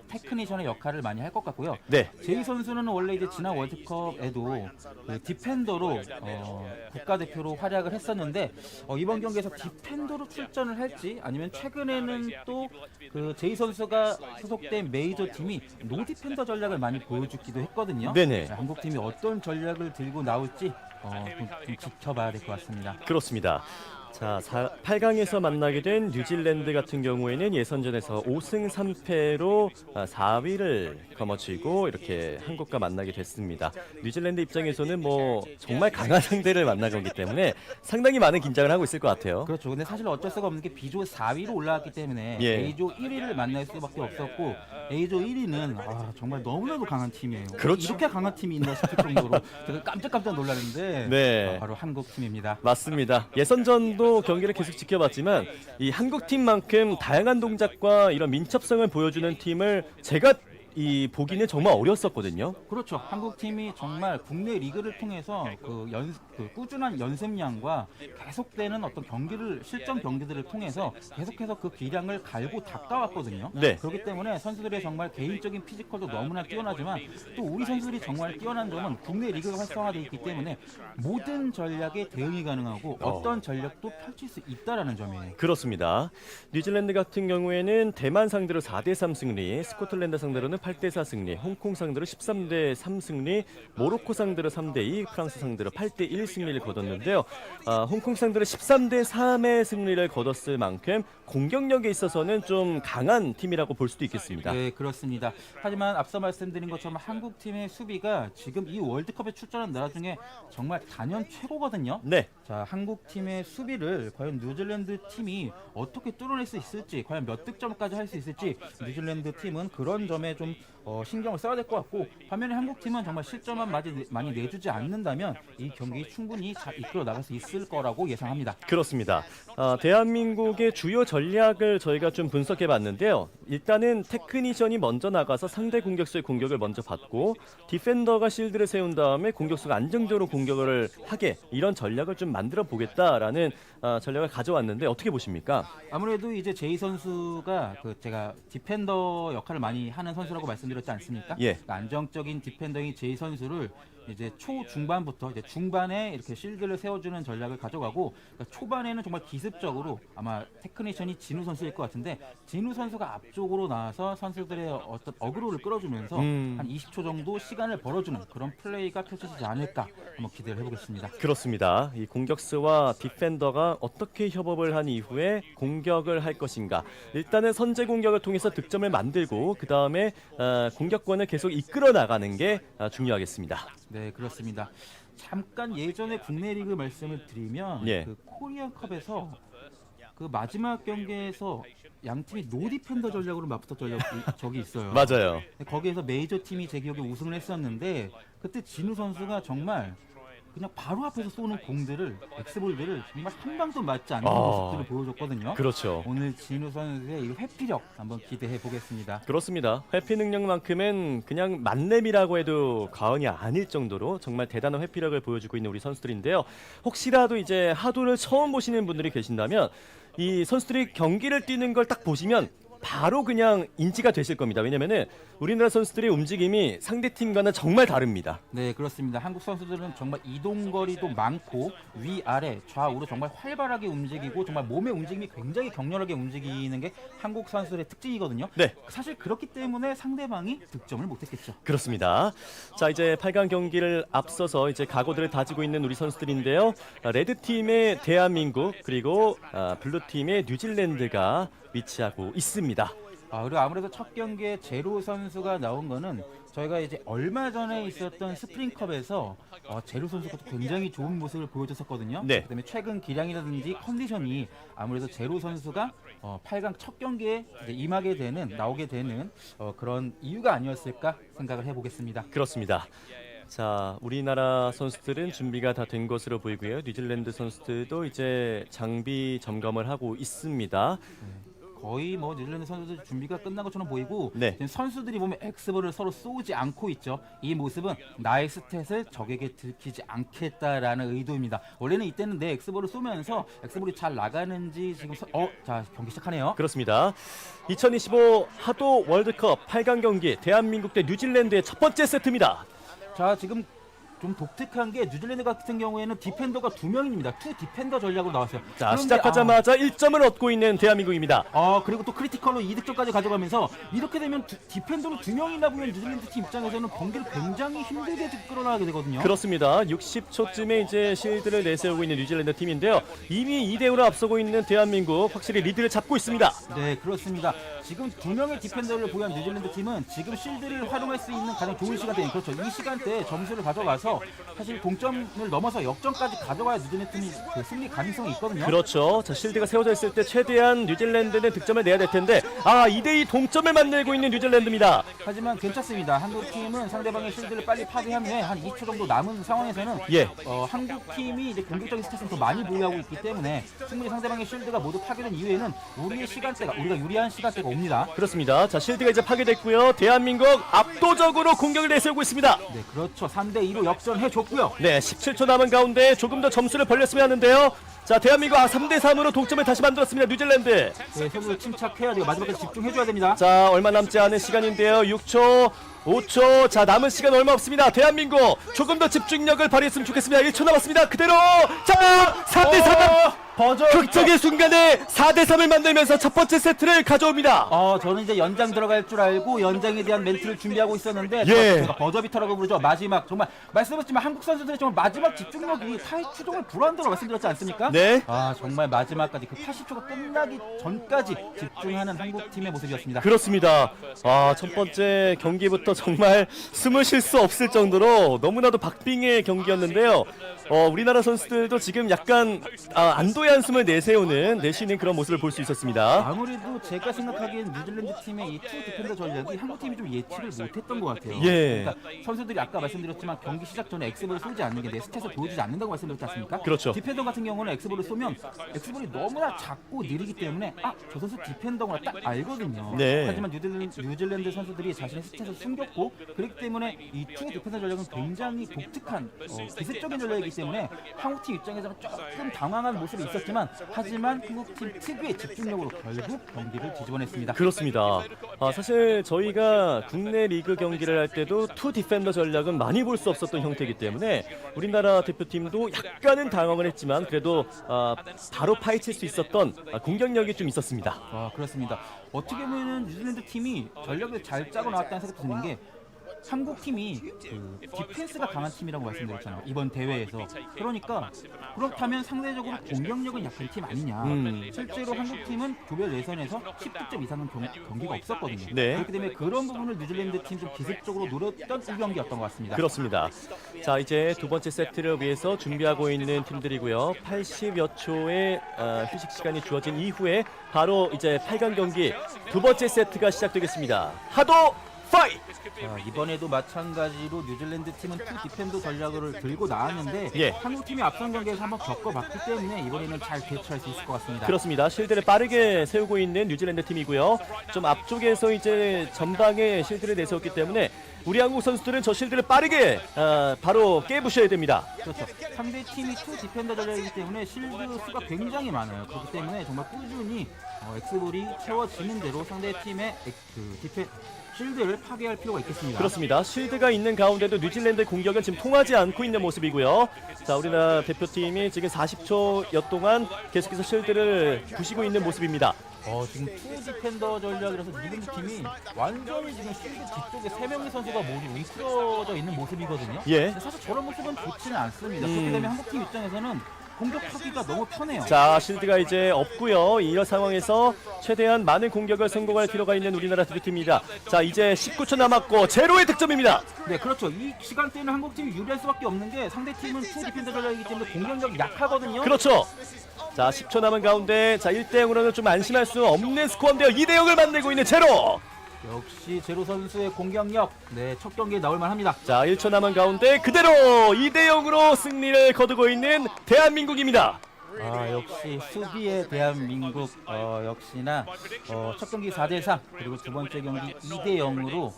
테크니션의 역할을 많이 할 것 같고요. 네. 제이 선수는 원래 이제 지난 월드컵에도 그 디펜더로 국가대표로 활약을 했었는데 이번 경기에서 디펜더로 출전을 할지 아니면 최근에는 또 그 제이 선수가 소속된 메이저 팀이 노 디펜더 전략을 많이 보여주기도 했거든요. 네네. 한국 팀이 어떤 전략을 들고 나올지 좀 지켜봐야 될 것 같습니다. 그렇습니다. 자, 8강에서 만나게 된 뉴질랜드 같은 경우에는 예선전에서 5승 3패로 4위를 거머쥐고 이렇게 한국과 만나게 됐습니다. 뉴질랜드 입장에서는 뭐 정말 강한 상대를 만나기 때문에 상당히 많은 긴장을 하고 있을 것 같아요. 그렇죠. 근데 사실 어쩔 수가 없는 게 B조 4위로 올라왔기 때문에 예. A조 1위를 만날 수밖에 없었고 A조 1위는 정말 너무나도 강한 팀이에요. 그렇죠. 이렇게 강한 팀이 있나 싶을 정도로 제가 깜짝깜짝 놀랐는데 네. 바로 한국 팀입니다. 맞습니다. 예선전도 경기를 계속 지켜봤지만 이 한국 팀만큼 다양한 동작과 이런 민첩성을 보여주는 팀을 제가 보기는 정말 어려웠었거든요. 그렇죠. 한국 팀이 정말 국내 리그를 통해서 그 꾸준한 연습량과 계속되는 어떤 실전 경기들을 통해서 계속해서 그 기량을 갈고 닦아왔거든요. 네. 그렇기 때문에 선수들의 정말 개인적인 피지컬도 너무나 뛰어나지만 또 우리 선수들이 정말 뛰어난 점은 국내 리그가 활성화되어 있기 때문에 모든 전략에 대응이 가능하고 어떤 전략도 펼칠 수 있다라는 점이에요. 그렇습니다. 뉴질랜드 같은 경우에는 대만 상대로 4대3 승리, 스코틀랜드 상대로는 8대4 승리, 홍콩 상대로 13대3 승리, 모로코 상대로 3대2, 프랑스 상대로 8대1 승리를 거뒀는데요. 홍콩 상대로 13대3의 승리를 거뒀을 만큼 공격력에 있어서는 좀 강한 팀이라고 볼 수도 있겠습니다. 네, 그렇습니다. 하지만 앞서 말씀드린 것처럼 한국 팀의 수비가 지금 이 월드컵에 출전한 나라 중에 정말 단연 최고거든요. 네. 자, 한국 팀의 수비를 과연 뉴질랜드 팀이 어떻게 뚫어낼 수 있을지, 과연 몇 득점까지 할 수 있을지 뉴질랜드 팀은 그런 점에 좀 신경을 써야 될 것 같고 반면에 한국 팀은 정말 실점만 많이 내주지 않는다면 이 경기 충분히 잘 이끌어 나갈 수 있을 거라고 예상합니다. 그렇습니다. 대한민국의 주요 전략을 저희가 좀 분석해 봤는데요. 일단은 테크니션이 먼저 나가서 상대 공격수의 공격을 먼저 받고 디펜더가 실드를 세운 다음에 공격수가 안정적으로 공격을 하게 이런 전략을 좀 만들어 보겠다라는 전략을 가져왔는데 어떻게 보십니까? 아무래도 이제 제이 선수가 제가 디펜더 역할을 많이 하는 선수라고 말씀드렸지 않습니까? 예. 그러니까 안정적인 디펜더인 제이 선수를 이제 초중반부터 이제 중반에 이렇게 실드를 세워주는 전략을 가져가고 그러니까 초반에는 정말 기습적으로 아마 테크니션이 진우 선수일 것 같은데 진우 선수가 앞쪽으로 나와서 선수들의 어떤 어그로를 끌어주면서 한 20초 정도 시간을 벌어주는 그런 플레이가 펼쳐지지 않을까 한번 기대를 해보겠습니다. 그렇습니다. 이 공격수와 디펜더가 어떻게 협업을 한 이후에 공격을 할 것인가. 일단은 선제 공격을 통해서 득점을 만들고 그 다음에 공격권을 계속 이끌어 나가는 게 중요하겠습니다. 네, 그렇습니다. 잠깐 예전에 국내 리그 말씀을 드리면 예. 그 코리안컵에서 그 마지막 경기에서 양 팀이 노 디펜더 전략으로 맞붙은 적이 있어요. 맞아요. 거기에서 메이저 팀이 제 기억에 우승을 했었는데 그때 진우 선수가 정말 그냥 바로 앞에서 쏘는 공들을 엑스볼들을 정말 한 방도 맞지 않는 모습들을 보여줬거든요. 그렇죠. 오늘 진우 선수의 이 회피력 한번 기대해 보겠습니다. 그렇습니다. 회피 능력만큼은 그냥 만렙이라고 해도 과언이 아닐 정도로 정말 대단한 회피력을 보여주고 있는 우리 선수들인데요. 혹시라도 이제 하도를 처음 보시는 분들이 계신다면 이 선수들이 경기를 뛰는 걸 딱 보시면 바로 그냥 인지가 되실 겁니다. 왜냐면은 우리나라 선수들의 움직임이 상대 팀과는 정말 다릅니다. 네, 그렇습니다. 한국 선수들은 정말 이동거리도 많고 위아래 좌우로 정말 활발하게 움직이고 정말 몸의 움직임이 굉장히 격렬하게 움직이는 게 한국 선수들의 특징이거든요. 네. 사실 그렇기 때문에 상대방이 득점을 못했겠죠. 그렇습니다. 자, 이제 8강 경기를 앞서서 이제 각오들을 다지고 있는 우리 선수들인데요. 레드 팀의 대한민국 그리고 블루 팀의 뉴질랜드가 위치하고 있습니다. 그리고 아무래도 첫 경기에 제로 선수가 나온 거는 저희가 이제 얼마 전에 있었던 스프링컵에서 제로 선수가 굉장히 좋은 모습을 보여줬었거든요. 네. 그다음에 최근 기량이라든지 컨디션이 아무래도 제로 선수가 8강 첫 경기에 이제 나오게 되는 그런 이유가 아니었을까 생각을 해보겠습니다. 그렇습니다. 자, 우리나라 선수들은 준비가 다 된 것으로 보이고요. 뉴질랜드 선수들도 이제 장비 점검을 하고 있습니다. 거의 뭐 뉴질랜드 선수들 준비가 끝난 것처럼 보이고 네. 지금 선수들이 보면 엑스볼을 서로 쏘지 않고 있죠. 이 모습은 나의 스탯을 적에게 들키지 않겠다라는 의도입니다. 원래는 이때는 내 엑스볼을 쏘면서 엑스볼이 잘 나가는지 지금 자 경기 시작하네요. 그렇습니다. 2025 하도 월드컵 8강 경기 대한민국 대 뉴질랜드의 첫 번째 세트입니다. 자 지금 좀 독특한 게 뉴질랜드 같은 경우에는 디펜더가 2명입니다. 투 디펜더 전략으로 나왔어요. 자, 시작하자마자 1점을 얻고 있는 대한민국입니다. 그리고 또 크리티컬로 2득점까지 가져가면서 이렇게 되면 디펜더로 2명이나 보면 뉴질랜드 팀 입장에서는 경기를 굉장히 힘들게 끌어나가게 되거든요. 그렇습니다. 60초쯤에 이제 실드를 내세우고 있는 뉴질랜드 팀인데요. 이미 2대5로 앞서고 있는 대한민국 확실히 리드를 잡고 있습니다. 네, 그렇습니다. 지금 2명의 디펜더를 보유한 뉴질랜드 팀은 지금 실드를 활용할 수 있는 가장 좋은 시간대인 그렇죠. 이 시간대에 점수를 가져가서 사실 동점을 넘어서 역전까지 가져가야 뉴질랜드 팀이 그 승리 가능성이 있거든요. 그렇죠. 자, 실드가 세워져 있을 때 최대한 뉴질랜드는 득점을 내야 될 텐데 2대2 동점을 만들고 있는 뉴질랜드입니다. 하지만 괜찮습니다. 한국 팀은 상대방의 실드를 빨리 파괴하면 한 2초 정도 남은 상황에서는 한국 팀이 이제 공격적인 스탯을 더 많이 보유하고 있기 때문에 충분히 상대방의 실드가 모두 파괴된 이후에는 우리가 유리한 시간대가 옵니다. 그렇습니다. 자, 실드가 이제 파괴됐고요. 대한민국 압도적으로 공격을 내세우고 있습니다. 네, 그렇죠. 3대2로 역전해줬고요. 네, 17초 남은 가운데 조금 더 점수를 벌렸으면 하는데요. 자, 대한민국 3대3으로 동점을 다시 만들었습니다. 뉴질랜드. 네, 선수들 침착해야 돼요. 마지막까지 집중해줘야 됩니다. 자, 얼마 남지 않은 시간인데요. 6초, 5초. 자, 남은 시간 얼마 없습니다. 대한민국 조금 더 집중력을 발휘했으면 좋겠습니다. 1초 남았습니다. 그대로. 자, 3대3. 극적의 순간에 4대3을 만들면서 첫 번째 세트를 가져옵니다. 저는 이제 연장 들어갈 줄 알고 연장에 대한 멘트를 준비하고 있었는데 제가 버저비터라고 부르죠. 마지막 정말 말씀하셨지만 한국 선수들의 정말 마지막 집중력이 추종을 불허한다고 말씀드렸지 않습니까? 네. 정말 마지막까지 그 80초가 끝나기 전까지 집중하는 한국 팀의 모습이었습니다. 그렇습니다. 첫 번째 경기부터 정말 숨을 쉴 수 없을 정도로 너무나도 박빙의 경기였는데요. 우리나라 선수들도 지금 약간 안도의 한숨을 내쉬는 그런 모습을 볼 수 있었습니다. 아무래도 제가 생각하기엔 뉴질랜드 팀의 이 투 디펜더 전략이 한국 팀이 좀 예측을 못했던 것 같아요. 그러니까 선수들이 아까 말씀드렸지만 경기 시작 전에 엑스볼을 쏘지 않는 게 내 스탯을 보여주지 않는다고 말씀드렸지 않습니까? 그렇죠. 디펜더 같은 경우는 엑스볼을 쏘면 엑스볼이 너무나 작고 느리기 때문에 저 선수 디펜더구나 딱 알거든요. 네. 하지만 뉴질랜드 선수들이 자신의 스탯을 숨겼고 그렇기 때문에 이 투 디펜더 전략은 굉장히 독특한 기습적인 전략이기 때문에 한국 팀 입장에서는 조금 당황한 모습이 있었지만 하지만 한국팀 특유의 집중력으로 결국 경기를 뒤집어냈습니다. 그렇습니다. 사실 저희가 국내 리그 경기를 할 때도 투 디펜더 전략은 많이 볼 수 없었던 형태이기 때문에 우리나라 대표팀도 약간은 당황을 했지만 그래도 바로 파헤칠 수 있었던 공격력이 좀 있었습니다. 그렇습니다. 어떻게 보면 뉴질랜드 팀이 전략을 잘 짜고 나왔다는 생각이 드는 게 한국 팀이 디펜스가 강한 팀이라고 말씀드렸잖아요. 이번 대회에서. 그러니까 그렇다면 상대적으로 공격력은 약한 팀 아니냐. 실제로 한국 팀은 조별 예선에서 10득점 이상은 경기가 없었거든요. 네. 그렇기 때문에 그런 부분을 뉴질랜드 팀 좀 기습적으로 노렸던 이 경기였던 것 같습니다. 그렇습니다. 자, 이제 두 번째 세트를 위해서 준비하고 있는 팀들이고요. 80여 초의 휴식 시간이 주어진 이후에 바로 이제 8강 경기 두 번째 세트가 시작되겠습니다. 하도 파이트! 자, 이번에도 마찬가지로 뉴질랜드 팀은 투 디펜더 전략을 들고 나왔는데 예. 한국 팀이 앞선 경기에서 한번 겪어봤기 때문에 이번에는 잘 대처할 수 있을 것 같습니다. 그렇습니다. 실드를 빠르게 세우고 있는 뉴질랜드 팀이고요. 좀 앞쪽에서 이제 전방에 실드를 내세웠기 때문에 우리 한국 선수들은 저 실드를 빠르게 바로 깨부셔야 됩니다. 그렇죠. 상대 팀이 투 디펜더 전략이기 때문에 실드 수가 굉장히 많아요. 그렇기 때문에 정말 꾸준히 엑스볼이 채워지는 대로 상대 팀의 실드를 파괴할 필요가 있겠습니다. 그렇습니다. 실드가 있는 가운데도 뉴질랜드의 공격은 지금 통하지 않고 있는 모습이고요. 자, 우리나라 대표팀이 지금 40초여 동안 계속해서 실드를 부시고 있는 모습입니다. 지금 투 디펜더 전략이라서 뉴질랜드 팀이 완전히 지금 실드 뒤쪽에 3명의 선수가 모두 웅크려져 있는 모습이거든요. 예. 사실 저런 모습은 좋지는 않습니다. 그렇기 때문에 한국팀 입장에서는 공격하기가 너무 편해요. 자, 실드가 이제 없고요. 이런 상황에서 최대한 많은 공격을 성공할 필요가 있는 우리나라 대표팀입니다. 자, 이제 19초 남았고 제로의 득점입니다. 네, 그렇죠. 이 시간대는 한국팀이 유리할 수밖에 없는 게 상대팀은 투 디펜더 전략이기 때문에 공격력이 약하거든요. 그렇죠. 자, 10초 남은 가운데 자 1대0으로는 좀 안심할 수 없는 스코어인데요. 2대0을 만들고 있는 제로. 역시 제로 선수의 공격력, 네, 첫 경기에 나올 만합니다. 자, 1초 남은 가운데 그대로 2대0으로 승리를 거두고 있는 대한민국입니다. 역시 수비의 대한민국, 역시나 첫 경기 4대4 그리고 두 번째 경기 2대0으로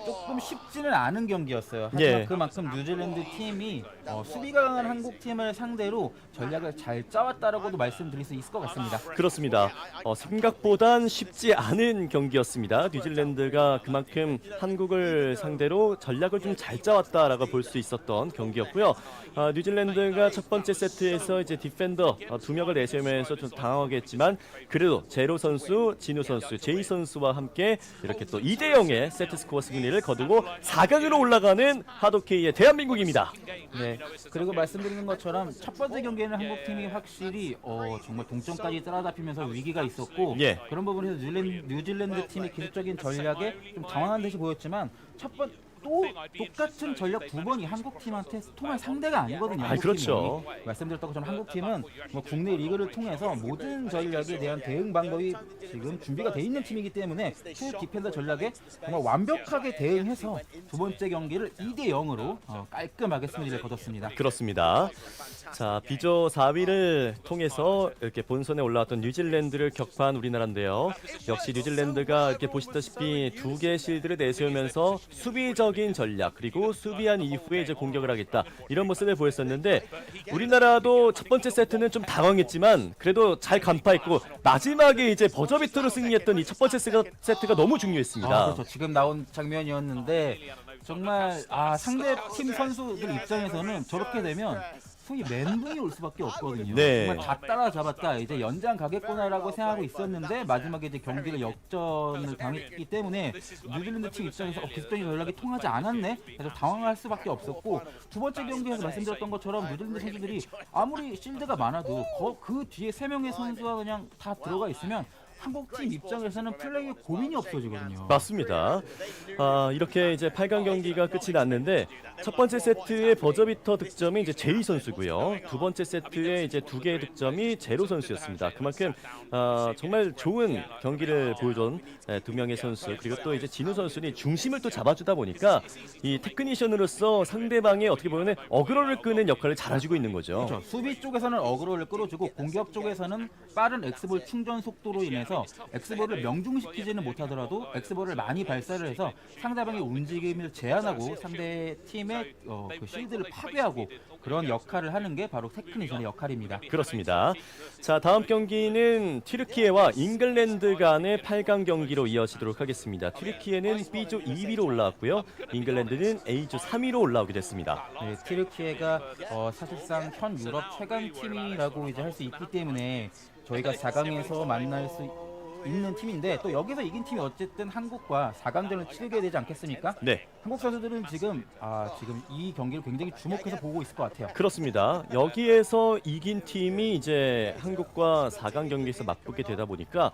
조금 쉽지는 않은 경기였어요. 하지만 예. 그만큼 뉴질랜드 팀이 수비가 강한 한국 팀을 상대로 전략을 잘 짜왔다라고도 말씀드릴 수 있을 것 같습니다. 그렇습니다. 생각보단 쉽지 않은 경기였습니다. 뉴질랜드가 그만큼 한국을 상대로 전략을 좀 잘 짜왔다라고 볼 수 있었던 경기였고요. 뉴질랜드가 첫 번째 세트에서 이제 디펜더 2명을 내세우면서 좀 당황하게 했지만 그래도 제로 선수, 진우 선수, 제이 선수와 함께 이렇게 또 2대0의 세트 스코어 승리를 거두고 4강으로 올라가는 하도케이의 대한민국입니다. 네, 그리고 말씀드리는 것처럼 첫 번째 경기에는 한국 팀이 확실히 정말 동점까지 따라잡히면서 위기가 있었고 예. 그런 부분에서 뉴질랜드 팀이 기술적인 전략에 좀 당황한 듯이 보였지만 또 똑같은 전략 두 번이 한국 팀한테 통할 상대가 아니거든요. 한국 그렇죠. 팀이. 말씀드렸던 것처럼 한국 팀은 국내 리그를 통해서 모든 전략에 대한 대응 방법이 지금 준비가 돼 있는 팀이기 때문에 투 디펜더 전략에 정말 완벽하게 대응해서 두 번째 경기를 2대0으로 깔끔하게 승리를 거뒀습니다. 그렇습니다. 자, 비조 4위를 통해서 이렇게 본선에 올라왔던 뉴질랜드를 격파한 우리나라인데요. 역시 뉴질랜드가 이렇게 보시다시피 2개의 실드를 내세우면서 수비적인 전략 그리고 수비한 이후에 이제 공격을 하겠다 이런 모습을 보였었는데 우리나라도 첫 번째 세트는 좀 당황했지만 그래도 잘 간파했고 마지막에 이제 버저비터로 승리했던 이 첫 번째 세트가 너무 중요했습니다. 그렇죠. 지금 나온 장면이었는데 정말 상대 팀 선수들 입장에서는 저렇게 되면 소위 멘붕이 올 수밖에 없거든요. 네. 정말 다 따라잡았다. 이제 연장 가겠구나라고 생각하고 있었는데 마지막에 이제 경기를 역전을 당했기 때문에 뉴질랜드 팀 입장에서 기술적인 전략이 통하지 않았네. 그래서 당황할 수밖에 없었고 두 번째 경기에서 말씀드렸던 것처럼 뉴질랜드 선수들이 아무리 실드가 많아도 그 뒤에 3명의 선수가 그냥 다 들어가 있으면 한국팀 입장에서는 플레이에 고민이 없어지거든요. 맞습니다. 이렇게 이제 8강 경기가 끝이 났는데 첫 번째 세트의 버저비터 득점이 이제 제이 선수고요. 두 번째 세트의 이제 2개의 득점이 제로 선수였습니다. 그만큼 정말 좋은 경기를 보여준 2명의 선수 그리고 또 이제 진우 선수는 중심을 또 잡아주다 보니까 이 테크니션으로서 상대방의 어떻게 보면 어그로를 끄는 역할을 잘해주고 있는 거죠. 그렇죠. 수비 쪽에서는 어그로를 끌어주고 공격 쪽에서는 빠른 엑스볼 충전 속도로 인해서 엑스볼을 명중시키지는 못하더라도 엑스볼을 많이 발사를 해서 상대방의 움직임을 제한하고 상대 팀의 그 실드를 파괴하고 그런 역할을 하는 게 바로 테크니션의 역할입니다. 그렇습니다. 자, 다음 경기는 튀르키예와 잉글랜드 간의 8강 경기로 이어지도록 하겠습니다. 튀르키예는 B조 2위로 올라왔고요. 잉글랜드는 A조 3위로 올라오게 됐습니다. 네, 튀르키예가 사실상 현 유럽 최강 팀이라고 이제 할 수 있기 때문에 저희가 4강에서 만날 수 있는 팀인데 또 여기서 이긴 팀이 어쨌든 한국과 4강전을 치르게 되지 않겠습니까? 네. 한국 선수들은 지금 이 경기를 굉장히 주목해서 보고 있을 것 같아요. 그렇습니다. 여기에서 이긴 팀이 이제 한국과 4강 경기에서 맞붙게 되다 보니까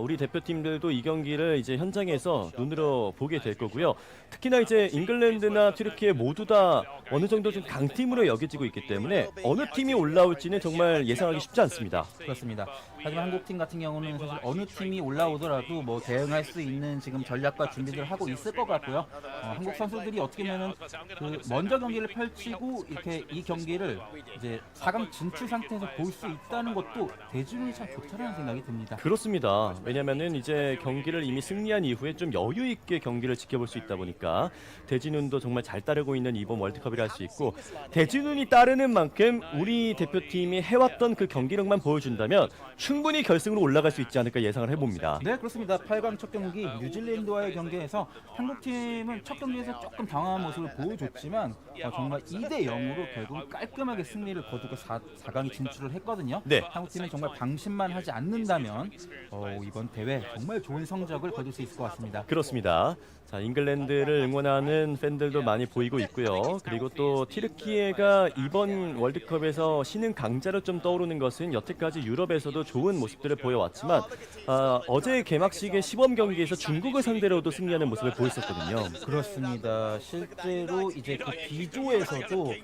우리 대표팀들도 이 경기를 이제 현장에서 눈으로 보게 될 거고요. 특히나 이제 잉글랜드나 튀르키예 모두 다 어느 정도 좀 강팀으로 여겨지고 있기 때문에 어느 팀이 올라올지는 정말 예상하기 쉽지 않습니다. 그렇습니다. 하지만 한국 팀 같은 경우는 사실 어느 팀이 팀이 올라오더라도 뭐 대응할 수 있는 지금 전략과 준비를 하고 있을 것 같고요. 한국 선수들이 어떻게 보면은 그 먼저 경기를 펼치고 이렇게 이 경기를 이제 4강 진출 상태에서 볼 수 있다는 것도 대중이 참 좋다는 생각이 듭니다. 그렇습니다. 왜냐면은 이제 경기를 이미 승리한 이후에 좀 여유 있게 경기를 지켜볼 수 있다 보니까 대진운도 정말 잘 따르고 있는 이번 월드컵이라 할 수 있고, 대진운이 따르는 만큼 우리 대표팀이 해왔던 그 경기력만 보여준다면 충분히 결승으로 올라갈 수 있지 않을까 예상을 해봅니다. 네, 그렇습니다. 8강 첫 경기 뉴질랜드와의 경기에서 한국팀은 첫 경기에서 조금 당황한 모습을 보여줬지만 정말 2대 0으로 결국 깔끔하게 승리를 거두고 4강에 진출을 했거든요. 네. 한국팀은 정말 방심만 하지 않는다면 이번 대회 정말 좋은 성적을 거둘 수 있을 것 같습니다. 그렇습니다. 자, 잉글랜드를 응원하는 팬들도 많이 보이고 있고요. 그리고 또 튀르키예가 이번 월드컵에서 신흥 강자로 좀 떠오르는 것은 여태까지 유럽에서도 좋은 모습들을 보여왔지만 어제 개막식의 시범 경기에서 중국을 상대로도 승리하는 모습을 보였었거든요. 그렇습니다. 실제로 이제 그 B조에서도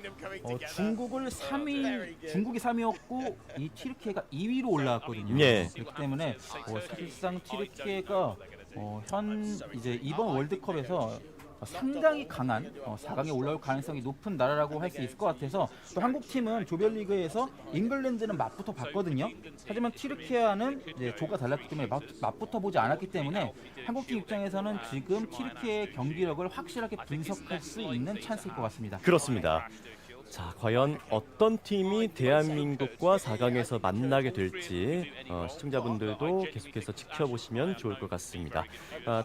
중국이 3위였고 이 튀르키예가 2위로 올라왔거든요. 예. 그렇기 때문에 사실상 튀르키예가 이제 이번 월드컵에서 상당히 강한 4강에 올라올 가능성이 높은 나라라고 할 수 있을 것 같아서, 또 한국팀은 조별리그에서 잉글랜드는 맞붙어 봤거든요. 하지만 튀르키예와는 이제 조가 달랐기 때문에 맞붙어 보지 않았기 때문에 한국팀 입장에서는 지금 튀르키예의 경기력을 확실하게 분석할 수 있는 찬스일 것 같습니다. 그렇습니다. 자, 과연 어떤 팀이 대한민국과 4강에서 만나게 될지 시청자분들도 계속해서 지켜보시면 좋을 것 같습니다.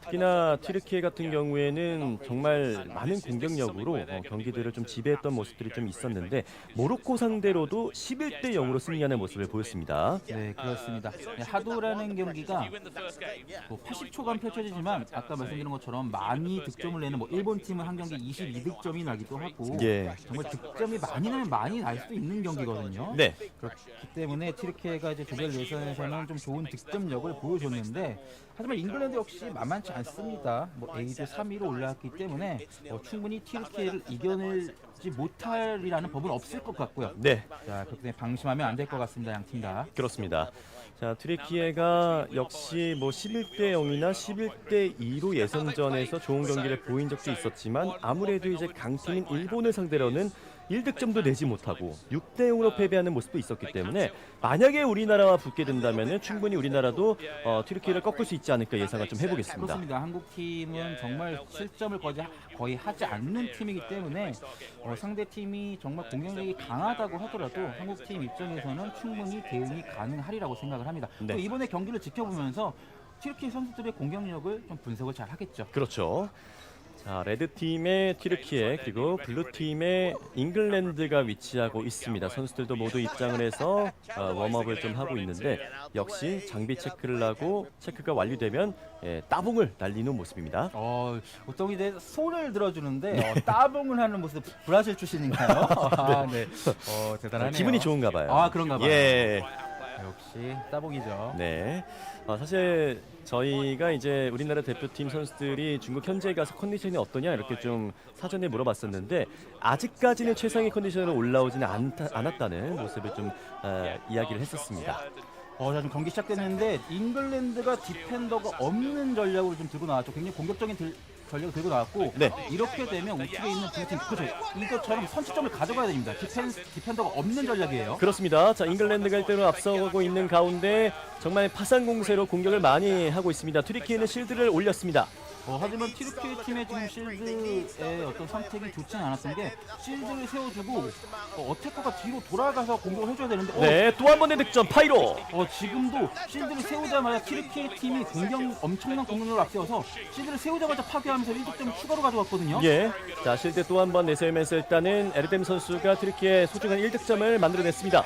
특히나 튀르키예 같은 경우에는 정말 많은 공격력으로 경기들을 좀 지배했던 모습들이 좀 있었는데 모로코 상대로도 11대 0으로 승리하는 모습을 보였습니다. 네, 그렇습니다. 하도라는 경기가 80초간 펼쳐지지만 아까 말씀드린 것처럼 많이 득점을 내는 일본 팀은 한 경기 22득점이 나기도 하고 예. 정말 득점이 많이 나면 많이 날 수도 있는 경기거든요. 네. 그렇기 때문에 튀르키예가 이제 조별 예선에서는 좀 좋은 득점력을 보여줬는데, 하지만 잉글랜드 역시 만만치 않습니다. A조 3위로 올라왔기 때문에 충분히 튀르키예를 이겨내지 못할이라는 법은 없을 것 같고요. 네. 자, 그렇기 때문에 방심하면 안 될 것 같습니다. 양 팀 다. 그렇습니다. 자, 튀르키예가 역시 11대 0이나 11대 2로 예선전에서 좋은 경기를 보인 적도 있었지만 아무래도 이제 강팀인 일본을 상대로는 1득점도 내지 못하고 6대 0으로 패배하는 모습도 있었기 때문에 만약에 우리나라와 붙게 된다면 충분히 우리나라도 튀르키예를 꺾을 수 있지 않을까 예상을 좀 해보겠습니다. 그렇습니다. 한국팀은 정말 실점을 거의 하지 않는 팀이기 때문에 상대 팀이 정말 공격력이 강하다고 하더라도 한국팀 입장에서는 충분히 대응이 가능하리라고 생각을 합니다. 네. 또 이번에 경기를 지켜보면서 튀르키예 선수들의 공격력을 좀 분석을 잘 하겠죠. 그렇죠. 자, 레드팀의 튀르키예 그리고 블루팀의 잉글랜드가 위치하고 있습니다. 선수들도 모두 입장을 해서 웜업을 좀 하고 있는데 역시 장비 체크를 하고 체크가 완료되면 따봉을 날리는 모습입니다. 보통 이제 손을 들어주는데 따봉을 하는 모습. 브라질 출신인가요? 네. 대단하네요. 기분이 좋은가 봐요. 그런가 봐요. 예. 역시 따봉이죠. 네. 사실 저희가 이제 우리나라 대표팀 선수들이 중국 현지에 가서 컨디션이 어떠냐 이렇게 좀 사전에 물어봤었는데 아직까지는 최상의 컨디션으로 올라오지는 않았다는 모습을 좀 이야기를 했었습니다. 지금 경기 시작됐는데 잉글랜드가 디펜더가 없는 전략으로 좀 들고 나왔죠. 굉장히 공격적인 전략을 들고 나왔고, 네. 이렇게 되면 우측에 있는 블루팀, 이것처럼 선취점을 가져가야 됩니다. 디펜더가 없는 전략이에요. 그렇습니다. 자, 잉글랜드가 1대로 앞서가고 있는 가운데 정말 파상 공세로 공격을 많이 하고 있습니다. 튀르키예는 실드를 올렸습니다. 하지만 튀르키예 팀의 지금 실드의 어떤 선택이 좋지는 않았던 게, 실드를 세워주고 어태커가 뒤로 돌아가서 공격을 해줘야 되는데 네, 또 한 번의 득점 파이로. 지금도 실드를 세우자마자 튀르키예 팀이 엄청난 공격력을 앞세워서 실드를 세우자마자 파괴하면서 1득점을 추가로 가져갔거든요. 예. 자, 실드 또 한 번 내세우면서 일단은 에르뎀 선수가 튀르키예 소중한 1득점을 만들어냈습니다.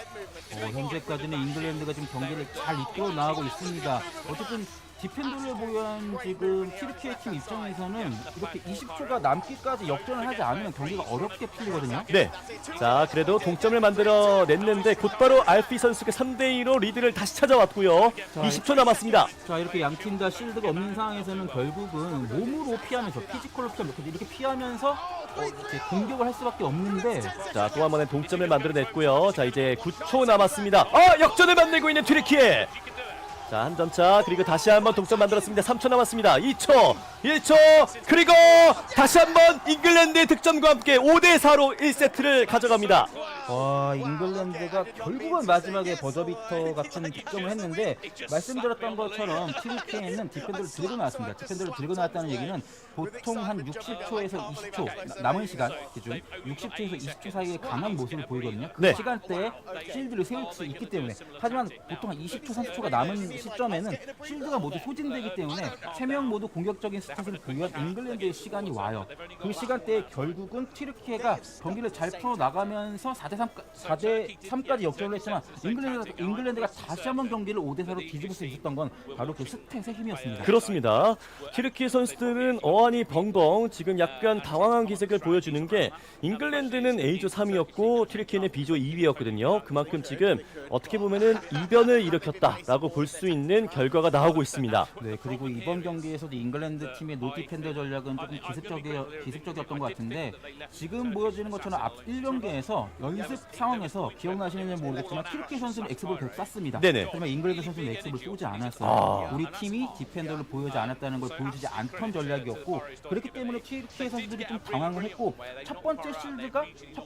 현재까지는 잉글랜드가 지금 경기를 잘 이끌어 나가고 있습니다. 어쨌든 디펜더를 보유한 지금 튀르키예 팀 입장에서는 이렇게 20초가 남기까지 역전을 하지 않으면 경기가 어렵게 풀리거든요. 네. 자, 그래도 동점을 만들어냈는데 곧바로 알피 선수가 3대2로 리드를 다시 찾아왔고요. 20초 남았습니다. 자, 이렇게 양 팀 다 실드가 없는 상황에서는 결국은 몸으로 피하면서, 피지컬로 이렇게 피하면서 이렇게 공격을 할 수밖에 없는데, 자, 또 한 번의 동점을 만들어냈고요. 자, 이제 9초 남았습니다. 역전을 만들고 있는 튀르키예. 자, 한 점 차. 그리고 다시 한번 동점 만들었습니다. 3초 남았습니다. 2초, 1초, 그리고 다시 한번 잉글랜드의 득점과 함께 5대4로 1세트를 가져갑니다. 와, 잉글랜드가 결국은 마지막에 버저비터 같은 득점을 했는데 말씀드렸던 것처럼 TVK는 디펜더를 들고 나왔습니다. 디펜더를 들고 나왔다는 얘기는 보통 한 60초에서 20초 남은 시간 기준 60초에서 20초 사이에 강한 모습을 보이거든요. 그 네. 시간대에 실드를 세울 수 있기 때문에 하지만 보통 한 20초, 30초가 남은 시점에는 실드가 모두 소진되기 때문에 3명 모두 공격적인 스탯을 보유한 잉글랜드의 시간이 와요. 그 시간대에 결국은 튀르키예가 경기를 잘 풀어나가면서 4대3까지 역전을 했지만 잉글랜드가 다시 한번 경기를 5대4로 뒤집을 수 있었던 건 바로 그 스탯의 힘이었습니다. 그렇습니다. 튀르키예 선수들은 어안이 벙벙 지금 약간 당황한 기색을 보여주는 게 잉글랜드는 A조 3위였고 튀르키예는 B조 2위였거든요. 그만큼 지금 어떻게 보면은 이변을 일으켰다라고 볼 수 있는 결과가 나오고 있습니다. 네, 그리고 이번 경기에서도 잉글랜드 팀의 노디펜더 전략은 조금 기습적이었던 것 같은데 지금 보여지는 것처럼 앞 1경기에서 연습 상황에서 기억나시는지 모르겠지만 튀르키예 선수는 엑스볼 계속 쐈습니다. 네네. 하지만 잉글랜드 선수는 엑스볼 쏘지 않았어요. 우리 팀이 디펜더를 보여주지 않았다는 걸 보여주지 않던 전략이었고 그렇기 때문에 튀르키예 선수들이 좀 당황을 했고 첫 번째 실드와 두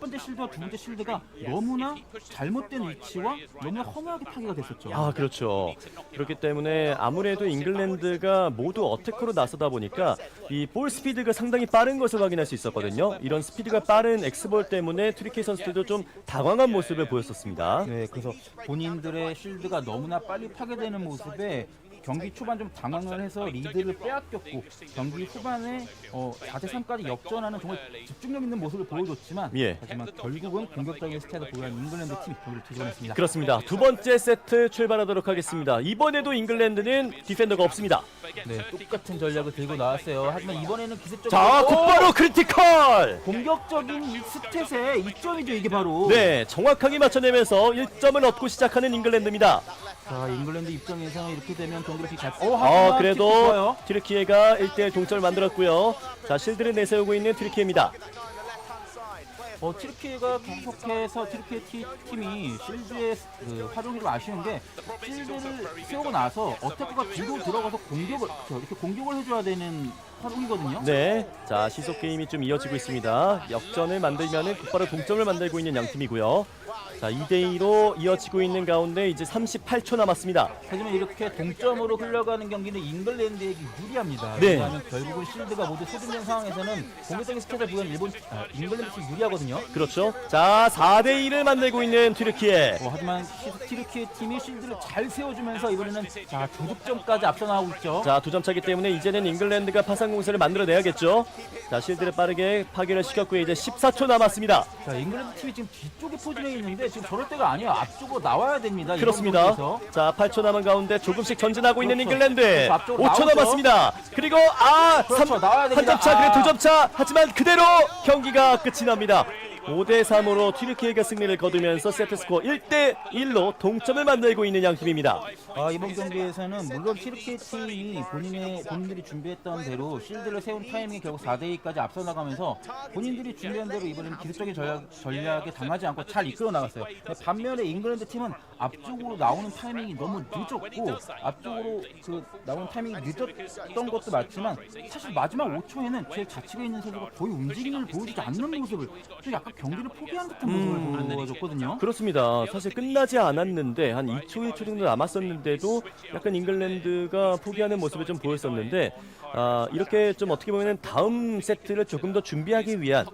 번째 실드가 너무나 잘못된 위치와 너무나 허무하게 파괴가 됐었죠. 아, 그렇죠. 그렇기 때문에 아무래도 잉글랜드가 모두 어택커로 나서다 보니까 이 볼 스피드가 상당히 빠른 것을 확인할 수 있었거든요. 이런 스피드가 빠른 엑스볼 때문에 튀르키예 선수들도 좀 당황한 모습을 보였었습니다. 네, 그래서 본인들의 실드가 너무나 빨리 파괴되는 모습에 경기 초반 좀 당황을 해서 리드를 빼앗겼고 경기 후반에 4대3까지 역전하는 정말 집중력 있는 모습을 보여줬지만 예. 하지만 결국은 공격적인 스타일을 보유한 잉글랜드 팀이 경기를 뒤집어냈습니다. 그렇습니다. 두 번째 세트 출발하도록 하겠습니다. 이번에도 잉글랜드는 디펜더가 없습니다. 네, 똑같은 전략을 들고 나왔어요. 하지만 이번에는 기습적으로 자, 곧바로 크리티컬! 공격적인 이 스탯의 이점이죠, 이게 바로. 네, 정확하게 맞춰내면서 1점을 얻고 시작하는 잉글랜드입니다. 자, 잉글랜드 입장에서는 이렇게 되면 경기를 잘. 그래도 튀르키예가 1대1 동점을 만들었고요. 자, 실드를 내세우고 있는 튀르키예입니다. 튀르키예가 계속해서 튀르키예 팀이 실드의 활용이 좀 아쉬운 게 실드를 세우고 나서 어택커가 뒤로 들어가서 공격을 해줘야 되는 활용이거든요. 네, 자, 시속 게임이 좀 이어지고 있습니다. 역전을 만들면은 곧바로 동점을 만들고 있는 양 팀이고요. 자, 2대2로 이어지고 있는 가운데 이제 38초 남았습니다. 하지만 이렇게 동점으로 흘러가는 경기는 잉글랜드에게 유리합니다. 네. 왜냐하면 결국은 실드가 모두 소진된 상황에서는 공격적인 스탯을 보유한 잉글랜드 팀이 유리하거든요. 그렇죠. 자, 4대2를 만들고 있는 튀르키예. 하지만 튀르키예 팀이 실드를 잘 세워주면서 이번에는 자, 2득점까지 앞서 나가고 있죠. 자, 2점 차기 때문에 이제는 잉글랜드가 파상 공세를 만들어내야겠죠. 자, 실드를 빠르게 파괴를 시켰고요. 이제 14초 남았습니다. 자, 잉글랜드 팀이 지금 뒤쪽에 포진해 있는데 지금 저럴 때가 아니에요. 앞쪽으로 나와야 됩니다. 그렇습니다. 자, 8초 남은 가운데 조금씩 전진하고 있는 그렇죠. 잉글랜드. 그래서 앞쪽으로 5초 나오죠. 남았습니다. 그리고 그렇죠. 나와야 됩니다. 3점 차, 그래 2점 차. 하지만 그대로 경기가 끝이 납니다. 5대3으로 튀르키예가 승리를 거두면서 세트스코어 1대1로 동점을 만들고 있는 양팀입니다. 이번 경기에서는 물론 튀르키예 팀이 본인들이 준비했던 대로 실드를 세운 타이밍에 결국 4대2까지 앞서 나가면서 본인들이 준비한 대로 이번에는 기술적인 전략에 당하지 않고 잘 이끌어 나갔어요. 반면에 잉글랜드 팀은 앞쪽으로 나오는 타이밍이 너무 늦었고 앞쪽으로 나오는 타이밍이 늦었던 것도 맞지만 사실 마지막 5초에는 제 자치가 있는 선수가 거의 움직임을 보여주지 않는 모습을 좀 약간 경기를 포기한 듯한 모습을 보여줬거든요. 그렇습니다. 사실 끝나지 않았는데 한 2초, 1초 정도 남았었는데도 약간 잉글랜드가 포기하는 모습을 좀 보였었는데 이렇게 좀 어떻게 보면 다음 세트를 조금 더 준비하기 위한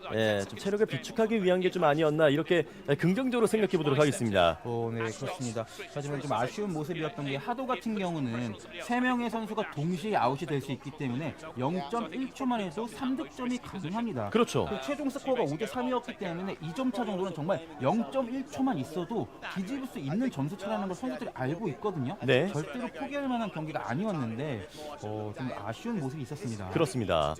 좀 체력을 비축하기 위한 게 좀 아니었나 이렇게 긍정적으로 생각해 보도록 하겠습니다. 네, 그렇습니다. 하지만 좀 아쉬운 모습이었던 게 하도 같은 경우는 3명의 선수가 동시에 아웃이 될 수 있기 때문에 0.1초만 해도 3득점이 가능합니다. 그렇죠. 최종 스코어가 5대3이었기 때문에 2점 차 정도는 정말 0.1초만 있어도 뒤집을 수 있는 점수차라는 걸 선수들이 알고 있거든요. 네. 절대로 포기할 만한 경기가 아니었는데 좀 아쉬운 모습이 있었습니다. 그렇습니다.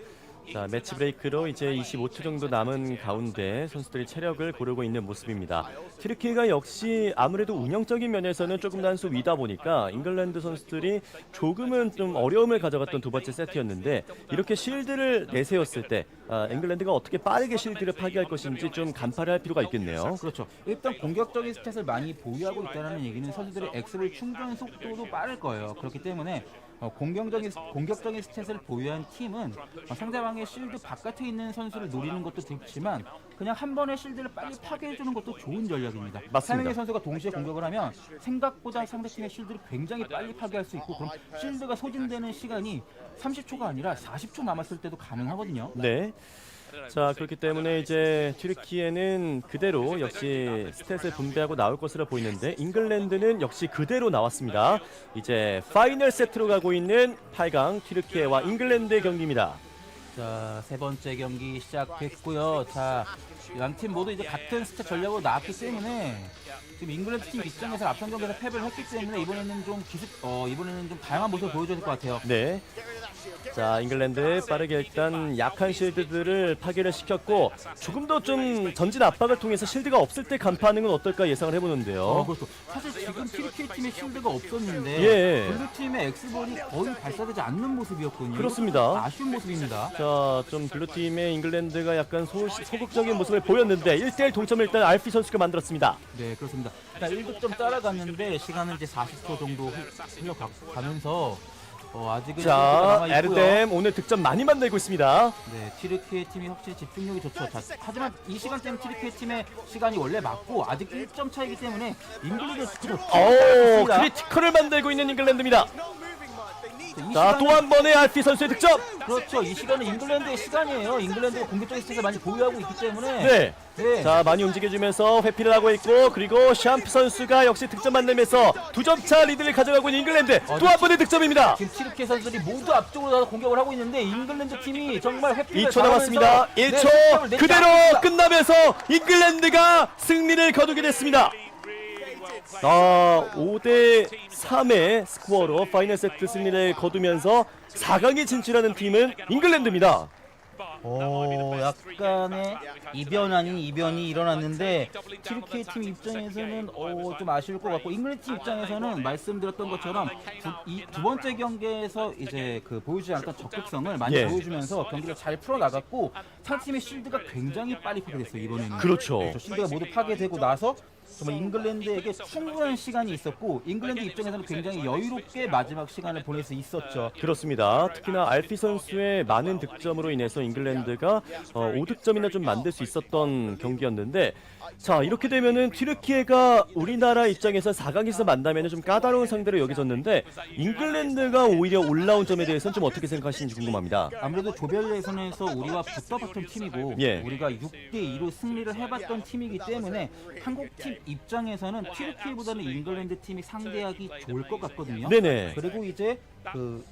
자, 매치 브레이크로 이제 25초 정도 남은 가운데 선수들이 체력을 고르고 있는 모습입니다. 튀르키예가 역시 아무래도 운영적인 면에서는 조금 단수 위다 보니까 잉글랜드 선수들이 조금은 좀 어려움을 가져갔던 두 번째 세트였는데 이렇게 실드를 내세웠을 때 잉글랜드가 어떻게 빠르게 실드를 파괴할 것인지 좀 간파를 할 필요가 있겠네요. 그렇죠. 일단 공격적인 스탯을 많이 보유하고 있다는 얘기는 선수들의 엑스볼 충전 속도도 빠를 거예요. 그렇기 때문에 공격적인 스탯을 보유한 팀은 상대방의 실드 바깥에 있는 선수를 노리는 것도 좋지만 그냥 한 번에 실드를 빨리 파괴해주는 것도 좋은 전략입니다. 맞습니다. 3명의 선수가 동시에 공격을 하면 생각보다 상대팀의 실드를 굉장히 빨리 파괴할 수 있고 그럼 실드가 소진되는 시간이 30초가 아니라 40초 남았을 때도 가능하거든요. 네. 자, 그렇기 때문에 이제 튀르키예는 그대로 역시 스탯을 분배하고 나올 것으로 보이는데 잉글랜드는 역시 그대로 나왔습니다. 이제 파이널 세트로 가고 있는 8강 튀르키예와 잉글랜드의 경기입니다. 자, 세 번째 경기 시작됐고요. 자, 양팀 모두 이제 같은 스탯 전략으로 나왔기 때문에 지금 잉글랜드 팀 입장에서 앞선 경기에서 패배를 했기 때문에 이번에는 좀 다양한 모습을 보여줘야 될 것 같아요. 네. 자, 잉글랜드 빠르게 일단 약한 실드들을 파괴를 시켰고 조금 더 좀 전진 압박을 통해서 실드가 없을 때 간파하는 건 어떨까 예상을 해보는데요. 그렇죠. 사실 지금 튀르키예 팀의 실드가 없었는데 예. 블루 팀의 엑스볼이 거의 발사되지 않는 모습이었군요. 그렇습니다. 아쉬운 모습입니다. 자, 좀 블루팀의 잉글랜드가 약간 소극적인 모습을 보였는데 1대1 동점을 일단 알피 선수가 만들었습니다. 네, 그렇습니다. 일단 1득점 따라갔는데 시간은 이제 40초 정도 흘러가면서 아직은 자, 남아있고요. 에르뎀 오늘 득점 많이 만들고 있습니다. 네, 튀르키예 팀이 확실히 집중력이 좋죠. 자, 하지만 이 시간대는 튀르키예 팀의 시간이 원래 맞고 아직 1점 차이기 때문에 잉글랜드 오, 크리티컬을 만들고 있는 잉글랜드입니다. 자, 또 한 번의 알피 선수의 득점. 그렇죠. 이 시간은 잉글랜드의 시간이에요. 잉글랜드가 공격적인 스탯을 많이 보유하고 있기 때문에 네. 네. 자, 많이 움직여주면서 회피를 하고 있고 그리고 샴프 선수가 역시 득점 만들면서 2점 차 리드를 가져가고 있는 잉글랜드 또 한 번의 득점입니다. 지금 튀르키예 선수들이 모두 앞쪽으로 나서 공격을 하고 있는데 잉글랜드 팀이 정말 회피를 2초 남았습니다. 1초 그대로 끝나면서 잉글랜드가 승리를 거두게 됐습니다. 5대 3의 스코어로 파이널 세트 승리를 거두면서 4강에 진출하는 팀은 잉글랜드입니다. 약간의 이변 아닌 이변이 일어났는데 튀르키예 팀 입장에서는 좀 아쉬울 것 같고 잉글랜드 팀 입장에서는 말씀드렸던 것처럼 두 번째 경기에서 이제 보여주지 않았던 적극성을 많이 보여주면서 경기를 잘 풀어나갔고 상팀의 실드가 굉장히 빨리 파괴됐어요. 이번에는 그렇죠. 실드가 모두 파괴되고 나서 정말 잉글랜드에게 충분한 시간이 있었고 잉글랜드 입장에서는 굉장히 여유롭게 마지막 시간을 보낼 수 있었죠. 그렇습니다. 특히나 알피 선수의 많은 득점으로 인해서 잉글랜드가 5득점이나 좀 만들 수 있었던 경기였는데 자, 이렇게 되면은 튀르키예가 우리나라 입장에서 4강에서 만나면 좀 까다로운 상대로 여겨졌는데 잉글랜드가 오히려 올라온 점에 대해서는 좀 어떻게 생각하시는지 궁금합니다. 아무래도 조별 예선에서 우리와 붙어봤던 팀이고 우리가 6대2로 승리를 해봤던 팀이기 때문에 한국팀 입장에서는 튀르키예보다는 잉글랜드 팀이 상대하기 좋을 것 같거든요. 네네. 그리고 이제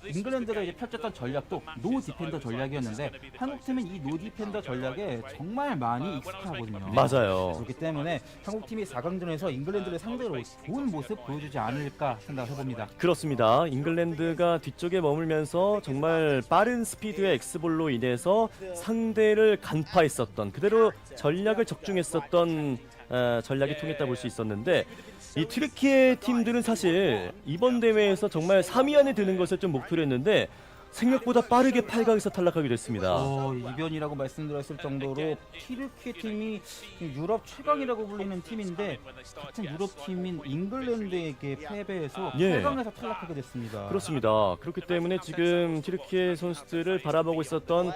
잉글랜드가 이제 펼쳤던 전략도 노 디펜더 전략이었는데 한국팀은 이 노 디펜더 전략에 정말 많이 익숙하거든요. 맞아요. 그렇기 때문에 한국팀이 4강전에서 잉글랜드를 상대로 좋은 모습 보여주지 않을까 생각해봅니다. 그렇습니다. 잉글랜드가 뒤쪽에 머물면서 정말 빠른 스피드의 엑스볼로 인해서 상대를 간파했었던 그대로 전략을 적중했었던 전략이 통했다 볼 수 있었는데 이 튀르키예 팀들은 사실 이번 대회에서 정말 3위 안에 드는 것을 좀 목표로 했는데 생각보다 빠르게 8강에서 탈락하게 됐습니다. 이변이라고 말씀드렸을 정도로 튀르키예 팀이 유럽 최강이라고 불리는 팀인데 같은 유럽 팀인 잉글랜드에게 패배해서 8강에서 탈락하게 됐습니다. 그렇습니다. 그렇기 때문에 지금 튀르키예 선수들을 바라보고 있었던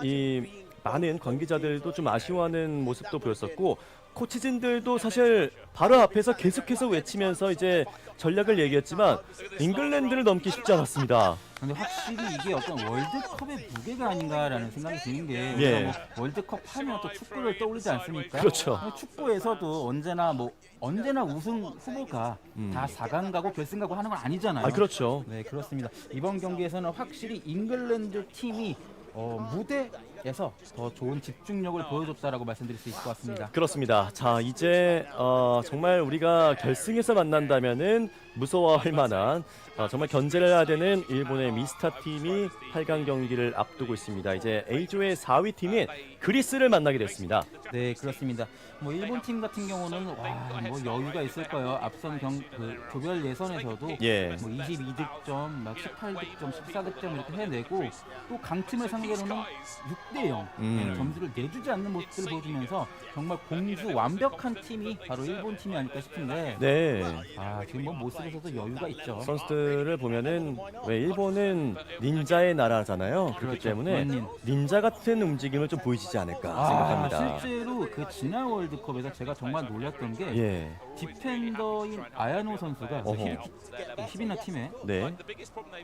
이 많은 관계자들도 좀 아쉬워하는 모습도 보였었고 코치진들도 사실 바로 앞에서 계속해서 외치면서 이제 전략을 얘기했지만 잉글랜드를 넘기 쉽지 않았습니다. 근데 확실히 이게 어떤 월드컵의 무게가 아닌가라는 생각이 드는 게 월드컵 하면 또 축구를 떠올리지 않습니까? 그렇죠. 축구에서도 언제나 우승 후보가 다 4강 가고 결승 가고 하는 건 아니잖아요. 그렇죠. 네, 그렇습니다. 이번 경기에서는 확실히 잉글랜드 팀이 무대에서 더 좋은 집중력을 보여줬다라고 말씀드릴 수 있을 것 같습니다. 그렇습니다. 자, 이제 정말 우리가 결승에서 만난다면은 무서워할 만한 정말 견제를 해야 되는 일본의 미스타 팀이 8강 경기를 앞두고 있습니다. 이제 A조의 4위 팀인 그리스를 만나게 됐습니다. 네, 그렇습니다. 뭐 일본 팀 같은 경우는 뭐 여유가 있을 거예요. 앞선 조별 예선에서도 예. 뭐 22득점, 막 18득점, 14득점 이렇게 해내고 또 강팀을 상대로는 6대0 점수를 내주지 않는 모습을 보여주면서 정말 공수 완벽한 팀이 바로 일본 팀이 아닐까 싶은데 네. 지금 뭐 모습에서도 여유가 있죠. 선수들을 보면은 왜 일본은 닌자의 나라잖아요. 그렇기 그렇죠. 때문에 닌. 닌자 같은 움직임을 좀 보이시지 않을까 생각합니다. 실제로 그 지난 월드컵에서 제가 정말 놀랐던 게 예. 디펜더인 아야노 선수가 히비나 팀에 네.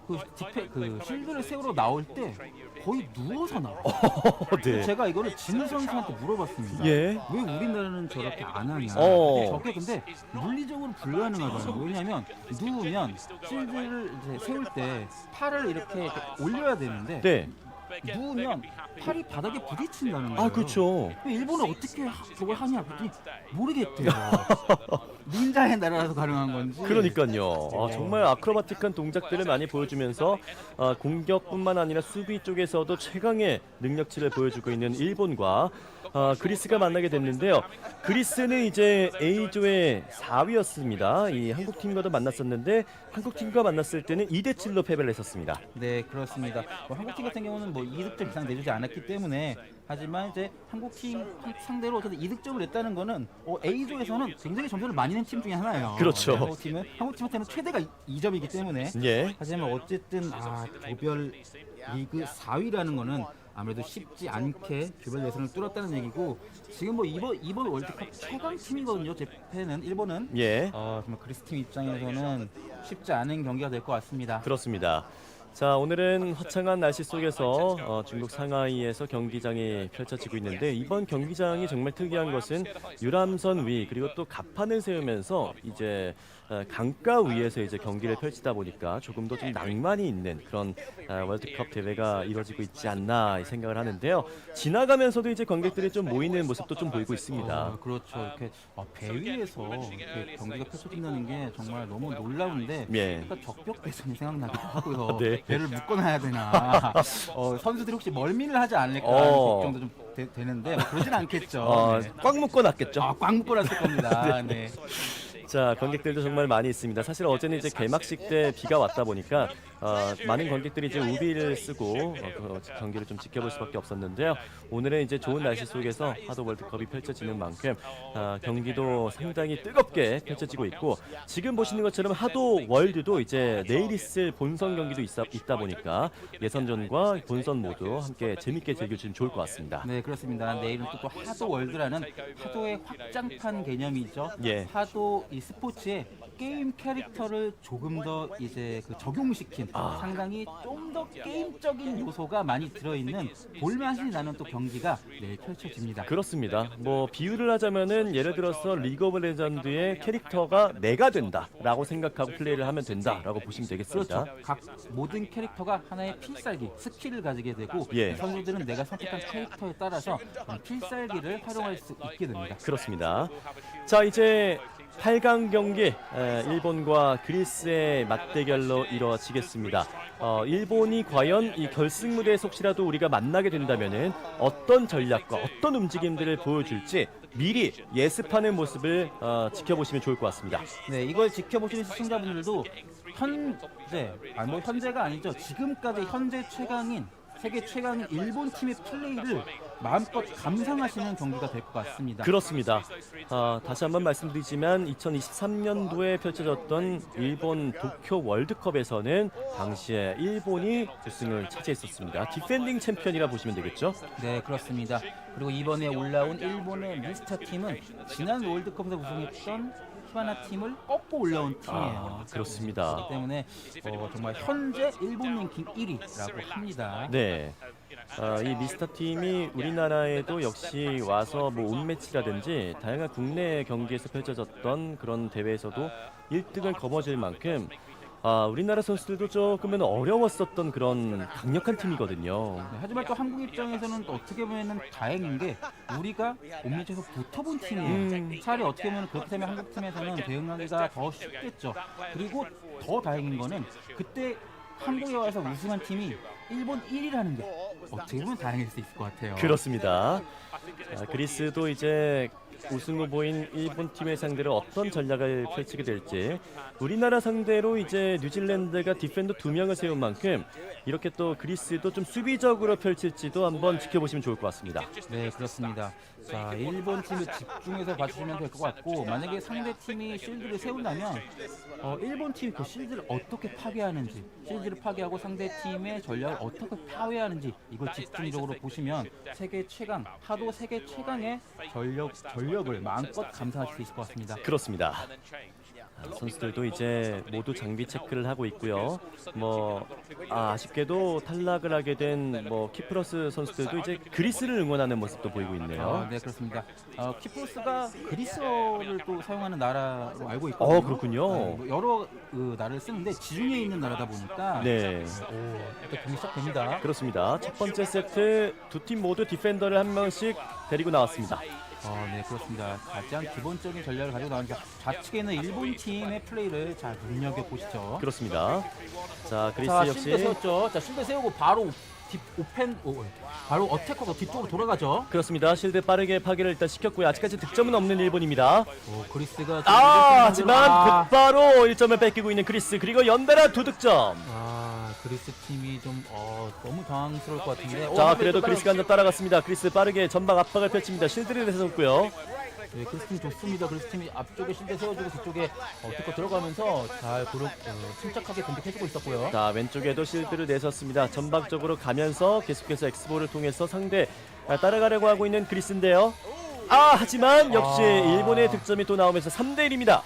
그 실드를 세우러 나올 때 거의 누워서 나와요. 네. 제가 이거를 진 선수한테 물어봤습니다. 예. 왜 우리나라는 저렇게 안 하냐. 저게 근데 물리적으로 불가능하잖아요. 왜냐하면 누우면 실드를 이제 세울 때 팔을 이렇게 올려야 되는데 네. 누우면 팔이 바닥에 부딪힌다는 거예요. 그렇죠. 일본은 어떻게 저걸 하냐 그랬더니 모르겠대요. 닌자의 나라라서 가능한 건지. 그러니까요. 정말 아크로바틱한 동작들을 많이 보여주면서 공격뿐만 아니라 수비 쪽에서도 최강의 능력치를 보여주고 있는 일본과 그리스가 만나게 됐는데요. 그리스는 이제 A조의 4위였습니다. 이 한국팀과도 만났었는데 한국팀과 만났을 때는 2대7로 패배를 했었습니다. 네, 그렇습니다. 한국팀 같은 경우는 뭐 2득점 이상 내주지 않았기 때문에 하지만 이제 한국팀 상대로 어쨌든 2득점을 냈다는 거는 A조에서는 굉장히 점수를 많이 낸 팀 중에 하나예요. 그렇죠. 한국팀한테는 최대가 2점이기 때문에. 예. 하지만 어쨌든 조별 리그 4위라는 거는 아무래도 쉽지 않게 조별 예선을 뚫었다는 얘기고 지금 뭐 이번 월드컵 최강 팀이거든요. 제패는 일본은. 예. 정말 그리스 팀 입장에서는 쉽지 않은 경기가 될 것 같습니다. 그렇습니다. 자, 오늘은 화창한 날씨 속에서 중국 상하이에서 경기장이 펼쳐지고 있는데 이번 경기장이 정말 특이한 것은 유람선 위 그리고 또 갑판을 세우면서 이제 강가 위에서 이제 경기를 펼치다 보니까 조금 더 좀 낭만이 있는 그런 월드컵 대회가 이루어지고 있지 않나 생각을 하는데요. 지나가면서도 이제 관객들이 좀 모이는 모습도 좀 보이고 있습니다. 그렇죠. 이렇게 배 위에서 이렇게 경기가 펼쳐진다는 게 정말 너무 놀라운데 예. 약간 적벽 대선이 생각나기도 하고요. 네. 배를 묶어놔야 되나. 선수들이 혹시 멀미를 하지 않을까 하는 걱정도 좀 되는데 그러진 않겠죠. 네. 꽉 묶어놨겠죠. 꽉 묶어놨을 겁니다. 네. 자, 관객들도 정말 많이 있습니다. 사실 어제는 이제 개막식 때 비가 왔다 보니까 많은 관객들이 이제 우비를 쓰고 경기를 좀 지켜볼 수밖에 없었는데요. 오늘은 이제 좋은 날씨 속에서 하도 월드컵이 펼쳐지는 만큼 경기도 상당히 뜨겁게 펼쳐지고 있고 지금 보시는 것처럼 하도 월드도 이제 내일 있을 본선 경기도 있다 보니까 예선전과 본선 모두 함께 재밌게 즐겨주시면 좋을 것 같습니다. 네, 그렇습니다. 내일은 또 하도 월드라는 하도의 확장판 개념이죠. 예. 하도 이 스포츠에 게임 캐릭터를 조금 더 이제 적용시킨 상당히 좀 더 게임적인 요소가 많이 들어있는 볼맛이 나는 또 경기가 내일 펼쳐집니다. 그렇습니다. 뭐 비유를 하자면은 예를 들어서 리그 오브 레전드의 캐릭터가 내가 된다라고 생각하고 플레이를 하면 된다라고 보시면 되겠습니다. 그렇죠. 각 모든 캐릭터가 하나의 필살기, 스킬을 가지게 되고 예. 선수들은 내가 선택한 캐릭터에 따라서 필살기를 활용할 수 있게 됩니다. 그렇습니다. 자, 이제 8강 경기 일본과 그리스의 맞대결로 이루어지겠습니다. 일본이 과연 이 결승 무대에서 혹시라도 우리가 만나게 된다면은 어떤 전략과 어떤 움직임들을 보여줄지 미리 예습하는 모습을 지켜보시면 좋을 것 같습니다. 네, 이걸 지켜보시는 시청자분들도 현재가 아니죠. 지금까지 현재 최강인 세계 최강인 일본 팀의 플레이를 마음껏 감상하시는 경기가 될 것 같습니다. 그렇습니다. 다시 한번 말씀드리지만 2023년도에 펼쳐졌던 일본 도쿄 월드컵에서는 당시에 일본이 우승을 차지했었습니다. 디펜딩 챔피언이라 보시면 되겠죠? 네, 그렇습니다. 그리고 이번에 올라온 일본의 미스터 팀은 지난 월드컵에서 우승했던 히바나 팀을 꺾고 올라온 팀이에요. 그렇습니다. 그렇기 때문에 정말 현재 일본 랭킹 1위라고 합니다. 네. 이 미스터 팀이 우리나라에도 역시 와서 뭐 온매치라든지 다양한 국내 경기에서 펼쳐졌던 그런 대회에서도 1등을 거머쥘 만큼 우리나라 선수들도 조금은 어려웠었던 그런 강력한 팀이거든요. 네, 하지만 또 한국 입장에서는 또 어떻게 보면 다행인 게 우리가 온리에서 붙어본 팀이에요. 차라리 어떻게 보면 그렇기 때문에 한국 팀에서는 대응하기가 더 쉽겠죠. 그리고 더 다행인 거는 그때 한국에 와서 우승한 팀이 일본 1위라는 게 어떻게 보면 다행일 수 있을 것 같아요. 그렇습니다. 그리스도 이제 우승 후보인 일본 팀의 상대로 어떤 전략을 펼치게 될지, 우리나라 상대로 이제 뉴질랜드가 디펜더 2명을 세운 만큼 이렇게 또 그리스도 좀 수비적으로 펼칠지도 한번 지켜보시면 좋을 것 같습니다. 네, 그렇습니다. 자, 일본 팀을 집중해서 봐주시면 될 것 같고, 만약에 상대 팀이 실드를 세운다면 일본 팀이 그 실드를 어떻게 파괴하는지, 실드를 파괴하고 상대 팀의 전략을 어떻게 파괴하는지 이걸 집중적으로 보시면 세계 최강, 하도 세계 최강의 전력을 마음껏 감상하실 수 있을 것 같습니다. 그렇습니다. 선수들도 이제 모두 장비 체크를 하고 있고요. 아쉽게도 탈락을 하게 된 키프로스 선수들도 이제 그리스를 응원하는 모습도 보이고 있네요. 네, 그렇습니다. 키프로스가 그리스어를 또 사용하는 나라로 알고 있거든요. 그렇군요. 여러 나라를 쓰는데 지중해에 있는 나라다 보니까 네, 일단 경기 시작됩니다. 그렇습니다. 첫 번째 세트 두 팀 모두 디펜더를 한 명씩 데리고 나왔습니다. 네, 그렇습니다. 가장 기본적인 전략을 가지고 나오니까 좌측에 있는 일본 팀의 플레이를 잘 눈여겨보시죠. 그렇습니다. 자, 그리스 자, 역시 실드 세웠죠. 자, 실드 세우고 바로 바로 어태커가 뒤쪽으로 돌아가죠. 그렇습니다. 실드 빠르게 파괴를 일단 시켰고요. 아직까지 득점은 없는 일본입니다. 그리스가 하지만 곧바로 1점을 뺏기고 있는 그리스, 그리고 연달아 2득점. 그리스 팀이 좀 너무 당황스러울 것 같은데. 자, 그래도 그리스가 한점 따라갔습니다. 그리스 빠르게 전방 압박을 펼칩니다. 실드를 내세웠고요. 네, 그리스 팀 좋습니다. 그리스 팀이 앞쪽에 실드 세워주고 뒤쪽에 어떻게 들어가면서 잘 침착하게 공격해주고 있었고요. 자, 왼쪽에도 실드를 내셨습니다. 전방적으로 가면서 계속해서 엑스볼을 통해서 상대 따라가려고 하고 있는 그리스인데요. 하지만 역시 일본의 득점이 또 나오면서 3대1입니다.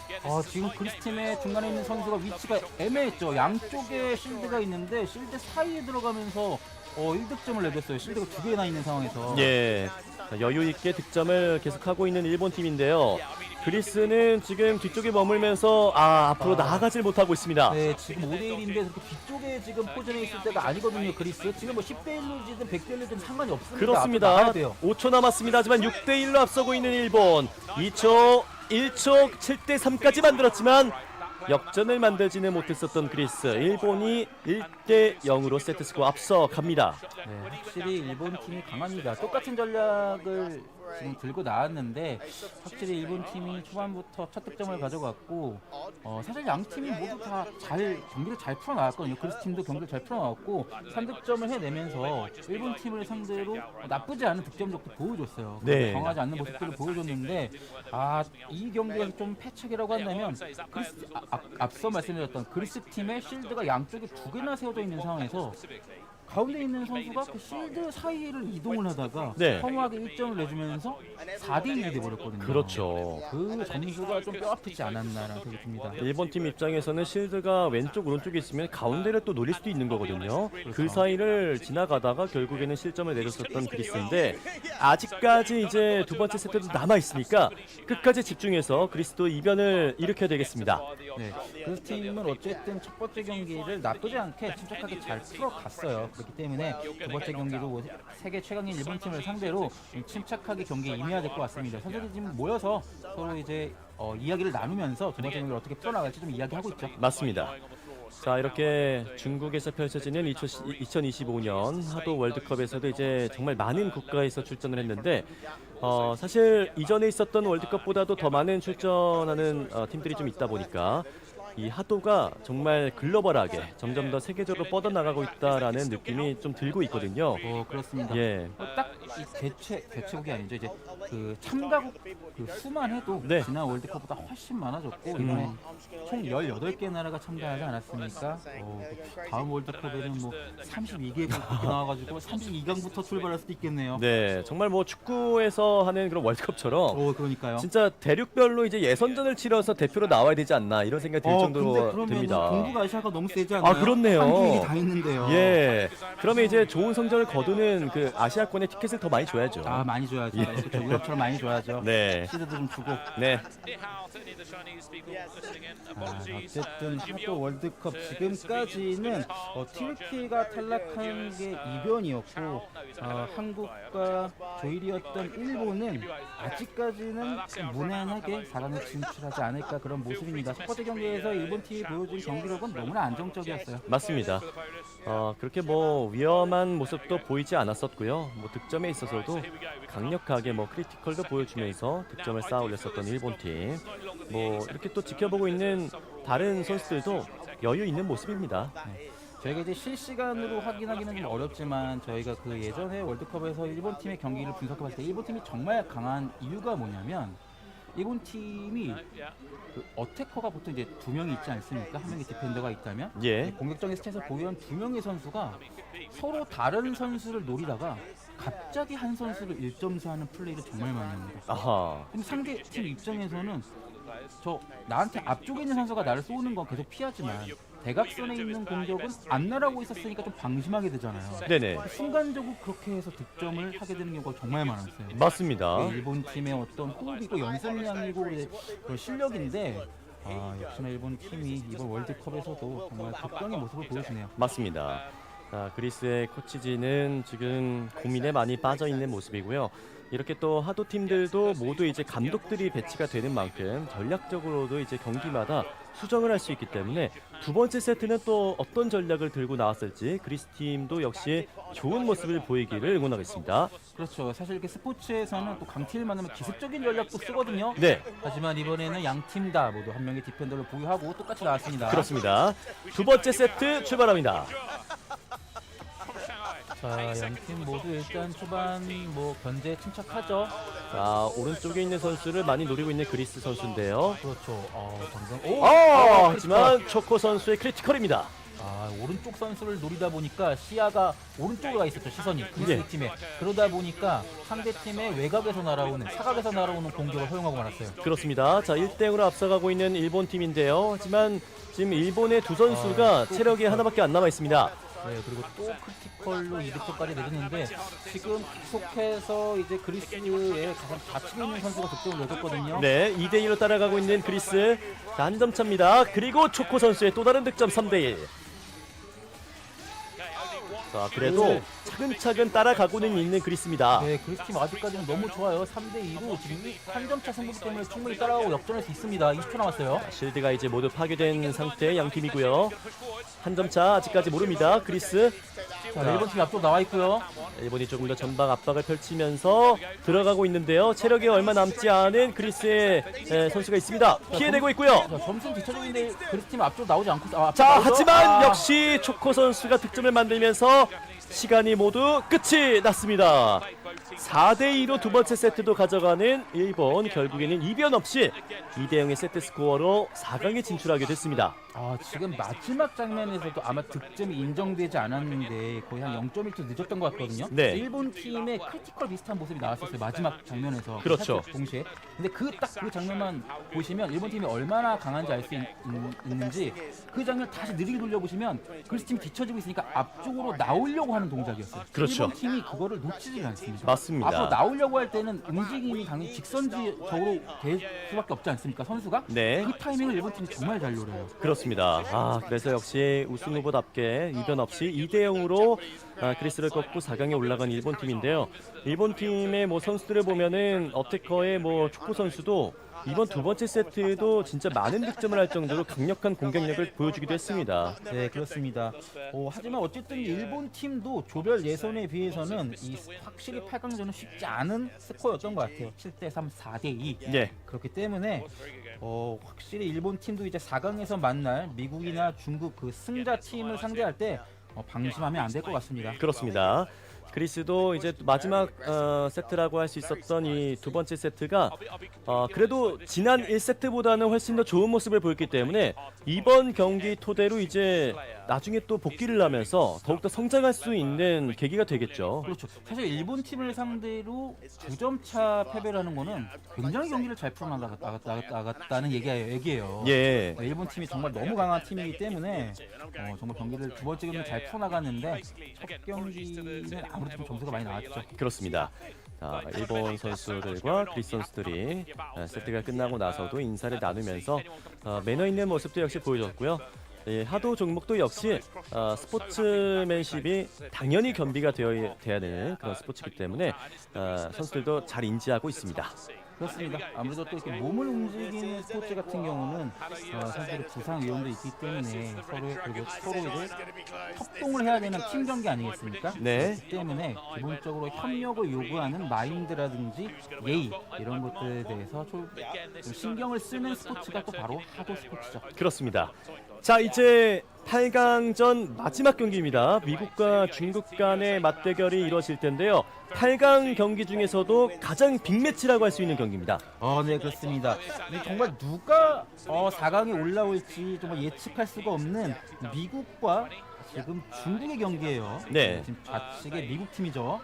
지금 그리스 팀의 중간에 있는 선수가 위치가 애매했죠. 양쪽에 실드가 있는데 실드 사이에 들어가면서 1득점을 내줬어요. 실드가 2개나 있는 상황에서. 예, 여유 있게 득점을 계속하고 있는 일본 팀인데요. 그리스는 지금 뒤쪽에 머물면서 앞으로 나아가질 못하고 있습니다. 네, 지금 5대1인데 그렇게 뒤쪽에 지금 포진해 있을 때가 아니거든요. 그리스 지금 10대1로든 100대1로든 상관이 없습니다. 그렇습니다. 5초 남았습니다. 하지만 6대1로 앞서고 있는 일본, 2초, 1초, 7대3까지 만들었지만 역전을 만들지는 못했었던 그리스, 일본이 1대0으로 세트스코어 앞서 갑니다. 네, 확실히 일본 팀이 강합니다. 똑같은 전략을 지금 들고 나왔는데 확실히 일본 팀이 초반부터 첫 득점을 가져갔고 사실 양 팀이 모두 다 경기를 잘 풀어나왔거든요. 그리스 팀도 경기를 잘 풀어나왔고 3득점을 해내면서 일본 팀을 상대로 나쁘지 않은 득점력도 보여줬어요. 네. 강하지 않는 모습들을 보여줬는데 이 경기에서 좀 패착이라고 한다면 앞서 말씀드렸던 그리스 팀의 실드가 양쪽에 2개나 세워져 있는 상황에서 가운데 있는 선수가 그 실드 사이를 이동을 하다가 허무하게 1점을 내주면서 4대1이 돼버렸거든요. 그렇죠. 그 점수가 좀 뼈아프지 않았나라는 생각이 듭니다. 일본 팀 입장에서는 실드가 왼쪽 오른쪽에 있으면 가운데를 또 노릴 수도 있는 거거든요. 그 사이를 지나가다가 결국에는 실점을 내줬었던 그리스인데, 아직까지 이제 두 번째 세트도 남아 있으니까 끝까지 집중해서 그리스도 이변을 일으켜야 되겠습니다. 네, 그리스 팀은 어쨌든 첫 번째 경기를 나쁘지 않게 침착하게 잘 풀어갔어요. 그렇기 때문에 두 번째 경기도 세계 최강인 일본 팀을 상대로 침착하게 경기에 임해야 될 것 같습니다. 선수들이 지금 모여서 서로 이제 이야기를 나누면서 두 번째 경기를 어떻게 풀어나갈지 좀 이야기하고 있죠. 맞습니다. 자, 이렇게 중국에서 펼쳐지는 2025년 하도 월드컵에서도 이제 정말 많은 국가에서 출전을 했는데 사실 이전에 있었던 월드컵보다도 더 많은 출전하는 팀들이 좀 있다 보니까 이 하도가 정말 글로벌하게 점점 더 세계적으로 뻗어나가고 있다라는 느낌이 좀 들고 있거든요. 그렇습니다. 예. 딱 이 개최국이 아니죠. 이제 그 참가국 그 수만 해도 지난 월드컵보다 훨씬 많아졌고 이번에 총 18개 나라가 참가하지 않았습니까? 다음 월드컵에는 32개국 나와가지고 32강부터 출발할 수도 있겠네요. 네, 정말 축구에서 하는 그런 월드컵처럼 그러니까요. 진짜 대륙별로 이제 예선전을 치러서 대표로 나와야 되지 않나 이런 생각이 들 정도가 그러면 됩니다. 동북 아시아가 너무 세지 않나요? 아, 그렇네요. 한국이 다 있는데요. 예. 그러면 이제 좋은 성적을 거두는 그 아시아권의 티켓을 더 많이 줘야죠. 아, 많이 줘야죠. 그렇죠. 유럽처럼 많이 줘야죠. 네. 시드도 좀 주고. 네. 어쨌든 하도 월드컵 지금까지는 튀르키예가 탈락한 게 이변이었고 한국과 조일이었던 일본은 아직까지는 좀 무난하게 4강에 진출하지 않을까 그런 모습입니다. 첫 번째 경기에서 일본 팀이 보여준 경기력은 너무나 안정적이었어요. 맞습니다. 그렇게 뭐 위험한 모습도 보이지 않았었고요. 뭐 득점에 있어서도 강력하게 뭐 크리티컬도 보여주면서 득점을 쌓아 올렸었던 일본 팀. 뭐 이렇게 또 지켜보고 있는 다른 선수들도 여유 있는 모습입니다. 저희가 이제 실시간으로 확인하기는 좀 어렵지만 저희가 그 예전에 월드컵에서 일본 팀의 경기를 분석해봤을 때 일본 팀이 정말 강한 이유가 뭐냐면 일본 팀이 그 어태커가 보통 이제 2명이 있지 않습니까? 한 명의 디펜더가 있다면 예. 공격적인 스탯을 보유한 2명의 선수가 서로 다른 선수를 노리다가 갑자기 한 선수를 1점수하는 플레이를 정말 많이 합니다. 아하. 그럼 상대 팀 입장에서는 나한테 앞쪽에 있는 선수가 나를 쏘는 건 계속 피하지만 대각선에 있는 공격은 안 날아오고 있었으니까 좀 방심하게 되잖아요. 네네. 순간적으로 그렇게 해서 득점을 하게 되는 경우가 정말 많았어요. 맞습니다. 일본 팀의 어떤 호흡이고 연습량이고 그 실력인데 역시나 일본 팀이 이번 월드컵에서도 정말 극강의 모습을 보여주네요. 맞습니다. 그리스의 코치진은 지금 고민에 많이 빠져 있는 모습이고요. 이렇게 또 하도 팀들도 모두 이제 감독들이 배치가 되는 만큼 전략적으로도 이제 경기마다 수정을 할 수 있기 때문에 두 번째 세트는 또 어떤 전략을 들고 나왔을지 그리스 팀도 역시 좋은 모습을 보이기를 응원하겠습니다. 그렇죠. 사실 이렇게 스포츠에서는 또 강팀을 만나면 기습적인 전략도 쓰거든요. 네. 하지만 이번에는 양 팀 다 모두 한 명의 디펜더를 보유하고 똑같이 나왔습니다. 그렇습니다. 두 번째 세트 출발합니다. 자, 양 팀 모두 일단 초반 뭐 견제 침착하죠. 자, 오른쪽에 있는 선수를 많이 노리고 있는 그리스 선수인데요. 그렇죠. 하지만 초코 선수의 크리티컬입니다. 오른쪽 선수를 노리다 보니까 시야가 오른쪽으로 가 있었죠. 시선이 그리스 팀에. 그러다 보니까 상대 팀의 외곽에서 날아오는 사각에서 날아오는 공격을 허용하고 말았어요. 그렇습니다. 자, 1대0으로 앞서가고 있는 일본 팀인데요. 하지만 지금 일본의 두 선수가 체력이 하나밖에 안 남아 있습니다. 네, 그리고 또 크리티컬로 2득점까지 내줬는데 지금 계속해서 이제 그리스의 가장 좌측에 있는 선수가 득점을 내줬거든요. 네, 2대2로 따라가고 있는 그리스. 자, 한 점 차입니다. 그리고 초코 선수의 또 다른 득점 3대1. 자, 그래도 차근차근 따라가고는 있는 그리스입니다. 네, 그리스 팀 아직까지는 너무 좋아요. 3대2로 지금 한 점 차 승부기 때문에 충분히 따라가고 역전할 수 있습니다. 20초 남았어요. 실드가 이제 모두 파괴된 상태의 양 팀이고요. 한 점 차 아직까지 모릅니다. 그리스. 자, 일본 팀이 앞쪽 나와 있고요. 일본이 조금 더 전방 압박을 펼치면서 들어가고 있는데요. 체력이 얼마 남지 않은 그리스의 선수가 있습니다. 피해내고 있고요. 자, 점수는 뒤쳐주는데 그리스 팀 앞쪽 나오지 않고 자, 하지만 역시 초코 선수가 득점을 만들면서 시간이 모두 끝이 났습니다. 4대2로 두 번째 세트도 가져가는 일본. 결국에는 이변 없이 2대0의 세트 스코어로 4강에 진출하게 됐습니다. 지금 마지막 장면에서도 아마 득점이 인정되지 않았는데 거의 한 0.1초 늦었던 것 같거든요. 네. 일본 팀의 크리티컬 비슷한 모습이 나왔었어요. 마지막 장면에서. 그렇죠. 동시에. 근데 딱 그 장면만 보시면 일본 팀이 얼마나 강한지 알 수 있는지 그 장면 다시 느리게 돌려보시면 그리스 팀이 뒤쳐지고 있으니까 앞쪽으로 나오려고 하는 동작이었어요. 그렇죠. 일본 팀이 그거를 놓치지 않습니다. 맞습니다. 앞으로 나오려고 할 때는 움직임이 당연히 직선적으로 될 수밖에 없지 않습니까? 선수가? 네. 그 타이밍을 일본 팀이 정말 잘 노려요. 그렇습니다. 그래서 역시 우승 후보답게 이변 없이 2대0으로 그리스를 꺾고 4강에 올라간 일본 팀인데요. 일본 팀의 뭐 선수들을 보면은 어태커의 뭐 축구 선수도 이번 두 번째 세트도 진짜 많은 득점을 할 정도로 강력한 공격력을 보여주기도 했습니다. 네, 그렇습니다. 하지만 어쨌든 일본 팀도 조별 예선에 비해서는 확실히 8강전은 쉽지 않은 스코어였던 것 같아요. 7대3, 4대2. 네. 그렇기 때문에 확실히 일본 팀도 이제 4강에서 만날 미국이나 중국 그 승자 팀을 상대할 때 방심하면 안 될 것 같습니다. 그렇습니다. 그리스도 이제 마지막 세트라고 할 수 있었던 이 두 번째 세트가 그래도 지난 1세트보다는 훨씬 더 좋은 모습을 보였기 때문에 이번 경기 토대로 이제 나중에 또 복귀를 하면서 더욱더 성장할 수 있는 계기가 되겠죠. 그렇죠. 사실 일본 팀을 상대로 2점 차 패배를 하는 거는 굉장히 경기를 잘 풀어나갔다는 얘기예요. 예. 일본 팀이 정말 너무 강한 팀이기 때문에 정말 경기를 두 번째 경기는 잘 풀어나갔는데 첫 경기는 아무래도 좀 점수가 많이 나왔죠. 그렇습니다. 자, 일본 선수들과 그리스 선수들이 세트가 끝나고 나서도 인사를 나누면서 매너 있는 모습도 역시 보여줬고요. 하도 종목도 역시 스포츠맨십이 당연히 겸비가 돼야 되는 그런 스포츠이기 때문에 선수들도 잘 인지하고 있습니다. 그렇습니다. 아무래도 또 이렇게 몸을 움직이는 스포츠 같은 경우는 선수들의 부상 위험도 있기 때문에 서로에게 협동을 해야 되는 팀 경기 아니겠습니까? 네. 그렇기 때문에 기본적으로 협력을 요구하는 마인드라든지 예의 이런 것들에 대해서 좀 신경을 쓰는 스포츠가 또 바로 하도 스포츠죠. 그렇습니다. 자, 이제 8강전 마지막 경기입니다. 미국과 중국 간의 맞대결이 이루어질 텐데요. 8강 경기 중에서도 가장 빅매치라고 할 수 있는 경기입니다. 네, 그렇습니다. 정말 누가 4강에 올라올지 정말 예측할 수가 없는 미국과 지금 중국의 경기예요. 네. 지금 좌측의 미국 팀이죠.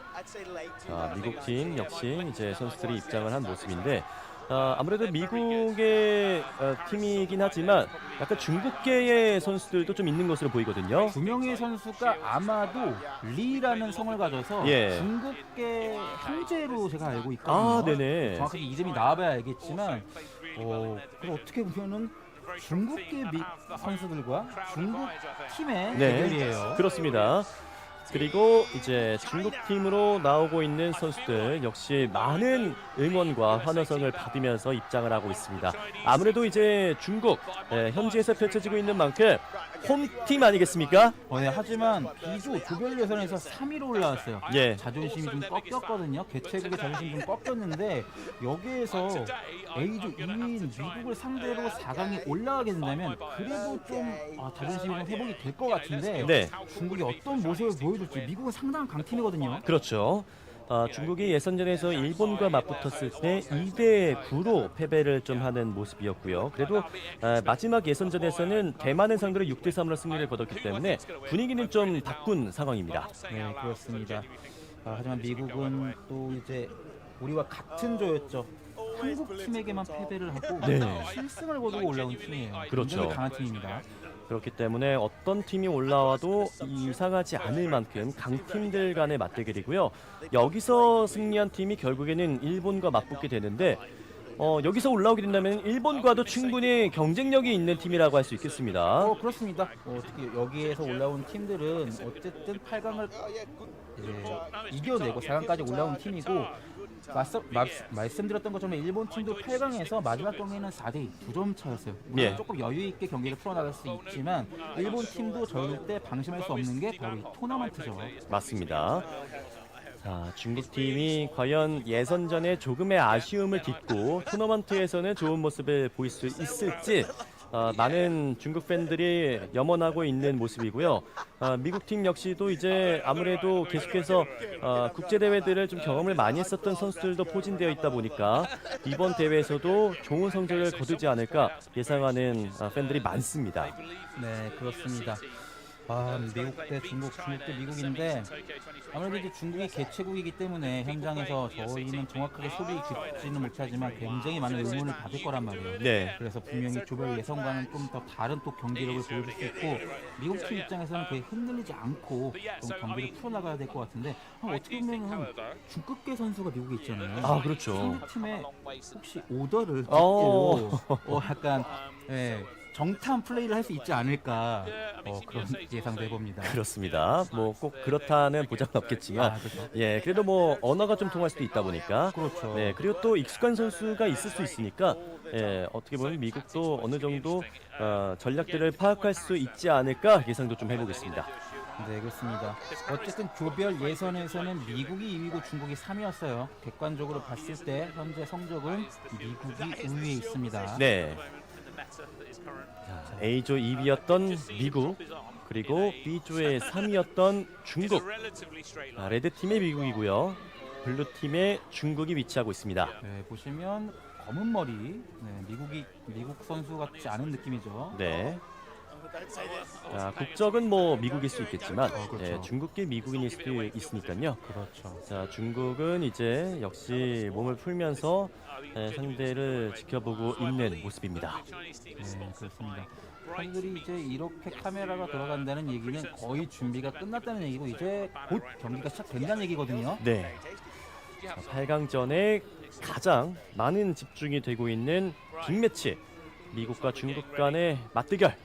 미국 팀 역시 이제 선수들이 입장을 한 모습인데 아무래도 미국의 팀이긴 하지만 약간 중국계의 선수들도 좀 있는 것으로 보이거든요. 두 명의 선수가 아마도 리라는 성을 가져서 중국계 형제로 제가 알고 있거든요. 네네. 정확하게 이름이 나와봐야 알겠지만 그럼 어떻게 보면은 중국계 선수들과 중국 팀의 대결이에요. 그렇습니다. 그리고 이제 중국 팀으로 나오고 있는 선수들 역시 많은 응원과 환호성을 받으면서 입장을 하고 있습니다. 아무래도 이제 중국 현지에서 펼쳐지고 있는 만큼 홈팀 아니겠습니까? 네, 하지만 B조 조별 예선에서 3위로 올라왔어요. 예. 자존심이 좀 꺾였거든요. 개최국의 자존심이 좀 꺾였는데 여기에서 A조 2위인 미국을 상대로 4강에 올라가게 된다면 그래도 좀 자존심이 좀 회복이 될 것 같은데 중국이 어떤 모습을 보여줄지 미국은 상당한 강팀이거든요. 그렇죠. 중국이 예선전에서 일본과 맞붙었을 때 2대9로 패배를 좀 하는 모습이었고요. 그래도 마지막 예선전에서는 대만을 상대로 6대3으로 승리를 거뒀기 때문에 분위기는 좀 바꾼 상황입니다. 네, 그렇습니다. 하지만 미국은 또 이제 우리와 같은 조였죠. 한국 팀에게만 패배를 하고 실승을 거두고 올라온 팀이에요. 그렇죠. 굉장히 강한 팀입니다. 그렇기 때문에 어떤 팀이 올라와도 이상하지 않을 만큼 강팀들 간의 맞대결이고요. 여기서 승리한 팀이 결국에는 일본과 맞붙게 되는데 여기서 올라오게 된다면 일본과도 충분히 경쟁력이 있는 팀이라고 할 수 있겠습니다. 그렇습니다. 특히 여기에서 올라온 팀들은 어쨌든 8강을 이겨내고 4강까지 올라온 팀이고 말씀드렸던 것처럼 일본 팀도 8강에서 마지막 경기는 4대2 2점 차였어요. 물론 조금 여유 있게 경기를 풀어나갈 수 있지만 일본 팀도 절대 방심할 수 없는 게 바로 이 토너먼트죠. 맞습니다. 자, 중국 팀이 과연 예선전에 조금의 아쉬움을 딛고 토너먼트에서는 좋은 모습을 보일 수 있을지 많은 중국 팬들이 염원하고 있는 모습이고요. 미국 팀 역시도 이제 아무래도 계속해서 국제 대회들을 좀 경험을 많이 했었던 선수들도 포진되어 있다 보니까 이번 대회에서도 좋은 성적을 거두지 않을까 예상하는 팬들이 많습니다. 네, 그렇습니다. 미국 대 중국, 중국 대 미국인데 아무래도 이제 중국이 개최국이기 때문에 현장에서 저희는 정확하게 소리 듣지는 못하지만 굉장히 많은 응원을 받을 거란 말이에요. 그래서 분명히 조별 예선과는 좀 더 다른 또 경기력을 보여줄 수 있고 미국 팀 입장에서는 그게 흔들리지 않고 좀 경기를 풀어나가야 될 것 같은데 어떻게 보면 중국계 선수가 미국에 있잖아요. 그렇죠. 팀에 혹시 오더를 듣기로 약간 정탐 플레이를 할 수 있지 않을까 그런 예상도 해봅니다. 그렇습니다. 뭐 꼭 그렇다는 보장은 없겠지만 그래도 뭐 언어가 좀 통할 수도 있다 보니까 그렇죠. 그리고 또 익숙한 선수가 있을 수 있으니까 어떻게 보면 미국도 어느 정도 전략들을 파악할 수 있지 않을까 예상도 좀 해보겠습니다. 네, 그렇습니다. 어쨌든 조별 예선에서는 미국이 2위고 중국이 3위였어요. 객관적으로 봤을 때 현재 성적은 미국이 우위에 있습니다. A조 2위였던 미국, 그리고 B조의 3위였던 중국. 레드팀의 미국이고요. 블루팀의 중국이 위치하고 있습니다. 네, 보시면 검은 머리, 미국 선수 같지 않은 느낌이죠. 네. 자, 국적은 뭐 미국일 수 있겠지만 그렇죠. 네, 중국계 미국인일 수도 있으니까요. 그렇죠. 자, 중국은 이제 역시 몸을 풀면서 상대를 지켜보고 있는 모습입니다. 네, 그렇습니다. 팬들이 이제 이렇게 카메라가 돌아간다는 얘기는 거의 준비가 끝났다는 얘기고 이제 곧 경기가 시작된다는 얘기거든요. 네. 8강전에 가장 많은 집중이 되고 있는 빅매치, 미국과 중국 간의 맞대결.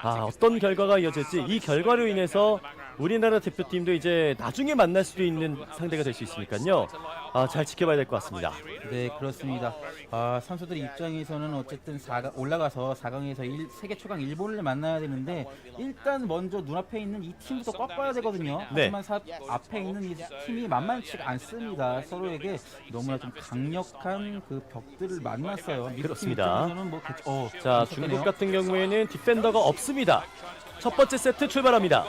어떤 결과가 이어질지, 이 결과로 인해서 우리나라 대표팀도 이제 나중에 만날 수도 있는 상대가 될 수 있으니까요. 잘 지켜봐야 될 것 같습니다. 네, 그렇습니다. 선수들 입장에서는 어쨌든 올라가서 4강에서 세계 최강 일본을 만나야 되는데 일단 먼저 눈앞에 있는 이 팀부터 꺾어야 되거든요. 네. 하지만 앞에 있는 이 팀이 만만치가 않습니다. 서로에게 너무나 좀 강력한 그 벽들을 만났어요. 그렇습니다. 자, 중국 좋겠네요. 같은 경우에는 디펜더가 없습니다. 첫 번째 세트 출발합니다.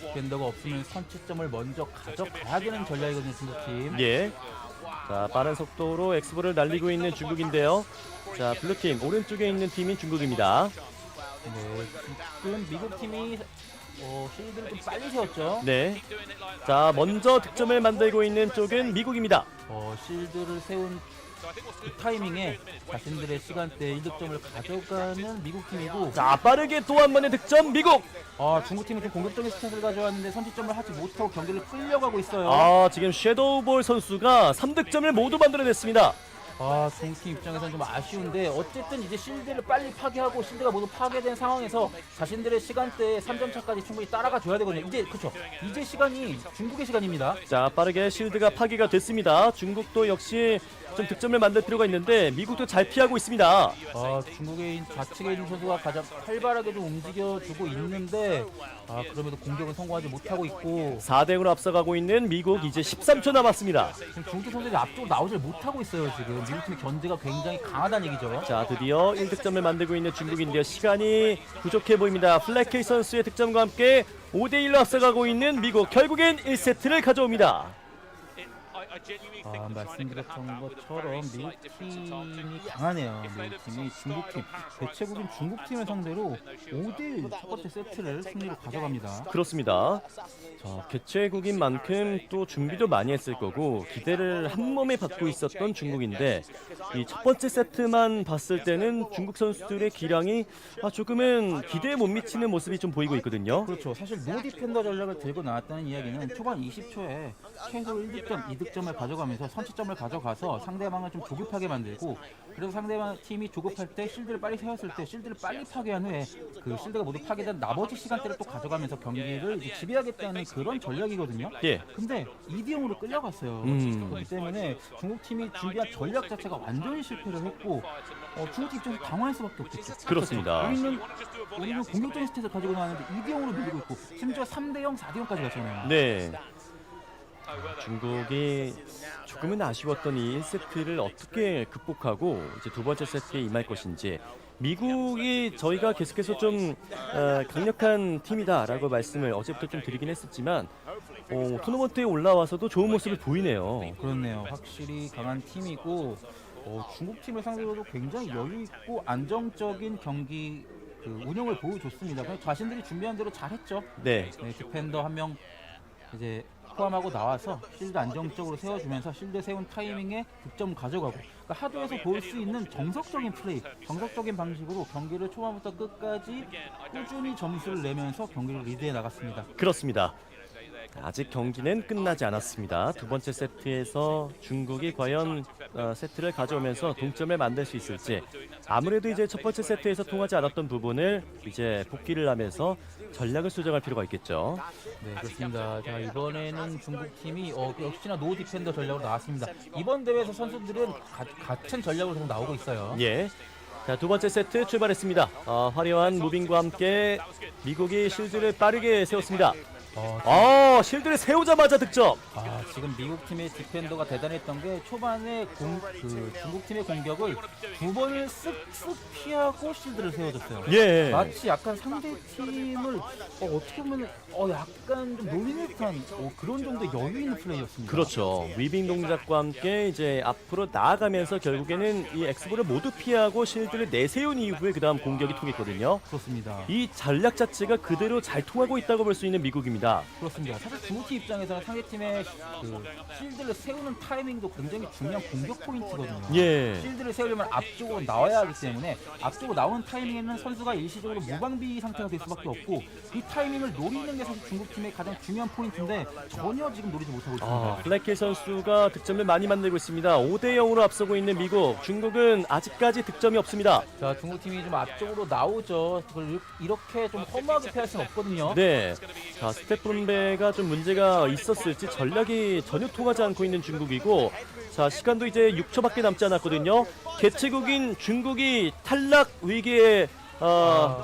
디펜더가 없으면 선취점을 먼저 가져가야 되는 전략이거든요, 중국팀. 예. 자, 빠른 속도로 엑스볼을 날리고 있는 중국인데요. 자, 블루팀 오른쪽에 있는 팀인 중국입니다. 네, 지금 미국팀이 실드를 좀 빨리 세웠죠. 네. 자, 먼저 득점을 만들고 있는 쪽은 미국입니다. 실드를 세운 그 타이밍에 자신들의 시간대에 1득점을 가져가는 미국팀이고, 자, 빠르게 또 한 번의 득점 미국. 중국팀이 좀 공격적인 스탯을 가져왔는데 선취점을 하지 못하고 경기를 끌려가고 있어요. 지금 섀도우볼 선수가 3득점을 모두 만들어냈습니다. 중국팀 입장에서는 좀 아쉬운데 어쨌든 이제 실드를 빨리 파괴하고 실드가 모두 파괴된 상황에서 자신들의 시간대에 3점 차까지 충분히 따라가 줘야 되거든요. 이제 시간이 중국의 시간입니다. 자, 빠르게 실드가 파괴가 됐습니다. 중국도 역시 좀 득점을 만들 필요가 있는데 미국도 잘 피하고 있습니다. 중국의 좌측에 있는 선수가 가장 활발하게 좀 움직여주고 있는데 그럼에도 공격은 성공하지 못하고 있고 4대0으로 앞서가고 있는 미국, 이제 13초 남았습니다. 지금 중국 선수들이 앞쪽으로 나오질 못하고 있어요. 지금 미국팀의 견제가 굉장히 강하다는 얘기죠. 자, 드디어 1득점을 만들고 있는 중국인데요. 시간이 부족해 보입니다. 플래케이 선수의 득점과 함께 5대1로 앞서가고 있는 미국, 결국엔 1세트를 가져옵니다. 말씀드렸던 것처럼 미국팀이 강하네요. 미국팀이 중국팀, 개최국인 중국팀을 상대로 5대1 첫 번째 세트를 승리로 가져갑니다. 그렇습니다. 자, 개최국인 만큼 또 준비도 많이 했을 거고 기대를 한 몸에 받고 있었던 중국인데 이 첫 번째 세트만 봤을 때는 중국 선수들의 기량이 조금은 기대에 못 미치는 모습이 좀 보이고 있거든요. 그렇죠. 사실 노 디펜더 전략을 들고 나왔다는 이야기는 초반 20초에 최소 1득점, 2득점을 가져가면서 선취점을 가져가서 상대방을 좀 조급하게 만들고, 그래서 상대방 팀이 조급할 때 실드를 빨리 세웠을 때 실드를 빨리 파괴한 후에 그 실드가 모두 파괴된 나머지 시간대를 또 가져가면서 경기를 이제 지배하겠다는 그런 전략이거든요. 예. 근데 2대0으로 끌려갔어요. 그렇기 때문에 중국팀이 준비한 전략 자체가 완전히 실패를 했고 중국팀 입장에서 당황할 수밖에 없겠죠. 그렇습니다. 우리는 공격적인 스탯을 가지고 나왔는데 2대0으로 밀리고 있고 심지어 3대0, 4대0까지 갔잖아요. 네. 중국이 조금은 아쉬웠던 이 1세트를 어떻게 극복하고 이제 두 번째 세트에 임할 것인지, 미국이 저희가 계속해서 좀 강력한 팀이다라고 말씀을 어제부터 좀 드리긴 했었지만 토너먼트에 올라와서도 좋은 모습을 보이네요. 그렇네요. 확실히 강한 팀이고 중국팀을 상대로도 굉장히 여유있고 안정적인 경기 운영을 보여줬습니다. 자신들이 준비한 대로 잘했죠. 네. 디펜더 한 명 이제 포함하고 나와서 실드 안정적으로 세워주면서 실드 세운 타이밍에 득점 가져가고, 그러니까 하도에서 볼 수 있는 정석적인 플레이, 정석적인 방식으로 경기를 초반부터 끝까지 꾸준히 점수를 내면서 경기를 리드해 나갔습니다. 그렇습니다. 아직 경기는 끝나지 않았습니다. 두 번째 세트에서 중국이 과연 세트를 가져오면서 동점을 만들 수 있을지, 아무래도 이제 첫 번째 세트에서 통하지 않았던 부분을 이제 복귀를 하면서 전략을 수정할 필요가 있겠죠. 네, 그렇습니다. 자, 이번에는 중국팀이 역시나 노 디펜더 전략으로 나왔습니다. 이번 대회에서 선수들은 같은 전략으로 계속 나오고 있어요. 예. 자, 두 번째 세트 출발했습니다. 화려한 무빙과 함께 미국이 실드를 빠르게 세웠습니다. 실드를 세우자마자 득점. 지금 미국 팀의 디펜더가 대단했던 게 초반에 중국 팀의 공격을 2번을 쓱쓱 피하고 실드를 세워줬어요. 예. 마치 약간 상대 팀을 어떻게 보면 약간 좀 놀리는 듯한 그런 정도의 여유 있는 플레이였습니다. 그렇죠. 위빙 동작과 함께 이제 앞으로 나아가면서 결국에는 이 엑스볼을 모두 피하고 실드를 내세운 이후에 그다음 공격이 통했거든요. 그렇습니다. 이 전략 자체가 그대로 잘 통하고 있다고 볼 수 있는 미국입니다. 그렇습니다. 사실 중국팀 입장에서는 상대팀의 실드를 세우는 타이밍도 굉장히 중요한 공격 포인트거든요. 예. 실드를 세우려면 앞쪽으로 나와야 하기 때문에 앞쪽으로 나오는 타이밍에는 선수가 일시적으로 무방비 상태가 될 수밖에 없고 이 타이밍을 노리는 게 사실 중국팀의 가장 중요한 포인트인데 전혀 지금 노리지 못하고 있습니다. 블랙힐 선수가 득점을 많이 만들고 있습니다. 5대0으로 앞서고 있는 미국. 중국은 아직까지 득점이 없습니다. 자, 중국팀이 좀 앞쪽으로 나오죠. 그걸 이렇게 좀 허무하게 패할 수는 없거든요. 네. 자, 스테프론베가 좀 문제가 있었을지 전략이 전혀 통하지 않고 있는 중국이고, 자, 시간도 이제 6초밖에 남지 않았거든요. 개최국인 중국이 탈락 위기에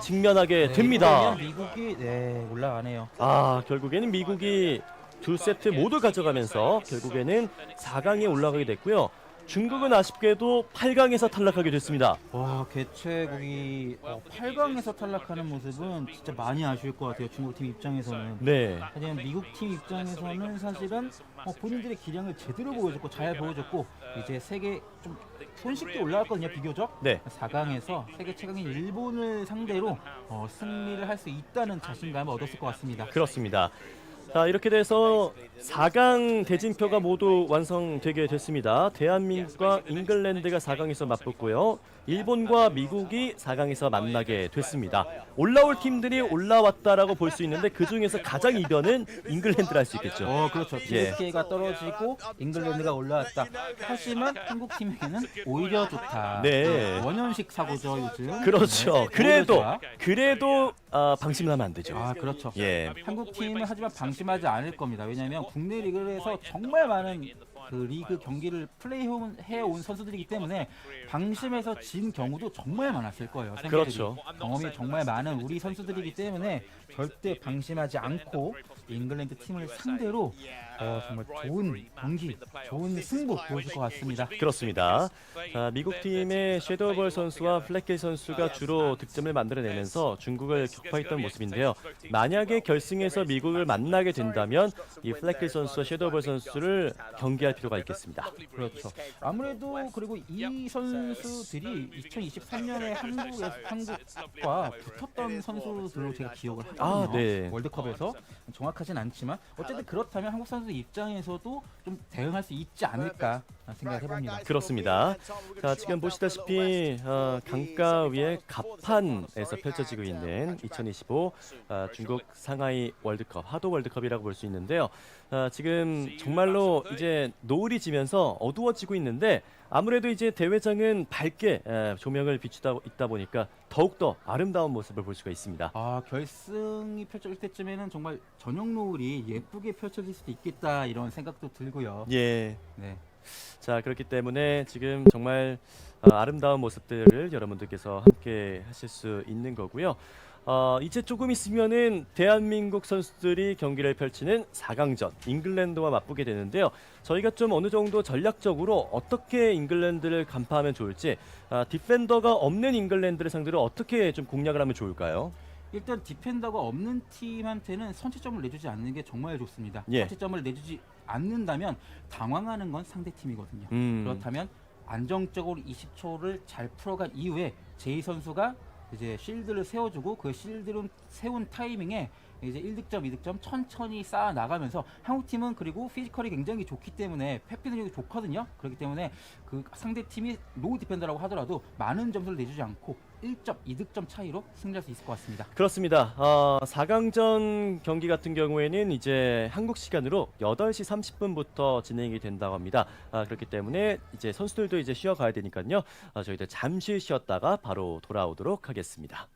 직면하게 됩니다. 미국이 올라가네요. 결국에는 미국이 2세트 모두 가져가면서 결국에는 4강에 올라가게 됐고요. 중국은 아쉽게도 8강에서 탈락하게 됐습니다. 개최국이 8강에서 탈락하는 모습은 진짜 많이 아쉬울 것 같아요. 중국팀 입장에서는. 네. 하지만 미국팀 입장에서는 사실은 본인들의 기량을 제대로 보여줬고 잘 보여줬고 이제 세계 좀 손쉽게 올라왔거든요. 비교적. 네. 4강에서 세계 최강인 일본을 상대로 승리를 할 수 있다는 자신감을 얻었을 것 같습니다. 그렇습니다. 자, 이렇게 돼서 4강 대진표가 모두 완성되게 됐습니다. 대한민국과 잉글랜드가 4강에서 맞붙고요. 일본과 미국이 4강에서 만나게 됐습니다. 올라올 팀들이 올라왔다라고 볼 수 있는데 그 중에서 가장 이변은 잉글랜드라 할 수 있겠죠. 그렇죠. TSK가 떨어지고 잉글랜드가 올라왔다. 하지만 한국 팀에게는 오히려 좋다. 네. 원현식 사고죠 요즘. 그렇죠. 네. 그래도 방심을 하면 안 되죠. 그렇죠. 예. 한국 팀은 하지만 방심하지 않을 겁니다. 왜냐하면 국내 리그에서 정말 많은 리그 경기를 플레이해온 선수들이기 때문에 방심해서 진 경우도 정말 많았을 거예요. 그렇죠. 경험이 정말 많은 우리 선수들이기 때문에 절대 방심하지 않고 잉글랜드 팀을 상대로 정말 좋은 경기, 좋은 승부 보여줄 것 같습니다. 그렇습니다. 자, 미국 팀의 섀도우볼 선수와 플래켈 선수가 주로 득점을 만들어내면서 중국을 격파했던 모습인데요. 만약에 결승에서 미국을 만나게 된다면 이 플래켈 선수와 섀도우볼 선수를 경기할 필요가 있겠습니다. 그렇죠. 아무래도 그리고 이 선수들이 2023년에 한국과 붙었던 선수들로 제가 기억을 하거든요. 네. 월드컵에서 정확하진 않지만 어쨌든 그렇다면 한국 선수 입장에서도 좀 대응할 수 있지 않을까 생각을 해봅니다. 그렇습니다. 자, 지금 보시다시피 강가 위에 가판에서 펼쳐지고 있는 2025 중국 상하이 월드컵, 하도 월드컵이라고 볼 수 있는데요. 지금 정말로 이제 노을이 지면서 어두워지고 있는데 아무래도 이제 대회장은 밝게 조명을 비추다 있다 보니까 더욱더 아름다운 모습을 볼 수가 있습니다. 결승이 펼쳐질 때쯤에는 정말 저녁 노을이 예쁘게 펼쳐질 수도 있겠다 이런 생각도 들고요. 예. 네. 자, 그렇기 때문에 지금 정말 아름다운 모습들을 여러분들께서 함께 하실 수 있는 거고요. 이제 조금 있으면은 대한민국 선수들이 경기를 펼치는 4강전 잉글랜드와 맞붙게 되는데요. 저희가 좀 어느 정도 전략적으로 어떻게 잉글랜드를 간파하면 좋을지, 디펜더가 없는 잉글랜드를 상대로 어떻게 좀 공략을 하면 좋을까요? 일단 디펜더가 없는 팀한테는 선취점을 내주지 않는 게 정말 좋습니다. 예. 선취점을 내주지 않는다면 당황하는 건 상대 팀이거든요. 그렇다면 안정적으로 20초를 잘 풀어간 이후에 제이 선수가 이제 실드를 세워주고 그 실드를 세운 타이밍에 이제 1득점, 2득점 천천히 쌓아 나가면서 한국 팀은 그리고 피지컬이 굉장히 좋기 때문에 회피 능력이 좋거든요. 그렇기 때문에 그 상대 팀이 로우 디펜더라고 하더라도 많은 점수를 내주지 않고 1점, 2득점 차이로 승리할 수 있을 것 같습니다. 그렇습니다. 4강전 경기 같은 경우에는 이제 한국 시간으로 8시 30분부터 진행이 된다고 합니다. 그렇기 때문에 이제 선수들도 이제 쉬어가야 되니까요. 저희들 잠시 쉬었다가 바로 돌아오도록 하겠습니다.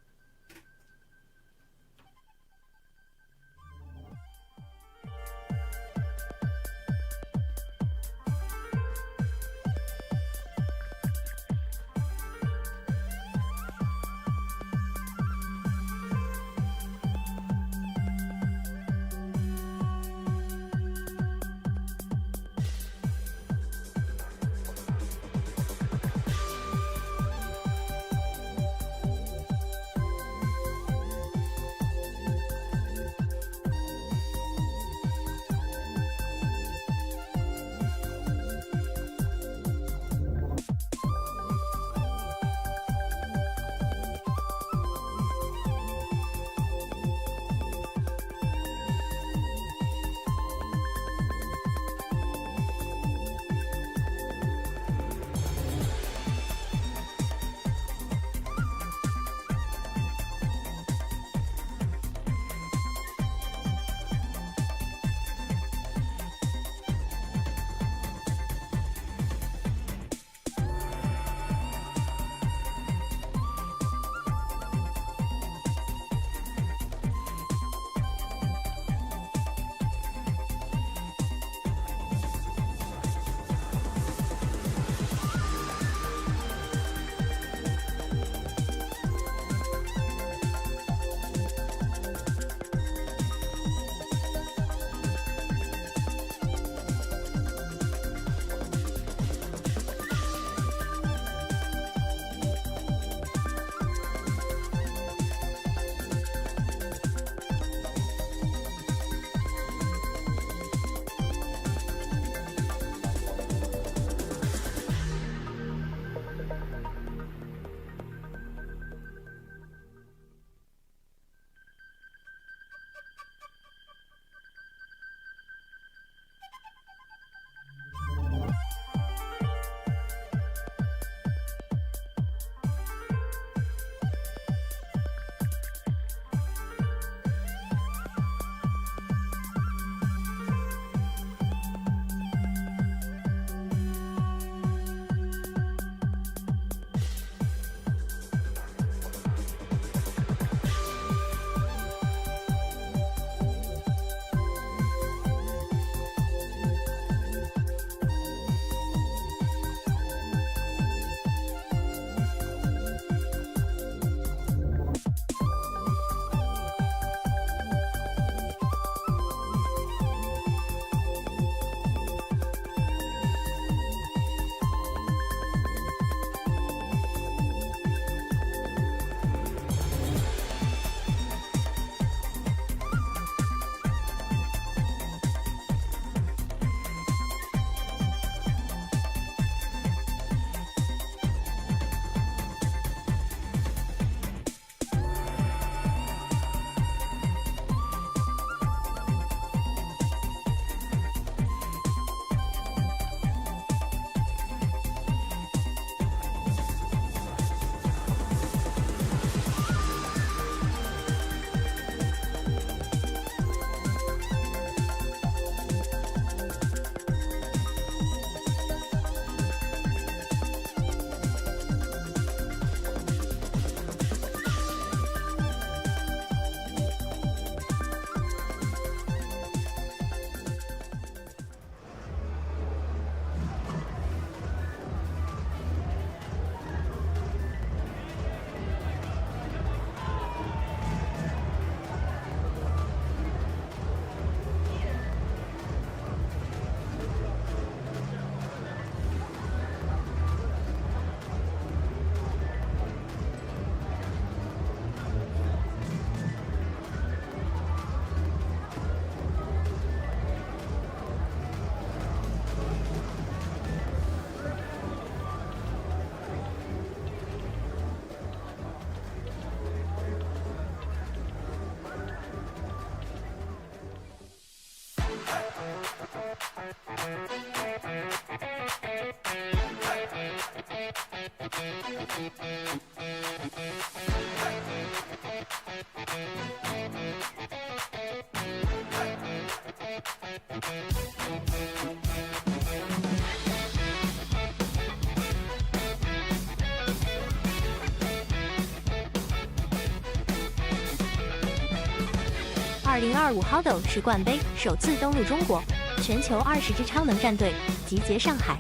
2025 HADO 世冠杯首次登陆中国，全球20支超能战队集结上海，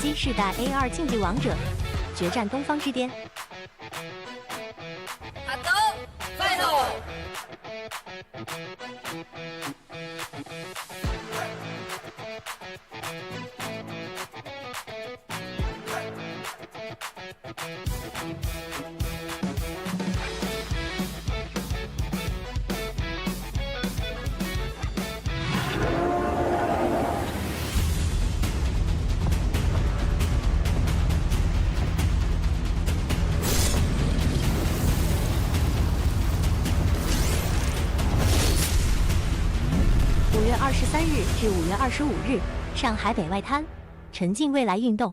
基世代 AR 竞技王者决战东方之巅。5月23日至5月25日，上海北外滩，沉浸未来运动。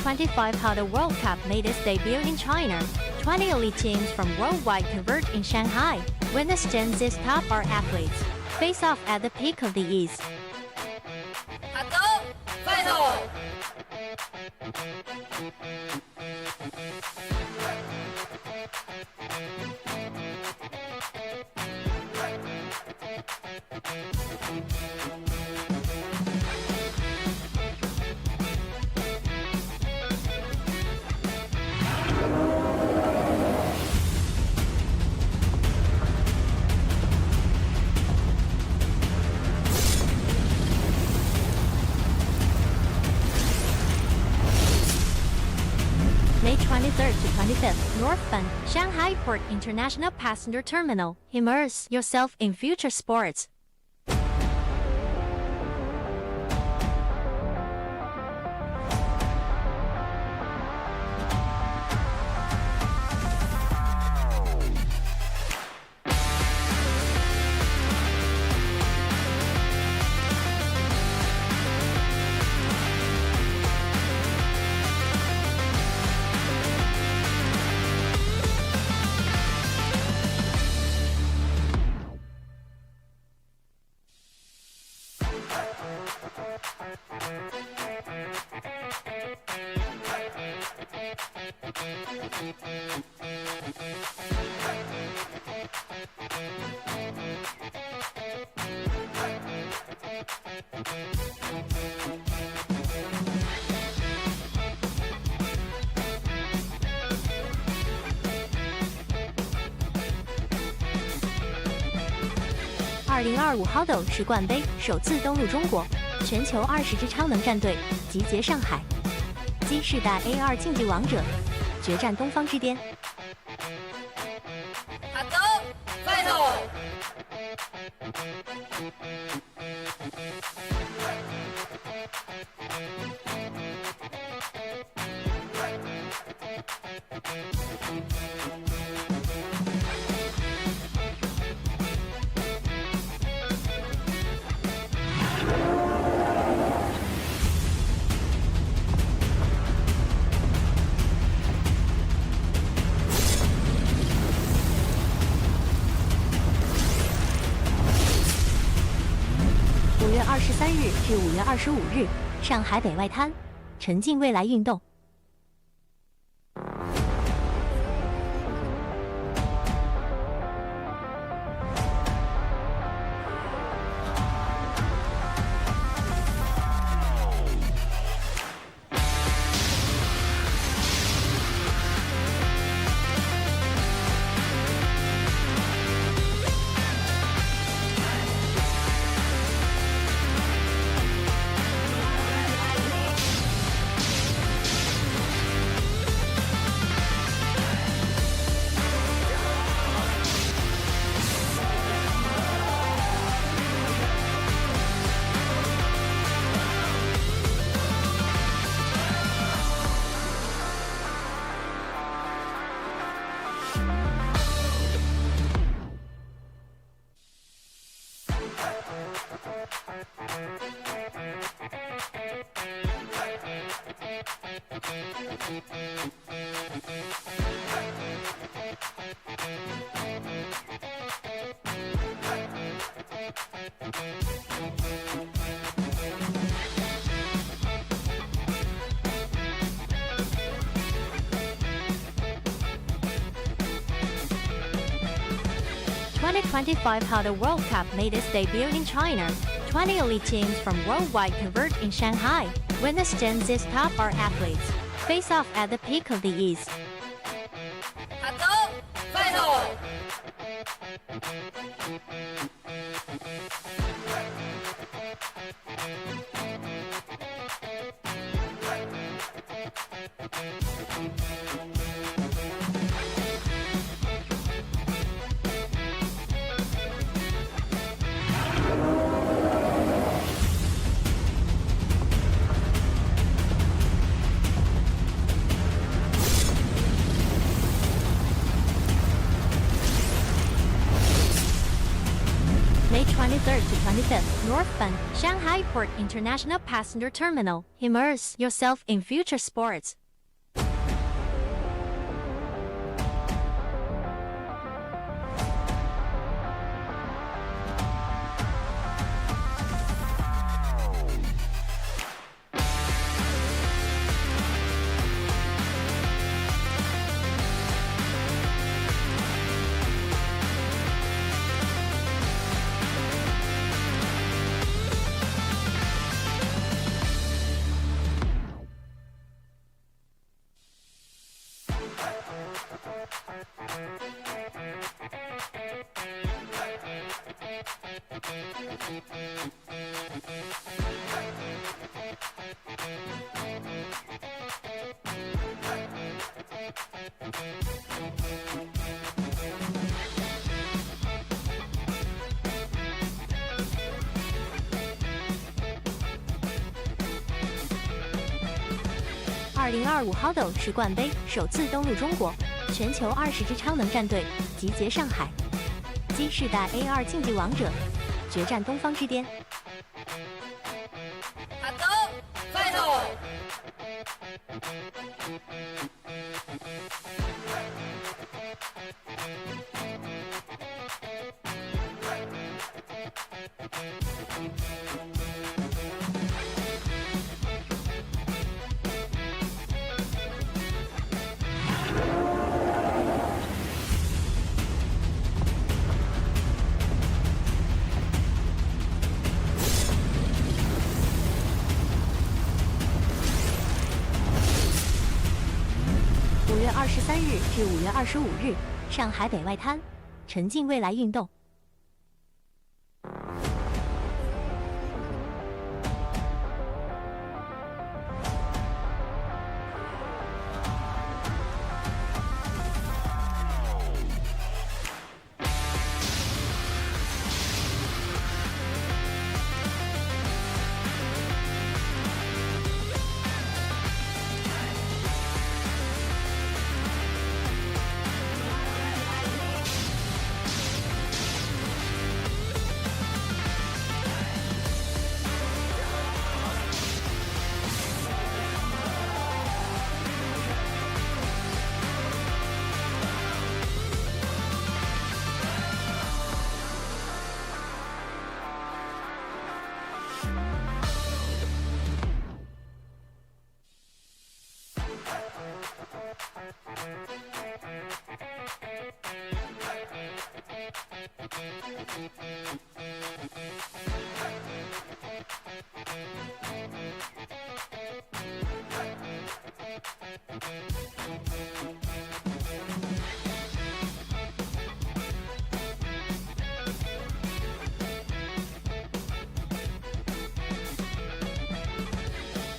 2025 HADO World Cup made its debut in China. 20 elite teams from worldwide converge in Shanghai. Witness Gen Z's top art athletes face off at the peak of the East. May 23rd to 25th, northbound Shanghai Port International Passenger Terminal. Immerse yourself in future sports.2025 HADO 世冠杯首次登陆中国，全球20支超能战队集结上海，基世代 AR 竞技王者决战东方之巅。5月23日至5月25日，上海北外滩，沉浸未来运动。2025 HADO World Cup made its debut in China. 20 elite teams from worldwide converge in Shanghai. Winners Gen Z's top art athletes face off at the peak of the East. May 23rd to 25th, northbound Shanghai Port International Passenger Terminal. Immerse yourself in future sports.2025 HADO 世冠杯首次登陆中国，全球20支超能战队集结上海，G世代 AR 竞技王者决战东方之巅。5月23日至5月25日，上海北外滩，沉浸未来运动。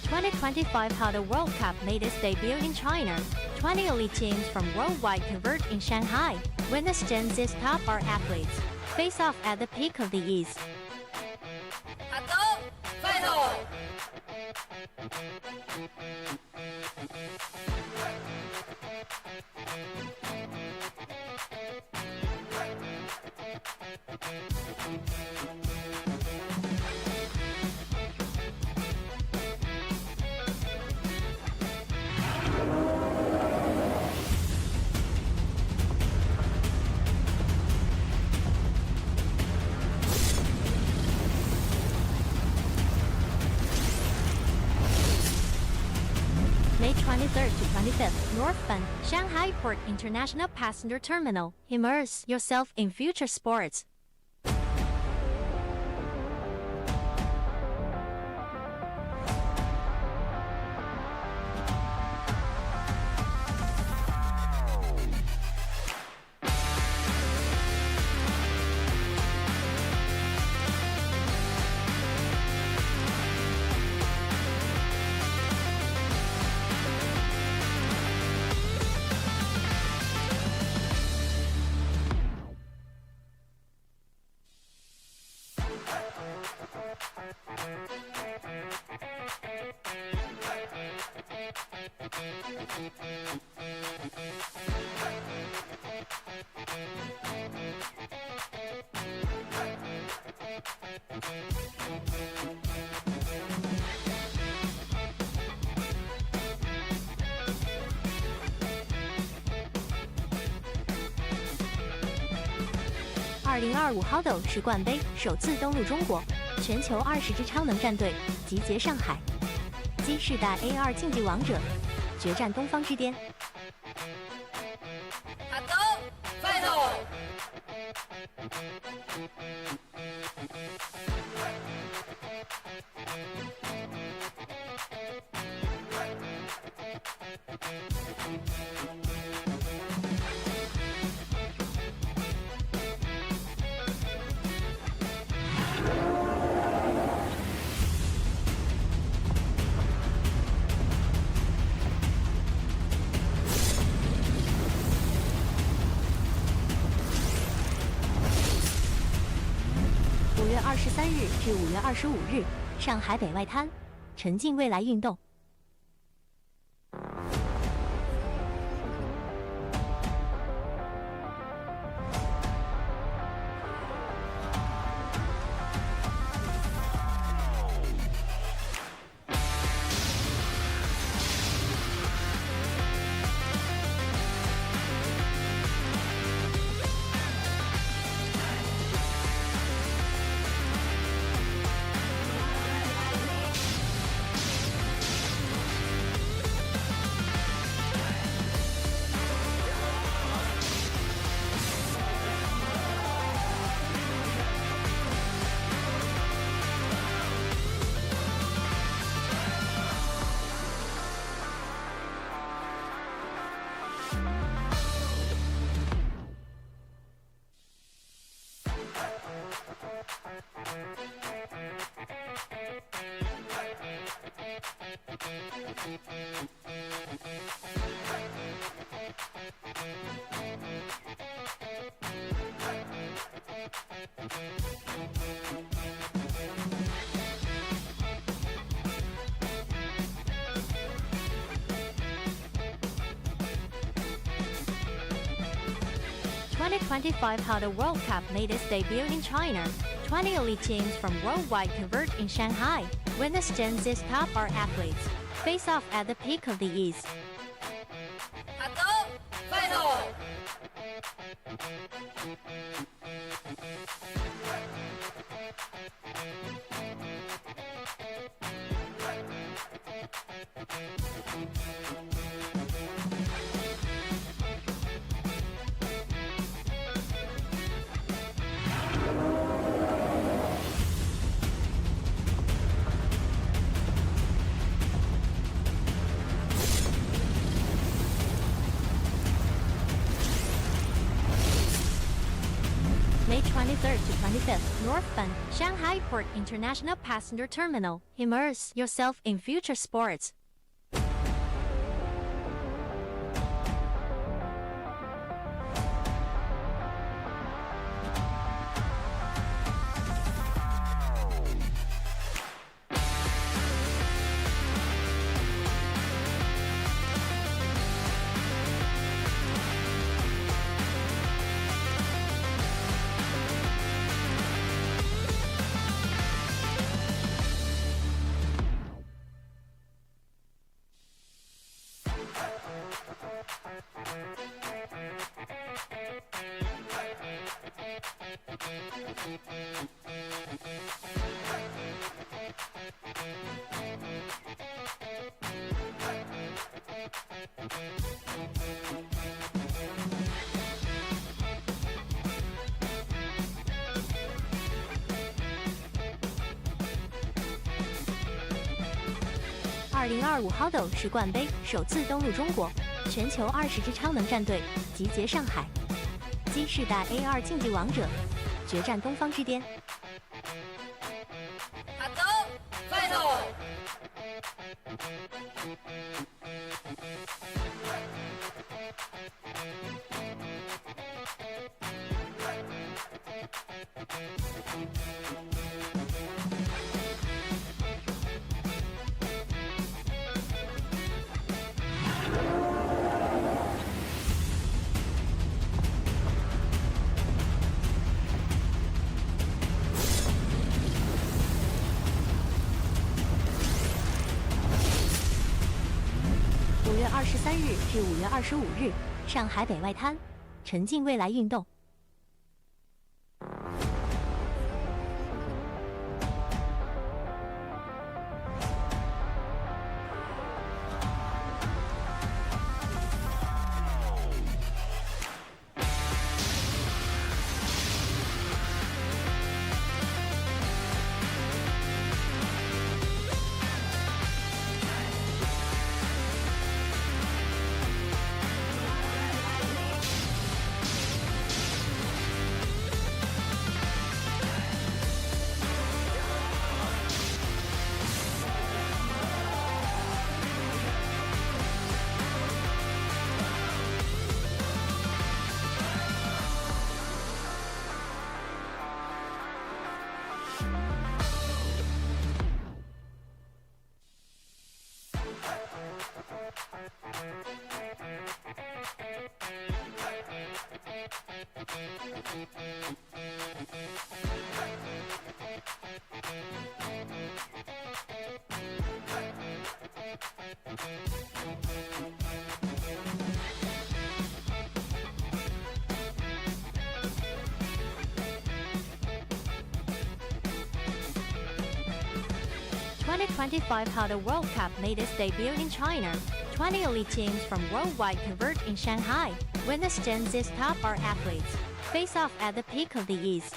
2025 HADO World Cup made its debut in China. 20 elite teams from worldwide converge in Shanghai. Witness Gen Z's top art athletes face off at the peak of the East. May 23rd to 25th, Northbound, Shanghai Port International Passenger Terminal. Immerse yourself in future sports.2025 HADO 世冠杯首次登陆中国，全球20支超能战队集结上海，G世代 AR 竞技王者决战东方之巅。5月23日至5月25日，上海北外滩，沉浸未来运动。2025 HADO World Cup made its debut in China. 20 elite teams from worldwide converge in Shanghai. Witness Gen Z's top art athletes face off at the peak of the East. 23rd to 25th, northbound, Shanghai Port International Passenger Terminal. Immerse yourself in future sports.2025 HADO 世冠杯首次登陆中国，全球20支超能战队集结上海，基世代 AR 竞技王者决战东方之巅。5月23日至5月25日，上海北外滩，沉浸未来运动。2025 HADO World Cup made its debut in China. 20 elite teams from worldwide converge in Shanghai. Witness Gen Z's top art athletes face off at the peak of the East.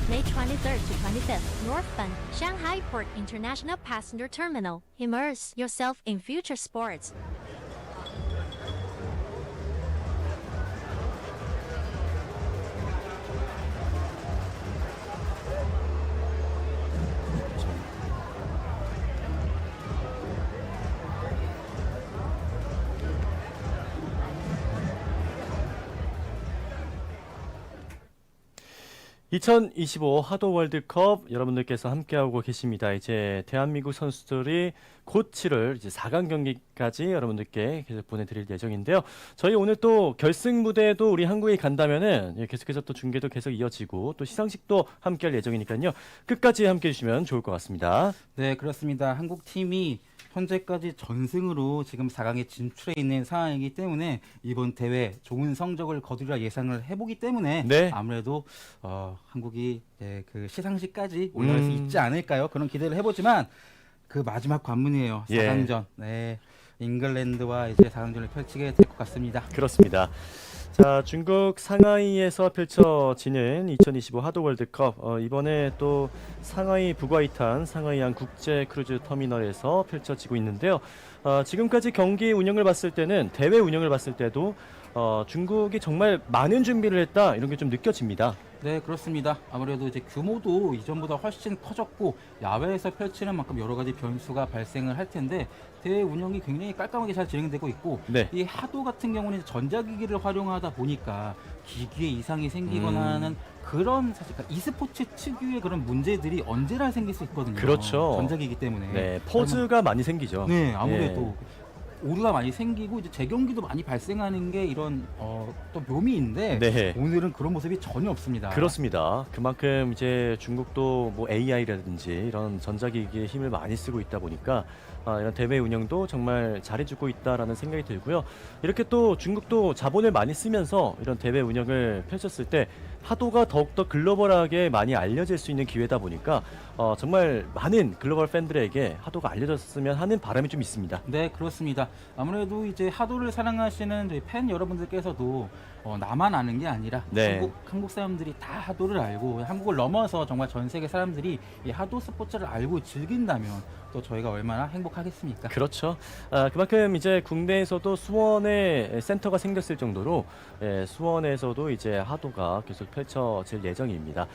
May 23rd to 25th, northbound, Shanghai Port International Passenger Terminal. Immerse yourself in future sports. (2025) 하도 월드컵 여러분들께서 함께하고 계십니다. 이제 대한민국 선수들이 곧 치를 이제 4강 경기까지 여러분들께 계속 보내드릴 예정인데요. 저희 오늘 또 결승 무대에도 우리 한국이 간다면은 계속해서 또 중계도 계속 이어지고 또 시상식도 함께할 예정이니까요. 끝까지 함께해 주시면 좋을 것 같습니다. 네, 그렇습니다. 한국 팀이 현재까지 전승으로 지금 4강에 진출해 있는 상황이기 때문에 이번 대회 좋은 성적을 거두리라 예상을 해보기 때문에 네. 아무래도 한국이 그 시상식까지 올라갈 수 있지 않을까요? 그런 기대를 해보지만 그 마지막 관문이에요. 4강전. 네. 잉글랜드와 이제 4강전을 펼치게 될 것 같습니다. 그렇습니다. 자, 중국 상하이에서 펼쳐지는 2025 하도 월드컵, 이번에 또 상하이 부과이탄 상하이항 국제 크루즈 터미널에서 펼쳐지고 있는데요. 지금까지 경기 운영을 봤을 때는, 대회 운영을 봤을 때도 중국이 정말 많은 준비를 했다, 이런 게 좀 느껴집니다. 네, 그렇습니다. 아무래도 이제 규모도 이전보다 훨씬 커졌고 야외에서 펼치는 만큼 여러 가지 변수가 발생을 할 텐데 대회 운영이 굉장히 깔끔하게 잘 진행되고 있고 네. 이 하도 같은 경우는 전자기기를 활용하다 보니까 기기에 이상이 생기거나 하는 그런 사실 e스포츠 특유의 그런 문제들이 언제나 생길 수 있거든요. 그렇죠. 전자기기 때문에. 네, 퍼즈가 많이 생기죠. 네, 아무래도 오류가 많이 생기고 이제 재경기도 많이 발생하는 게 이런 또 묘미인데 네. 오늘은 그런 모습이 전혀 없습니다. 그렇습니다. 그만큼 이제 중국도 뭐 AI라든지 이런 전자기기에 힘을 많이 쓰고 있다 보니까 이런 대회 운영도 정말 잘해주고 있다라는 생각이 들고요. 이렇게 또 중국도 자본을 많이 쓰면서 이런 대회 운영을 펼쳤을 때 하도가 더욱더 글로벌하게 많이 알려질 수 있는 기회다 보니까 정말 많은 글로벌 팬들에게 하도가 알려졌으면 하는 바람이 좀 있습니다. 네, 그렇습니다. 아무래도 이제 하도를 사랑하시는 저희 팬 여러분들께서도 나만 아는 게 아니라 네. 한국 사람들이 다 하도를 알고 한국을 넘어서 정말 전 세계 사람들이 이 하도 스포츠를 알고 즐긴다면 또 저희가 얼마나 행복하겠습니까? 그렇죠. 그만큼 이제 국내에서도 수원에 센터가 생겼을 정도로 수원에서도 이제 하도가 계속 펼쳐질 예정입니다.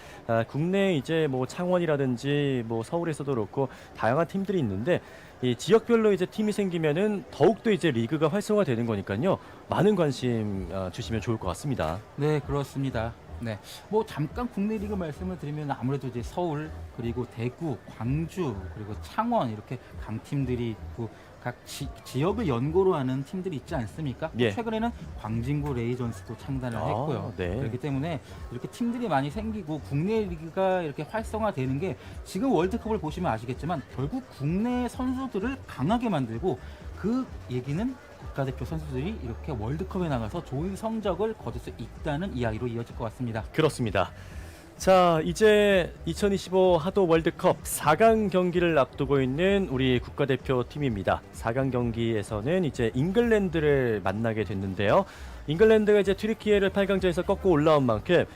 국내 이제 뭐 창원이라든지 뭐 서울에서도 그렇고 다양한 팀들이 있는데 이 지역별로 이제 팀이 생기면은 더욱더 이제 리그가 활성화되는 거니까요. 많은 관심 주시면 좋을 것 같습니다. 네, 그렇습니다. 네, 뭐 잠깐 국내 리그 말씀을 드리면 아무래도 이제 서울 그리고 대구, 광주 그리고 창원 이렇게 강팀들이 있고 각 지역을 연고로 하는 팀들이 있지 않습니까? 예. 최근에는 광진구 레이전스도 창단을 했고요. 네. 그렇기 때문에 이렇게 팀들이 많이 생기고 국내 리그가 이렇게 활성화되는 게 지금 월드컵을 보시면 아시겠지만 결국 국내 선수들을 강하게 만들고 그 얘기는 국가대표 선수들이 이렇게 월드컵에 나가서 좋은 성적을 거둘 수 있다는 이야기로 이어질 것 같습니다. 그렇습니다. 자, 이제 2025 하도 월드컵 4강 경기를 앞두고 있는 우리 국가대표 팀입니다. 4강 경기에서는 이제 잉글랜드를 만나게 됐는데요. 잉글랜드가 이제 튀르키예를 8강전에서 꺾고 올라온 만큼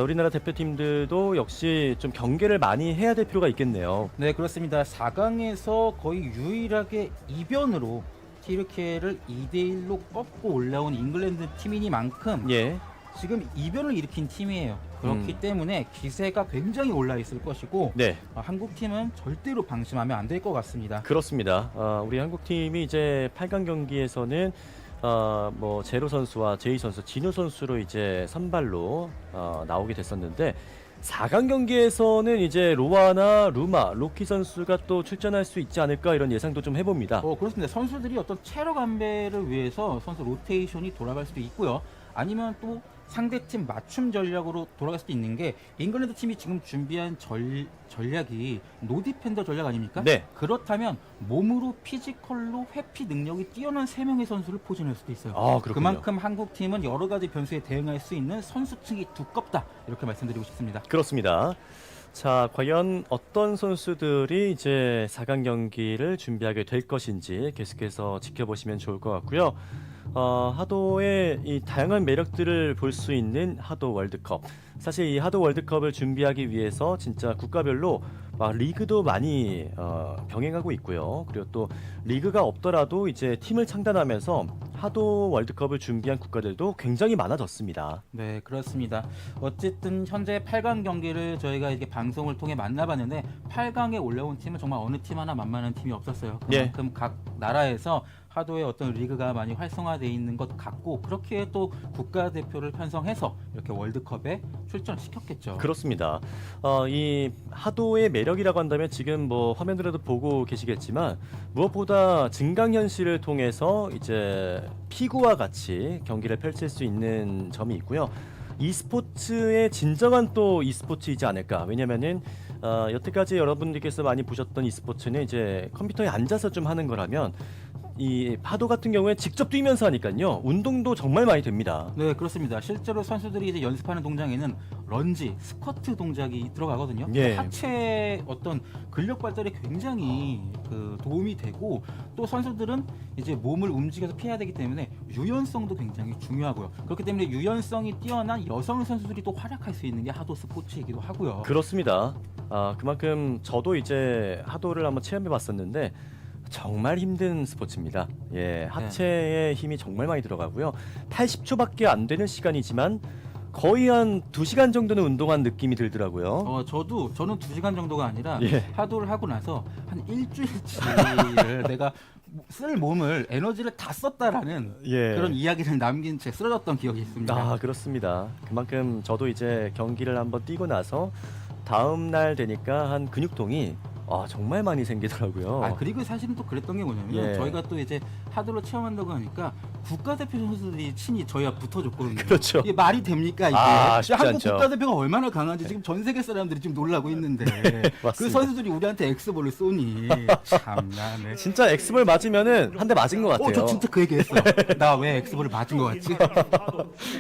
우리나라 대표팀들도 역시 좀 경계를 많이 해야 될 필요가 있겠네요. 네, 그렇습니다. 4강에서 거의 유일하게 이변으로 튀르키예를 2대1로 꺾고 올라온 잉글랜드 팀이니만큼 예. 지금 이변을 일으킨 팀이에요. 그렇기 때문에 기세가 굉장히 올라 있을 것이고 네. 한국팀은 절대로 방심하면 안 될 것 같습니다. 그렇습니다. 우리 한국팀이 이제 8강 경기에서는 뭐 제로 선수와 제이 선수, 진우 선수로 이제 선발로 나오게 됐었는데 4강 경기에서는 이제 로아나 루마, 로키 선수가 또 출전할 수 있지 않을까 이런 예상도 좀 해봅니다. 그렇습니다. 선수들이 어떤 체력 안배를 위해서 선수 로테이션이 돌아갈 수도 있고요. 아니면 또 상대팀 맞춤 전략으로 돌아갈 수도 있는 게 잉글랜드 팀이 지금 준비한 전략이 노디펜더 전략 아닙니까? 네. 그렇다면 몸으로 피지컬로 회피 능력이 뛰어난 3명의 선수를 포진할 수도 있어요. 그렇군요. 그만큼 한국팀은 여러 가지 변수에 대응할 수 있는 선수층이 두껍다. 이렇게 말씀드리고 싶습니다. 그렇습니다. 자, 과연 어떤 선수들이 이제 4강 경기를 준비하게 될 것인지 계속해서 지켜보시면 좋을 것 같고요. 하도의 이 다양한 매력들을 볼 수 있는 하도 월드컵. 사실 이 하도 월드컵을 준비하기 위해서 진짜 국가별로 리그도 많이 병행하고 있고요. 그리고 또 리그가 없더라도 이제 팀을 창단하면서 하도 월드컵을 준비한 국가들도 굉장히 많아졌습니다. 네, 그렇습니다. 어쨌든 현재 8강 경기를 저희가 이렇게 방송을 통해 만나봤는데 8강에 올라온 팀은 정말 어느 팀 하나 만만한 팀이 없었어요. 그만큼 각 나라에서 하도의 어떤 리그가 많이 활성화되어 있는 것 같고 그렇게 또 국가대표를 편성해서 이렇게 월드컵에 출전시켰겠죠. 그렇습니다. 이 하도의 매력이라고 한다면 지금 뭐 화면으로도 보고 계시겠지만 무엇보다 증강현실을 통해서 이제 피구와 같이 경기를 펼칠 수 있는 점이 있고요. e스포츠의 진정한 또 e스포츠이지 않을까. 왜냐면은 여태까지 여러분들께서 많이 보셨던 e스포츠는 이제 컴퓨터에 앉아서 좀 하는 거라면 이 하도 같은 경우에 직접 뛰면서 하니까요. 운동도 정말 많이 됩니다. 네, 그렇습니다. 실제로 선수들이 이제 연습하는 동작에는 런지, 스쿼트 동작이 들어가거든요. 예. 하체 어떤 근력 발달에 굉장히 도움이 되고 또 선수들은 이제 몸을 움직여서 피해야 되기 때문에 유연성도 굉장히 중요하고요. 그렇기 때문에 유연성이 뛰어난 여성 선수들이 또 활약할 수 있는 게 하도 스포츠이기도 하고요. 그렇습니다. 그만큼 저도 이제 하도를 한번 체험해 봤었는데 정말 힘든 스포츠입니다. 예, 하체에 힘이 정말 많이 들어가고요. 80초밖에 안 되는 시간이지만 거의 한 2시간 정도는 운동한 느낌이 들더라고요. 저는 2시간 정도가 아니라 예. 하도를 하고 나서 한 일주일치를 내가 쓸 몸을 에너지를 다 썼다라는 예. 그런 이야기를 남긴 채 쓰러졌던 기억이 있습니다. 그렇습니다. 그만큼 저도 이제 경기를 한번 뛰고 나서 다음 날 되니까 한 근육통이 정말 많이 생기더라고요. 그리고 사실은 또 그랬던 게 뭐냐면 예. 저희가 또 이제 하도를 체험한다고 하니까 국가대표 선수들이 친히 저희와 붙어줬거든요. 그렇죠. 이게 말이 됩니까 이게? 쉽지 한국 않죠. 국가대표가 얼마나 강한지 지금 전 세계 사람들이 지금 놀라고 있는데 그 맞습니다. 선수들이 우리한테 엑스볼을 쏘니 참나. 네. 진짜 엑스볼 맞으면은 한 대 맞은 것 같아요. 저 진짜 그 얘기했어요. 나 왜 엑스볼을 맞은 것 같지?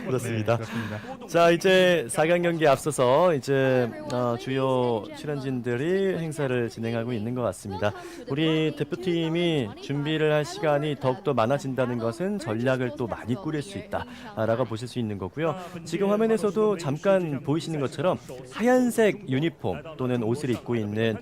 그렇습니다. 네, 그렇습니다. 자, 이제 4강 경기 앞서서 이제 주요 출연진들이 행사를 진행하고 있는 것 같습니다. 우리 대표팀이 준비를 할 시간이 더욱더 많아진다는 것은 전략을 또 많이 꾸릴 수 있다라고 보실 수 있는 거고요. 지금 화면에서도 잠깐 보이시는 것처럼 하얀색 유니폼 또는 옷을 입고 있는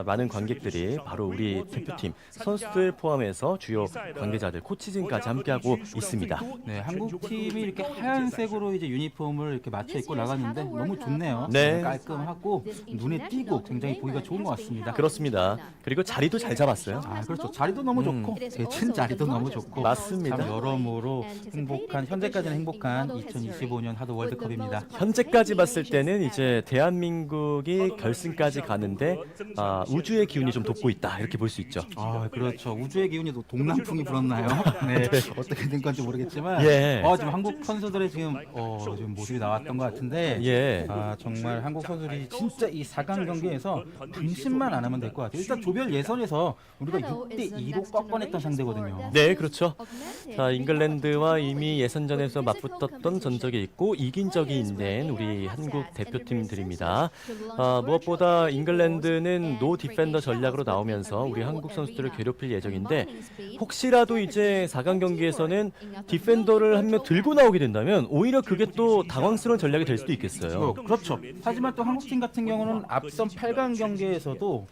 많은 관객들이 바로 우리 대표팀 선수들 포함해서 주요 관계자들, 코치진까지 함께하고 있습니다. 네, 한국 팀이 이렇게 하얀색으로 이제 유니폼을 이렇게 맞춰 입고 나갔는데 너무 좋네요. 네. 깔끔하고 눈에 띄고 굉장히 보기가 좋은 것 같습니다. 그렇습니다. 그리고 자리도 잘 잡았어요. 그렇죠. 자리도 너무 좋고 대친 자리도 너무 좋고 맞습니다. 참 여러모로 현재까지는 행복한 2025년 하도 월드컵입니다. 현재까지 봤을 때는 이제 대한민국이 결승까지 가는데 우주의 기운이 좀 돋고 있다 이렇게 볼 수 있죠. 그렇죠. 우주의 기운이 동남풍이 불었나요? 네. 어떻게 된 건지 모르겠지만 예. 지금 한국 선수들의 지금 모습이 나왔던 것 같은데 예. 정말 한국 선수들이 진짜 이 4강 경기에서 방심만 안 하면 될 것 같아요. 일단 조별 예선에서 우리가 6대2로 꺾어냈던 상대거든요. 네, 그렇죠. 자, 잉글랜드와 이미 예선전에서 맞붙었던 전적이 있고 이긴 적이 있는 우리 한국 대표팀들입니다. 무엇보다 잉글랜드는 노 디펜더 전략으로 나오면서 우리 한국 선수들을 괴롭힐 예정인데 혹시라도 이제 4강 경기에서는 디펜더를 한 명 들고 나오게 된다면 오히려 그게 또 당황스러운 전략이 될 수도 있겠어요. 그렇죠. 하지만 또 한국팀 같은 경우는 앞선 8강 경기에서도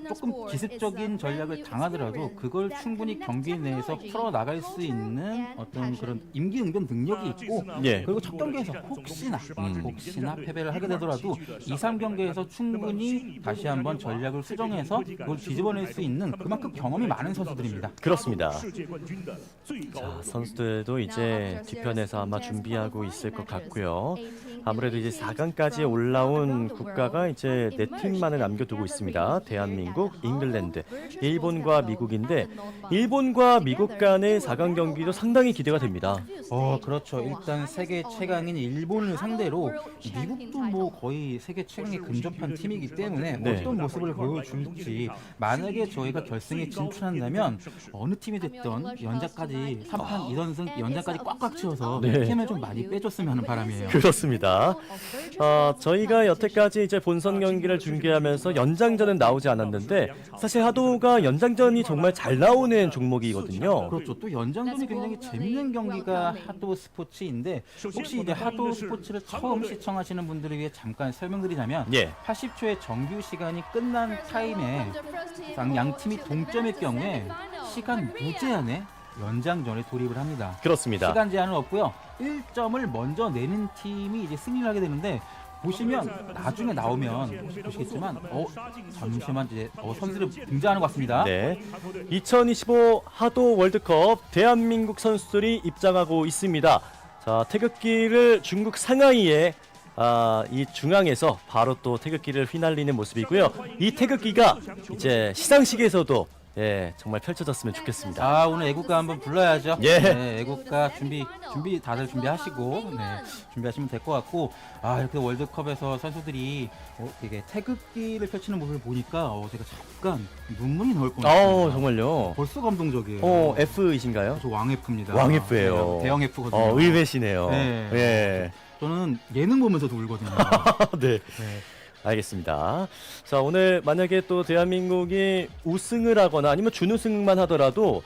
조금 기습적인 전략을 당하더라도 그걸 충분히 경기 내에서 풀어나갈 수 있는 어떤 그런 임기응변 능력이 있고 예. 그리고 첫 경기에서 혹시나 패배를 하게 되더라도 2, 3경기에서 충분히 다시 한번 전략을 수정해서 그걸 뒤집어낼 수 있는 그만큼 경험이 많은 선수들입니다. 그렇습니다. 자, 선수들도 이제 뒤편에서 아마 준비하고 있을 것 같고요. 아무래도 이제 4강까지 올라온 국가가 이제 4팀만을 남겨두고 있습니다. 대한민국, 잉글랜드, 일본과 미국인데 일본과 미국 간의 4강 경기도 상당히 기대가 됩니다. 그렇죠. 일단 세계 최강인 일본을 상대로 미국도 뭐 거의 세계 최강에 근접한 팀이기 때문에 네. 어떤 모습을 보여줄지 만약에 저희가 결승에 진출한다면 어느 팀이 됐던 연장까지 3판 2선승 연장까지 꽉꽉 채워서 네. 팀을 좀 많이 빼줬으면 하는 바람이에요. 그렇습니다. 저희가 여태까지 이제 본선 경기를 중계하면서 연장전은 나오지 않았는데 사실 하도가 연장전이 정말 잘 나오는 종목이거든요. 그렇죠. 또 연장전이 굉장히 재밌는 경기가 하도 스포츠인데 혹시 이제 하도 스포츠를 처음 시청하시는 분들을 위해 잠깐 설명드리자면 예. 80초의 정규 시간이 끝난 타임에 양 팀이 동점일 경우에 시간 무제한에 연장전에 돌입을 합니다. 그렇습니다. 시간 제한은 없고요. 1점을 먼저 내는 팀이 이제 승리를 하게 되는데 보시면 나중에 나오면 보시겠지만 잠시만 이제 선수들이 등장하는 것 같습니다. 네. 2025 하도 월드컵 대한민국 선수들이 입장하고 있습니다. 자, 태극기를 중국 상하이에 이 중앙에서 바로 또 태극기를 휘날리는 모습이고요. 이 태극기가 이제 시상식에서도 예, 정말 펼쳐졌으면 좋겠습니다. 아, 오늘 애국가 한번 불러야죠. 예. 네, 애국가 준비 다들 준비하시고, 네, 준비하시면 될 것 같고, 아, 이렇게 월드컵에서 선수들이 이게 태극기를 펼치는 모습을 보니까 제가 잠깐 눈물이 나올 뻔했습니다. 정말요. 벌써 감동적이에요. F이신가요? 저 왕F입니다. 왕F예요. 대형 F거든요. 의외시네요. 네. 예. 저는 예능 보면서도 울거든요. 네. 네. 알겠습니다. 자, 오늘 만약에 또 대한민국이 우승을 하거나 아니면 준우승만 하더라도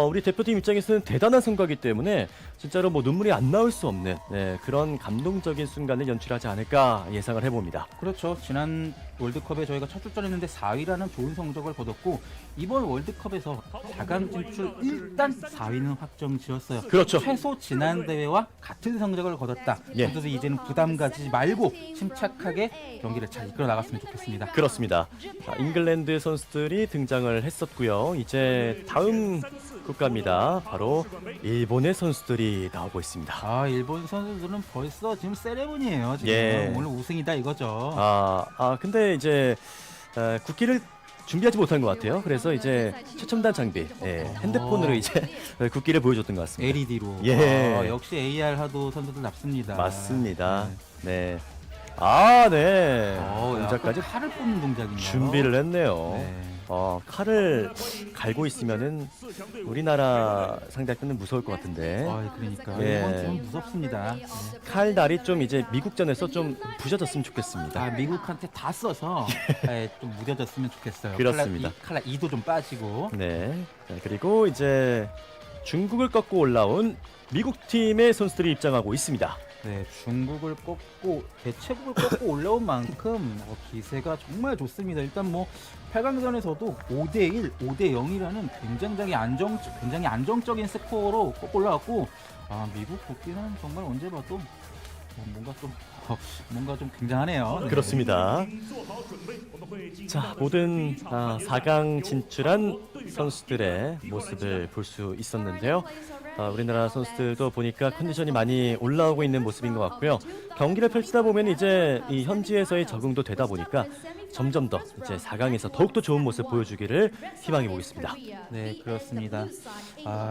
우리 대표팀 입장에서는 대단한 성과이기 때문에 진짜로 뭐 눈물이 안 나올 수 없는 그런 감동적인 순간을 연출하지 않을까 예상을 해봅니다. 그렇죠. 지난 월드컵에 저희가 첫 출전했는데 4위라는 좋은 성적을 거뒀고 이번 월드컵에서 4강 진출 일단 4위는 확정 지었어요. 그렇죠. 최소 지난 대회와 같은 성적을 거뒀다. 예. 선수들 이제는 부담 가지지 말고 침착하게 경기를 잘 이끌어 나갔으면 좋겠습니다. 그렇습니다. 자, 잉글랜드 선수들이 등장을 했었고요. 이제 다음 국가입니다. 바로 일본의 선수들이 나오고 있습니다. 아, 일본 선수들은 벌써 지금 세레모니예요. 지금 예. 오늘 우승이다 이거죠. 근데 이제 국기를 준비하지 못한 것 같아요. 그래서 이제 최첨단 장비, 핸드폰으로 이제 국기를 보여줬던 것 같습니다. LED로. 예. 역시 AR하도 선수들 납습니다. 맞습니다. 네. 네. 동작까지 칼을 뽑는 동작인가요? 준비를 했네요. 네. 칼을 갈고 있으면은 우리나라 상대편은 무서울 것 같은데. 그러니까 예. 이번 팀은 무섭습니다. 네. 칼날이 좀 이제 미국전에서 좀 부셔졌으면 좋겠습니다. 미국한테 다 써서 좀 무뎌졌으면 좋겠어요. 그렇습니다. 칼날 2도 좀 빠지고. 네. 자, 그리고 이제 중국을 꺾고 올라온 미국 팀의 선수들이 입장하고 있습니다. 네, 중국을 꺾고 개최국을 꺾고 올라온 만큼 기세가 정말 좋습니다. 일단 뭐 8강전에서도 5대1, 5대0이라는 굉장히 안정적인 스코어로 꺾고 올라왔고 미국 국기는 정말 언제 봐도 뭔가 좀 굉장하네요. 네. 그렇습니다. 자, 모든 4강 진출한 선수들의 모습을 볼 수 있었는데요. 우리나라 선수들도 보니까 컨디션이 많이 올라오고 있는 모습인 것 같고요. 경기를 펼치다 보면 이제 이 현지에서의 적응도 되다 보니까 점점 더 이제 4강에서 더욱더 좋은 모습 보여주기를 희망해 보겠습니다. 네, 그렇습니다.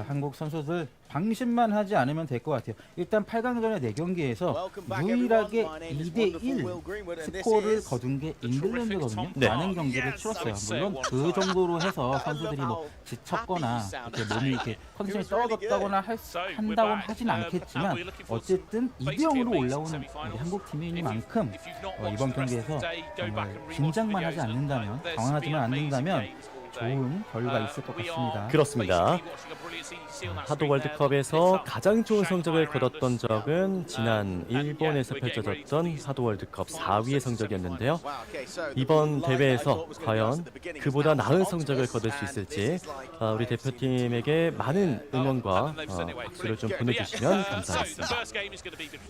한국 선수들 방심만 하지 않으면 될 것 같아요. 일단 8강전의 4경기에서 유일하게 2대1 스코어를 거둔 게 잉글랜드거든요. 네. 많은 경기를 치렀어요. 물론 그 정도로 해서 선수들이 뭐 지쳤거나 이렇게 몸이 이렇게 컨디션이 떨어졌다거나 한다고는 하진 않겠지만 어쨌든 2대0으로 올라온 우리 한국 팀이니만큼 이번 경기에서 정말 긴장만 하지 않는다면, 당황하지만 않는다면 좋은 결과 있을 것 같습니다. 그렇습니다. 하도 월드컵에서 가장 좋은 성적을 거뒀던 적은 지난 일본에서 펼쳐졌던 하도 월드컵 4위의 성적이었는데요. 이번 대회에서 과연 그보다 나은 성적을 거둘 수 있을지 우리 대표팀에게 많은 응원과 박수를 좀 보내주시면 감사하겠습니다.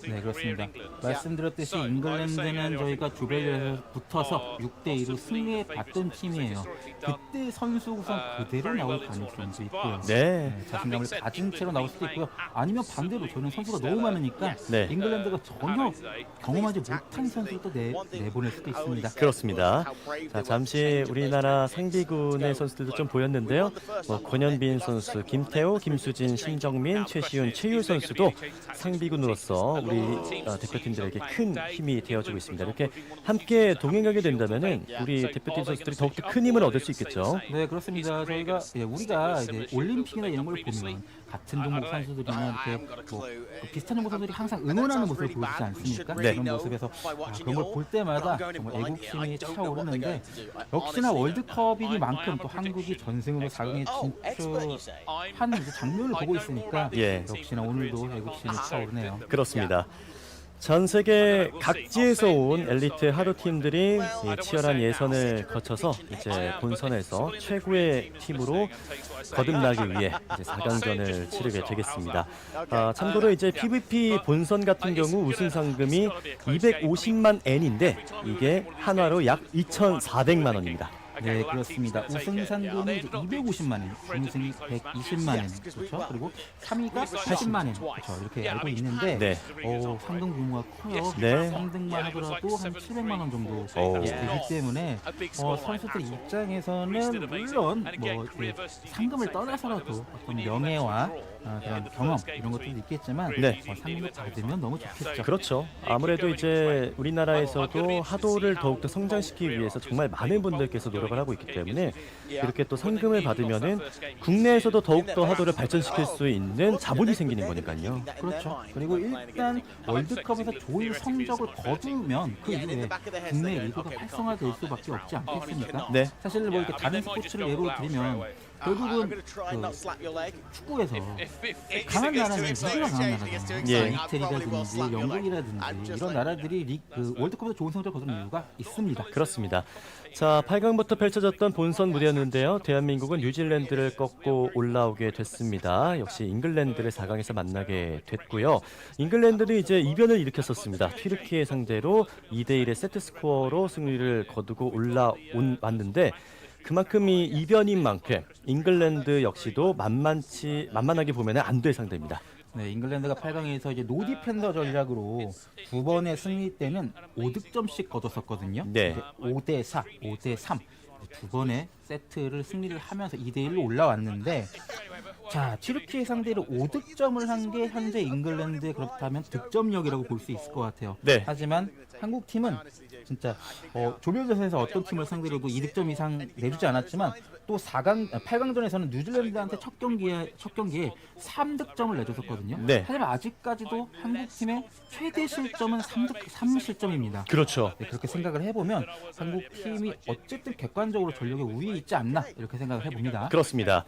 네, 그렇습니다. 말씀드렸듯이 잉글랜드는 저희가 조별리그에서 붙어서 6대2로 승리해봤던 팀이에요. 그때 선수 구성 그대로 나올 가능성도 있고요. 네. 자신감을 가진 채로 나올 수도 있고요. 아니면 반대로 저는 선수가 너무 많으니까 네. 잉글랜드가 전혀 경험하지 못한 선수도 내보낼 수도 있습니다. 그렇습니다. 자, 잠시 우리나라 상비군의 선수들도 좀 보였는데요. 권현빈 선수, 김태호, 김수진, 신정민, 최시훈, 최유 선수도 상비군으로서 우리 대표팀들에게 큰 힘이 되어주고 있습니다. 이렇게 함께 동행하게 된다면은 우리 대표팀 선수들이 더욱더 큰 힘을 얻을 수 있겠죠. 네, 그렇습니다. 우리가 이제 올림픽이나 이런 걸 보면 같은 종목 선수들이나 이렇게 뭐 비슷한 종목 선수들이 항상 응원하는 모습을 보여주지 않습니까? 네. 그런 모습에서 그런 걸 볼 때마다 정말 애국심이 차오르는데 역시나 월드컵이니만큼 또 한국이 전승으로 4강에 진출한 이제 장면을 보고 있으니까 예. 역시나 오늘도 애국심이 차오르네요. 그렇습니다. 전 세계 각지에서 온 엘리트 하도 팀들이 치열한 예선을 거쳐서 이제 본선에서 최고의 팀으로 거듭나기 위해 이제 4강전을 치르게 되겠습니다. 참고로 이제 PVP 본선 같은 경우 우승 상금이 250만 엔인데 이게 한화로 약 2,400만 원입니다. 네, 그렇습니다. 우승 상금이 250만 원, 준우승이 120만 원, 그렇죠? 그리고 3위가 80만 원, 그렇죠? 이렇게 알고 있는데, 네. 상금 규모가 커요. 네. 3등만 하더라도 한 700만 원 정도 오. 되기 때문에 선수들 입장에서는 물론 뭐 상금을 떠나서라도 어떤 명예와 그런 경험 이런 것들도 있겠지만 네. 상금을 받으면 너무 좋겠죠. 그렇죠. 아무래도 이제 우리나라에서도 하도를 더욱더 성장시키기 위해서 정말 많은 분들께서 노력을 하고 있기 때문에 이렇게 또 상금을 받으면은 국내에서도 더욱더 하도를 발전시킬 수 있는 자본이 생기는 거니까요. 그렇죠. 그리고 일단 월드컵에서 좋은 성적을 거두면 그 이후에 국내 리그가 활성화될 수밖에 없지 않겠습니까? 네. 사실 뭐 이렇게 다른 스포츠를 예로 들면 결국은 그 축구에서 강한 나라는 누구나 강한 나라잖아요. 예. 이태리라든지 영국이라든지 이런 나라들이 그 월드컵에서 좋은 성적을 거두는 이유가 있습니다. 그렇습니다. 자, 8강부터 펼쳐졌던 본선 무대였는데요. 대한민국은 뉴질랜드를 꺾고 올라오게 됐습니다. 역시 잉글랜드를 4강에서 만나게 됐고요. 잉글랜드는 이제 이변을 일으켰었습니다. 튀르키예 상대로 2대1의 세트 스코어로 승리를 거두고 올라왔는데 그만큼 이 이변인 만큼 잉글랜드 역시도 만만하게 보면 안 될 상대입니다. 네, 잉글랜드가 8강에서 이제 노디펜더 전략으로 두 번의 승리 때는 5득점씩 거뒀었거든요. 네. 5대4, 5대3 두 번의 세트를 승리를 하면서 2대1로 올라왔는데 자, 튀르키예 상대로 5득점을 한 게 현재 잉글랜드의 그렇다면 득점력이라고 볼 수 있을 것 같아요. 네. 하지만 한국 팀은 진짜 조별전에서 어떤 팀을 상대로도 2득점 이상 내주지 않았지만 또 8강전에서는 뉴질랜드한테 첫 경기에 3득점을 내줬었거든요. 네. 하지만 아직까지도 한국 팀의 최대 실점은 3실점입니다. 그렇죠. 네, 그렇게 생각을 해보면 한국 팀이 어쨌든 객관적으로 전력에 우위에 있지 않나 이렇게 생각을 해봅니다. 그렇습니다.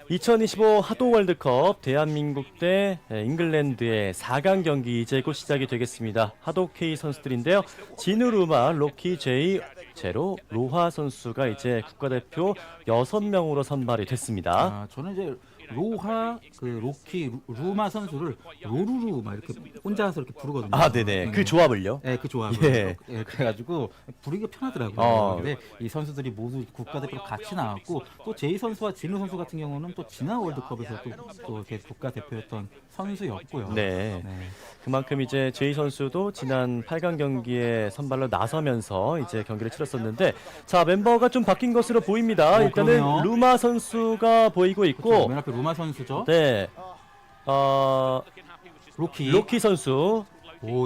2025 하도 월드컵 대한민국 대 잉글랜드의 4강 경기 이제 곧 시작이 되겠습니다. 하도 K 선수들인데요. 진우 루마, 로키 제이, 제로, 로하 선수가 이제 국가대표 6명으로 선발이 됐습니다. 저는 이제 로하, 로키, 루마 선수를 로루루 막 이렇게 혼자서 이렇게 부르거든요. 아, 네네. 그 조합을요? 네, 그 조합을. 예. 예, 그래가지고 부르기가 편하더라고요. 근데 이 선수들이 모두 국가대표로 같이 나왔고 또 제이 선수와 진우 선수 같은 경우는 또 지난 월드컵에서 또 이렇게 국가대표였던 선수였고요. 네. 그만큼 이제 제이 선수도 지난 8강 경기에 선발로 나서면서 이제 경기를 치렀었는데 자, 멤버가 좀 바뀐 것으로 보입니다. 일단은 그러네요. 루마 선수가 보이고 있고 그렇죠. 맨 앞에 루마 선수죠. 네. 로키 선수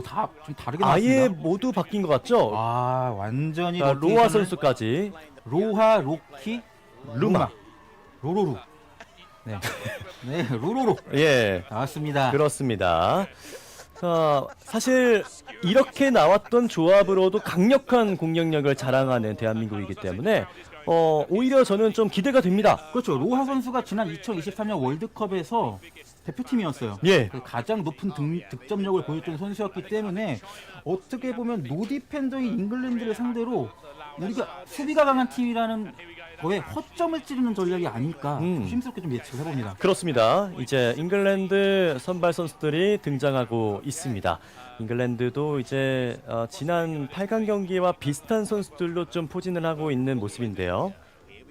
다 좀 다르게 아예 나왔습니다. 모두 바뀐 것 같죠? 완전히 자, 로키 로하 선수- 선수까지 로하, 로키, 루마. 로로루. 네, 네, 로로로 예. 나왔습니다. 그렇습니다. 자, 사실 이렇게 나왔던 조합으로도 강력한 공격력을 자랑하는 대한민국이기 때문에 오히려 저는 좀 기대가 됩니다. 그렇죠. 로하 선수가 지난 2023년 월드컵에서 대표팀이었어요. 예. 가장 높은 득점력을 보였던 선수였기 때문에 어떻게 보면 노디펜더인 잉글랜드를 상대로 우리가 수비가 강한 팀이라는 거에 허점을 찌르는 전략이 아닐까 조심스럽게 좀 예측을 해봅니다. 그렇습니다. 이제 잉글랜드 선발 선수들이 등장하고 있습니다. 잉글랜드도 이제 지난 8강 경기와 비슷한 선수들로 좀 포진을 하고 있는 모습인데요.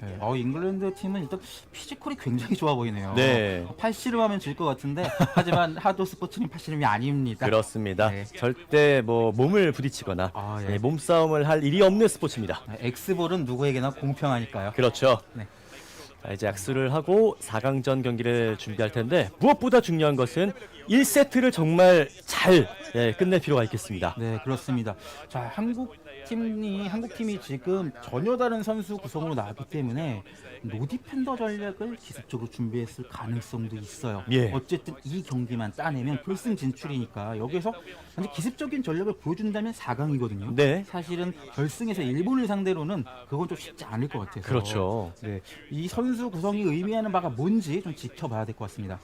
네. 잉글랜드 팀은 일단 피지컬이 굉장히 좋아 보이네요. 네. 팔씨름하면 질 것 같은데 하지만 하도 스포츠는 팔씨름이 아닙니다. 그렇습니다. 네. 절대 뭐 몸을 부딪히거나 예. 몸싸움을 할 일이 없는 스포츠입니다. 엑스볼은 누구에게나 공평하니까요. 그렇죠. 네. 자, 이제 악수를 하고 4강전 경기를 준비할 텐데 무엇보다 중요한 것은 1세트를 정말 잘 끝낼 필요가 있겠습니다. 네, 그렇습니다. 자, 한국 팀이 지금 전혀 다른 선수 구성으로 나왔기 때문에 노디펜더 전략을 기습적으로 준비했을 가능성도 있어요. 예. 어쨌든 이 경기만 따내면 결승 진출이니까 여기서 완전 기습적인 전략을 보여준다면 4강이거든요. 네. 사실은 결승에서 일본을 상대로는 그건 좀 쉽지 않을 것 같아서. 그렇죠. 네, 이 선수 구성이 의미하는 바가 뭔지 좀 지켜봐야 될 것 같습니다.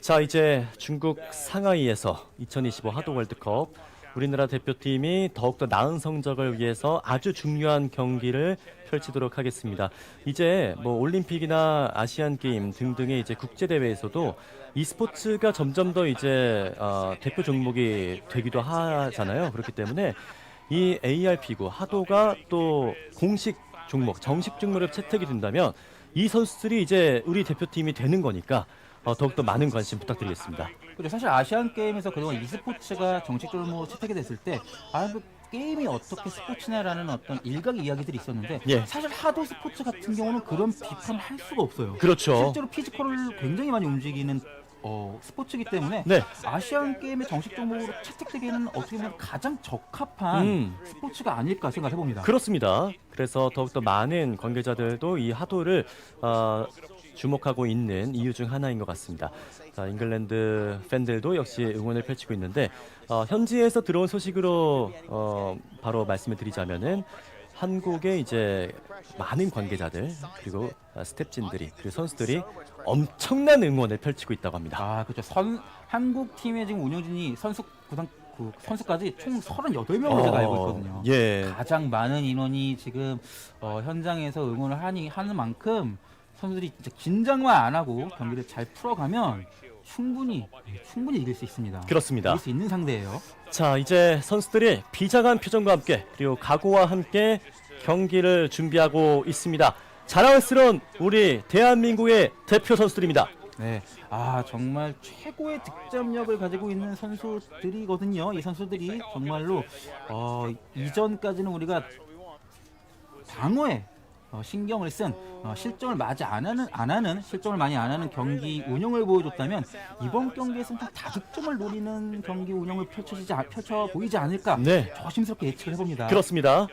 자, 이제 중국 상하이에서 2025 하도 월드컵 우리나라 대표팀이 더욱더 나은 성적을 위해서 아주 중요한 경기를 펼치도록 하겠습니다. 이제 뭐 올림픽이나 아시안 게임 등등의 이제 국제 대회에서도 e스포츠가 점점 더 이제 대표 종목이 되기도 하잖아요. 그렇기 때문에 이 AR피구 하도가 또 공식 종목, 정식 종목으로 채택이 된다면 이 선수들이 이제 우리 대표팀이 되는 거니까 더욱더 많은 관심 부탁드리겠습니다. 그리고 사실 아시안 게임에서 그동안 e스포츠가 정식적으로 채택이 됐을 때 게임이 어떻게 스포츠냐라는 어떤 일각의 이야기들이 있었는데 예. 사실 하도 스포츠 같은 경우는 그런 비판을 할 수가 없어요. 그렇죠. 실제로 피지컬을 굉장히 많이 움직이는 스포츠이기 때문에 네. 아시안 게임의 정식 종목으로 채택되기에는 어떻게 보면 가장 적합한 스포츠가 아닐까 생각해 봅니다. 그렇습니다. 그래서 더욱더 많은 관계자들도 이 하도를 주목하고 있는 이유 중 하나인 것 같습니다. 자, 잉글랜드 팬들도 역시 응원을 펼치고 있는데 현지에서 들어온 소식으로 바로 말씀을 드리자면은 한국의 이제 많은 관계자들 그리고 스태프진들이 그리고 선수들이 엄청난 응원을 펼치고 있다고 합니다. 그렇죠. 한국 팀의 지금 운영진이 선수까지 총 38명으로 제가 알고 있거든요. 예. 가장 많은 인원이 지금 현장에서 응원을 하는 만큼 선수들이 진짜 긴장만 안 하고 경기를 잘 풀어가면 충분히 이길 수 있습니다. 그렇습니다. 이길 수 있는 상대예요. 자, 이제 선수들이 비장한 표정과 함께 그리고 각오와 함께 경기를 준비하고 있습니다. 자랑스러운 우리 대한민국의 대표 선수들입니다. 네, 정말 최고의 득점력을 가지고 있는 선수들이거든요. 이 선수들이 정말로 이전까지는 우리가 방어에 신경을 쓴 실점을 실점을 많이 안 하는 경기 운영을 보여줬다면 이번 경기에서는 다득점을 노리는 경기 운영을 펼쳐 보이지 않을까 조심스럽게 예측을 해봅니다. 그렇습니다.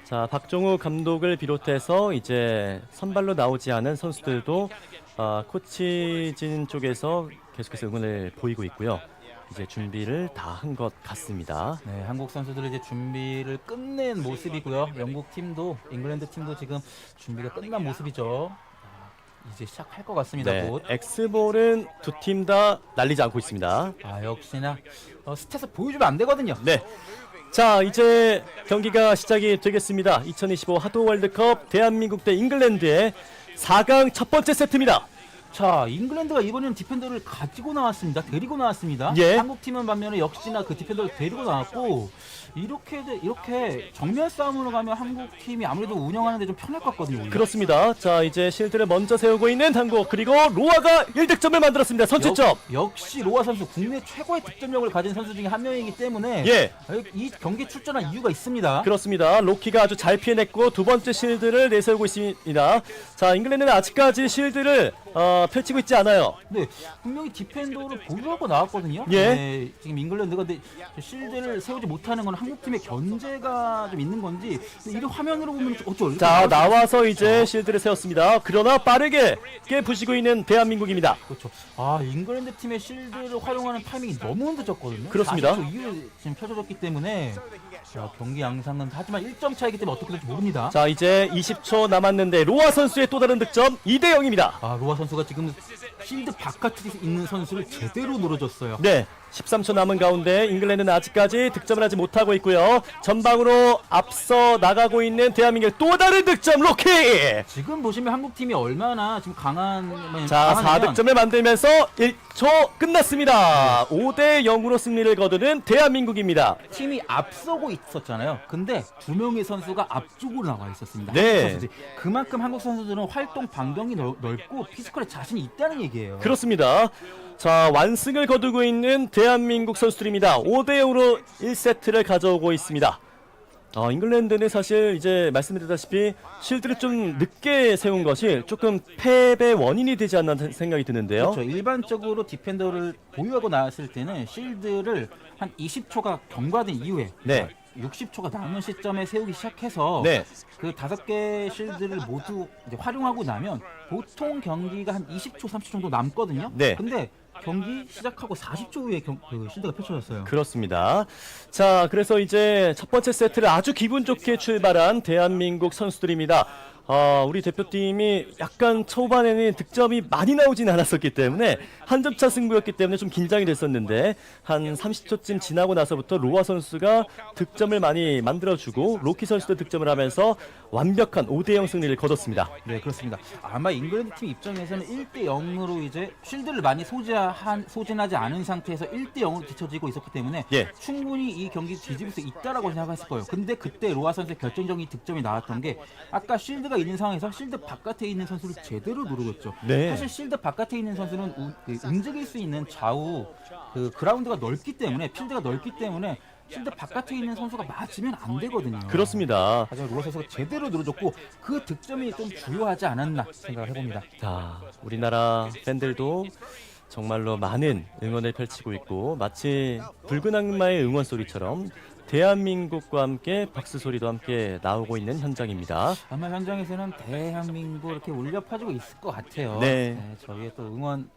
자, 박종우 감독을 비롯해서 이제 선발로 나오지 않은 선수들도 코치진 쪽에서 계속해서 응원을 보이고 있고요. 이제 준비를 다 한 것 같습니다. 네, 한국 선수들이 이제 준비를 끝낸 모습이고요. 영국 팀도 잉글랜드 팀도 지금 준비가 끝난 모습이죠. 이제 시작할 것 같습니다. 네, 곧. 엑스볼은 두 팀 다 날리지 않고 있습니다. 역시나 스탯을 보여주면 안 되거든요. 네. 자, 이제 경기가 시작이 되겠습니다. 2025 하도 월드컵 대한민국 대 잉글랜드의 4강 첫 번째 세트입니다. 자, 잉글랜드가 이번에는 디펜더를 데리고 나왔습니다. 예. 한국 팀은 반면에 역시나 그 디펜더를 데리고 나왔고 이렇게 정면 싸움으로 가면 한국 팀이 아무래도 운영하는데 좀 편할 것 같거든요. 우리가. 그렇습니다. 자, 이제 실드를 먼저 세우고 있는 한국 그리고 로아가 1득점을 만들었습니다. 선취점. 역시 로아 선수 국내 최고의 득점력을 가진 선수 중에 한 명이기 때문에 이 경기에 출전한 이유가 있습니다. 그렇습니다. 로키가 아주 잘 피해냈고 두 번째 실드를 내세우고 있습니다. 자, 잉글랜드는 아직까지 실드를 펼치고 있지 않아요. 네, 분명히 디펜더를 보유하고 나왔거든요. 예. 네, 지금 잉글랜드가 실드를 세우지 못하는 건 한국 팀의 견제가 좀 있는 건지 이런 화면으로 보면 어쩔. 자, 나와서 이제 실드를 세웠습니다. 그러나 빠르게 깨부시고 있는 대한민국입니다. 그렇죠. 잉글랜드 팀의 실드를 활용하는 타이밍이 너무 늦었거든요. 그렇습니다. 40초 이후에 지금 펼쳐졌기 때문에 경기 양상은 하지만 1점 차이기 때문에 어떻게 될지 모릅니다. 자, 이제 20초 남았는데 로아 선수의 또 다른 득점 2대0입니다. 로아 선수가 지금 실드 바깥에 있는 선수를 제대로 노려줬어요. 네, 13초 남은 가운데 잉글랜드는 아직까지 득점을 하지 못하고 있고요. 전방으로 앞서 나가고 있는 대한민국의 또 다른 득점 로키. 지금 보시면 한국 팀이 얼마나 지금 강한. 자, 4득점을 만들면서 1초 끝났습니다. 5대0으로 승리를 거두는 대한민국입니다. 팀이 앞서고 있었잖아요. 근데 두 명의 선수가 앞쪽으로 나와 있었습니다. 네. 그만큼 한국 선수들은 활동 반경이 넓고 피지컬에 자신이 있다는 얘기예요. 그렇습니다. 자, 완승을 거두고 있는 대한민국 선수들입니다. 5대0으로 1세트를 가져오고 있습니다. 잉글랜드는 사실 이제 말씀드렸다시피 실드를 좀 늦게 세운 것이 조금 패배 원인이 되지 않나 생각이 드는데요. 그렇죠. 일반적으로 디펜더를 보유하고 나왔을 때는 실드를 한 20초가 경과된 이후에 60초가 남은 시점에 세우기 시작해서 그 5개 실드를 모두 이제 활용하고 나면 보통 경기가 한 20초, 30초 정도 남거든요. 근데 경기 시작하고 40초 후에 그 실드가 펼쳐졌어요. 그렇습니다. 자, 그래서 이제 첫 번째 세트를 아주 기분 좋게 출발한 대한민국 선수들입니다. 우리 대표팀이 약간 초반에는 득점이 많이 나오진 않았었기 때문에 한 점 차 승부였기 때문에 좀 긴장이 됐었는데 한 30초쯤 지나고 나서부터 로아 선수가 득점을 많이 만들어주고 로키 선수도 득점을 하면서 완벽한 5대0 승리를 거뒀습니다. 네, 그렇습니다. 아마 잉글랜드 팀 입장에서는 1대0으로 이제 쉴드를 많이 소진하지 않은 상태에서 1대0으로 뒤처지고 있었기 때문에 예. 충분히 이 경기 뒤집을 수 있다라고 생각했을 거예요. 근데 그때 로아 선수의 결정적인 득점이 나왔던 게 아까 쉴드가 있는 상황에서 쉴드 바깥에 있는 선수를 제대로 누르겠죠. 네. 사실 쉴드 바깥에 있는 선수는 움직일 수 있는 좌우 그라운드가 넓기 때문에 필드가 넓기 때문에 실드 바깥에 있는 선수가 맞으면 안 되거든요. 그렇습니다. 하지만 로아 선수가 제대로 눌러줬고 그 득점이 좀 주요하지 않았나 생각을 해봅니다. 자, 우리나라 팬들도 정말로 많은 응원을 펼치고 있고 마치 붉은 악마의 응원 소리처럼 대한민국과 함께 박수 소리도 함께 나오고 있는 현장입니다. 아마 현장에서는 대한민국 이렇게 울려 퍼지고 있을 것 같아요. 네. 저희의 또 응원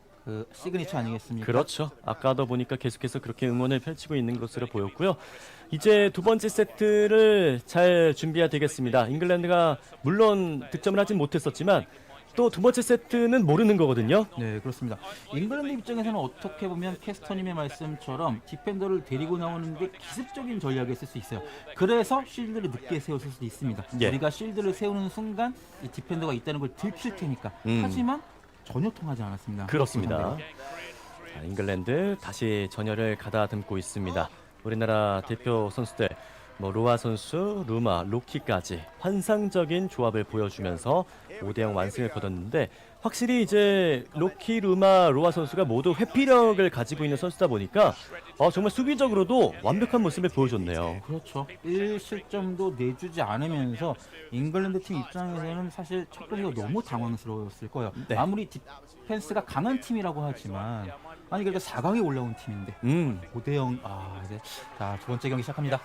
시그니처 아니겠습니까? 그렇죠. 아까도 보니까 계속해서 그렇게 응원을 펼치고 있는 것으로 보였고요. 이제 두 번째 세트를 잘 준비해야 되겠습니다. 잉글랜드가 물론 득점을 하진 못했었지만 또 두 번째 세트는 모르는 거거든요. 네, 그렇습니다. 잉글랜드 입장에서는 어떻게 보면 캐스터님의 말씀처럼 디펜더를 데리고 나오는 게 기습적인 전략이 있을 수 있어요. 그래서 쉴드를 늦게 세웠을 수도 있습니다. 예. 우리가 쉴드를 세우는 순간 이 디펜더가 있다는 걸 들킬 테니까. 하지만 전혀 통하지 않았습니다. 그렇습니다. 자, 잉글랜드 다시 전열을 가다듬고 있습니다. 우리나라 대표 선수들 로아 선수, 루마, 로키까지 환상적인 조합을 보여주면서 5대0 완승을 거뒀는데 확실히 이제 로키, 루마, 로아 선수가 모두 회피력을 가지고 있는 선수다 보니까 정말 수비적으로도 완벽한 모습을 보여줬네요. 그렇죠. 1실점도 내주지 않으면서 잉글랜드 팀 입장에서는 사실 첫 경기가 너무 당황스러웠을 거예요. 네. 아무리 디펜스가 강한 팀이라고 하지만 아니 그래도 4강에 올라온 팀인데 5대0 이제 자, 두 번째 경기 시작합니다.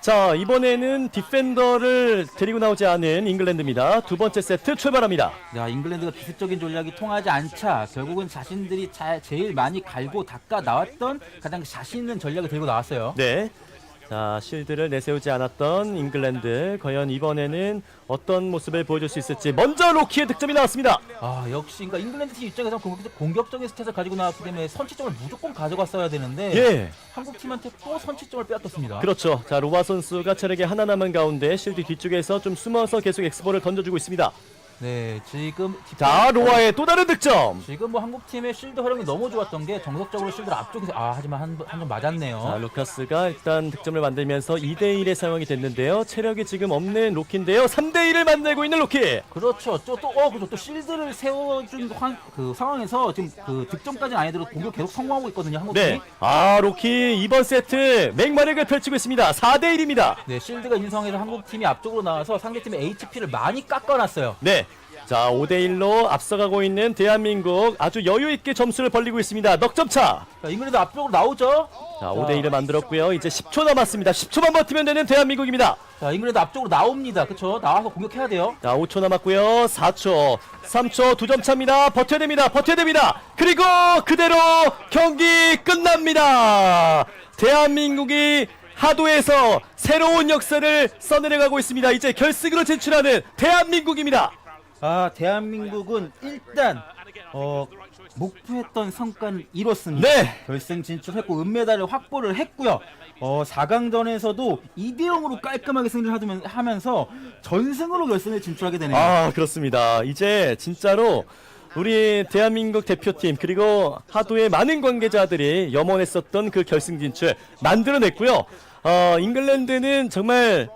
자, 이번에는 디펜더를 데리고 나오지 않은 잉글랜드입니다. 두 번째 세트 출발합니다. 자, 잉글랜드가 기술적인 전략이 통하지 않자 결국은 자신들이 제일 많이 갈고 닦아 나왔던 가장 자신 있는 전략을 들고 나왔어요. 네. 자, 실드를 내세우지 않았던 잉글랜드 과연 이번에는 어떤 모습을 보여줄 수 있을지. 먼저 로키의 득점이 나왔습니다. 역시 그러니까 잉글랜드 팀 입장에서 공격적인 스탯을 가지고 나왔기 때문에 선취점을 무조건 가져갔어야 되는데 예. 한국 팀한테 또 선취점을 빼앗겼습니다. 그렇죠. 자, 로아 선수가 체력이 하나 남은 가운데 실드 뒤쪽에서 좀 숨어서 계속 엑스볼을 던져주고 있습니다. 네, 지금 자, 로아의 또 다른 득점. 지금 한국 팀의 실드 활용이 너무 좋았던 게 정석적으로 실드를 앞쪽에서 하지만 한 점 맞았네요. 자, 루카스가 일단 득점을 만들면서 2대1의 상황이 됐는데요. 체력이 지금 없는 로키인데요. 3대1을 만들고 있는 로키. 그렇죠. 그렇죠. 또 실드를 세워준 그 상황에서 지금 그 득점까지는 아니더라도 공격 계속 성공하고 있거든요. 한국 팀이. 네. 로키 이번 세트 맹활약을 펼치고 있습니다. 4대1입니다. 네, 실드가 있는 상황에서 한국 팀이 앞쪽으로 나와서 상대팀의 HP를 많이 깎아놨어요. 네. 자, 5대1로 앞서가고 있는 대한민국 아주 여유있게 점수를 벌리고 있습니다. 넉점차. 자, 잉글랜드 앞쪽으로 나오죠. 자, 5대1을 만들었고요. 이제 10초 남았습니다. 10초만 버티면 되는 대한민국입니다. 자, 잉글랜드 앞쪽으로 나옵니다. 그렇죠. 나와서 공격해야 돼요. 자, 5초 남았고요. 4초, 3초, 2점 차입니다. 버텨야 됩니다. 그리고 그대로 경기 끝납니다. 대한민국이 하도에서 새로운 역사를 써내려가고 있습니다. 이제 결승으로 진출하는 대한민국입니다. 대한민국은 일단 목표했던 성과는 이뤘습니다. 네. 결승 진출했고 은메달을 확보를 했고요. 4강전에서도 2대0으로 깔끔하게 승리를 하면서 전승으로 결승에 진출하게 되네요. 그렇습니다. 이제 진짜로 우리 대한민국 대표팀 그리고 하도의 많은 관계자들이 염원했었던 그 결승 진출 만들어냈고요. 잉글랜드는 정말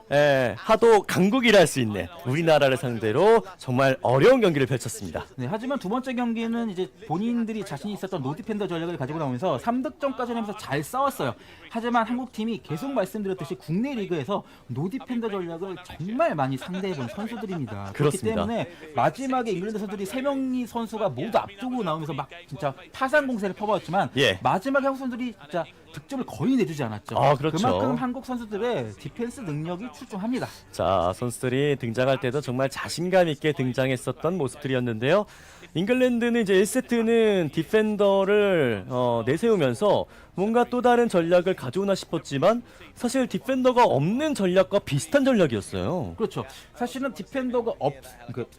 하도 강국이라 할 수 있는 우리나라를 상대로 정말 어려운 경기를 펼쳤습니다. 네, 하지만 두 번째 경기는 이제 본인들이 자신이 있었던 노디펜더 전략을 가지고 나오면서 3득점까지 하면서 잘 싸웠어요. 하지만 한국팀이 계속 말씀드렸듯이 국내 리그에서 노디펜더 전략을 정말 많이 상대해본 선수들입니다. 그렇습니다. 그렇기 때문에 마지막에 잉글랜드 선수들이 3명이 선수가 모두 앞쪽으로 나오면서 막 진짜 파상 공세를 펴봤지만 마지막에 한국 선수들이 진짜 득점을 거의 내주지 않았죠. 그렇죠. 그만큼 한국 선수들의 디펜스 능력이 출중합니다. 자, 선수들이 등장할 때도 정말 자신감 있게 등장했었던 모습들이었는데요. 잉글랜드는 이제 1세트는 디펜더를 내세우면서 뭔가 또 다른 전략을 가져오나 싶었지만 사실 디펜더가 없는 전략과 비슷한 전략이었어요. 그렇죠. 사실은 디펜더가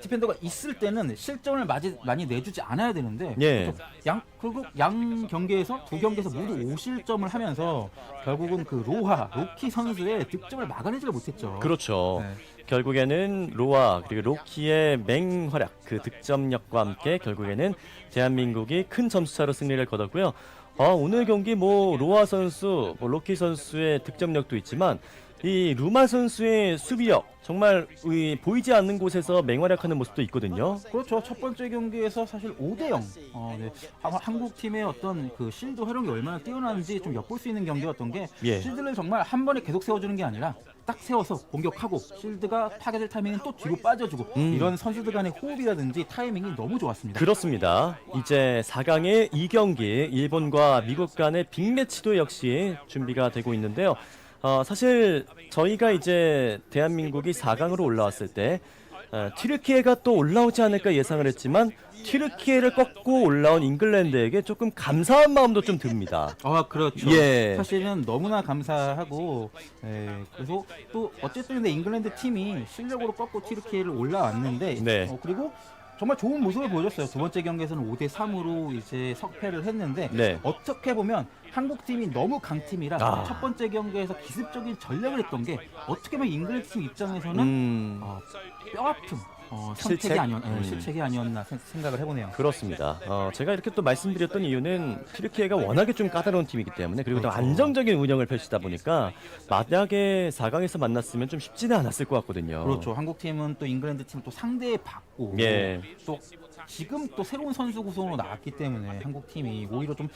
디펜더가 있을 때는 실점을 많이 내주지 않아야 되는데 예. 그렇죠. 결국 양 경기에서 두 경기에서 모두 5실점을 하면서 결국은 그 로키 선수의 득점을 막아내지를 못했죠. 그렇죠. 네. 결국에는 로아 그리고 로키의 맹활약 그 득점력과 함께 결국에는 대한민국이 큰 점수차로 승리를 거뒀고요. 오늘 경기 뭐 로아 선수, 로키 선수의 득점력도 있지만 이 루마 선수의 수비력 정말 보이지 않는 곳에서 맹활약하는 모습도 있거든요. 그렇죠. 첫 번째 경기에서 사실 5대0 네. 한국 팀의 어떤 그 실드 활용이 얼마나 뛰어난지 좀 엿볼 수 있는 경기였던 게 예. 실드를 정말 한 번에 계속 세워주는 게 아니라 딱 세워서 공격하고 실드가 파괴될 타이밍은 또 뒤로 빠져주고 이런 선수들 간의 호흡이라든지 타이밍이 너무 좋았습니다. 그렇습니다. 이제 4강의 2경기 일본과 미국 간의 빅매치도 역시 준비가 되고 있는데요. 사실 저희가 이제 대한민국이 4강으로 올라왔을 때 튀르키예가 또 올라오지 않을까 예상을 했지만 튀르키예를 꺾고 올라온 잉글랜드에게 조금 감사한 마음도 좀 듭니다. 그렇죠. 예. 사실은 너무나 감사하고 그래서 또 어쨌든 근데 잉글랜드 팀이 실력으로 꺾고 튀르키예를 올라왔는데 네. 그리고 정말 좋은 모습을 보여줬어요. 두 번째 경기에서는 5대3으로 이제 석패를 했는데 네. 어떻게 보면 한국 팀이 너무 강팀이라 첫 번째 경기에서 기습적인 전략을 했던 게 어떻게 보면 잉글랜드 팀 입장에서는 뼈아픈 실책? 실책이 아니었나 생각을 해보네요. 그렇습니다. 제가 이렇게 또 말씀드렸던 이유는 튀르키예가 워낙에 좀 까다로운 팀이기 때문에 그리고 또 그렇죠. 안정적인 운영을 펼치다 보니까 만약에 4강에서 만났으면 좀 쉽지는 않았을 것 같거든요. 그렇죠. 한국 팀은 또 잉글랜드 팀 또 상대에 받고 예. 또 지금 또 새로운 선수 구성으로 나왔기 때문에 한국 팀이 오히려 좀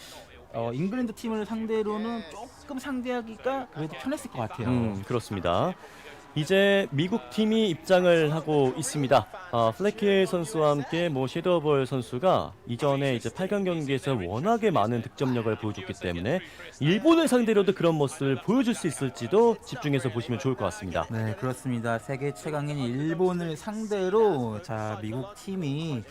잉글랜드 팀을 상대로는 조금 상대하기가 그래도 편했을 것 같아요. 그렇습니다. 이제 미국 팀이 입장을 하고 있습니다. 플래킬 선수와 함께 섀도우볼 선수가 이전에 이제 8강 경기에서 워낙에 많은 득점력을 보여줬기 때문에 일본을 상대로도 그런 모습을 보여줄 수 있을지도 집중해서 보시면 좋을 것 같습니다. 네, 그렇습니다. 세계 최강인 일본을 상대로 미국 팀이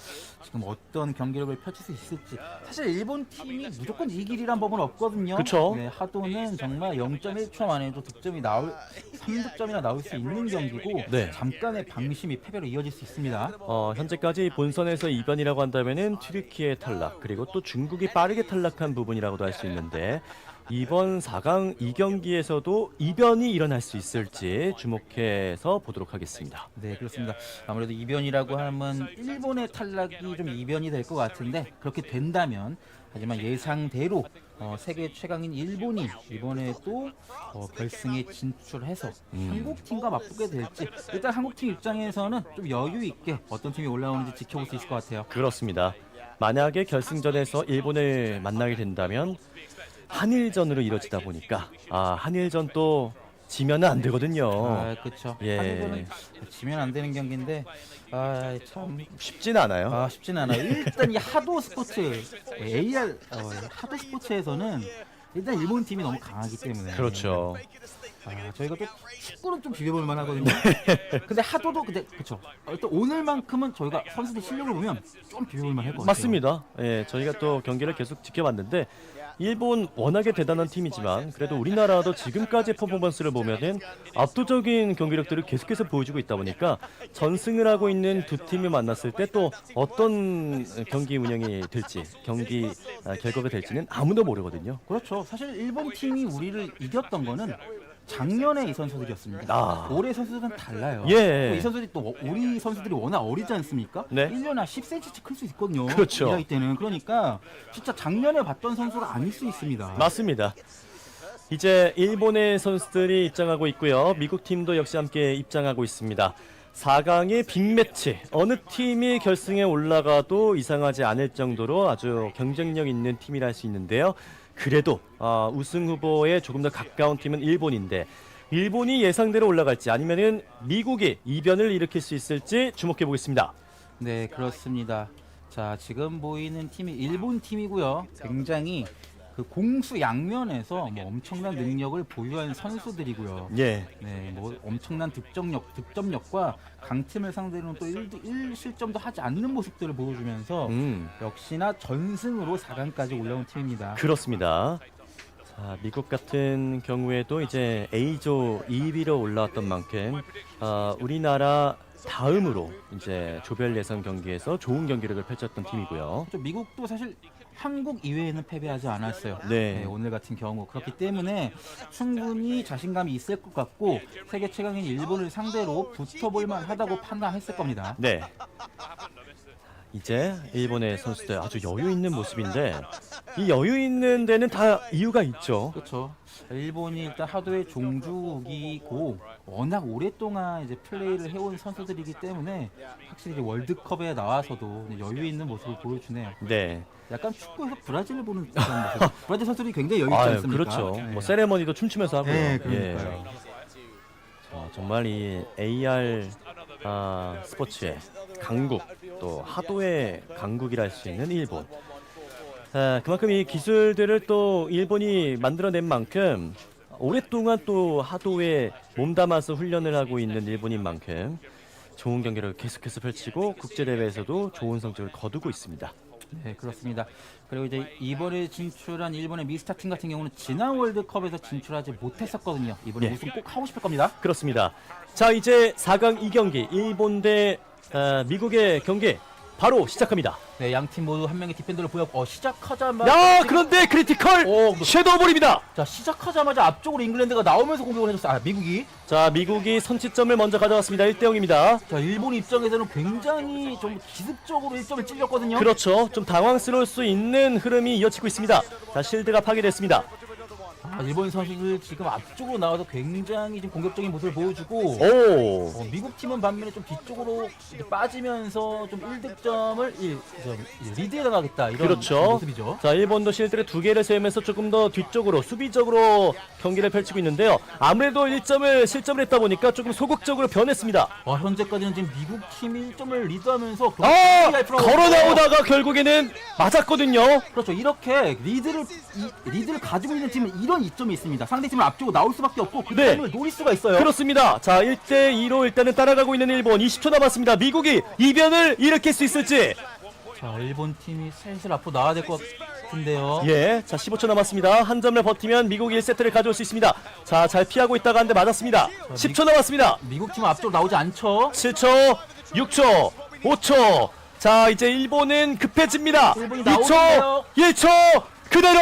지금 어떤 경기력을 펼칠 수 있을지. 사실 일본 팀이 무조건 이길이란 법은 없거든요. 그쵸. 네, 하도는 정말 0.1초 만에도 3득점이나 나올 수 있는 경기고 네. 잠깐의 방심이 패배로 이어질 수 있습니다. 현재까지 본선에서 이변이라고 한다면은 튀르키예 탈락 그리고 또 중국이 빠르게 탈락한 부분이라고도 할 수 있는데 이번 4강 2경기에서도 이변이 일어날 수 있을지 주목해서 보도록 하겠습니다. 네, 그렇습니다. 아무래도 이변이라고 하면 일본의 탈락이 좀 이변이 될 것 같은데 그렇게 된다면 하지만 예상대로 세계 최강인 일본이 이번에 또 결승에 진출해서 한국팀과 맞붙게 될지 일단 한국팀 입장에서는 좀 여유 있게 어떤 팀이 올라오는지 지켜볼 수 있을 것 같아요. 그렇습니다. 만약에 결승전에서 일본을 만나게 된다면 한일전으로 이뤄지다 보니까 한일전 또 지면은 안 되거든요. 그렇죠. 예. 한일전은 지면 안 되는 경기인데 참 쉽진 않아요. 쉽진 않아요. 일단 이 하도 스포츠 하도 스포츠에서는 일단 일본 팀이 너무 강하기 때문에 그렇죠. 저희가 또 축구는 좀 비벼볼 만하거든요. 근데 하도도 그렇죠. 일단 오늘만큼은 저희가 선수들 실력을 보면 좀 비벼볼 만할 것 같아요. 맞습니다. 예, 저희가 또 경기를 계속 지켜봤는데 일본 워낙에 대단한 팀이지만 그래도 우리나라도 지금까지 퍼포먼스를 보면은 압도적인 경기력들을 계속해서 보여주고 있다 보니까 전승을 하고 있는 두 팀이 만났을 때 또 어떤 경기 운영이 될지 경기 결과가 될지는 아무도 모르거든요. 그렇죠. 사실 일본 팀이 우리를 이겼던 거는 작년에 이 선수들이었습니다. 올해 선수들은 달라요. 예. 이 선수들이 또 우리 선수들이 워낙 어리지 않습니까? 네. 1년에 한 10cm씩 클 수 있거든요. 그렇죠. 이 나이 때는. 그러니까 진짜 작년에 봤던 선수가 아닐 수 있습니다. 맞습니다. 이제 일본의 선수들이 입장하고 있고요. 미국 팀도 역시 함께 입장하고 있습니다. 4강의 빅매치 어느 팀이 결승에 올라가도 이상하지 않을 정도로 아주 경쟁력 있는 팀이라 할 수 있는데요. 그래도 우승 후보에 조금 더 가까운 팀은 일본인데 일본이 예상대로 올라갈지 아니면은 미국이 이변을 일으킬 수 있을지 주목해 보겠습니다. 네, 그렇습니다. 자, 지금 보이는 팀이 일본 팀이고요. 굉장히 그 공수 양면에서 엄청난 능력을 보유한 선수들이고요. 예. 네, 엄청난 득점력과 강팀을 상대로는 또 1실점도 하지 않는 모습들을 보여주면서 역시나 전승으로 4강까지 올라온 팀입니다. 그렇습니다. 자, 미국 같은 경우에도 이제 A조 2위로 올라왔던 만큼 우리나라 다음으로 이제 조별 예선 경기에서 좋은 경기력을 펼쳤던 팀이고요. 미국도 사실 한국 이외에는 패배하지 않았어요. 네. 오늘 같은 경우 그렇기 때문에 충분히 자신감이 있을 것 같고 세계 최강인 일본을 상대로 붙어볼만 하다고 판단했을 겁니다. 네. 이제 일본의 선수들 아주 여유 있는 모습인데 이 여유 있는 데는 다 이유가 있죠. 그렇죠. 일본이 일단 하도의 종주국이고 워낙 오랫동안 이제 플레이를 해온 선수들이기 때문에 확실히 이제 월드컵에 나와서도 여유 있는 모습을 보여주네요. 네. 약간 축구에서 브라질을 보는 그런 모습. 브라질 선수들이 굉장히 여유 있지 않습니까? 그렇죠. 네. 뭐 세레머니도 춤추면서 하고요. 네, 그러니까요. 자, 정말 이 AR 스포츠의 강국 또 하도의 강국이라 할 수 있는 일본. 그만큼 이 기술들을 또 일본이 만들어낸 만큼 오랫동안 또 하도에 몸담아서 훈련을 하고 있는 일본인 만큼 좋은 경기를 계속해서 펼치고 국제대회에서도 좋은 성적을 거두고 있습니다. 네, 그렇습니다. 그리고 이제 이번에 진출한 일본의 미스터 팀 같은 경우는 지난 월드컵에서 진출하지 못했었거든요. 이번에 우승 꼭 하고 싶을 겁니다. 그렇습니다. 자, 이제 4강 2경기 일본 대 미국의 경기 바로 시작합니다. 네, 양 팀 모두 한 명의 디펜더를 보였고 시작하자마자 야, 그런데 크리티컬 섀도우볼입니다. 자, 시작하자마자 앞쪽으로 잉글랜드가 나오면서 공격을 해줬어요. 미국이. 자, 미국이 선취점을 먼저 가져갔습니다. 1대0입니다. 자, 일본 입장에서는 굉장히 좀 기습적으로 1점을 찔렸거든요. 그렇죠. 좀 당황스러울 수 있는 흐름이 이어지고 있습니다. 자, 실드가 파괴됐습니다. 일본 선수들 지금 앞쪽으로 나와서 굉장히 좀 공격적인 모습을 보여주고 미국 팀은 반면에 좀 뒤쪽으로 빠지면서 좀 1득점을 리드해 나가겠다 이런 그렇죠. 모습이죠. 자, 일본도 실드를 2개를 세우면서 조금 더 뒤쪽으로 수비적으로 경기를 펼치고 있는데요. 아무래도 1점을 실점을 했다 보니까 조금 소극적으로 변했습니다. 현재까지는 지금 미국 팀이 1점을 리드하면서 걸어 나오다가 결국에는 맞았거든요. 그렇죠. 이렇게 리드를 가지고 있는 팀은 이런 이점이 있습니다. 상대팀을 앞쪽으로 나올 수밖에 없고 그 타임을 노릴 수가 있어요. 그렇습니다. 자, 1대2로 일단은 따라가고 있는 일본. 20초 남았습니다. 미국이 이변을 일으킬 수 있을지. 자, 일본 팀이 슬슬 앞으로 나와야 될 것 같은데요. 예, 자, 15초 남았습니다. 한 점을 버티면 미국이 1세트를 가져올 수 있습니다. 자, 잘 피하고 있다가 한 대 맞았습니다. 10초 남았습니다. 미국 팀은 앞쪽으로 나오지 않죠. 7초, 6초, 5초. 자, 이제 일본은 급해집니다. 2초, 1초. 그대로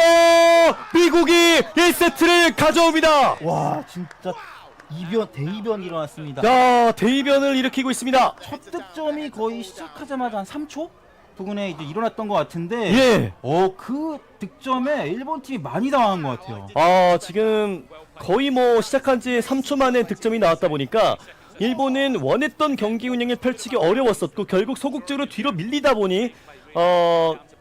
미국이 1세트를 가져옵니다. 와, 진짜 대이변이 일어났습니다. 야, 대이변을 일으키고 있습니다. 첫 득점이 거의 시작하자마자 한 3초 부근에 이제 일어났던 것 같은데 예. 그 득점에 일본 팀이 많이 당한 것 같아요. 지금 거의 뭐 시작한 지 3초 만에 득점이 나왔다 보니까 일본은 원했던 경기 운영을 펼치기 어려웠었고 결국 소극적으로 뒤로 밀리다 보니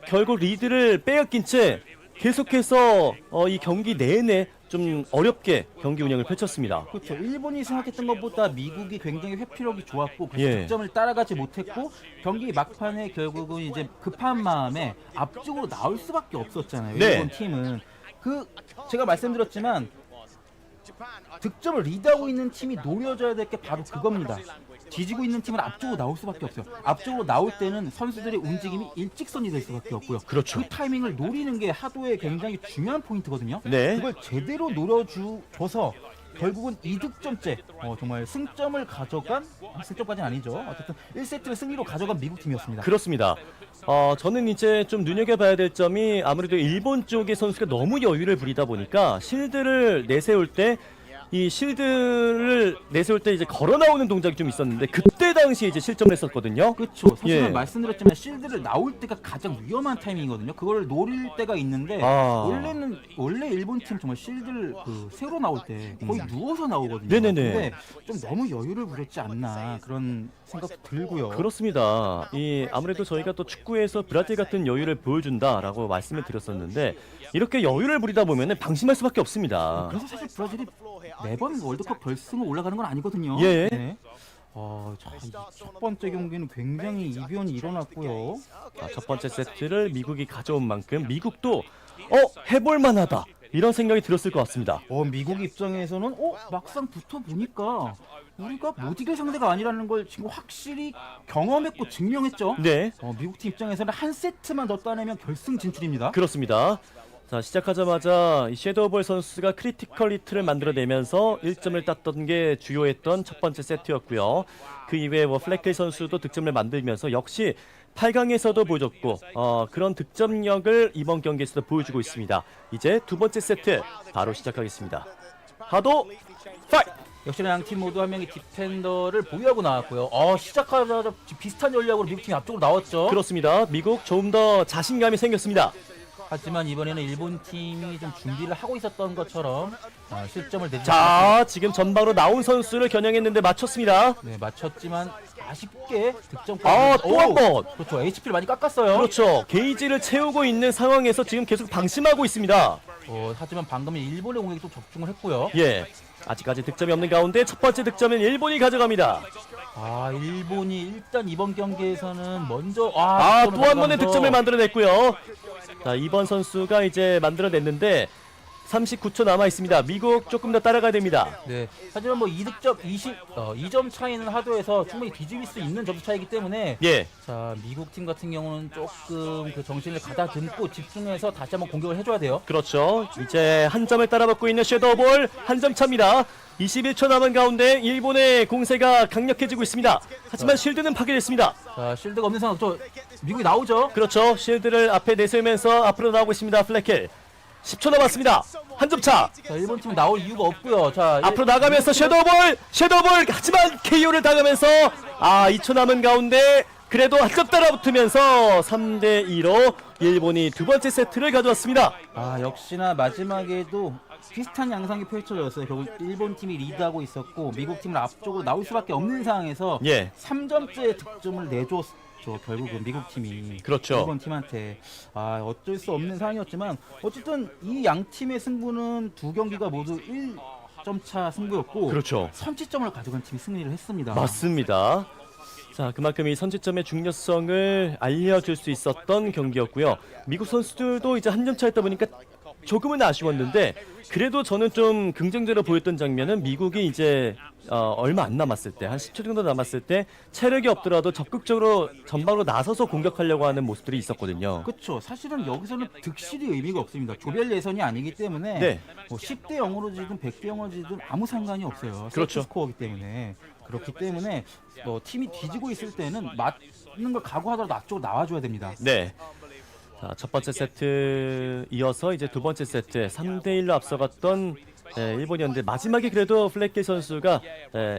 결국 리드를 빼앗긴 채 계속해서 이 경기 내내 좀 어렵게 경기 운영을 펼쳤습니다. 그렇죠. 일본이 생각했던 것보다 미국이 굉장히 회피력이 좋았고 그래서 득점을 따라가지 못했고 경기 막판에 결국은 이제 급한 마음에 앞쪽으로 나올 수밖에 없었잖아요. 일본 팀은 제가 말씀드렸지만 득점을 리드하고 있는 팀이 노려줘야 될 게 바로 그겁니다. 뒤지고 있는 팀은 앞쪽으로 나올 수밖에 없어요. 앞쪽으로 나올 때는 선수들의 움직임이 일직선이 될 수밖에 없고요. 그렇죠. 그 타이밍을 노리는 게 하도의 굉장히 중요한 포인트거든요. 네. 그걸 제대로 노려줘서 결국은 2득점째 정말 승점을 가져간 승점까지는 아니죠. 어쨌든 1세트를 승리로 가져간 미국 팀이었습니다. 그렇습니다. 저는 이제 좀 눈여겨봐야 될 점이 아무래도 일본 쪽의 선수가 너무 여유를 부리다 보니까 실드를 내세울 때 이 실드를 내세울 때 이제 걸어 나오는 동작이 좀 있었는데 그때 당시에 이제 실점을 했었거든요. 그렇죠. 사실은 말씀드렸지만 실드를 나올 때가 가장 위험한 타이밍이거든요. 그걸 노릴 때가 있는데 원래 일본 팀 정말 실드를 세우러 나올 때 거의 누워서 나오거든요. 네네네. 근데 좀 너무 여유를 부렸지 않나 그런 생각도 들고요. 그렇습니다. 아무래도 저희가 또 축구에서 브라질 같은 여유를 보여준다라고 말씀을 드렸었는데 이렇게 여유를 부리다 보면은 방심할 수밖에 없습니다. 그래서 사실 브라질이 매번 월드컵 결승을 올라가는 건 아니거든요. 예. 네. 첫 번째 경기는 굉장히 이변이 일어났고요. 첫 번째 세트를 미국이 가져온 만큼 미국도 해볼만하다 이런 생각이 들었을 것 같습니다. 미국 입장에서는 막상 붙어보니까 우리가 못 이길 상대가 아니라는 걸 지금 확실히 경험했고 증명했죠. 네. 미국 팀 입장에서는 한 세트만 더 따내면 결승 진출입니다. 그렇습니다. 자, 시작하자마자 이 섀도우볼 선수가 크리티컬 히트를 만들어내면서 1점을 땄던 게 주요했던 첫 번째 세트였고요. 그 이외에 플래클 선수도 득점을 만들면서 역시 8강에서도 보여줬고 그런 득점력을 이번 경기에서도 보여주고 있습니다. 이제 두 번째 세트 바로 시작하겠습니다. 하도 파이트! 역시나 양팀 모두 한 명의 디펜더를 보유하고 나왔고요. 시작하자마자 비슷한 전략으로 미국팀이 앞쪽으로 나왔죠. 그렇습니다. 미국 조금 더 자신감이 생겼습니다. 하지만 이번에는 일본 팀이 좀 준비를 하고 있었던 것처럼 실점을 내지 자, 지금 전방으로 나온 선수를 겨냥했는데 맞췄습니다. 네, 맞췄지만 아쉽게 득점. 또 한 번. 그렇죠. HP를 많이 깎았어요. 그렇죠. 게이지를 채우고 있는 상황에서 지금 계속 방심하고 있습니다. 하지만 방금은 일본의 공격에 좀 적중을 했고요. 예. 아직까지 득점이 없는 가운데 첫 번째 득점은 일본이 가져갑니다. 일본이 일단 이번 경기에서는 먼저 또 한 번의 득점을 만들어냈고요. 자, 이번 선수가 이제 만들어냈는데 39초 남아 있습니다. 미국 조금 더 따라가야 됩니다. 네. 하지만 2득점 2점 차이는 하도에서 충분히 뒤집을 수 있는 점수 차이기 때문에 예. 자, 미국 팀 같은 경우는 조금 그 정신을 가다듬고 집중해서 다시 한번 공격을 해줘야 돼요. 그렇죠. 이제 한 점을 따라붙고 있는 섀도우볼 한 점 차입니다. 21초 남은 가운데 일본의 공세가 강력해지고 있습니다. 하지만 실드는 파괴됐습니다. 자, 실드가 없는 상황, 미국이 나오죠. 그렇죠. 실드를 앞에 내세우면서 앞으로 나오고 있습니다. 플래켈 10초 남았습니다. 한 점 차. 자, 일본 팀은 나올 이유가 없고요. 자, 앞으로 나가면서 섀도우볼 하지만 KO를 당하면서 2초 남은 가운데 그래도 한 점 따라붙으면서 3대2로 일본이 두 번째 세트를 가져왔습니다. 역시나 마지막에도 비슷한 양상이 펼쳐졌어요. 결국 일본 팀이 리드하고 있었고 미국 팀은 앞쪽으로 나올 수밖에 없는 상황에서 3점째 득점을 내줬죠. 결국은 미국 팀이 그렇죠. 일본 팀한테 어쩔 수 없는 상황이었지만 어쨌든 이 양 팀의 승부는 두 경기가 모두 1점 차 승부였고 그렇죠. 선취점을 가져간 팀이 승리를 했습니다. 맞습니다. 자, 그만큼 이 선취점의 중요성을 알려줄 수 있었던 경기였고요. 미국 선수들도 이제 한 점 차였다 보니까 조금은 아쉬웠는데 그래도 저는 좀 긍정적으로 보였던 장면은 미국이 이제 얼마 안 남았을 때 한 10초 정도 남았을 때 체력이 없더라도 적극적으로 전방으로 나서서 공격하려고 하는 모습들이 있었거든요. 그렇죠. 사실은 여기서는 득실이 의미가 없습니다. 조별 예선이 아니기 때문에 10대 0으로 지든 100대 0으로 지든 아무 상관이 없어요. 그렇죠. 스코어이기 때문에. 그렇기 때문에 팀이 뒤지고 있을 때는 맞는 걸 각오하더라도 앞쪽으로 나와줘야 됩니다. 네. 자, 첫 번째 세트 이어서 이제 두 번째 세트 3대1로 앞서갔던 일본이었는데 마지막에 그래도 플래켈 선수가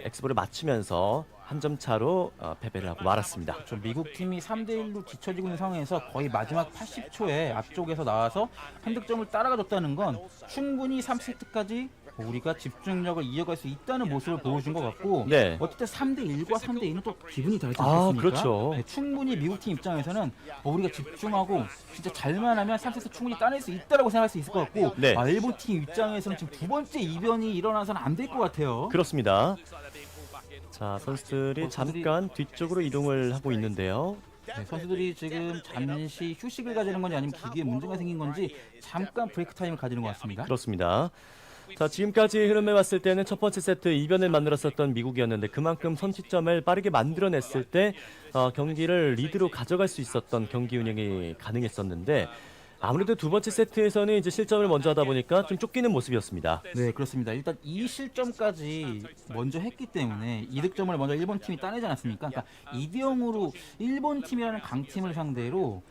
엑스볼을 맞추면서 한 점 차로 패배를 하고 말았습니다. 그렇죠. 미국 팀이 3대1로 뒤처지고 있는 상황에서 거의 마지막 80초에 앞쪽에서 나와서 한 득점을 따라가줬다는 건 충분히 3세트까지 우리가 집중력을 이어갈 수 있다는 모습을 보여준 것 같고 어쨌든 3대1과 3대2는 또 기분이 다르지 않겠습니까? 그렇죠. 충분히 미국 팀 입장에서는 우리가 집중하고 진짜 잘만 하면 3세트 충분히 따낼 수 있다고 생각할 수 있을 것 같고 일본 팀 입장에서는 지금 두 번째 이변이 일어나서는 안 될 것 같아요. 그렇습니다. 자, 선수들이 잠깐 뒤쪽으로 이동을 하고 있는데요. 선수들이 지금 잠시 휴식을 가지는 건지 아니면 기기에 문제가 생긴 건지 잠깐 브레이크 타임을 가지는 것 같습니다. 그렇습니다. 자, 지금까지 흐름을 봤을 때는 첫 번째 세트 이변을 만들었었던 미국이었는데 그만큼 선취점을 빠르게 만들어냈을 때 경기를 리드로 가져갈 수 있었던 경기 운영이 가능했었는데 아무래도 두 번째 세트에서는 이제 실점을 먼저 하다 보니까 좀 쫓기는 모습이었습니다. 네, 그렇습니다. 일단 이 실점까지 먼저 했기 때문에 이득점을 먼저 일본 팀이 따내지 않았습니까? 그러니까 2대0으로 일본 팀이라는 강팀을 상대로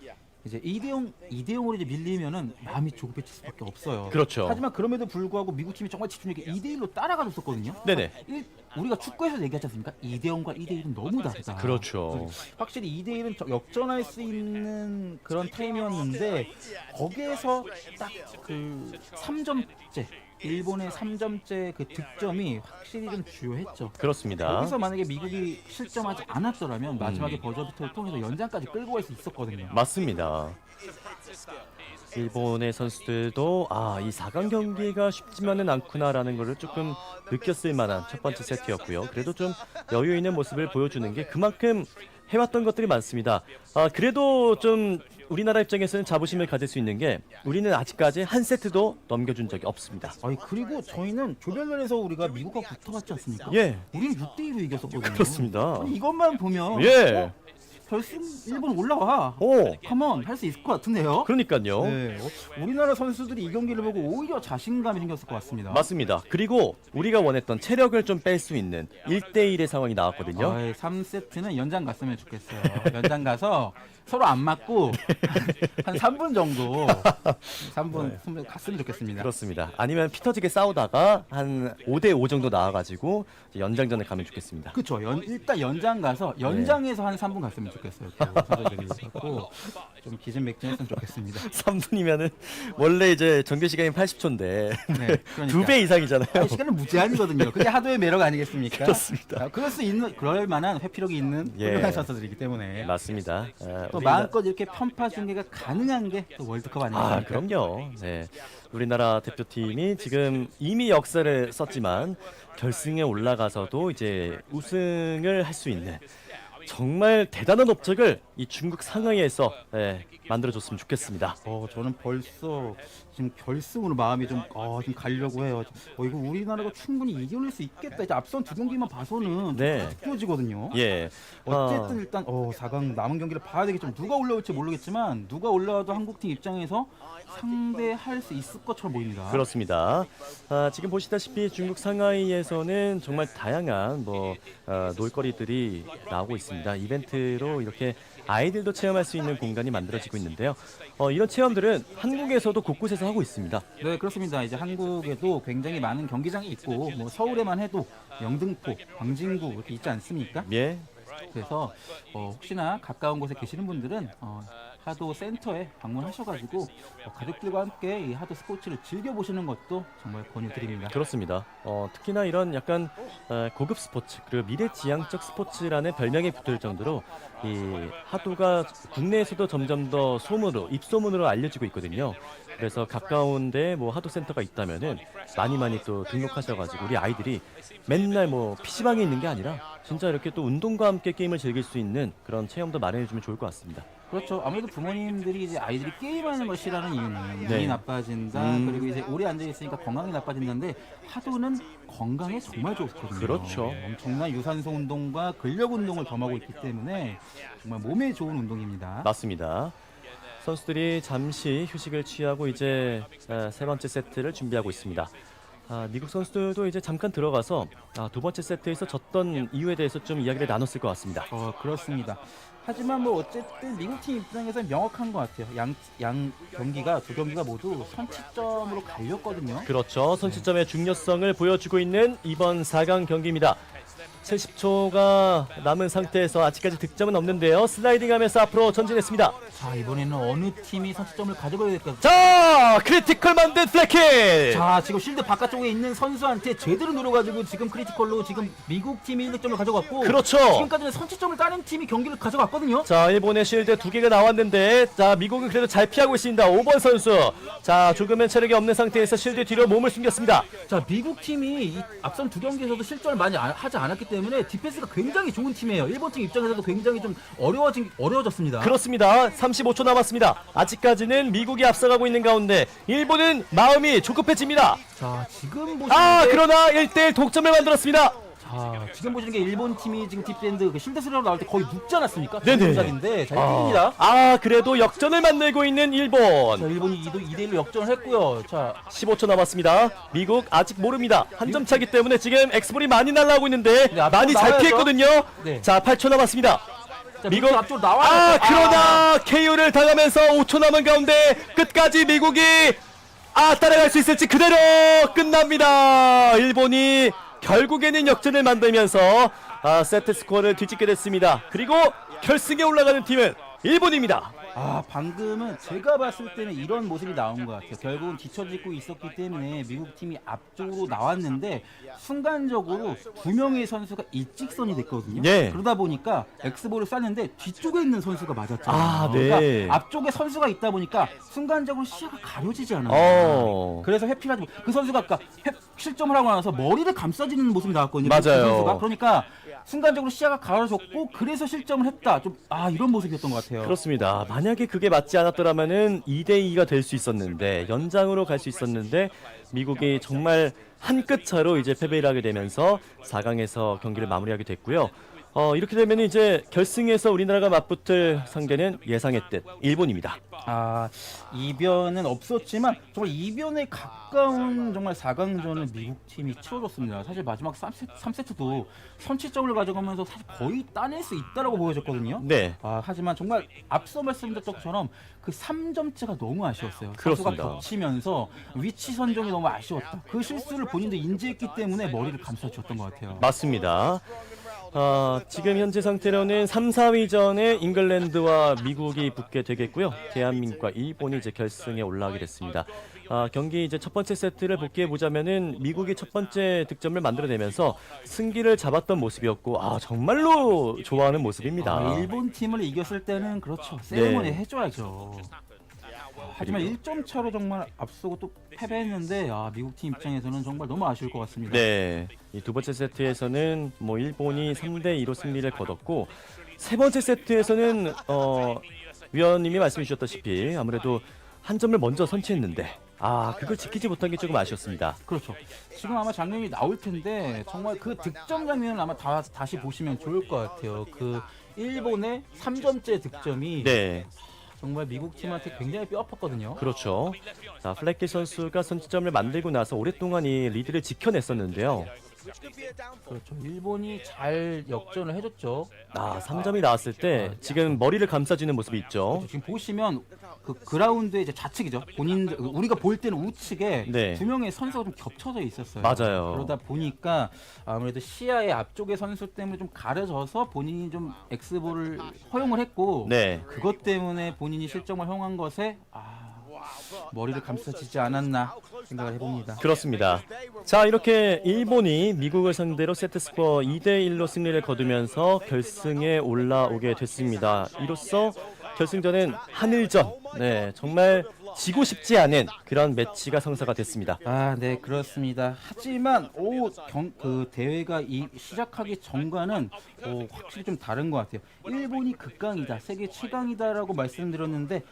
이제 2대0으로 이제 밀리면은 마음이 조급해질 수밖에 없어요. 그렇죠. 하지만 그럼에도 불구하고 미국 팀이 정말 집중력에 2대1로 따라가줬었거든요. 네네. 우리가 축구에서 얘기하지 않습니까? 2대0과 2대1은 너무 다르다. 그렇죠. 확실히 2대1은 역전할 수 있는 그런 타임이었는데 거기에서 딱 그 3점째 일본의 3점째 그 득점이 확실히 좀 주요했죠. 그렇습니다. 여기서 만약에 미국이 실점하지 않았더라면 마지막에 버저비터를 통해서 연장까지 끌고 갈 수 있었거든요. 맞습니다. 일본의 선수들도 이 4강 경기가 쉽지만은 않구나라는 것을 조금 느꼈을 만한 첫 번째 세트였고요. 그래도 좀 여유 있는 모습을 보여주는 게 그만큼 해왔던 것들이 많습니다. 그래도 좀 우리나라 입장에서는 자부심을 가질 수 있는 게 우리는 아직까지 한 세트도 넘겨준 적이 없습니다. 그리고 저희는 조별전에서 우리가 미국과 붙어봤지 않습니까? 예. 우리는 6대2로 이겼었거든요. 그렇습니다. 이것만 보면 결승 일본 올라와. 오. 컴온 할 수 있을 것 같은데요. 그러니까요. 네, 우리나라 선수들이 이 경기를 보고 오히려 자신감이 생겼을 것 같습니다. 맞습니다. 그리고 우리가 원했던 체력을 좀 뺄 수 있는 1대1의 상황이 나왔거든요. 3세트는 연장 갔으면 좋겠어요. 연장 가서 서로 안 맞고 한 3분 정도 3분 갔으면 좋겠습니다. 그렇습니다. 아니면 피 터지게 싸우다가 한 5대5 정도 나와가지고 이제 연장전에 가면 좋겠습니다. 그렇죠. 일단 연장 가서 연장에서 한 3분 갔으면 좋겠어요. 선수들이 갖고 좀 기진맥진했으면 좋겠습니다. 3분이면은 원래 이제 정규 시간이 80초인데 네, 그러니까. 2배 이상이잖아요. 시간은 무제한이거든요. 그게 하도의 매력 아니겠습니까? 그렇습니다. 그럴 만한 회피력이 있는 예. 훌륭한 선수들이기 때문에 맞습니다. 또 마음껏 이렇게 편파 중계가 가능한 게 또 월드컵 아니겠습니까? 아, 그럼요. 네. 우리나라 대표팀이 지금 이미 역사를 썼지만 결승에 올라가서도 이제 우승을 할 수 있는 정말 대단한 업적을 이 중국 상하이에서 만들어줬으면 좋겠습니다. 저는 벌써 지금 결승으로 마음이 좀 가려고 해요. 이거 우리나라가 충분히 이겨낼 수 있겠다. 이제 앞선 두 경기만 봐서는 네. 느껴지거든요. 예. 어쨌든 일단 4강 남은 경기를 봐야 되겠지만 누가 올라올지 모르겠지만 누가 올라와도 한국팀 입장에서 상대할 수 있을 것처럼 보입니다. 그렇습니다. 지금 보시다시피 중국 상하이에서는 정말 다양한 놀거리들이 나오고 있습니다. 이벤트로 이렇게 아이들도 체험할 수 있는 공간이 만들어지고 있는데요. 이런 체험들은 한국에서도 곳곳에서 하고 있습니다. 네, 그렇습니다. 이제 한국에도 굉장히 많은 경기장이 있고 서울에만 해도 영등포, 광진구 이렇게 있지 않습니까? 예. 그래서 혹시나 가까운 곳에 계시는 분들은 하도 센터에 방문하셔가지고 가족들과 함께 이 하도 스포츠를 즐겨보시는 것도 정말 권유드립니다. 그렇습니다. 특히나 이런 약간 고급 스포츠 그리고 미래지향적 스포츠라는 별명이 붙을 정도로 이 하도가 국내에서도 점점 더 입소문으로 알려지고 있거든요. 그래서 가까운데 하도 센터가 있다면은 많이 또 등록하셔가지고 우리 아이들이 맨날 PC방에 있는 게 아니라 진짜 이렇게 또 운동과 함께 게임을 즐길 수 있는 그런 체험도 마련해주면 좋을 것 같습니다. 그렇죠. 아무래도 부모님들이 이제 아이들이 게임하는 걸 싫어하는 이유는 네. 눈이 나빠진다. 그리고 이제 오래 앉아 있으니까 건강이 나빠진다는데 하도는 건강에 정말 좋거든요. 그렇죠. 엄청난 유산소 운동과 근력 운동을 겸하고 있기 때문에 정말 몸에 좋은 운동입니다. 맞습니다. 선수들이 잠시 휴식을 취하고 이제 세 번째 세트를 준비하고 있습니다. 미국 선수들도 이제 잠깐 들어가서 두 번째 세트에서 졌던 이유에 대해서 좀 이야기를 나눴을 것 같습니다. 그렇습니다. 하지만 어쨌든 미국팀 입장에서는 명확한 것 같아요. 양 경기가 두 경기가 모두 선취점으로 갈렸거든요. 그렇죠. 선취점의 중요성을 보여주고 있는 이번 4강 경기입니다. 70초가 남은 상태에서 아직까지 득점은 없는데요. 슬라이딩하면서 앞으로 전진했습니다. 자, 이번에는 어느 팀이 선취점을 가져가야 될까요? 자, 크리티컬 만든 플래킷! 자, 지금 실드 바깥쪽에 있는 선수한테 제대로 눌러가지고 지금 크리티컬로 지금 미국 팀이 1득점을 가져갔고 그렇죠. 지금까지는 선취점을 따낸 팀이 경기를 가져갔거든요. 자, 일본의 실드 2개가 나왔는데 자, 미국은 그래도 잘 피하고 있습니다. 5번 선수. 자, 조금은 체력이 없는 상태에서 실드 뒤로 몸을 숨겼습니다. 자, 미국 팀이 이 앞선 두 경기에서도 실점을 많이 하지 않았기 때문에 디펜스가 굉장히 좋은 팀이에요. 일본 팀 입장에서도 굉장히 좀 어려워졌습니다. 그렇습니다. 35초 남았습니다. 아직까지는 미국이 앞서가고 있는 가운데 일본은 마음이 조급해집니다. 자, 지금 보시는 게 그러나 1대1 독점을 만들었습니다. 자, 지금 보시는 게 일본 팀이 지금 딥밴드 실드 스리로 나올 때 거의 눕지 않았습니까? 네네. 동작인데 잘 뜁니다. 그래도 역전을 만들고 있는 일본. 자, 일본이 2대1로 역전을 했고요. 자, 15초 남았습니다. 미국 아직 모릅니다. 한 점 차기 때문에 지금 엑스볼이 많이 날아오고 있는데 네, 앞으로 많이 잘 나와야죠. 피했거든요. 네. 자, 8초 남았습니다. 자, 미국 앞쪽으로 나와야 그러나 KO를 당하면서 5초 남은 가운데 끝까지 미국이 따라갈 수 있을지 그대로 끝납니다. 일본이 결국에는 역전을 만들면서 세트 스코어를 뒤집게 됐습니다. 그리고 결승에 올라가는 팀은 일본입니다. 방금은 제가 봤을 때는 이런 모습이 나온 것 같아요. 결국은 뒤처지고 있었기 때문에 미국 팀이 앞쪽으로 나왔는데 순간적으로 두 명의 선수가 일직선이 됐거든요. 네. 그러다 보니까 엑스볼을 쐈는데 뒤쪽에 있는 선수가 맞았잖아요. 네. 그러니까 앞쪽에 선수가 있다 보니까 순간적으로 시야가 가려지지 않아요. 그래서 회피하지 그 선수가 아까 실점을 하고 나서 머리를 감싸지는 모습이 나왔거든요. 맞아요. 그 선수가. 그러니까 순간적으로 시야가 가려졌고 그래서 실점을 했다. 좀 이런 모습이었던 것 같아요. 그렇습니다. 만약에 그게 맞지 않았더라면은 2대2가 될 수 있었는데 연장으로 갈 수 있었는데 미국이 정말 한 끗 차로 이제 패배를 하게 되면서 4강에서 경기를 마무리하게 됐고요. 이렇게 되면 이제 결승에서 우리나라가 맞붙을 상대는 예상했듯 일본입니다. 이변은 없었지만 정말 이변에 가까운 정말 4강전을 미국 팀이 치러줬습니다. 사실 마지막 3세트도 선취점을 가져가면서 사실 거의 따낼 수 있다라고 보여졌거든요. 네. 하지만 정말 앞서 말씀드렸던 것처럼 그 3점째가 너무 아쉬웠어요. 그렇습니다. 선수가 겹치면서 위치 선정이 너무 아쉬웠다. 그 실수를 본인도 인지했기 때문에 머리를 감싸줬던 것 같아요. 맞습니다. 지금 현재 상태로는 3, 4위전에 잉글랜드와 미국이 붙게 되겠고요. 대한민국과 일본이 이제 결승에 올라가게 됐습니다. 경기 이제 첫 번째 세트를 복귀해 보자면은 미국이 첫 번째 득점을 만들어내면서 승기를 잡았던 모습이었고, 정말로 좋아하는 모습입니다. 일본 팀을 이겼을 때는 그렇죠. 세레모니 네. 해줘야죠. 하지만 1점 차로 정말 앞서고 또 패배했는데 미국 팀 입장에서는 정말 너무 아쉬울 것 같습니다. 네, 이 두 번째 세트에서는 뭐 일본이 3대2로 승리를 거뒀고, 세 번째 세트에서는 위원님이 말씀해 주셨다시피 아무래도 한 점을 먼저 선취했는데 그걸 지키지 못한 게 조금 아쉬웠습니다. 그렇죠. 지금 아마 장면이 나올 텐데 정말 그 득점 장면을 아마 다시 보시면 좋을 것 같아요. 그 일본의 3점째 득점이 네, 정말 미국 팀한테 굉장히 뼈아팠거든요. 그렇죠. 자, 플래키 선수가 선취점을 만들고 나서 오랫동안 이 리드를 지켜냈었는데요. 그렇죠. 일본이 잘 역전을 해줬죠. 3점이 나왔을 때 지금 머리를 감싸주는 모습이 있죠. 지금 보시면 그 그라운드의 이제 좌측이죠. 우리가 볼 때는 우측에 네. 두 명의 선수가 좀 겹쳐져 있었어요. 맞아요. 그러다 보니까 아무래도 시야의 앞쪽의 선수 때문에 좀 가려져서 본인이 좀 엑스볼을 허용을 했고, 네. 그것 때문에 본인이 실점을 허용한 것에 머리를 감싸지지 않았나 생각을 해봅니다. 그렇습니다. 자, 이렇게 일본이 미국을 상대로 세트스코어 2대1로 승리를 거두면서 결승에 올라오게 됐습니다. 이로써 결승전은 한일전, 정말 지고 싶지 않은 그런 매치가 성사가 됐습니다. 네, 그렇습니다. 하지만 그 대회가 시작하기 전과는 확실히 좀 다른 것 같아요. 일본이 극강이다, 세계 최강이다라고 말씀드렸는데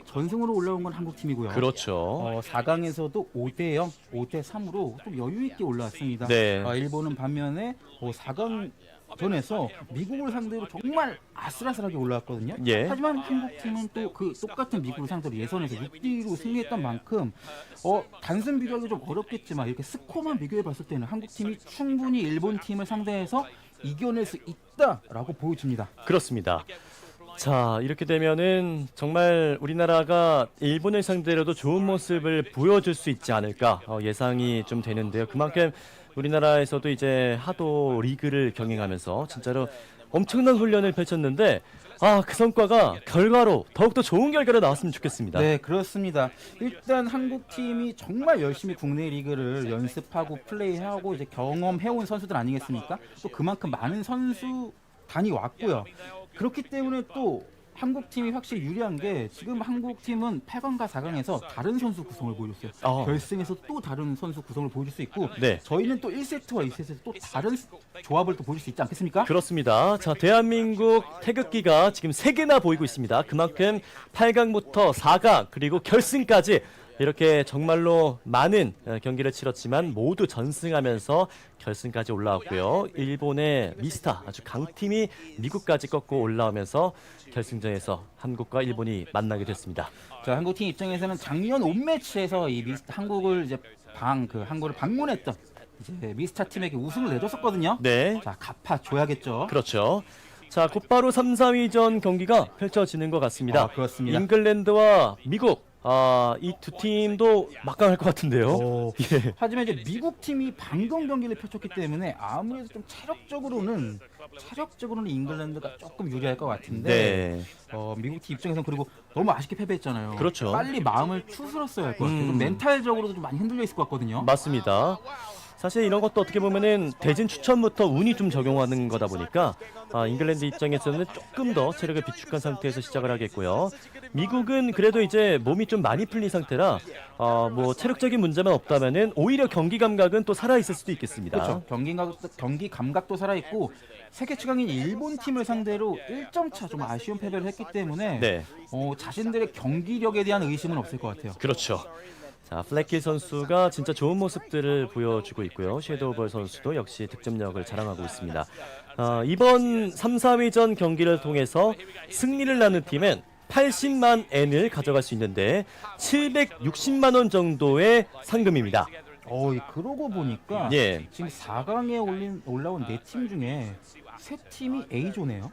전승으로 올라온 건 한국 팀이고요. 그렇죠. 4강에서도 5대0, 5대3으로 좀 여유 있게 올라왔습니다. 네. 일본은 반면에 4강 전에서 미국을 상대로 정말 아슬아슬하게 올라왔거든요. 예. 하지만 한국 팀은 또 그 똑같은 미국을 상대로 예선에서 6대2로 승리했던 만큼 단순 비교하기 좀 어렵겠지만 이렇게 스코어만 비교해 봤을 때는 한국 팀이 충분히 일본 팀을 상대해서 이겨낼 수 있다라고 보여집니다. 그렇습니다. 자, 이렇게 되면은 정말 우리나라가 일본을 상대로도 좋은 모습을 보여줄 수 있지 않을까 예상이 좀 되는데요. 그만큼 우리나라에서도 이제 하도 리그를 경영하면서 진짜로 엄청난 훈련을 펼쳤는데 그 성과가 결과로 더욱더 좋은 결과로 나왔으면 좋겠습니다. 네, 그렇습니다. 일단 한국 팀이 정말 열심히 국내 리그를 연습하고 플레이하고 이제 경험해온 선수들 아니겠습니까? 또 그만큼 많은 선수단이 왔고요. 그렇기 때문에 또 한국 팀이 확실히 유리한 게 지금 한국 팀은 8강과 4강에서 다른 선수 구성을 보여줬어요. 결승에서 또 다른 선수 구성을 보여줄 수 있고, 네. 저희는 또 1세트와 2세트에서 또 다른 조합을 또 보여줄 수 있지 않겠습니까? 그렇습니다. 자, 대한민국 태극기가 지금 3개나 보이고 있습니다. 그만큼 8강부터 4강 그리고 결승까지 이렇게 정말로 많은 경기를 치렀지만 모두 전승하면서 결승까지 올라왔고요. 일본의 미스타 아주 강팀이 미국까지 꺾고 올라오면서 결승전에서 한국과 일본이 만나게 됐습니다. 자, 한국팀 입장에서는 작년 홈매치에서 이 한국을 이제 한국을 방문했던 이제 미스타 팀에게 우승을 내줬었거든요. 네. 자, 갚아줘야겠죠. 그렇죠. 자, 곧바로 3, 4위전 경기가 펼쳐지는 것 같습니다. 그렇습니다. 잉글랜드와 미국. 이 두 팀도 막강할 것 같은데요. 예. 하지만 이제 미국 팀이 방금 경기를 펼쳤기 때문에 아무래도 좀 체력적으로는 잉글랜드가 조금 유리할 것 같은데, 미국 팀 입장에서는 그리고 너무 아쉽게 패배했잖아요. 그렇죠. 빨리 마음을 추스렀어야 할 것 같아요. 좀 멘탈적으로도 좀 많이 흔들려 있을 것 같거든요. 맞습니다. 사실 이런 것도 어떻게 보면은 대진 추천부터 운이 좀 적용하는 거다 보니까 잉글랜드 입장에서는 조금 더 체력을 비축한 상태에서 시작을 하겠고요. 미국은 그래도 이제 몸이 좀 많이 풀린 상태라 뭐 체력적인 문제만 없다면은 오히려 경기 감각은 또 살아 있을 수도 있겠습니다. 그렇죠. 경기 감각도 살아 있고 세계 최강인 일본 팀을 상대로 1점 차 좀 아쉬운 패배를 했기 때문에 네. 자신들의 경기력에 대한 의심은 없을 것 같아요. 그렇죠. 자, 플래키 선수가 진짜 좋은 모습들을 보여주고 있고요. 섀도우볼 선수도 역시 득점력을 자랑하고 있습니다. 이번 3, 4위전 경기를 통해서 승리를 나눈 팀은 80만 엔을 가져갈 수 있는데 760만 원 정도의 상금입니다. 그러고 보니까 예. 지금 4강에 올라온 4팀 중에 3팀이 A조네요.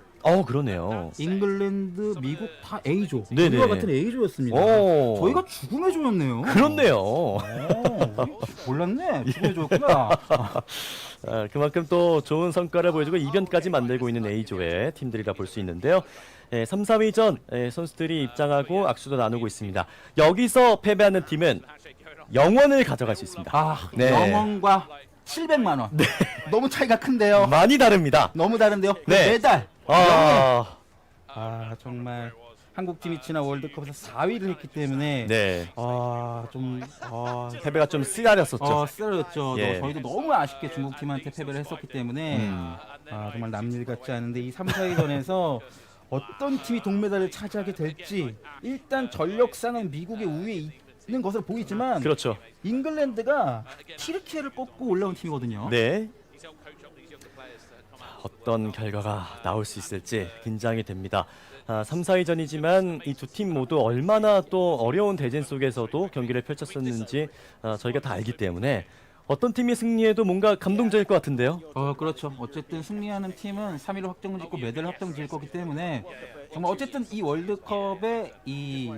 그러네요. 잉글랜드, 미국 다 A조. 네네. 우리와 같은 A조였습니다. 오. 저희가 죽음의 조였네요. 그렇네요. 몰랐네. 죽음의 조였구나. 그만큼 또 좋은 성과를 보여주고 이변까지 만들고 있는 A조의 팀들이라 볼 수 있는데요. 3, 4위전 선수들이 입장하고 악수도 나누고 있습니다. 여기서 패배하는 팀은 영원을 가져갈 수 있습니다. 네. 영원과 700만 원. 네. 너무 차이가 큰데요. 많이 다릅니다. 너무 다른데요. 네. 메달. 아, 정말 한국팀이 지난 월드컵에서 4위를 했기 때문에 네. 패배가 좀 쓰라렸었죠. 쓰러졌죠. 예. 저희도 너무 아쉽게 중국팀한테 패배를 했었기 때문에 정말 남일 같지 않은데 이 3, 4위전에서 어떤 팀이 동메달을 차지하게 될지 일단 전력상은 미국의 우위에 있는 것으로 보이지만 그렇죠. 잉글랜드가 튀르키예를 꺾고 올라온 팀이거든요. 네. 어떤 결과가 나올 수 있을지 긴장이 됩니다. 3, 4위전이지만 이 두 팀 모두 얼마나 또 어려운 대진 속에서도 경기를 펼쳤었는지 저희가 다 알기 때문에 어떤 팀이 승리해도 뭔가 감동적일 것 같은데요. 그렇죠. 어쨌든 승리하는 팀은 3위로 확정짓고 메달을 확정질 거기 때문에 정말 어쨌든 이 월드컵의 이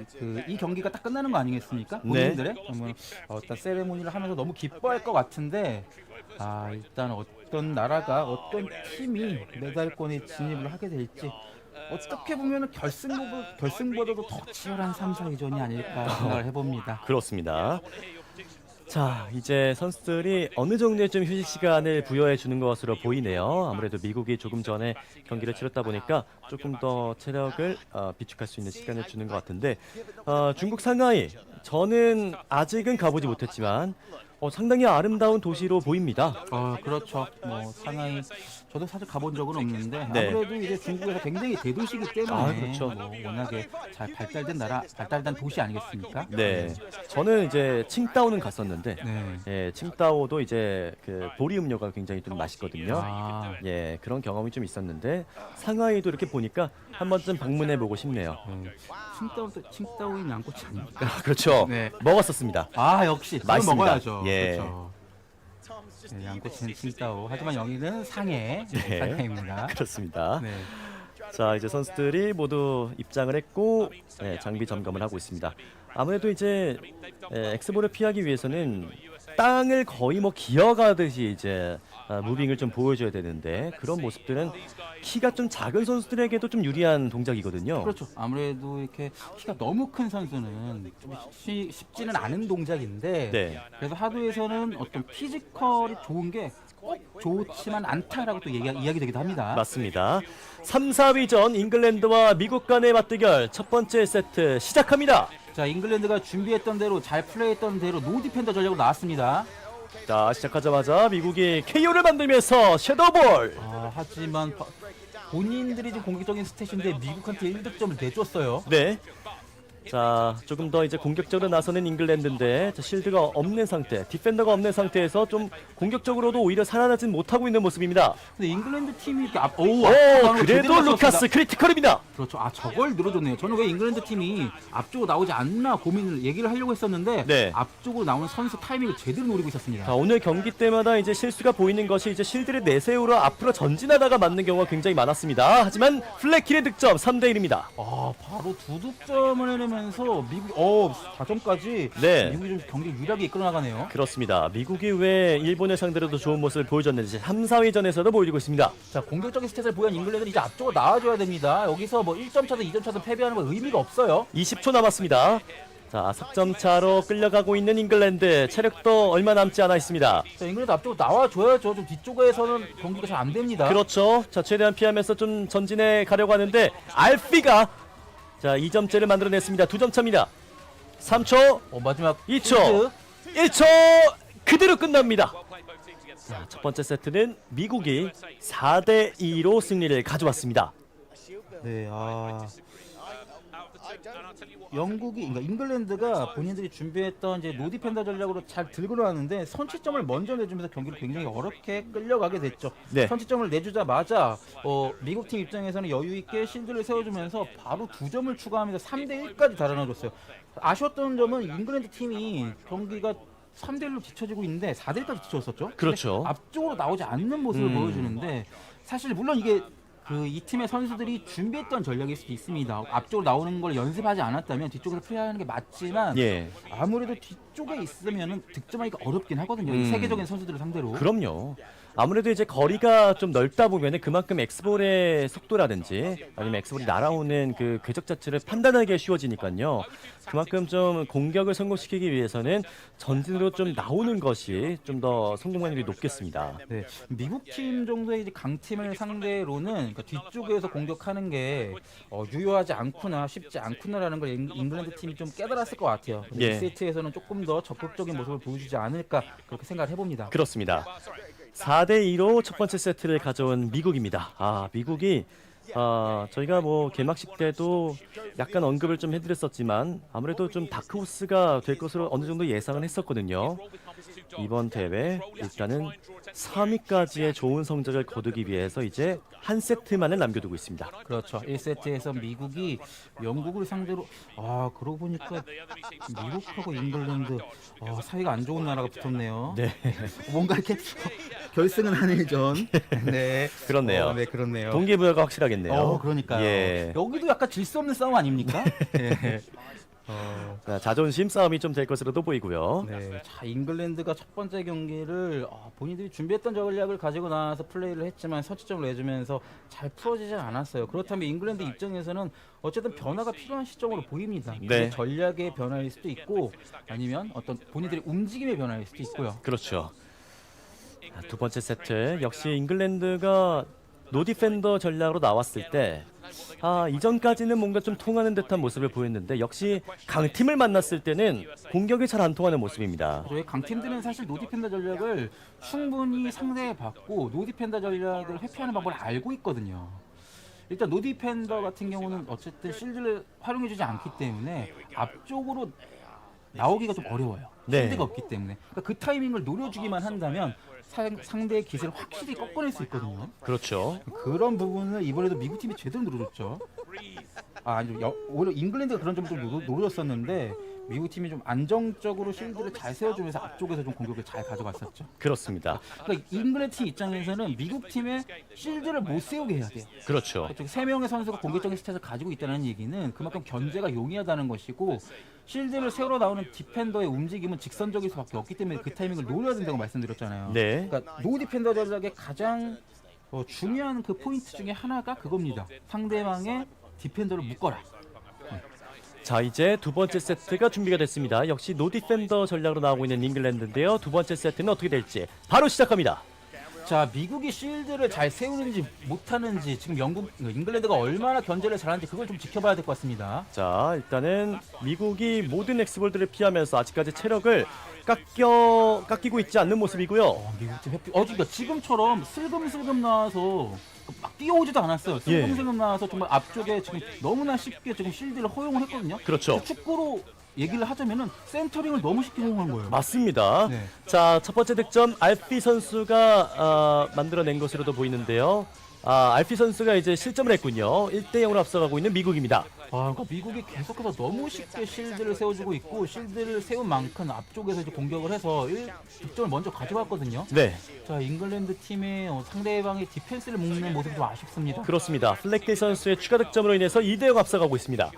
경기가 딱 끝나는 거 아니겠습니까? 본인들의 정말 어떤 세레모니를 하면서 너무 기뻐할 것 같은데 일단 어떤 나라가 어떤 팀이 메달권에 진입을 하게 될지 어떻게 보면 결승보다도 더 치열한 3, 4위전이 아닐까 생각을 해봅니다. 그렇습니다. 자, 이제 선수들이 어느 정도의 좀 휴식 시간을 부여해 주는 것으로 보이네요. 아무래도 미국이 조금 전에 경기를 치렀다 보니까 조금 더 체력을 비축할 수 있는 시간을 주는 것 같은데 중국 상하이, 저는 아직은 가보지 못했지만 상당히 아름다운 도시로 보입니다. 그렇죠. 상하이 저도 사실 가본 적은 없는데 네. 아무래도 이제 중국에서 굉장히 대도시이기 때문에 그렇죠. 워낙에 잘 발달된 도시 아니겠습니까? 네, 저는 이제 칭다오는 갔었는데 네. 칭다오도 이제 그 보리 음료가 굉장히 좀 맛있거든요. 네. 그런 경험이 좀 있었는데 상하이도 이렇게 보니까 한 번쯤 방문해 보고 싶네요. 칭다오인 양꼬치 아닙니까? 그렇죠. 네. 먹었었습니다. 역시 맛있습니다. 먹어야죠. 예. 그렇죠. 양꼬치는 칭다오. 하지만 여기는 상해입니다. 그렇습니다. 네. 자, 이제 선수들이 모두 입장을 했고 장비 점검을 하고 있습니다. 아무래도 이제 엑스볼을 피하기 위해서는 땅을 거의 기어가듯이 이제 무빙을 좀 보여줘야 되는데 그런 모습들은 키가 좀 작은 선수들에게도 좀 유리한 동작이거든요. 그렇죠. 아무래도 이렇게 키가 너무 큰 선수는 좀 쉽지는 않은 동작인데 네. 그래서 하도에서는 어떤 피지컬이 좋은 게 꼭 좋지만 않다라고 또 이야기 되기도 합니다. 맞습니다. 3, 4위전 잉글랜드와 미국 간의 맞대결 첫 번째 세트 시작합니다. 자, 잉글랜드가 준비했던 대로 잘 플레이했던 대로 노 디펜더 전략으로 나왔습니다. 자, 시작하자마자 미국이 KO를 만들면서 섀도우볼. 하지만 본인들이 지금 공격적인 스탯인데 미국한테 1득점을 내줬어요. 네. 자, 조금 더 이제 공격적으로 나서는 잉글랜드인데 실드가 없는 상태, 디펜더가 없는 상태에서 좀 공격적으로도 오히려 살아나진 못하고 있는 모습입니다. 근데 잉글랜드 팀이 이렇게 그래도 루카스 크리티컬입니다. 그렇죠. 저걸 늘어줬네요. 저는 왜 잉글랜드 팀이 앞쪽으로 나오지 않나 얘기를 하려고 했었는데 네. 앞쪽으로 나오는 선수 타이밍을 제대로 노리고 있었습니다. 자, 오늘 경기 때마다 이제 실수가 보이는 것이 이제 실드를 내세우러 앞으로 전진하다가 맞는 경우가 굉장히 많았습니다. 하지만 플래킬의 득점 3대1입니다. 바로 두 득점을 해내면서 미국이 4점까지 네. 미국이 좀 경기 유리하게 이끌어 나가네요. 그렇습니다. 미국이 왜 일본을 상대로도 좋은 모습을 보여줬는지 3, 4위전에서도 보여주고 있습니다. 자, 공격적인 스탯을 보인 잉글랜드는 이제 앞쪽으로 나와줘야 됩니다. 여기서 1점 차든 2점 차든 패배하는 건 의미가 없어요. 20초 남았습니다. 자, 4점 차로 끌려가고 있는 잉글랜드, 체력도 얼마 남지 않아 있습니다. 자, 잉글랜드 앞쪽으로 나와줘야죠. 좀 뒤쪽에서는 경기가 잘 안 됩니다. 그렇죠. 자, 최대한 피하면서 좀 전진해 가려고 하는데 알피가 자, 2점째를 만들어냈습니다. 2점 차입니다. 3초, 마지막 2초, 1초 그대로 끝납니다. 자, 첫 번째 세트는 미국이 4대2로 승리를 가져왔습니다. 네, 영국이, 그러니까 잉글랜드가 본인들이 준비했던 이제 노디펜더 전략으로 잘 들고 나왔는데 선취점을 먼저 내주면서 경기를 굉장히 어렵게 끌려가게 됐죠. 네. 선취점을 내주자마자 미국 팀 입장에서는 여유 있게 실드를 세워주면서 바로 2점을 추가하면서 3대1까지 달아나줬어요. 아쉬웠던 점은 잉글랜드 팀이 경기가 3대1로 뒤처지고 있는데 4대1까지 뒤쳐졌었죠. 그렇죠. 앞쪽으로 나오지 않는 모습을 보여주는데 사실 물론 이게 이 팀의 선수들이 준비했던 전략일 수도 있습니다. 앞쪽으로 나오는 걸 연습하지 않았다면 뒤쪽에서 플레이하는 게 맞지만 예. 아무래도 뒤쪽에 있으면은 득점하기가 어렵긴 하거든요. 이 세계적인 선수들을 상대로. 그럼요. 아무래도 이제 거리가 좀 넓다 보면은 그만큼 엑스볼의 속도라든지 아니면 엑스볼이 날아오는 그 궤적 자체를 판단하기가 쉬워지니까요. 그만큼 좀 공격을 성공시키기 위해서는 전진으로 좀 나오는 것이 좀 더 성공 확률이 높겠습니다. 네, 미국 팀 정도의 이제 강팀을 상대로는 그러니까 뒤쪽에서 공격하는 게 유효하지 않구나, 쉽지 않구나라는 걸 잉글랜드 팀이 좀 깨달았을 것 같아요. 예. 2세트에서는 조금 더 적극적인 모습을 보여주지 않을까 그렇게 생각을 해봅니다. 그렇습니다. 4대2로 첫 번째 세트를 가져온 미국입니다. 미국이 저희가 뭐 개막식 때도 약간 언급을 좀 해드렸었지만 아무래도 좀 다크호스가 될 것으로 어느 정도 예상은 했었거든요. 이번 대회 일단은 3위까지의 좋은 성적을 거두기 위해서 이제 한 세트만을 남겨두고 있습니다. 그렇죠. 1세트에서 미국이 영국을 상대로 그러고 보니까 미국하고 잉글랜드 사이가 안 좋은 나라가 붙었네요. 네. 뭔가 이렇게 결승은 한일전. 네. 그렇네요. 네, 그렇네요. 동기부여가 확실하겠네요. 그러니까요. 예. 여기도 약간 질 수 없는 싸움 아닙니까? 네. 자, 자존심 싸움이 좀 될 것으로도 보이고요. 네, 자 잉글랜드가 첫 번째 경기를 본인들이 준비했던 전략을 가지고 나와서 플레이를 했지만 선취점을 내주면서 잘 풀어지지 않았어요. 그렇다면 잉글랜드 입장에서는 어쨌든 변화가 필요한 시점으로 보입니다. 네. 전략의 변화일 수도 있고 아니면 어떤 본인들의 움직임의 변화일 수도 있고요. 그렇죠. 두 번째 세트 역시 잉글랜드가 노디펜더 전략으로 나왔을 때 이전까지는 뭔가 좀 통하는 듯한 모습을 보였는데 역시 강팀을 만났을 때는 공격이 잘 안 통하는 모습입니다. 저희 강팀들은 사실 노디펜더 전략을 충분히 상대해봤고 노디펜더 전략을 회피하는 방법을 알고 있거든요. 일단 노디펜더 같은 경우는 어쨌든 실드를 활용해주지 않기 때문에 앞쪽으로 나오기가 좀 어려워요. 네. 실드가 없기 때문에. 그러니까 그 타이밍을 노려주기만 한다면 상대의 기세를 확실히 꺾어낼 수 있거든요. 그렇죠. 그런 부분을 이번에도 미국 팀이 제대로 노려줬죠. 오히려 잉글랜드가 그런 점을 좀 노렸었는데 미국 팀이 좀 안정적으로 실드를 잘 세워주면서 앞쪽에서 좀 공격을 잘 가져갔었죠. 그렇습니다. 그러니까 잉글랜드 팀 입장에서는 미국 팀의 실드를 못 세우게 해야 돼요. 그렇죠. 3명의 선수가 공격적인 스탯을 가지고 있다는 얘기는 그만큼 견제가 용이하다는 것이고 실드를 세우러 나오는 디펜더의 움직임은 직선적일 수밖에 없기 때문에 그 타이밍을 노려야 된다고 말씀드렸잖아요. 네. 그러니까 노 디펜더 전략의 가장 중요한 그 포인트 중에 하나가 그겁니다. 상대방의 디펜더를 묶어라. 자, 이제 두 번째 세트가 준비가 됐습니다. 역시 노디펜더 전략으로 나오고 있는 잉글랜드인데요. 두 번째 세트는 어떻게 될지 바로 시작합니다. 자, 미국이 실드를 잘 세우는지 못하는지 지금 잉글랜드가 얼마나 견제를 잘하는지 그걸 좀 지켜봐야 될 것 같습니다. 자, 일단은 미국이 모든 엑스볼들을 피하면서 아직까지 체력을 깎이고 있지 않는 모습이고요. 미국 팀 회피. 그러니까 지금처럼 슬금슬금 나와서 막 뛰어오지도 않았어요. 슬금슬금 나와서 정말 앞쪽에 지금 너무나 쉽게 지금 실드를 허용을 했거든요. 그렇죠. 축구로 얘기를 하자면은 센터링을 너무 쉽게 허용한 거예요. 맞습니다. 네. 자, 첫 번째 득점 알피 선수가 만들어낸 것으로도 보이는데요. 알피 선수가 이제 실점을 했군요. 1대0으로 앞서가고 있는 미국입니다. 그러니까 미국이 계속해서 너무 쉽게 실드를 세워주고 있고 실드를 세운 만큼 앞쪽에서 이제 공격을 해서 1득점을 먼저 가져갔거든요. 네, 자, 잉글랜드 팀의 상대방의 디펜스를 묶는 모습이 좀 아쉽습니다. 그렇습니다. 플렉데이 선수의 추가 득점으로 인해서 2대0 앞서가고 있습니다.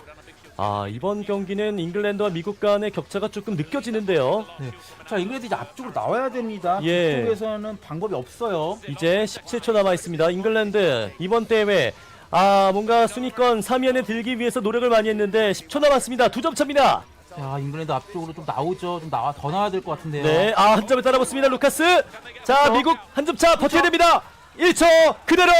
이번 경기는 잉글랜드와 미국 간의 격차가 조금 느껴지는데요. 네. 자, 잉글랜드 이제 앞쪽으로 나와야 됩니다. 예. 뒤쪽에서는 방법이 없어요. 이제 17초 남아 있습니다. 잉글랜드 이번 대회 뭔가 순위권 3위 안에 들기 위해서 노력을 많이 했는데 10초 남았습니다. 2점 차입니다. 자, 잉글랜드 앞쪽으로 좀 나오죠. 좀 더 나와야 될 것 같은데요. 네, 한 점을 따라붙습니다. 루카스. 자, 미국 한 점 차 버텨야 됩니다. 1초 그대로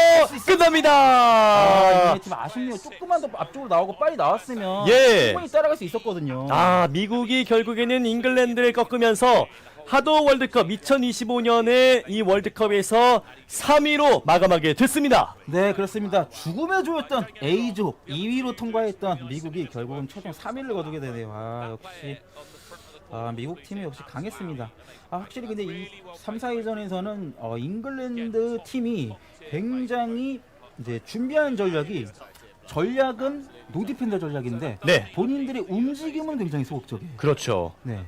끝납니다. 잉글랜드 팀 아쉽네요. 조금만 더 앞쪽으로 나오고 빨리 나왔으면 예. 충분히 따라갈 수 있었거든요. 미국이 결국에는 잉글랜드를 꺾으면서 하도 월드컵 2025년의 이 월드컵에서 3위로 마감하게 됐습니다. 네, 그렇습니다. 죽음의 조였던 A조 2위로 통과했던 미국이 결국은 최종 3위를 거두게 되네요. 역시 미국 팀이 역시 강했습니다. 확실히 근데 이 3, 4위전에서는 잉글랜드 팀이 굉장히 이제 준비한 전략은 노디펜더 전략인데 네. 본인들의 움직임은 굉장히 소극적이에요. 그렇죠. 네.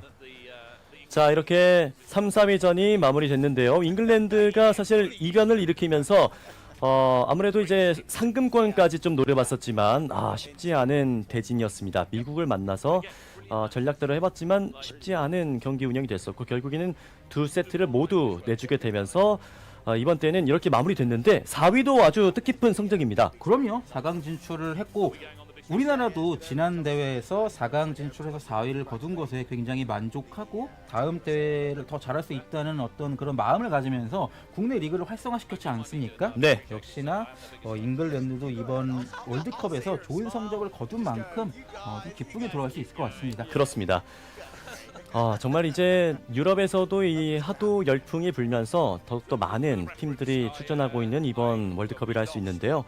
자, 이렇게 3, 4위전이 마무리됐는데요. 잉글랜드가 사실 이변을 일으키면서 아무래도 이제 상금권까지 좀 노려봤었지만 쉽지 않은 대진이었습니다. 미국을 만나서 전략대로 해봤지만 쉽지 않은 경기 운영이 됐었고 결국에는 2세트를 모두 내주게 되면서 이번 때는 이렇게 마무리됐는데 4위도 아주 뜻깊은 성적입니다. 그럼요. 4강 진출을 했고 우리나라도 지난 대회에서 4강 진출해서 4위를 거둔 것에 굉장히 만족하고 다음 대회를 더 잘할 수 있다는 어떤 그런 마음을 가지면서 국내 리그를 활성화시켰지 않습니까? 네. 역시나 잉글랜드도 이번 월드컵에서 좋은 성적을 거둔 만큼 좀 기쁘게 돌아갈 수 있을 것 같습니다. 그렇습니다. 정말 이제 유럽에서도 이 하도 열풍이 불면서 더욱더 많은 팀들이 출전하고 있는 이번 월드컵이라 할 수 있는데요.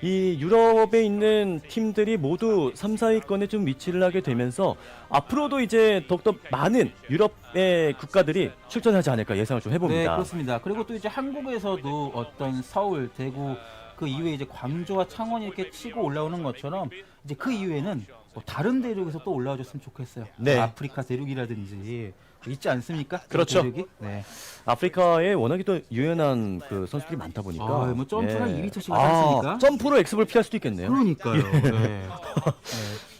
이 유럽에 있는 팀들이 모두 3, 4위권에 좀 위치를 하게 되면서 앞으로도 이제 더욱더 많은 유럽의 국가들이 출전하지 않을까 예상을 좀 해봅니다. 네, 그렇습니다. 그리고 또 이제 한국에서도 어떤 서울, 대구 그 이후에 이제 광주와 창원이 이렇게 치고 올라오는 것처럼 이제 그 이후에는 다른 대륙에서 또 올라와줬으면 좋겠어요. 네. 아프리카 대륙이라든지 있지 않습니까? 그렇죠. 대륙이? 네. 아프리카에 워낙에 또 유연한 그 선수들이 많다 보니까 뭐 점프를 한 2m씩 하지 않습니까? 점프로 엑스볼 피할 수도 있겠네요. 그러니까요. 네.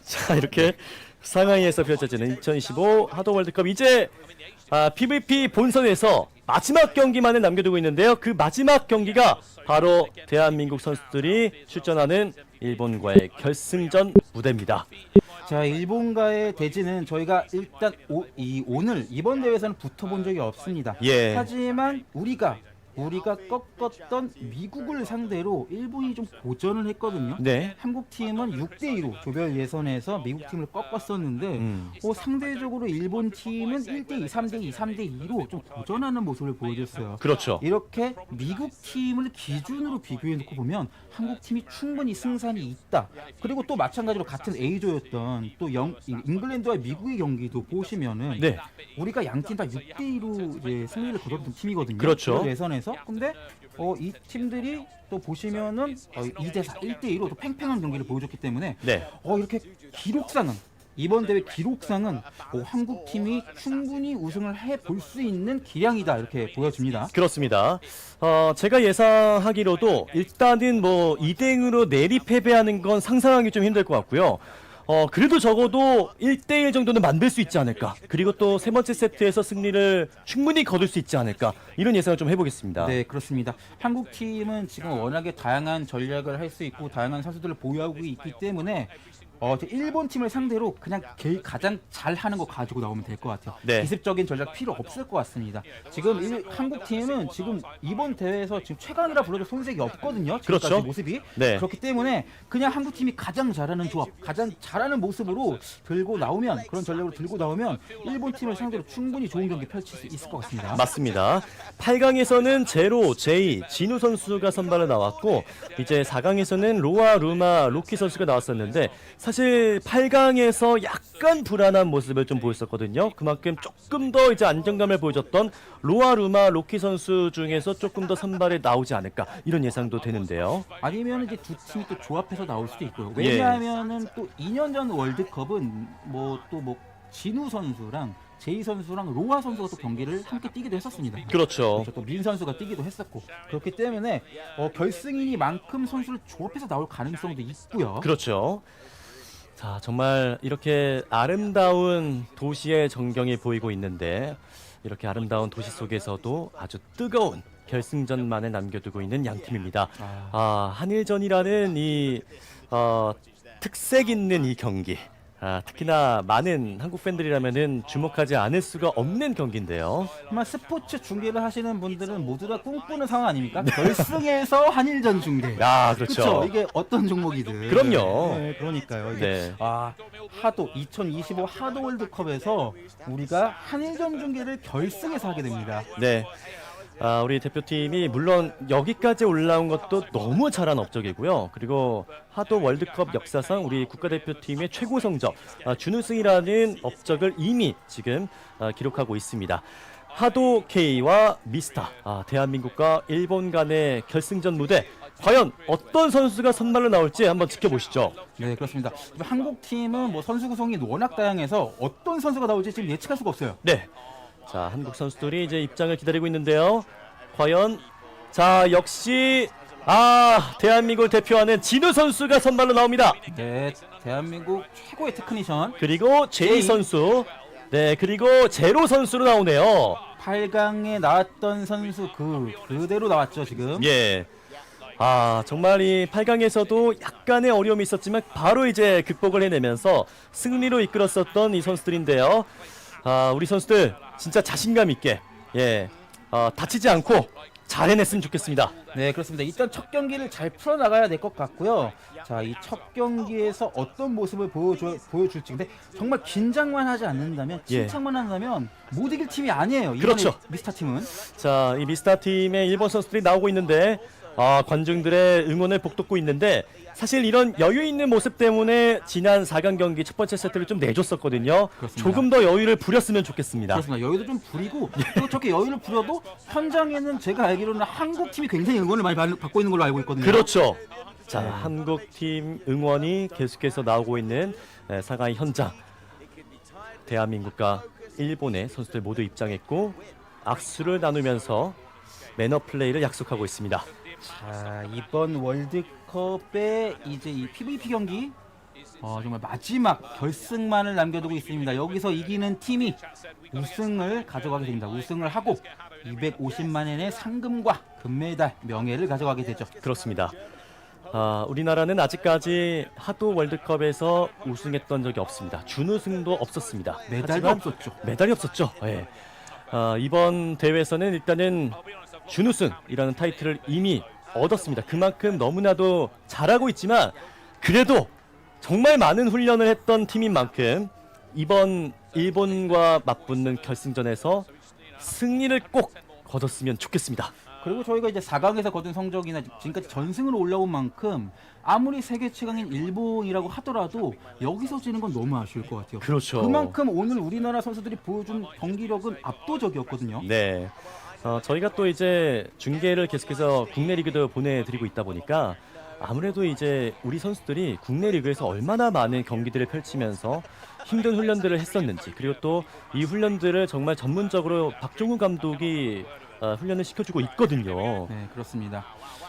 자, 이렇게 상하이에서 펼쳐지는 2025 하도 월드컵 이제 PVP 본선에서 마지막 경기만을 남겨두고 있는데요. 그 마지막 경기가 바로 대한민국 선수들이 출전하는 일본과의 결승전 무대입니다. 자, 일본과의 대진은 저희가 일단 오늘 이번 대회에서는 붙어본 적이 없습니다. 예. 하지만 우리가 꺾었던 미국을 상대로 일본이 좀 고전을 했거든요. 네. 한국 팀은 6대2로 조별 예선에서 미국 팀을 꺾었었는데 상대적으로 일본 팀은 1대2, 3대2, 3대2로 좀 고전하는 모습을 보여줬어요. 그렇죠. 이렇게 미국 팀을 기준으로 비교해놓고 보면 한국 팀이 충분히 승산이 있다. 그리고 또 마찬가지로 같은 A조였던 또 잉글랜드와 미국의 경기도 보시면은 네. 우리가 양 팀 다 6대2로 이제 승리를 거뒀던 팀이거든요. 그렇죠. 예선에서. 근데 이 팀들이 또 보시면은 2대4, 1대2로 또 팽팽한 경기를 보여줬기 때문에 네. 이렇게 이번 대회 기록상은 한국 팀이 충분히 우승을 해볼 수 있는 기량이다 이렇게 보여집니다. 그렇습니다. 제가 예상하기로도 일단은 2대0으로 내리 패배하는 건 상상하기 좀 힘들 것 같고요. 그래도 적어도 1대1 정도는 만들 수 있지 않을까. 그리고 또 세 번째 세트에서 승리를 충분히 거둘 수 있지 않을까. 이런 예상을 좀 해보겠습니다. 네, 그렇습니다. 한국 팀은 지금 워낙에 다양한 전략을 할 수 있고 다양한 선수들을 보유하고 있기 때문에 일본 팀을 상대로 그냥 가장 잘하는 거 가지고 나오면 될 것 같아요. 네. 기습적인 전략 필요 없을 것 같습니다. 지금 한국 팀은 지금 이번 대회에서 지금 최강이라 불러도 손색이 없거든요. 지금까지 그렇죠. 모습이. 네. 그렇기 때문에 그냥 한국 팀이 가장 잘하는 조합, 가장 잘하는 모습으로 그런 전략으로 들고 나오면 일본 팀을 상대로 충분히 좋은 경기 펼칠 수 있을 것 같습니다. 맞습니다. 8강에서는 제로, 제이, 진우 선수가 선발을 나왔고 이제 4강에서는 로아, 루마, 로키 선수가 나왔었는데 사실 8강에서 약간 불안한 모습을 좀 보였었거든요. 그만큼 조금 더 이제 안정감을 보여줬던 로아, 루마, 로키 선수 중에서 조금 더 선발에 나오지 않을까 이런 예상도 되는데요. 아니면 이제 두 팀이 또 조합해서 나올 수도 있고요. 왜냐하면은 또 2년 전 월드컵은 진우 선수랑 제이 선수랑 로아 선수가 또 경기를 함께 뛰기도 했었습니다. 그렇죠. 또 민 선수가 뛰기도 했었고 그렇기 때문에 결승이니만큼 선수를 조합해서 나올 가능성도 있고요. 그렇죠. 자, 정말 이렇게 아름다운 도시의 전경이 보이고 있는데 이렇게 아름다운 도시 속에서도 아주 뜨거운 결승전만을 남겨두고 있는 양 팀입니다. 한일전이라는 이 특색 있는 이 경기. 특히나 많은 한국 팬들이라면은 주목하지 않을 수가 없는 경기인데요. 정말 스포츠 중계를 하시는 분들은 모두 다 꿈꾸는 상황 아닙니까? 결승에서 한일전 중계. 그렇죠. 이게 어떤 종목이든. 그럼요. 네, 그러니까요. 이게 네. 하도 2025 하도 월드컵에서 우리가 한일전 중계를 결승에서 하게 됩니다. 네. 우리 대표팀이 물론 여기까지 올라온 것도 너무 잘한 업적이고요. 그리고 하도 월드컵 역사상 우리 국가대표팀의 최고 성적 준우승이라는 업적을 이미 지금 기록하고 있습니다. 하도 K와 미스타 대한민국과 일본 간의 결승전 무대 과연 어떤 선수가 선발로 나올지 한번 지켜보시죠. 네, 그렇습니다. 한국 팀은 뭐 선수 구성이 워낙 다양해서 어떤 선수가 나올지 지금 예측할 수가 없어요. 네. 자, 한국 선수들이 이제 입장을 기다리고 있는데요. 과연 역시 대한민국을 대표하는 진우 선수가 선발로 나옵니다. 네, 대한민국 최고의 테크니션. 그리고 제이 선수. 네, 그리고 제로 선수로 나오네요. 8강에 나왔던 선수 그대로 나왔죠, 지금. 예. 정말 이 8강에서도 약간의 어려움이 있었지만 바로 이제 극복을 해내면서 승리로 이끌었었던 이 선수들인데요. 우리 선수들 진짜 자신감 있게 다치지 않고 잘 해냈으면 좋겠습니다. 네, 그렇습니다. 일단 첫 경기를 잘 풀어나가야 될 것 같고요. 자, 이 첫 경기에서 어떤 모습을 보여줄지. 근데 정말 긴장만 하지 않는다면, 침착만 한다면 못 이길 팀이 아니에요. 그렇죠. 미스터 팀은. 자, 이 미스터 팀의 일본 선수들이 나오고 있는데 관중들의 응원을 북돋고 있는데 사실 이런 여유 있는 모습 때문에 지난 4강 경기 첫 번째 세트를 좀 내줬었거든요. 그렇습니다. 조금 더 여유를 부렸으면 좋겠습니다. 그렇습니다. 여유도 좀 부리고 또 저렇게 여유를 부려도 현장에는 제가 알기로는 한국 팀이 굉장히 응원을 많이 받고 있는 걸로 알고 있거든요. 그렇죠. 자, 한국 팀 응원이 계속해서 나오고 있는 4강 현장. 대한민국과 일본의 선수들 모두 입장했고 악수를 나누면서 매너 플레이를 약속하고 있습니다. 자, 이번 월드컵의 이제 이 PVP 경기 정말 마지막 결승만을 남겨두고 있습니다. 여기서 이기는 팀이 우승을 가져가게 됩니다. 우승을 하고 250만 엔의 상금과 금메달 명예를 가져가게 되죠. 그렇습니다. 우리나라는 아직까지 하도 월드컵에서 우승했던 적이 없습니다. 준우승도 없었습니다. 메달도 없었죠. 메달이 없었죠. 예. 이번 대회에서는 일단은 준우승이라는 타이틀을 이미 얻었습니다. 그만큼 너무나도 잘하고 있지만 그래도 정말 많은 훈련을 했던 팀인 만큼 이번 일본과 맞붙는 결승전에서 승리를 꼭 거뒀으면 좋겠습니다. 그리고 저희가 이제 4강에서 거둔 성적이나 지금까지 전승으로 올라온 만큼 아무리 세계 최강인 일본이라고 하더라도 여기서 지는 건 너무 아쉬울 것 같아요. 그렇죠. 그만큼 오늘 우리나라 선수들이 보여준 경기력은 압도적이었거든요. 네. 저희가 또 이제 중계를 계속해서 국내 리그도 보내드리고 있다 보니까 아무래도 이제 우리 선수들이 국내 리그에서 얼마나 많은 경기들을 펼치면서 힘든 훈련들을 했었는지, 그리고 또 이 훈련들을 정말 전문적으로 박종훈 감독이 훈련을 시켜주고 있거든요. 네, 그렇습니다.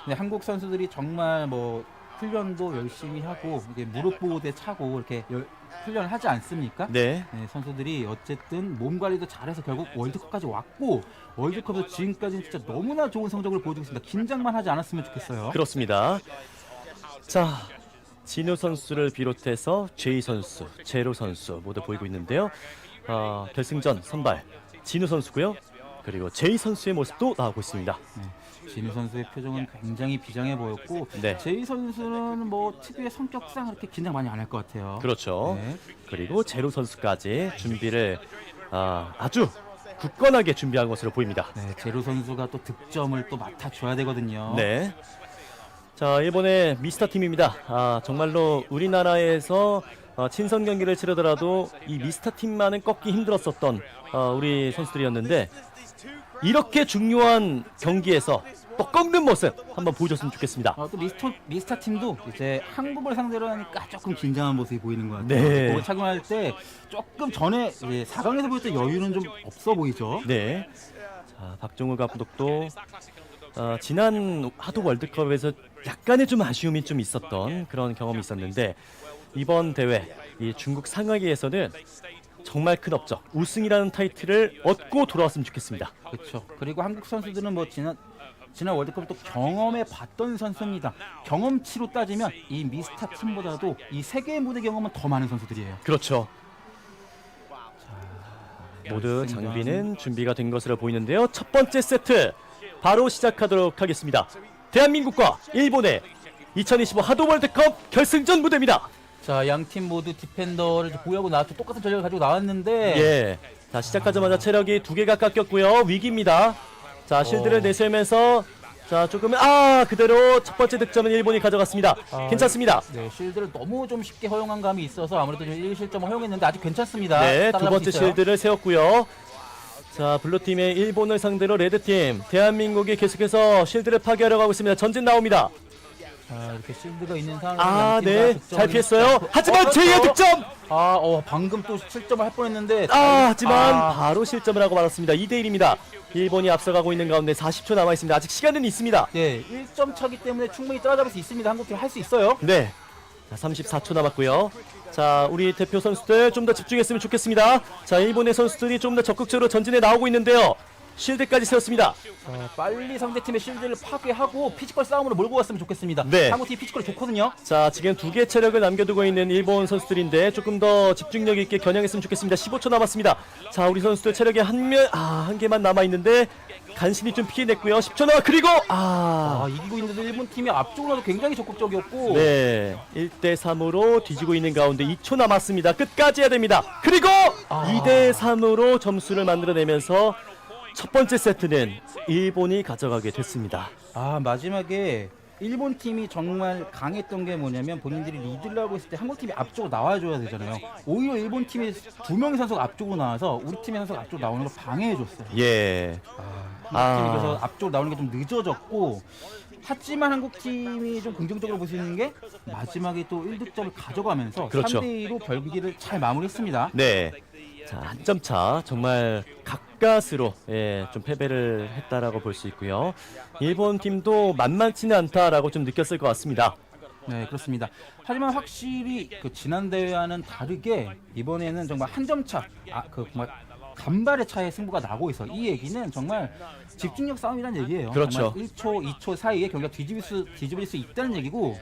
네, 한국 선수들이 정말 뭐 훈련도 열심히 하고 이게 무릎 보호대 차고 이렇게 훈련을 하지 않습니까? 네. 네, 선수들이 어쨌든 몸 관리도 잘해서 결국 월드컵까지 왔고 월드컵에서 지금까지는 진짜 너무나 좋은 성적을 보여주고 있습니다. 긴장만 하지 않았으면 좋겠어요. 그렇습니다. 자, 진우 선수를 비롯해서 제이 선수, 제로 선수 모두 보이고 있는데요. 결승전 선발 진우 선수고요. 그리고 제이 선수의 모습도 나오고 있습니다. 네, 진우 선수의 표정은 굉장히 비장해 보였고 네. 제이 선수는 뭐 특유의 성격상 그렇게 긴장 많이 안 할 것 같아요. 그렇죠. 네. 그리고 제로 선수까지 준비를 아주 굳건하게 준비한 것으로 보입니다. 네, 제로 선수가 또 득점을 또 맡아줘야 되거든요. 네. 자, 일본의 미스터 팀입니다. 정말로 우리나라에서 친선 경기를 치르더라도 이 미스터 팀만은 꺾기 힘들었었던 우리 선수들이었는데 이렇게 중요한 경기에서 또 꺾는 모습 한번 보여줬으면 좋겠습니다. 또 미스터 팀도 이제 한국을 상대로 하니까 조금 긴장한 모습이 보이는 것 같아요. 네. 그걸 착용할 때 조금 전에 이제 4강에서 보였던 여유는 좀 없어 보이죠. 네. 자, 박종우 감독도 지난 하도 월드컵에서 약간의 좀 아쉬움이 좀 있었던 그런 경험이 있었는데 이번 대회 이 중국 상하이에서는 정말 큰 업적 우승이라는 타이틀을 얻고 돌아왔으면 좋겠습니다. 그렇죠. 그리고 한국 선수들은 뭐 지난 월드컵을 또 경험해 봤던 선수입니다. 경험치로 따지면 이 미스타 팀보다도 이 세계 무대 경험은 더 많은 선수들이에요. 그렇죠. 모두 장비는 준비가 된 것으로 보이는데요. 첫 번째 세트 바로 시작하도록 하겠습니다. 대한민국과 일본의 2025 하도 월드컵 결승전 무대입니다. 자, 양 팀 모두 디펜더를 보유하고 나왔죠. 똑같은 전략을 가지고 나왔는데 예. 자, 시작하자마자 체력이 2개가 깎였고요. 위기입니다. 자, 실드를 내세우면서 자, 조금 그대로 첫 번째 득점은 일본이 가져갔습니다. 괜찮습니다. 네, 실드를 너무 좀 쉽게 허용한 감이 있어서 아무래도 1실점을 허용했는데 아직 괜찮습니다. 네, 두 따라잡을 번째 수 있어요. 실드를 세웠고요. 자, 블루팀의 일본을 상대로 레드팀 대한민국이 계속해서 실드를 파괴하려고 하고 있습니다. 전진 나옵니다. 자, 이렇게 실드가 있는 상황에서 네, 잘 피했어요. 하지만 그렇죠. 제2의 득점! 방금 또 실점을 할 뻔했는데 하지만 바로 실점을 하고 말았습니다. 2대1입니다. 일본이 앞서가고 있는 가운데 40초 남아있습니다. 아직 시간은 있습니다. 네, 1점 차기 때문에 충분히 따라잡을 수 있습니다. 한국팀 할 수 있어요. 네. 자, 34초 남았고요. 자, 우리 대표 선수들 좀 더 집중했으면 좋겠습니다. 자, 일본의 선수들이 좀 더 적극적으로 전진해 나오고 있는데요. 실드까지 세웠습니다. 자, 빨리 상대팀의 실드를 파괴하고 피지컬 싸움으로 몰고 갔으면 좋겠습니다. 네. 한국팀이 피지컬이 좋거든요. 자, 지금 2개의 체력을 남겨두고 있는 일본 선수들인데 조금 더 집중력 있게 겨냥했으면 좋겠습니다. 15초 남았습니다. 자, 우리 선수들 체력이 한 개만 남아있는데 간신히 좀 피해냈고요. 10초 남아 그리고 이기고 있는데도 일본 팀이 앞쪽으로도 굉장히 적극적이었고 네, 1대3으로 뒤지고 있는 가운데 2초 남았습니다. 끝까지 해야 됩니다. 그리고 2대3으로 점수를 만들어내면서 첫 번째 세트는 일본이 가져가게 됐습니다. 마지막에 일본 팀이 정말 강했던 게 뭐냐면 본인들이 리드를 하고 있을 때 한국 팀이 앞쪽으로 나와줘야 되잖아요. 오히려 일본 팀이 2명의 선수가 앞쪽으로 나와서 우리 팀의 선수가 앞쪽으로 나오는 걸 방해해줬어요. 예. 한국 팀이 그래서 앞쪽으로 나오는 게 좀 늦어졌고, 하지만 한국 팀이 좀 긍정적으로 볼 수 있는 게 마지막에 또 1득점을 가져가면서 그렇죠. 3대2로 경기를 잘 마무리했습니다. 네. 자, 한 점 차 정말 가까스로 좀 패배를 했다라고 볼 수 있고요. 일본 팀도 만만치는 않다라고 좀 느꼈을 것 같습니다. 네, 그렇습니다. 하지만 확실히 그 지난 대회와는 다르게 이번에는 정말 한 점 차, 정말 간발의 차에 승부가 나고 있어. 이 얘기는 정말 집중력 싸움이라는 얘기예요. 그렇죠. 정말 1초, 2초 사이에 경기가 뒤집릴 수 있다는 얘기고,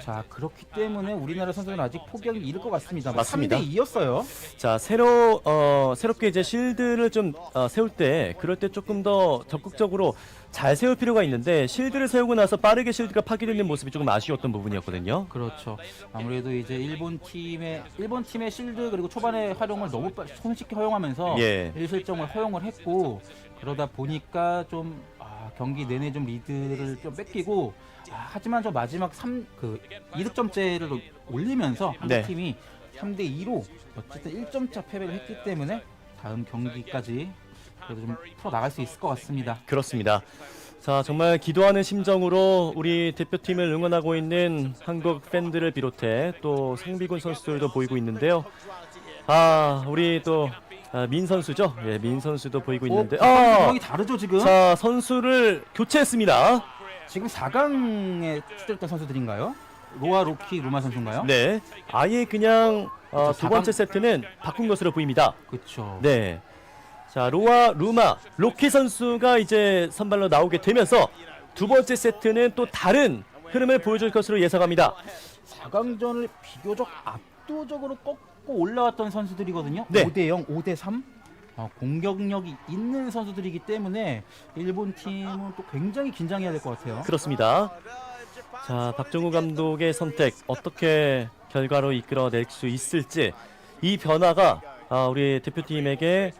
자, 그렇기 때문에 우리나라 선수는 아직 포기하기 이를 것 같습니다. 맞습니다. 3대2였어요. 자, 새롭게 이제 실드를 좀 세울 때 그럴 때 조금 더 적극적으로 잘 세울 필요가 있는데 실드를 세우고 나서 빠르게 실드가 파괴되는 모습이 조금 아쉬웠던 부분이었거든요. 그렇죠. 아무래도 이제 일본 팀의 실드 그리고 초반에 활용을 너무 손쉽게 허용하면서 1실점을 허용을 했고, 그러다 보니까 좀 경기 내내 좀 리드를 좀 뺏기고, 하지만 저 마지막 2득점째를 올리면서 한국 팀이 3대2로 어쨌든 1점차 패배를 했기 때문에 다음 경기까지 그래도 좀 풀어나갈 수 있을 것 같습니다. 그렇습니다. 자, 정말 기도하는 심정으로 우리 대표팀을 응원하고 있는 한국 팬들을 비롯해 또 상비군 선수들도 보이고 있는데요. 우리 또 민 선수죠. 예, 민 선수도 보이고 있는데 상황이 다르죠 지금. 자, 선수를 교체했습니다. 지금 4강에 출전했던 선수들인가요? 로아, 로키, 루마 선수인가요? 네, 아예 그냥 두 번째 세트는 바꾼 것으로 보입니다. 그렇죠. 네, 자, 로아, 루마, 로키 선수가 이제 선발로 나오게 되면서 두 번째 세트는 또 다른 흐름을 보여줄 것으로 예상합니다. 4강전을 비교적 압도적으로 꺾고 올라왔던 선수들이거든요. 네. 5대0, 5대3. 공격력이 있는 선수들이기 때문에 일본 팀은 또 굉장히 긴장해야 될 것 같아요. 그렇습니다. 자, 박정우 감독의 선택 어떻게 결과로 이끌어낼 수 있을지, 이 변화가 우리 대표팀에게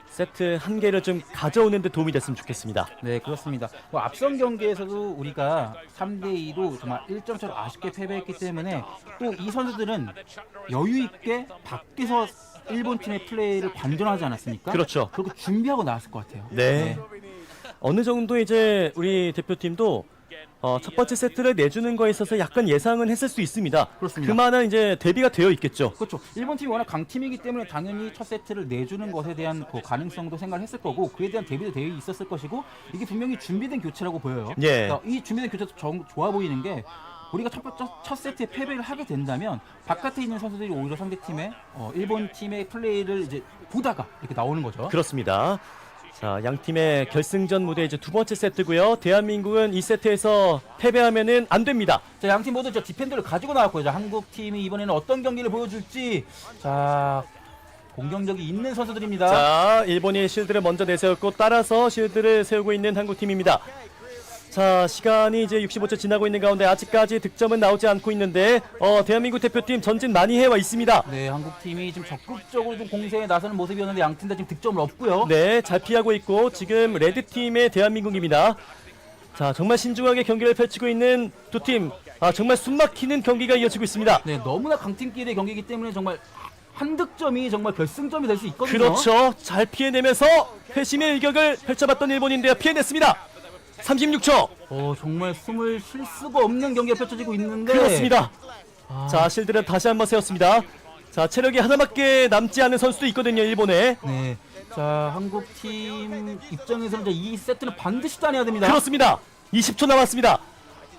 세트 한 개를 좀 가져오는 데 도움이 됐으면 좋겠습니다. 네, 그렇습니다. 앞선 경기에서도 우리가 3대2로 정말 1점 차로 아쉽게 패배했기 때문에 또 이 선수들은 여유 있게 밖에서 일본 팀의 플레이를 관전하지 않았습니까? 그렇죠. 그리고 준비하고 나왔을 것 같아요. 네. 어느 정도 이제 우리 대표팀도 첫 번째 세트를 내주는 거에 있어서 약간 예상은 했을 수 있습니다. 그렇습니다. 그만한 이제 대비가 되어 있겠죠. 그렇죠. 일본 팀이 워낙 강팀이기 때문에 당연히 첫 세트를 내주는 것에 대한 그 가능성도 생각을 했을 거고, 그에 대한 대비도 되어 있었을 것이고, 이게 분명히 준비된 교체라고 보여요. 예. 그러니까 이 준비된 교체도 좋아 보이는 게, 우리가 첫 세트에 패배를 하게 된다면 바깥에 있는 선수들이 오히려 상대팀의 일본 팀의 플레이를 이제 보다가 이렇게 나오는 거죠. 그렇습니다. 자, 양 팀의 결승전 무대 이제 두 번째 세트고요. 대한민국은 이 세트에서 패배하면은 안 됩니다. 자, 양 팀 모두 저 디펜더를 가지고 나왔고요. 자, 한국 팀이 이번에는 어떤 경기를 보여줄지. 자, 공격력이 있는 선수들입니다. 자, 일본이 실드를 먼저 내세웠고 따라서 실드를 세우고 있는 한국 팀입니다. 자, 시간이 이제 65초 지나고 있는 가운데 아직까지 득점은 나오지 않고 있는데 대한민국 대표팀 전진 많이 해와 있습니다. 네, 한국 팀이 지금 적극적으로 좀 공세에 나서는 모습이었는데 양 팀 다 지금 득점을 없고요. 네, 잘 피하고 있고 지금 레드팀의 대한민국입니다. 자, 정말 신중하게 경기를 펼치고 있는 두 팀. 정말 숨막히는 경기가 이어지고 있습니다. 네, 너무나 강팀끼리의 경기이기 때문에 정말 한 득점이 정말 결승점이 될 수 있거든요. 그렇죠. 잘 피해내면서 회심의 일격을 펼쳐봤던 일본인데요. 피해냈습니다. 36초. 정말 숨을 쉴 수가 없는 경기가 펼쳐지고 있는데. 그렇습니다. 자, 실드를 다시 한번 세웠습니다. 자, 체력이 하나밖에 남지 않은 선수도 있거든요, 일본에. 네. 자, 한국 팀 입장에서는 이 세트는 반드시 따내야 됩니다. 그렇습니다. 20초 남았습니다.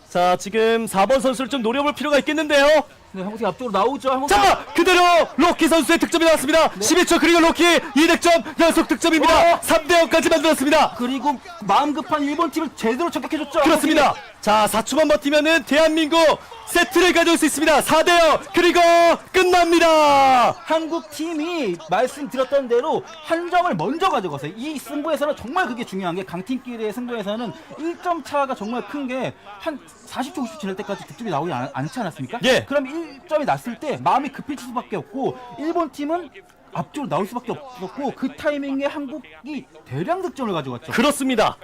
자, 지금 4번 선수를 좀 노려볼 필요가 있겠는데요. 네, 한국 팀 앞쪽으로 나오죠. 한국 팀. 자, 그대로 로키 선수의 득점이 나왔습니다. 12초 그리고 로키 2득점 연속 득점입니다. 3대0까지 만들었습니다. 그리고 마음 급한 일본 팀을 제대로 적격해줬죠. 그렇습니다. 자, 4초만 버티면은 대한민국 세트를 가져올 수 있습니다. 4대0 그리고 끝납니다. 한국 팀이 말씀드렸던 대로 한 점을 먼저 가져갔어요. 이 승부에서는 정말 그게 중요한 게 강팀끼리의 승부에서는 1점 차가 정말 큰 게 한 40초 50초 지날 때까지 득점이 나오지 않지 않았습니까? 예. 그럼 1점이 났을 때 마음이 급해질 수밖에 없고 일본 팀은 앞쪽으로 나올 수밖에 없었고 그 타이밍에 한국이 대량 득점을 가져갔죠. 그렇습니다.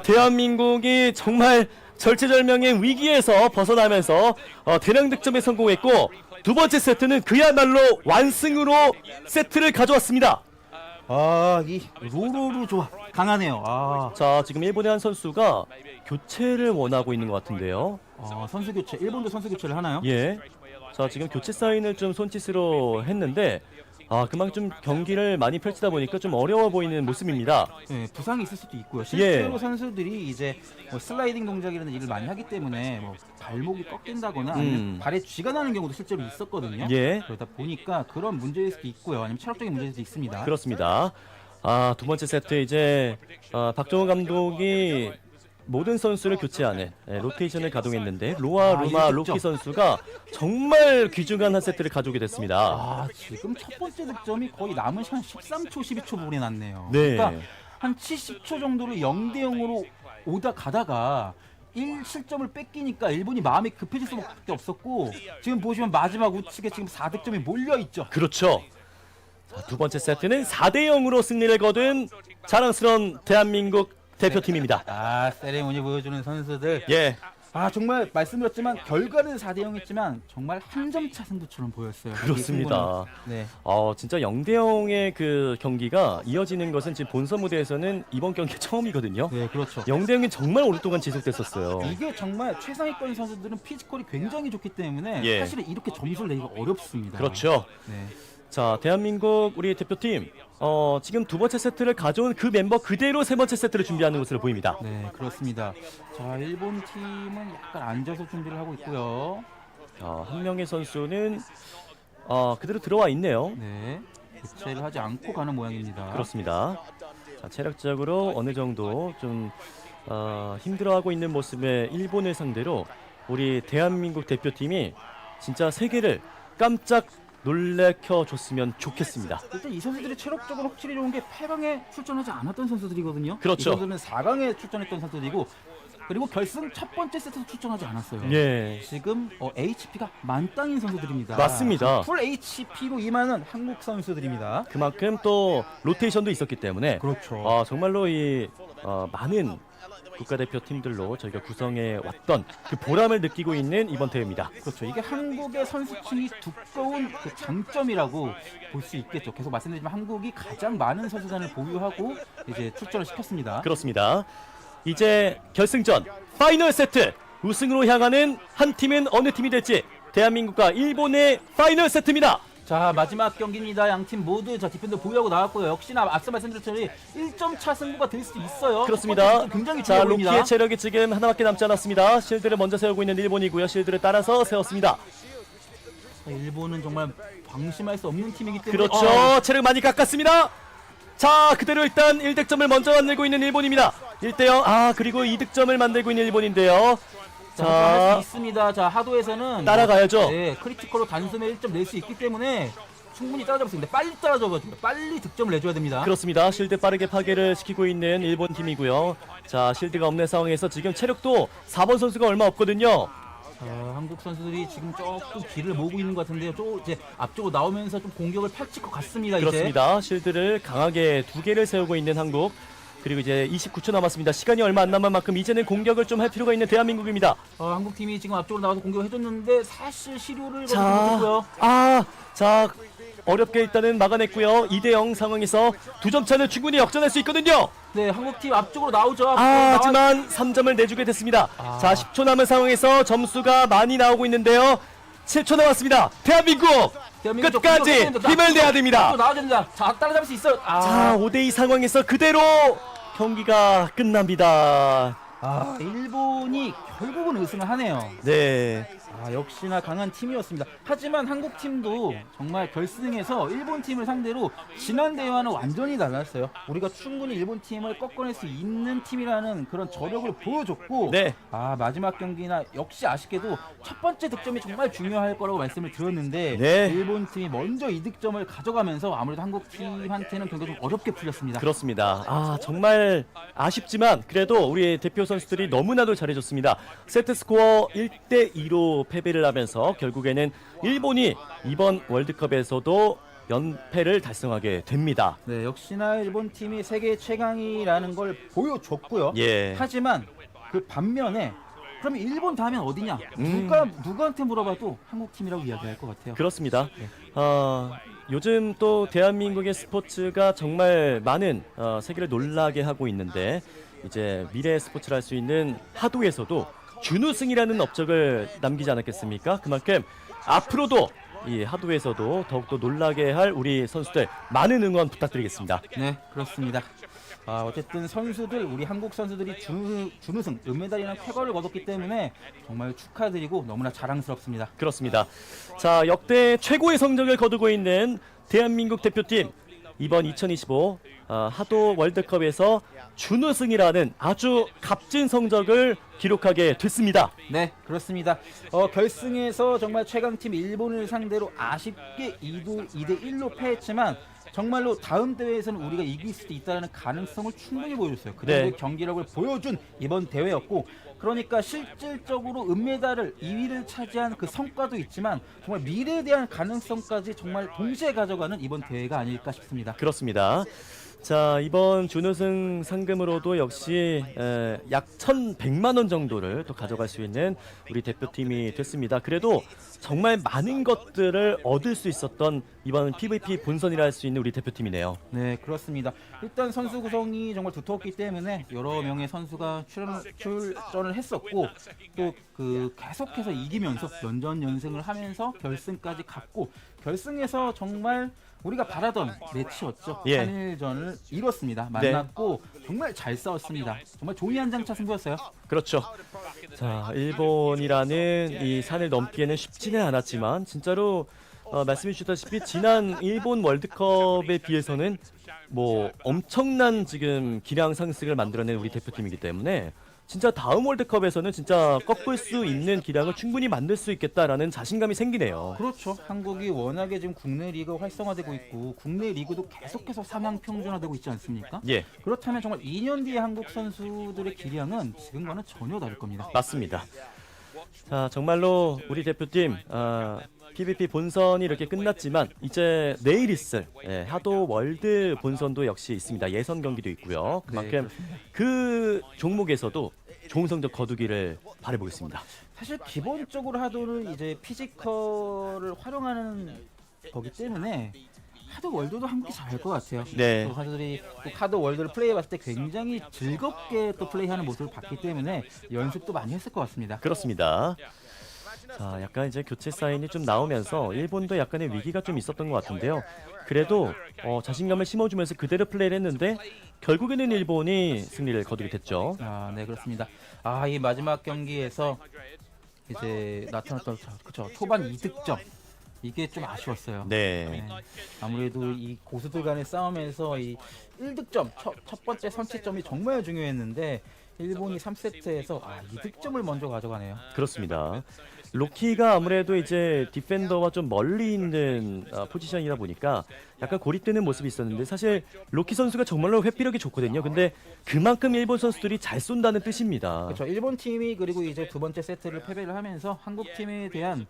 대한민국이 정말 절체절명의 위기에서 벗어나면서 대량 득점에 성공했고 두 번째 세트는 그야말로 완승으로 세트를 가져왔습니다. 이 로로로 좋아 강하네요. 자, 지금 일본의 한 선수가 교체를 원하고 있는 것 같은데요. 선수 교체, 일본도 선수 교체를 하나요? 예. 자, 지금 교체 사인을 좀 손짓으로 했는데 그만큼 좀 경기를 많이 펼치다 보니까 좀 어려워 보이는 모습입니다. 네, 부상이 있을 수도 있고요. 실제로 선수들이 이제 슬라이딩 동작이라는 일을 많이 하기 때문에 발목이 꺾인다거나 아니면 발에 쥐가 나는 경우도 실제로 있었거든요. 예. 그러다 보니까 그런 문제일 수도 있고요. 아니면 체력적인 문제일 수도 있습니다. 그렇습니다. 두 번째 세트 이제 박정호 감독이 모든 선수를 교체하는 로테이션을 가동했는데 루마 로키 선수가 정말 귀중한 한 세트를 가져오게 됐습니다. 지금 첫 번째 득점이 거의 남은 시간 13초, 12초 부분에 났네요. 네. 그러니까 한 70초 정도로 0대0으로 가다가 1실점을 뺏기니까 일본이 마음이 급해질 수밖에 없었고 지금 보시면 마지막 우측에 지금 4득점이 몰려있죠. 그렇죠. 자, 두 번째 세트는 4대0으로 승리를 거둔 자랑스러운 대한민국 대표팀입니다. 세레모니 보여주는 선수들. 예. 정말 말씀드렸지만 결과는 4대0이었지만 정말 한 점 차 승부처럼 보였어요. 그렇습니다. 네. 진짜 0대0의 그 경기가 이어지는 것은 지금 본선 무대에서는 이번 경기 처음이거든요. 네, 그렇죠. 0대0이 정말 오랫동안 지속됐었어요. 이게 정말 최상위권 선수들은 피지컬이 굉장히 좋기 때문에 사실은 이렇게 점수를 내기가 어렵습니다. 그렇죠. 네. 자, 대한민국 우리 대표팀 지금 두 번째 세트를 가져온 그 멤버 그대로 세 번째 세트를 준비하는 것으로 보입니다. 네, 그렇습니다. 자, 일본 팀은 약간 앉아서 준비를 하고 있고요. 한 명의 선수는 그대로 들어와 있네요. 네, 교체를 하지 않고 가는 모양입니다. 그렇습니다. 자, 체력적으로 어느 정도 좀 힘들어하고 있는 모습의 일본을 상대로 우리 대한민국 대표팀이 진짜 세계를 깜짝 놀래켜줬으면 좋겠습니다. 일단 이 선수들이 체력적으로 확실히 좋은 게 8강에 출전하지 않았던 선수들이거든요. 그렇죠. 이 선수들은 4강에 출전했던 선수들이고 그리고 결승 첫 번째 세트에서 출전하지 않았어요. 예. 지금 HP가 만땅인 선수들입니다. 맞습니다. 풀 HP로 임하는 한국 선수들입니다. 그만큼 또 로테이션도 있었기 때문에 그렇죠. 정말로 이 많은 국가대표팀들로 저희가 구성해 왔던 그 보람을 느끼고 있는 이번 대회입니다. 그렇죠. 이게 한국의 선수층이 두꺼운 그 장점이라고 볼 수 있겠죠. 계속 말씀드리지만 한국이 가장 많은 선수단을 보유하고 이제 출전을 시켰습니다. 그렇습니다. 이제 결승전 파이널 세트 우승으로 향하는 한 팀은 어느 팀이 될지 대한민국과 일본의 파이널 세트입니다. 자, 마지막 경기입니다. 양팀 모두 디펜더 보유하고 나왔고요. 역시나 앞서 말씀드렸듯이 1점 차 승부가 될 수도 있어요. 그렇습니다. 굉장히 자, 중요해 보입니다. 로키의 체력이 지금 하나밖에 남지 않았습니다. 실드를 먼저 세우고 있는 일본이고요. 실드를 따라서 세웠습니다. 일본은 정말 방심할 수 없는 팀이기 때문에 그렇죠. 체력 많이 깎았습니다. 자, 그대로 일단 1득점을 먼저 만들고 있는 일본입니다. 1대0. 아, 그리고 2득점을 만들고 있는 일본인데요. 자, 할 자, 수 있습니다. 자, 하도에서는 따라가야죠. 네, 크리티컬로 단숨에 1점 낼 수 있기 때문에 충분히 따라잡을 수 있는데 빨리 따라잡아줘요. 빨리 득점을 내줘야 됩니다. 그렇습니다. 실드 빠르게 파괴를 시키고 있는 일본 팀이고요. 자, 실드가 없는 상황에서 지금 체력도 4번 선수가 얼마 없거든요. 한국 선수들이 지금 조금 길을 모으고 있는 것 같은데요. 이제 앞쪽으로 나오면서 좀 공격을 펼칠 것 같습니다. 그렇습니다. 실드를 강하게 2개를 세우고 있는 한국. 그리고 이제 29초 남았습니다. 시간이 얼마 안 남은 만큼 이제는 공격을 좀 할 필요가 있는 대한민국입니다. 한국 팀이 지금 앞쪽으로 나와서 공격을 해줬는데 사실 시료를 자, 못했고요. 자, 어렵게 일단은 막아냈고요. 2대0 상황에서 2점 차는 충분히 역전할 수 있거든요. 네, 한국 팀 앞쪽으로 나오죠. 하지만 3점을 내주게 됐습니다. 자, 10초 남은 상황에서 점수가 많이 나오고 있는데요. 7초 남았습니다. 대한민국 끝까지 힘을 내야 됩니다. 나와야 됩니다. 자, 따라잡을 수 있어요. 자, 5대2 상황에서 그대로 경기가 끝납니다. 일본이 결국은 우승을 하네요. 네. 역시나 강한 팀이었습니다. 하지만 한국 팀도 정말 결승에서 일본 팀을 상대로 지난 대회와는 완전히 달랐어요. 우리가 충분히 일본 팀을 꺾어낼 수 있는 팀이라는 그런 저력을 보여줬고, 네. 마지막 경기나 역시 아쉽게도 첫 번째 득점이 정말 중요할 거라고 말씀을 드렸는데 네. 일본 팀이 먼저 이 득점을 가져가면서 아무래도 한국 팀한테는 경기가 좀 어렵게 풀렸습니다. 그렇습니다. 정말 아쉽지만 그래도 우리 대표 선수들이 너무나도 잘해줬습니다. 세트 스코어 1대2로 패배를 하면서 결국에는 일본이 이번 월드컵에서도 연패를 달성하게 됩니다. 네, 역시나 일본 팀이 세계 최강이라는 걸 보여줬고요. 예. 하지만 그 반면에 그러면 일본 다음엔 어디냐? 누구한테 물어봐도 한국 팀이라고 이야기할 것 같아요. 그렇습니다. 요즘 또 대한민국의 스포츠가 정말 많은 세계를 놀라게 하고 있는데 이제 미래 스포츠를 할 수 있는 하도에서도 준우승이라는 업적을 남기지 않았겠습니까? 그만큼 앞으로도 이 하도에서도 더욱더 놀라게 할 우리 선수들 많은 응원 부탁드리겠습니다. 네, 그렇습니다. 어쨌든 우리 한국 선수들이 준우승, 은메달이라는 쾌거를 거뒀기 때문에 정말 축하드리고 너무나 자랑스럽습니다. 그렇습니다. 자, 역대 최고의 성적을 거두고 있는 대한민국 대표팀 이번 2025 하도 월드컵에서 준우승이라는 아주 값진 성적을 기록하게 됐습니다. 네, 그렇습니다. 결승에서 정말 최강팀 일본을 상대로 아쉽게 2대1로 패했지만 정말로 다음 대회에서는 우리가 이길 수도 있다는 가능성을 충분히 보여줬어요. 그 정도의 경기력을 보여준 이번 대회였고, 그러니까 실질적으로 은메달을 2위를 차지한 그 성과도 있지만 정말 미래에 대한 가능성까지 정말 동시에 가져가는 이번 대회가 아닐까 싶습니다. 그렇습니다. 자, 이번 준우승 상금으로도 역시 약 1,100만 원 정도를 또 가져갈 수 있는 우리 대표팀이 됐습니다. 그래도 정말 많은 것들을 얻을 수 있었던 이번 PVP 본선이라 할 수 있는 우리 대표팀이네요. 네, 그렇습니다. 일단 선수 구성이 정말 두터웠기 때문에 여러 명의 선수가 출전을 했었고, 또 계속해서 이기면서 연전연승을 하면서 결승까지 갔고, 결승에서 정말 우리가 바라던 매치였죠. 예. 한일전을 이뤘습니다. 만났고 정말 잘 싸웠습니다. 정말 종이 한 장 차 승부였어요. 그렇죠. 자, 일본이라는 이 산을 넘기에는 쉽지는 않았지만 진짜로 말씀해 주셨다시피 지난 일본 월드컵에 비해서는 뭐 엄청난 지금 기량 상승을 만들어낸 우리 대표팀이기 때문에 진짜 다음 월드컵에서는 진짜 꺾을 수 있는 기량을 충분히 만들 수 있겠다라는 자신감이 생기네요. 그렇죠. 한국이 워낙에 지금 국내 리그가 활성화되고 있고 국내 리그도 계속해서 상향 평준화되고 있지 않습니까? 예, 그렇다면 정말 2년 뒤에 한국 선수들의 기량은 지금과는 전혀 다를 겁니다. 맞습니다. 자, 정말로 우리 대표팀 PVP 본선이 이렇게 끝났지만 이제 내일 있을 하도 월드 본선도 역시 있습니다. 예선 경기도 있고요. 그만큼 그 종목에서도 좋은 성적 거두기를 바라보겠습니다. 사실 기본적으로 하도는 이제 피지컬을 활용하는 거기 때문에 하도 월드도 한국이 잘할 것 같아요. 네. 또 선수들이 또 하도 월드를 플레이해봤을 때 굉장히 즐겁게 또 플레이하는 모습을 봤기 때문에 연습도 많이 했을 것 같습니다. 그렇습니다. 자, 약간 이제 교체 사인이 좀 나오면서 일본도 약간의 위기가 좀 있었던 것 같은데요. 그래도 자신감을 심어주면서 그대로 플레이를 했는데 결국에는 일본이 승리를 거두게 됐죠. 네, 그렇습니다. 이 마지막 경기에서 이제 나타났던 그쵸 초반 2득점. 이게 좀 아쉬웠어요. 네. 아무래도 이 고수들 간의 싸움에서 이 1득점, 첫 번째 선취점이 정말 중요했는데 일본이 3세트에서 2득점을 먼저 가져가네요. 그렇습니다. 로키가 아무래도 이제 디펜더와 좀 멀리 있는 포지션이다 보니까 약간 고립되는 모습이 있었는데 사실 로키 선수가 정말로 회피력이 좋거든요. 근데 그만큼 일본 선수들이 잘 쏜다는 뜻입니다. 그렇죠. 일본 팀이 그리고 이제 두 번째 세트를 패배를 하면서 한국 팀에 대한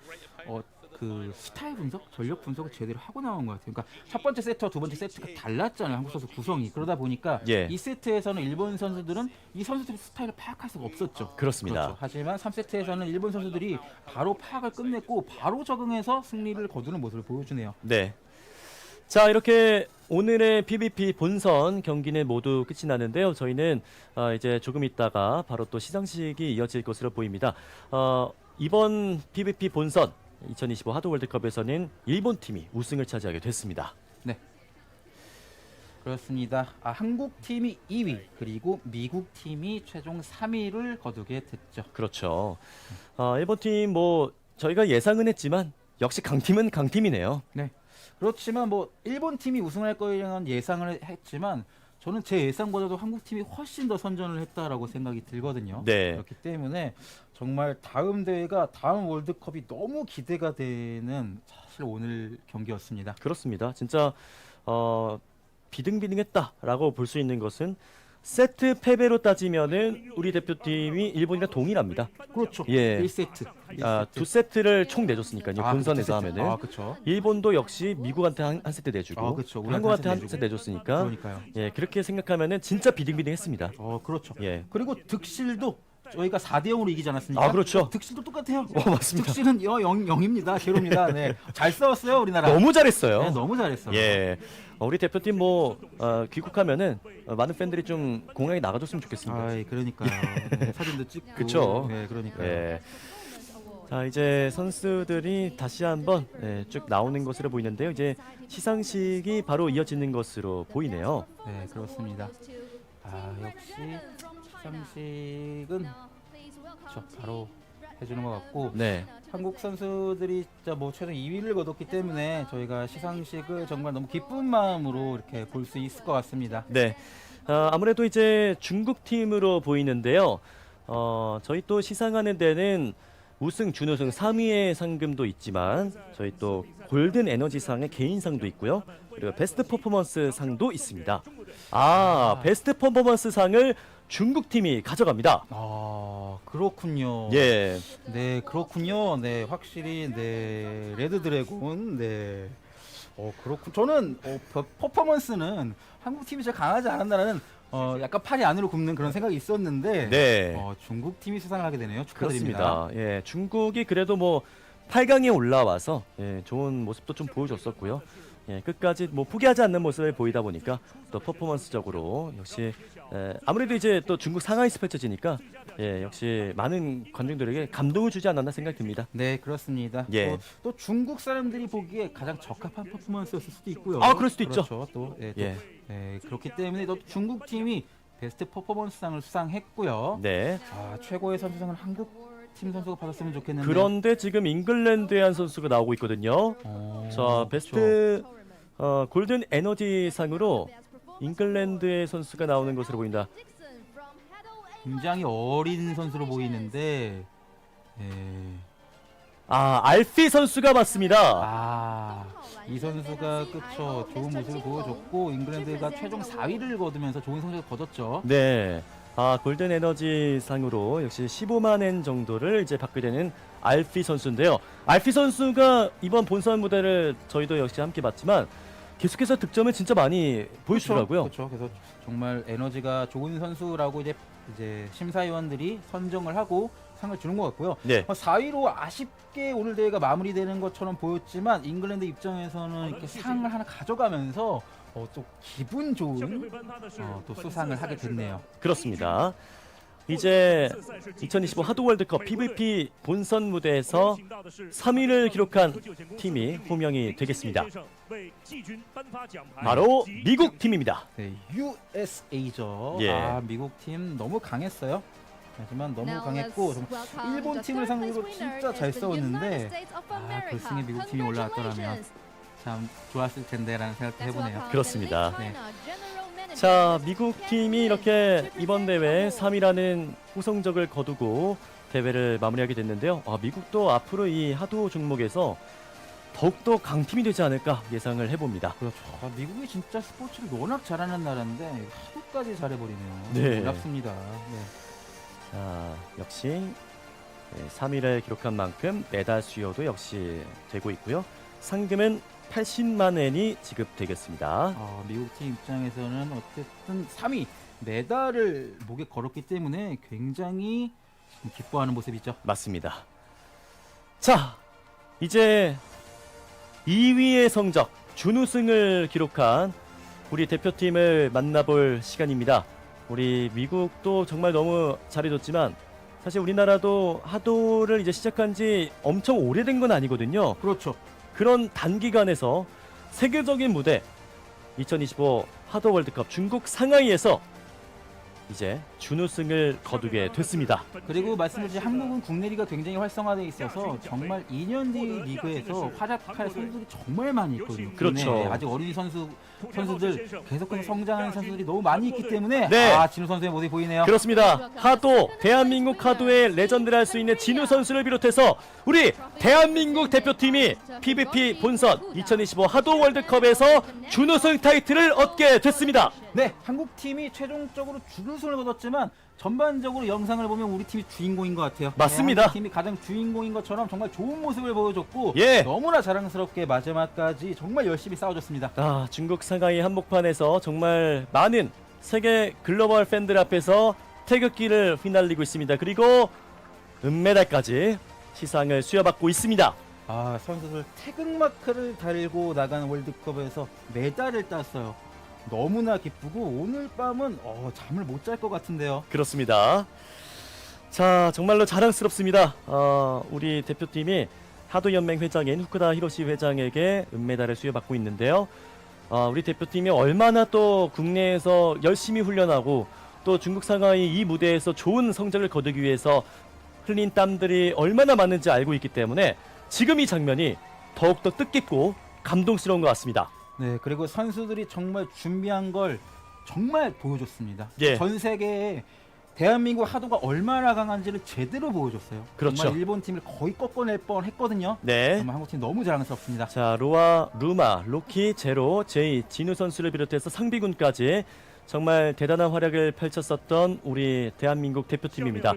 그 스타일 분석, 전력 분석을 제대로 하고 나온 것 같아요. 그러니까 첫 번째 세트와 두 번째 세트가 달랐잖아요. 한국 선수 구성이. 그러다 보니까 예. 이 세트에서는 일본 선수들은 이 선수들의 스타일을 파악할 수가 없었죠. 그렇습니다. 그렇죠. 하지만 3세트에서는 일본 선수들이 바로 파악을 끝냈고 바로 적응해서 승리를 거두는 모습을 보여주네요. 네. 자, 이렇게 오늘의 PVP 본선 경기는 모두 끝이 나는데요. 저희는 이제 조금 있다가 바로 또 시상식이 이어질 것으로 보입니다. 이번 PVP 본선 2025 하도 월드컵에서는 일본 팀이 우승을 차지하게 됐습니다. 네. 그렇습니다. 한국 팀이 2위 그리고 미국 팀이 최종 3위를 거두게 됐죠. 그렇죠. 일본 팀 뭐 저희가 예상은 했지만 역시 강팀은 강팀이네요. 네. 그렇지만 뭐 일본 팀이 우승할 거라는 예상을 했지만 저는 제 예상보다도 한국 팀이 훨씬 더 선전을 했다라고 생각이 들거든요. 네. 그렇기 때문에 정말 다음 대회가 다음 월드컵이 너무 기대가 되는 사실 오늘 경기였습니다. 그렇습니다. 진짜 비등비등했다라고 볼 수 있는 것은 세트 패배로 따지면은 우리 대표팀이 일본이랑 동일합니다. 그렇죠. 예. 1세트. 두 세트를 총 내줬으니까요. 본선에서 하면은. 그렇죠. 일본도 역시 미국한테 한 세트 내주고 그렇죠. 한국한테 한 세트 내줬으니까. 그러니까요. 예, 그렇게 생각하면은 진짜 비등비등했습니다. 그렇죠. 예. 그리고 득실도 저희가 4대0으로 이기지 않았습니까? 그렇죠. 득실도 똑같아요. 맞습니다. 득실은 0입니다. 제로입니다. 네. 잘 싸웠어요, 우리나라. 너무 잘했어요. 네, 너무 잘했어요. 예. 우리 대표팀 뭐 귀국하면은 많은 팬들이 좀 공항에 나가줬으면 좋겠습니다. 그러니까요. 네, 사진도 찍고. 그쵸. 네, 그러니까요. 예. 자, 이제 선수들이 다시 한번 쭉 나오는 것으로 보이는데요. 이제 시상식이 바로 이어지는 것으로 보이네요. 네, 그렇습니다. 역시 시상식은 바로 해주는 것 같고. 네. 한국 선수들이 진짜 뭐 최종 2위를 거뒀기 때문에 저희가 시상식을 정말 너무 기쁜 마음으로 이렇게 볼 수 있을 것 같습니다. 네. 아무래도 이제 중국 팀으로 보이는데요. 저희 또 시상하는 데는 우승, 준우승 3위의 상금도 있지만 저희 또 골든 에너지상의 개인상도 있고요. 그리고 베스트 퍼포먼스 상도 있습니다. 베스트 퍼포먼스 상을 중국 팀이 가져갑니다. 그렇군요. 예. 네, 그렇군요. 네, 확실히 네, 레드 드래곤. 네. 그렇군. 저는 퍼포먼스는 한국 팀이 제일 강하지 않았나라는 약간 팔이 안으로 굽는 그런 생각이 있었는데 네. 중국 팀이 수상을 하게 되네요. 축하드립니다. 그렇습니다. 예, 중국이 그래도 뭐 8강에 올라와서 좋은 모습도 좀 보여줬었고요. 예, 끝까지 뭐 포기하지 않는 모습을 보이다 보니까 또 퍼포먼스적으로 역시 아무래도 이제 또 중국 상하이에서 펼쳐지니까 역시 많은 관중들에게 감동을 주지 않았나 생각이 듭니다. 네, 그렇습니다. 예. 또 중국 사람들이 보기에 가장 적합한 퍼포먼스였을 수도 있고요. 그럴 수도 있죠. 그렇죠. 또, 예. 그렇기 때문에 또 중국 팀이 베스트 퍼포먼스상을 수상했고요. 네. 최고의 선수상은 한국 팀 선수가 받았으면 좋겠는데. 그런데 지금 잉글랜드의 한 선수가 나오고 있거든요. 자, 베스트 골든 에너지 상으로 잉글랜드의 선수가 나오는 것으로 보인다. 굉장히 어린 선수로 보이는데. 알피 선수가 맞습니다. 이 선수가 그쵸, 좋은 모습을 보여줬고 잉글랜드가 최종 4위를 거두면서 좋은 성적을 거뒀죠. 네. 골든 에너지 상으로 역시 15만 엔 정도를 이제 받게 되는 알피 선수인데요. 알피 선수가 이번 본선 무대를 저희도 역시 함께 봤지만 계속해서 득점을 진짜 많이 보여주더라고요. 그렇죠. 그래서 정말 에너지가 좋은 선수라고 이제 심사위원들이 선정을 하고 상을 주는 것 같고요. 네. 4위로 아쉽게 오늘 대회가 마무리되는 것처럼 보였지만 잉글랜드 입장에서는 이렇게 상을 하나 가져가면서 또 기분 좋은 또 수상을 하게 됐네요. 그렇습니다. 이제 2025 하도 월드컵 PVP 본선 무대에서 3위를 기록한 팀이 호명이 되겠습니다. 바로 미국 팀입니다. 네, USA죠. 예. 미국 팀 너무 강했어요. 하지만 너무 강했고 일본 팀을 상대로 진짜 잘 싸웠는데 결승에 미국 팀이 올라왔더라면 참 좋았을 텐데라는 생각도 해보네요. 그렇습니다. 네. 자, 미국 팀이 이렇게 이번 대회 3위라는 후성적을 거두고 대회를 마무리하게 됐는데요. 미국도 앞으로 이 하도 종목에서 더욱더 강팀이 되지 않을까 예상을 해봅니다. 그렇죠. 미국이 진짜 스포츠를 워낙 잘하는 나라인데 하도까지 잘해버리네요. 네. 놀랍습니다. 네. 자, 역시 3위를 기록한 만큼 메달 수여도 역시 되고 있고요. 상금은 80만 엔이 지급되겠습니다. 미국 팀 입장에서는 어쨌든 3위 메달을 목에 걸었기 때문에 굉장히 기뻐하는 모습이죠. 맞습니다. 자, 이제 2위의 성적 준우승을 기록한 우리 대표팀을 만나볼 시간입니다. 우리 미국도 정말 너무 잘해줬지만 사실 우리나라도 하도를 이제 시작한 지 엄청 오래된 건 아니거든요. 그렇죠. 그런 단기간에서 세계적인 무대 2025 하도 월드컵 중국 상하이에서 이제 준우승을 거두게 됐습니다. 그리고 말씀드린 한국은 국내 리그가 굉장히 활성화되어 있어서 정말 2년 뒤 리그에서 활약할 선수들이 정말 많이 있거든요. 그렇죠. 네, 아직 어린이 선수들 계속해서 성장하는 선수들이 너무 많이 있기 때문에 네. 진우 선수의 모습이 보이네요. 그렇습니다. 하도 대한민국 하도의 레전드를 할 수 있는 진우 선수를 비롯해서 우리 대한민국 대표팀이 PVP 본선 2025 하도 월드컵에서 준우승 타이틀을 얻게 됐습니다. 네, 한국 팀이 최종적으로 준우승을 거뒀지만 전반적으로 영상을 보면 우리 팀이 주인공인 것 같아요. 맞습니다. 네, 한국 팀이 가장 주인공인 것처럼 정말 좋은 모습을 보여줬고 예. 너무나 자랑스럽게 마지막까지 정말 열심히 싸워줬습니다. 중국 상하이 한복판에서 정말 많은 세계 글로벌 팬들 앞에서 태극기를 휘날리고 있습니다. 그리고 은메달까지 시상을 수여받고 있습니다. 선수들 태극마크를 달고 나간 월드컵에서 메달을 땄어요. 너무나 기쁘고 오늘 밤은 잠을 못 잘 것 같은데요. 그렇습니다. 자, 정말로 자랑스럽습니다. 우리 대표팀이 하도연맹 회장인 후쿠다 히로시 회장에게 은메달을 수여받고 있는데요. 우리 대표팀이 얼마나 또 국내에서 열심히 훈련하고 또 중국 상하이 이 무대에서 좋은 성적을 거두기 위해서 흘린 땀들이 얼마나 많은지 알고 있기 때문에 지금 이 장면이 더욱더 뜻깊고 감동스러운 것 같습니다. 네, 그리고 선수들이 정말 준비한 걸 정말 보여줬습니다. 예. 전 세계에 대한민국 하도가 얼마나 강한지를 제대로 보여줬어요. 그렇죠. 정말 일본 팀을 거의 꺾어낼 뻔했거든요. 네. 정말 한국 팀 너무 자랑스럽습니다. 자, 로아, 루마, 로키, 제로, 제이, 진우 선수를 비롯해서 상비군까지 정말 대단한 활약을 펼쳤었던 우리 대한민국 대표팀입니다.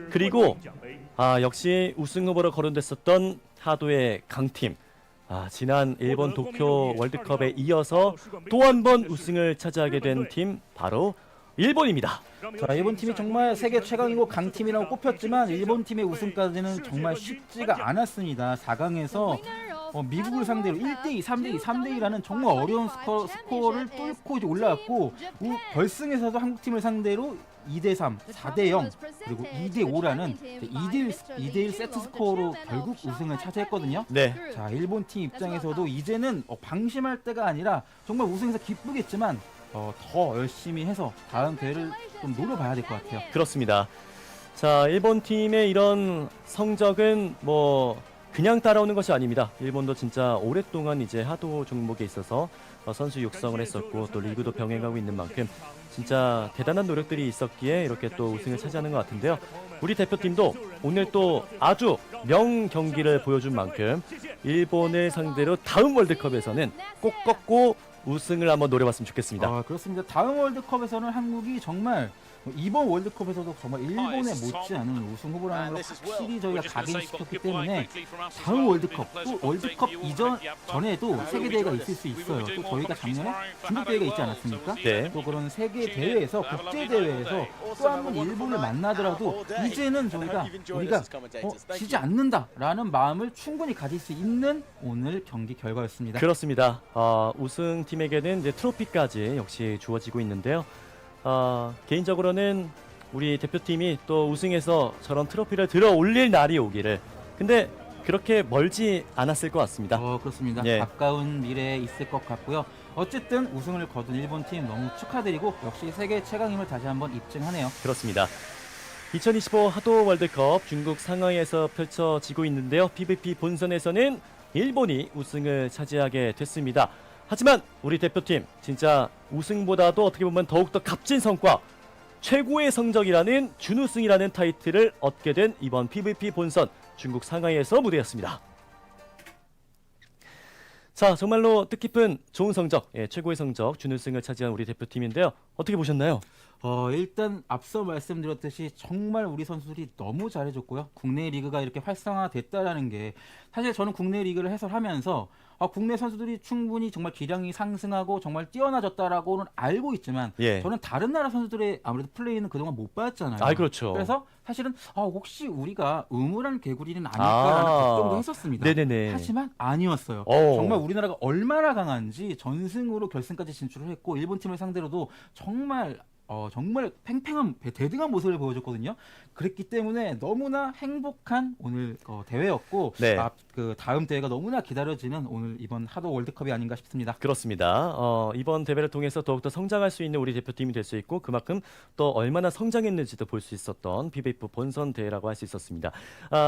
그리고 역시 우승 후보로 거론됐었던 하도의 강팀. 지난 일본 도쿄 월드컵에 이어서 또 한 번 우승을 차지하게 된 팀 바로 일본입니다. 자, 일본 팀이 정말 세계 최강이고 강팀이라고 꼽혔지만 일본 팀의 우승까지는 정말 쉽지가 않았습니다. 4강에서 미국을 상대로 1대2, 3대2, 3대2라는 정말 어려운 스코어를 뚫고 이제 올라왔고 결승에서도 한국 팀을 상대로 2대3, 4대0 그리고 2대5라는 2대1 세트 스코어로 결국 우승을 차지했거든요. 네. 자, 일본 팀 입장에서도 이제는 방심할 때가 아니라 정말 우승해서 기쁘겠지만 더 열심히 해서 다음 대회를 좀 노려봐야 될 것 같아요. 그렇습니다. 자, 일본 팀의 이런 성적은 그냥 따라오는 것이 아닙니다. 일본도 진짜 오랫동안 이제 하도 종목에 있어서 선수 육성을 했었고 또 리그도 병행하고 있는 만큼 진짜 대단한 노력들이 있었기에 이렇게 또 우승을 차지하는 것 같은데요. 우리 대표팀도 오늘 또 아주 명 경기를 보여준 만큼 일본을 상대로 다음 월드컵에서는 꼭 꺾고 우승을 한번 노려봤으면 좋겠습니다. 그렇습니다. 다음 월드컵에서는 한국이 정말 이번 월드컵에서도 정말 일본에 못지않은 우승 후보라는 걸 확실히 저희가 각인시켰기 때문에 다음 월드컵 또 월드컵 전에도 세계 대회가 있을 수 있어요. 또 저희가 작년에 중국 대회가 있지 않았습니까? 네. 또 그런 세계 대회에서 국제 대회에서 또 한 번 일본을 만나더라도 이제는 우리가 지지 않는다라는 마음을 충분히 가질 수 있는 오늘 경기 결과였습니다. 그렇습니다. 우승팀에게는 이제 트로피까지 역시 주어지고 있는데요. 개인적으로는 우리 대표팀이 또 우승해서 저런 트로피를 들어 올릴 날이 오기를. 근데 그렇게 멀지 않았을 것 같습니다. 그렇습니다. 예. 가까운 미래에 있을 것 같고요. 어쨌든 우승을 거둔 일본 팀 너무 축하드리고 역시 세계 최강임을 다시 한번 입증하네요. 그렇습니다. 2025 하도 월드컵 중국 상하이에서 펼쳐지고 있는데요. PVP 본선에서는 일본이 우승을 차지하게 됐습니다. 하지만 우리 대표팀 진짜 우승보다도 어떻게 보면 더욱더 값진 성과, 최고의 성적이라는 준우승이라는 타이틀을 얻게 된 이번 PVP 본선 중국 상하이에서 무대였습니다. 자, 정말로 뜻깊은 좋은 성적, 최고의 성적 준우승을 차지한 우리 대표팀인데요. 어떻게 보셨나요? 일단 앞서 말씀드렸듯이 정말 우리 선수들이 너무 잘해줬고요. 국내 리그가 이렇게 활성화됐다라는 게 사실 저는 국내 리그를 해설하면서 국내 선수들이 충분히 정말 기량이 상승하고 정말 뛰어나졌다라고는 알고 있지만 저는 다른 나라 선수들의 아무래도 플레이는 그동안 못 봤잖아요. 그렇죠. 그래서 사실은 혹시 우리가 의무란 개구리는 아닐까라는 걱정도 했었습니다. 네네네. 하지만 아니었어요. 정말 우리나라가 얼마나 강한지 전승으로 결승까지 진출을 했고 일본 팀을 상대로도 정말 팽팽한 대등한 모습을 보여줬거든요. 그랬기 때문에 너무나 행복한 오늘 대회였고 그 다음 대회가 너무나 기다려지는 오늘 이번 하도 월드컵이 아닌가 싶습니다. 그렇습니다. 이번 대회를 통해서 더욱더 성장할 수 있는 우리 대표팀이 될 수 있고 그만큼 또 얼마나 성장했는지도 볼 수 있었던 PVP 본선 대회라고 할 수 있었습니다.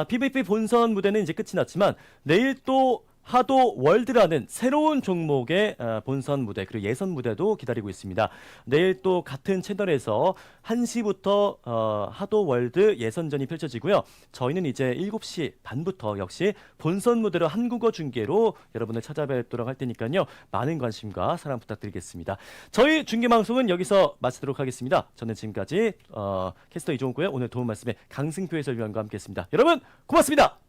PVP 본선 무대는 이제 끝이 났지만 내일 또 하도 월드라는 새로운 종목의 본선 무대 그리고 예선 무대도 기다리고 있습니다. 내일 또 같은 채널에서 1시부터 하도 월드 예선전이 펼쳐지고요. 저희는 이제 7시 반부터 역시 본선 무대로 한국어 중계로 여러분을 찾아뵙도록 할 테니까요. 많은 관심과 사랑 부탁드리겠습니다. 저희 중계방송은 여기서 마치도록 하겠습니다. 저는 지금까지 캐스터 이종호고요. 오늘 도움 말씀에 강승표 해설위원과 함께했습니다. 여러분 고맙습니다.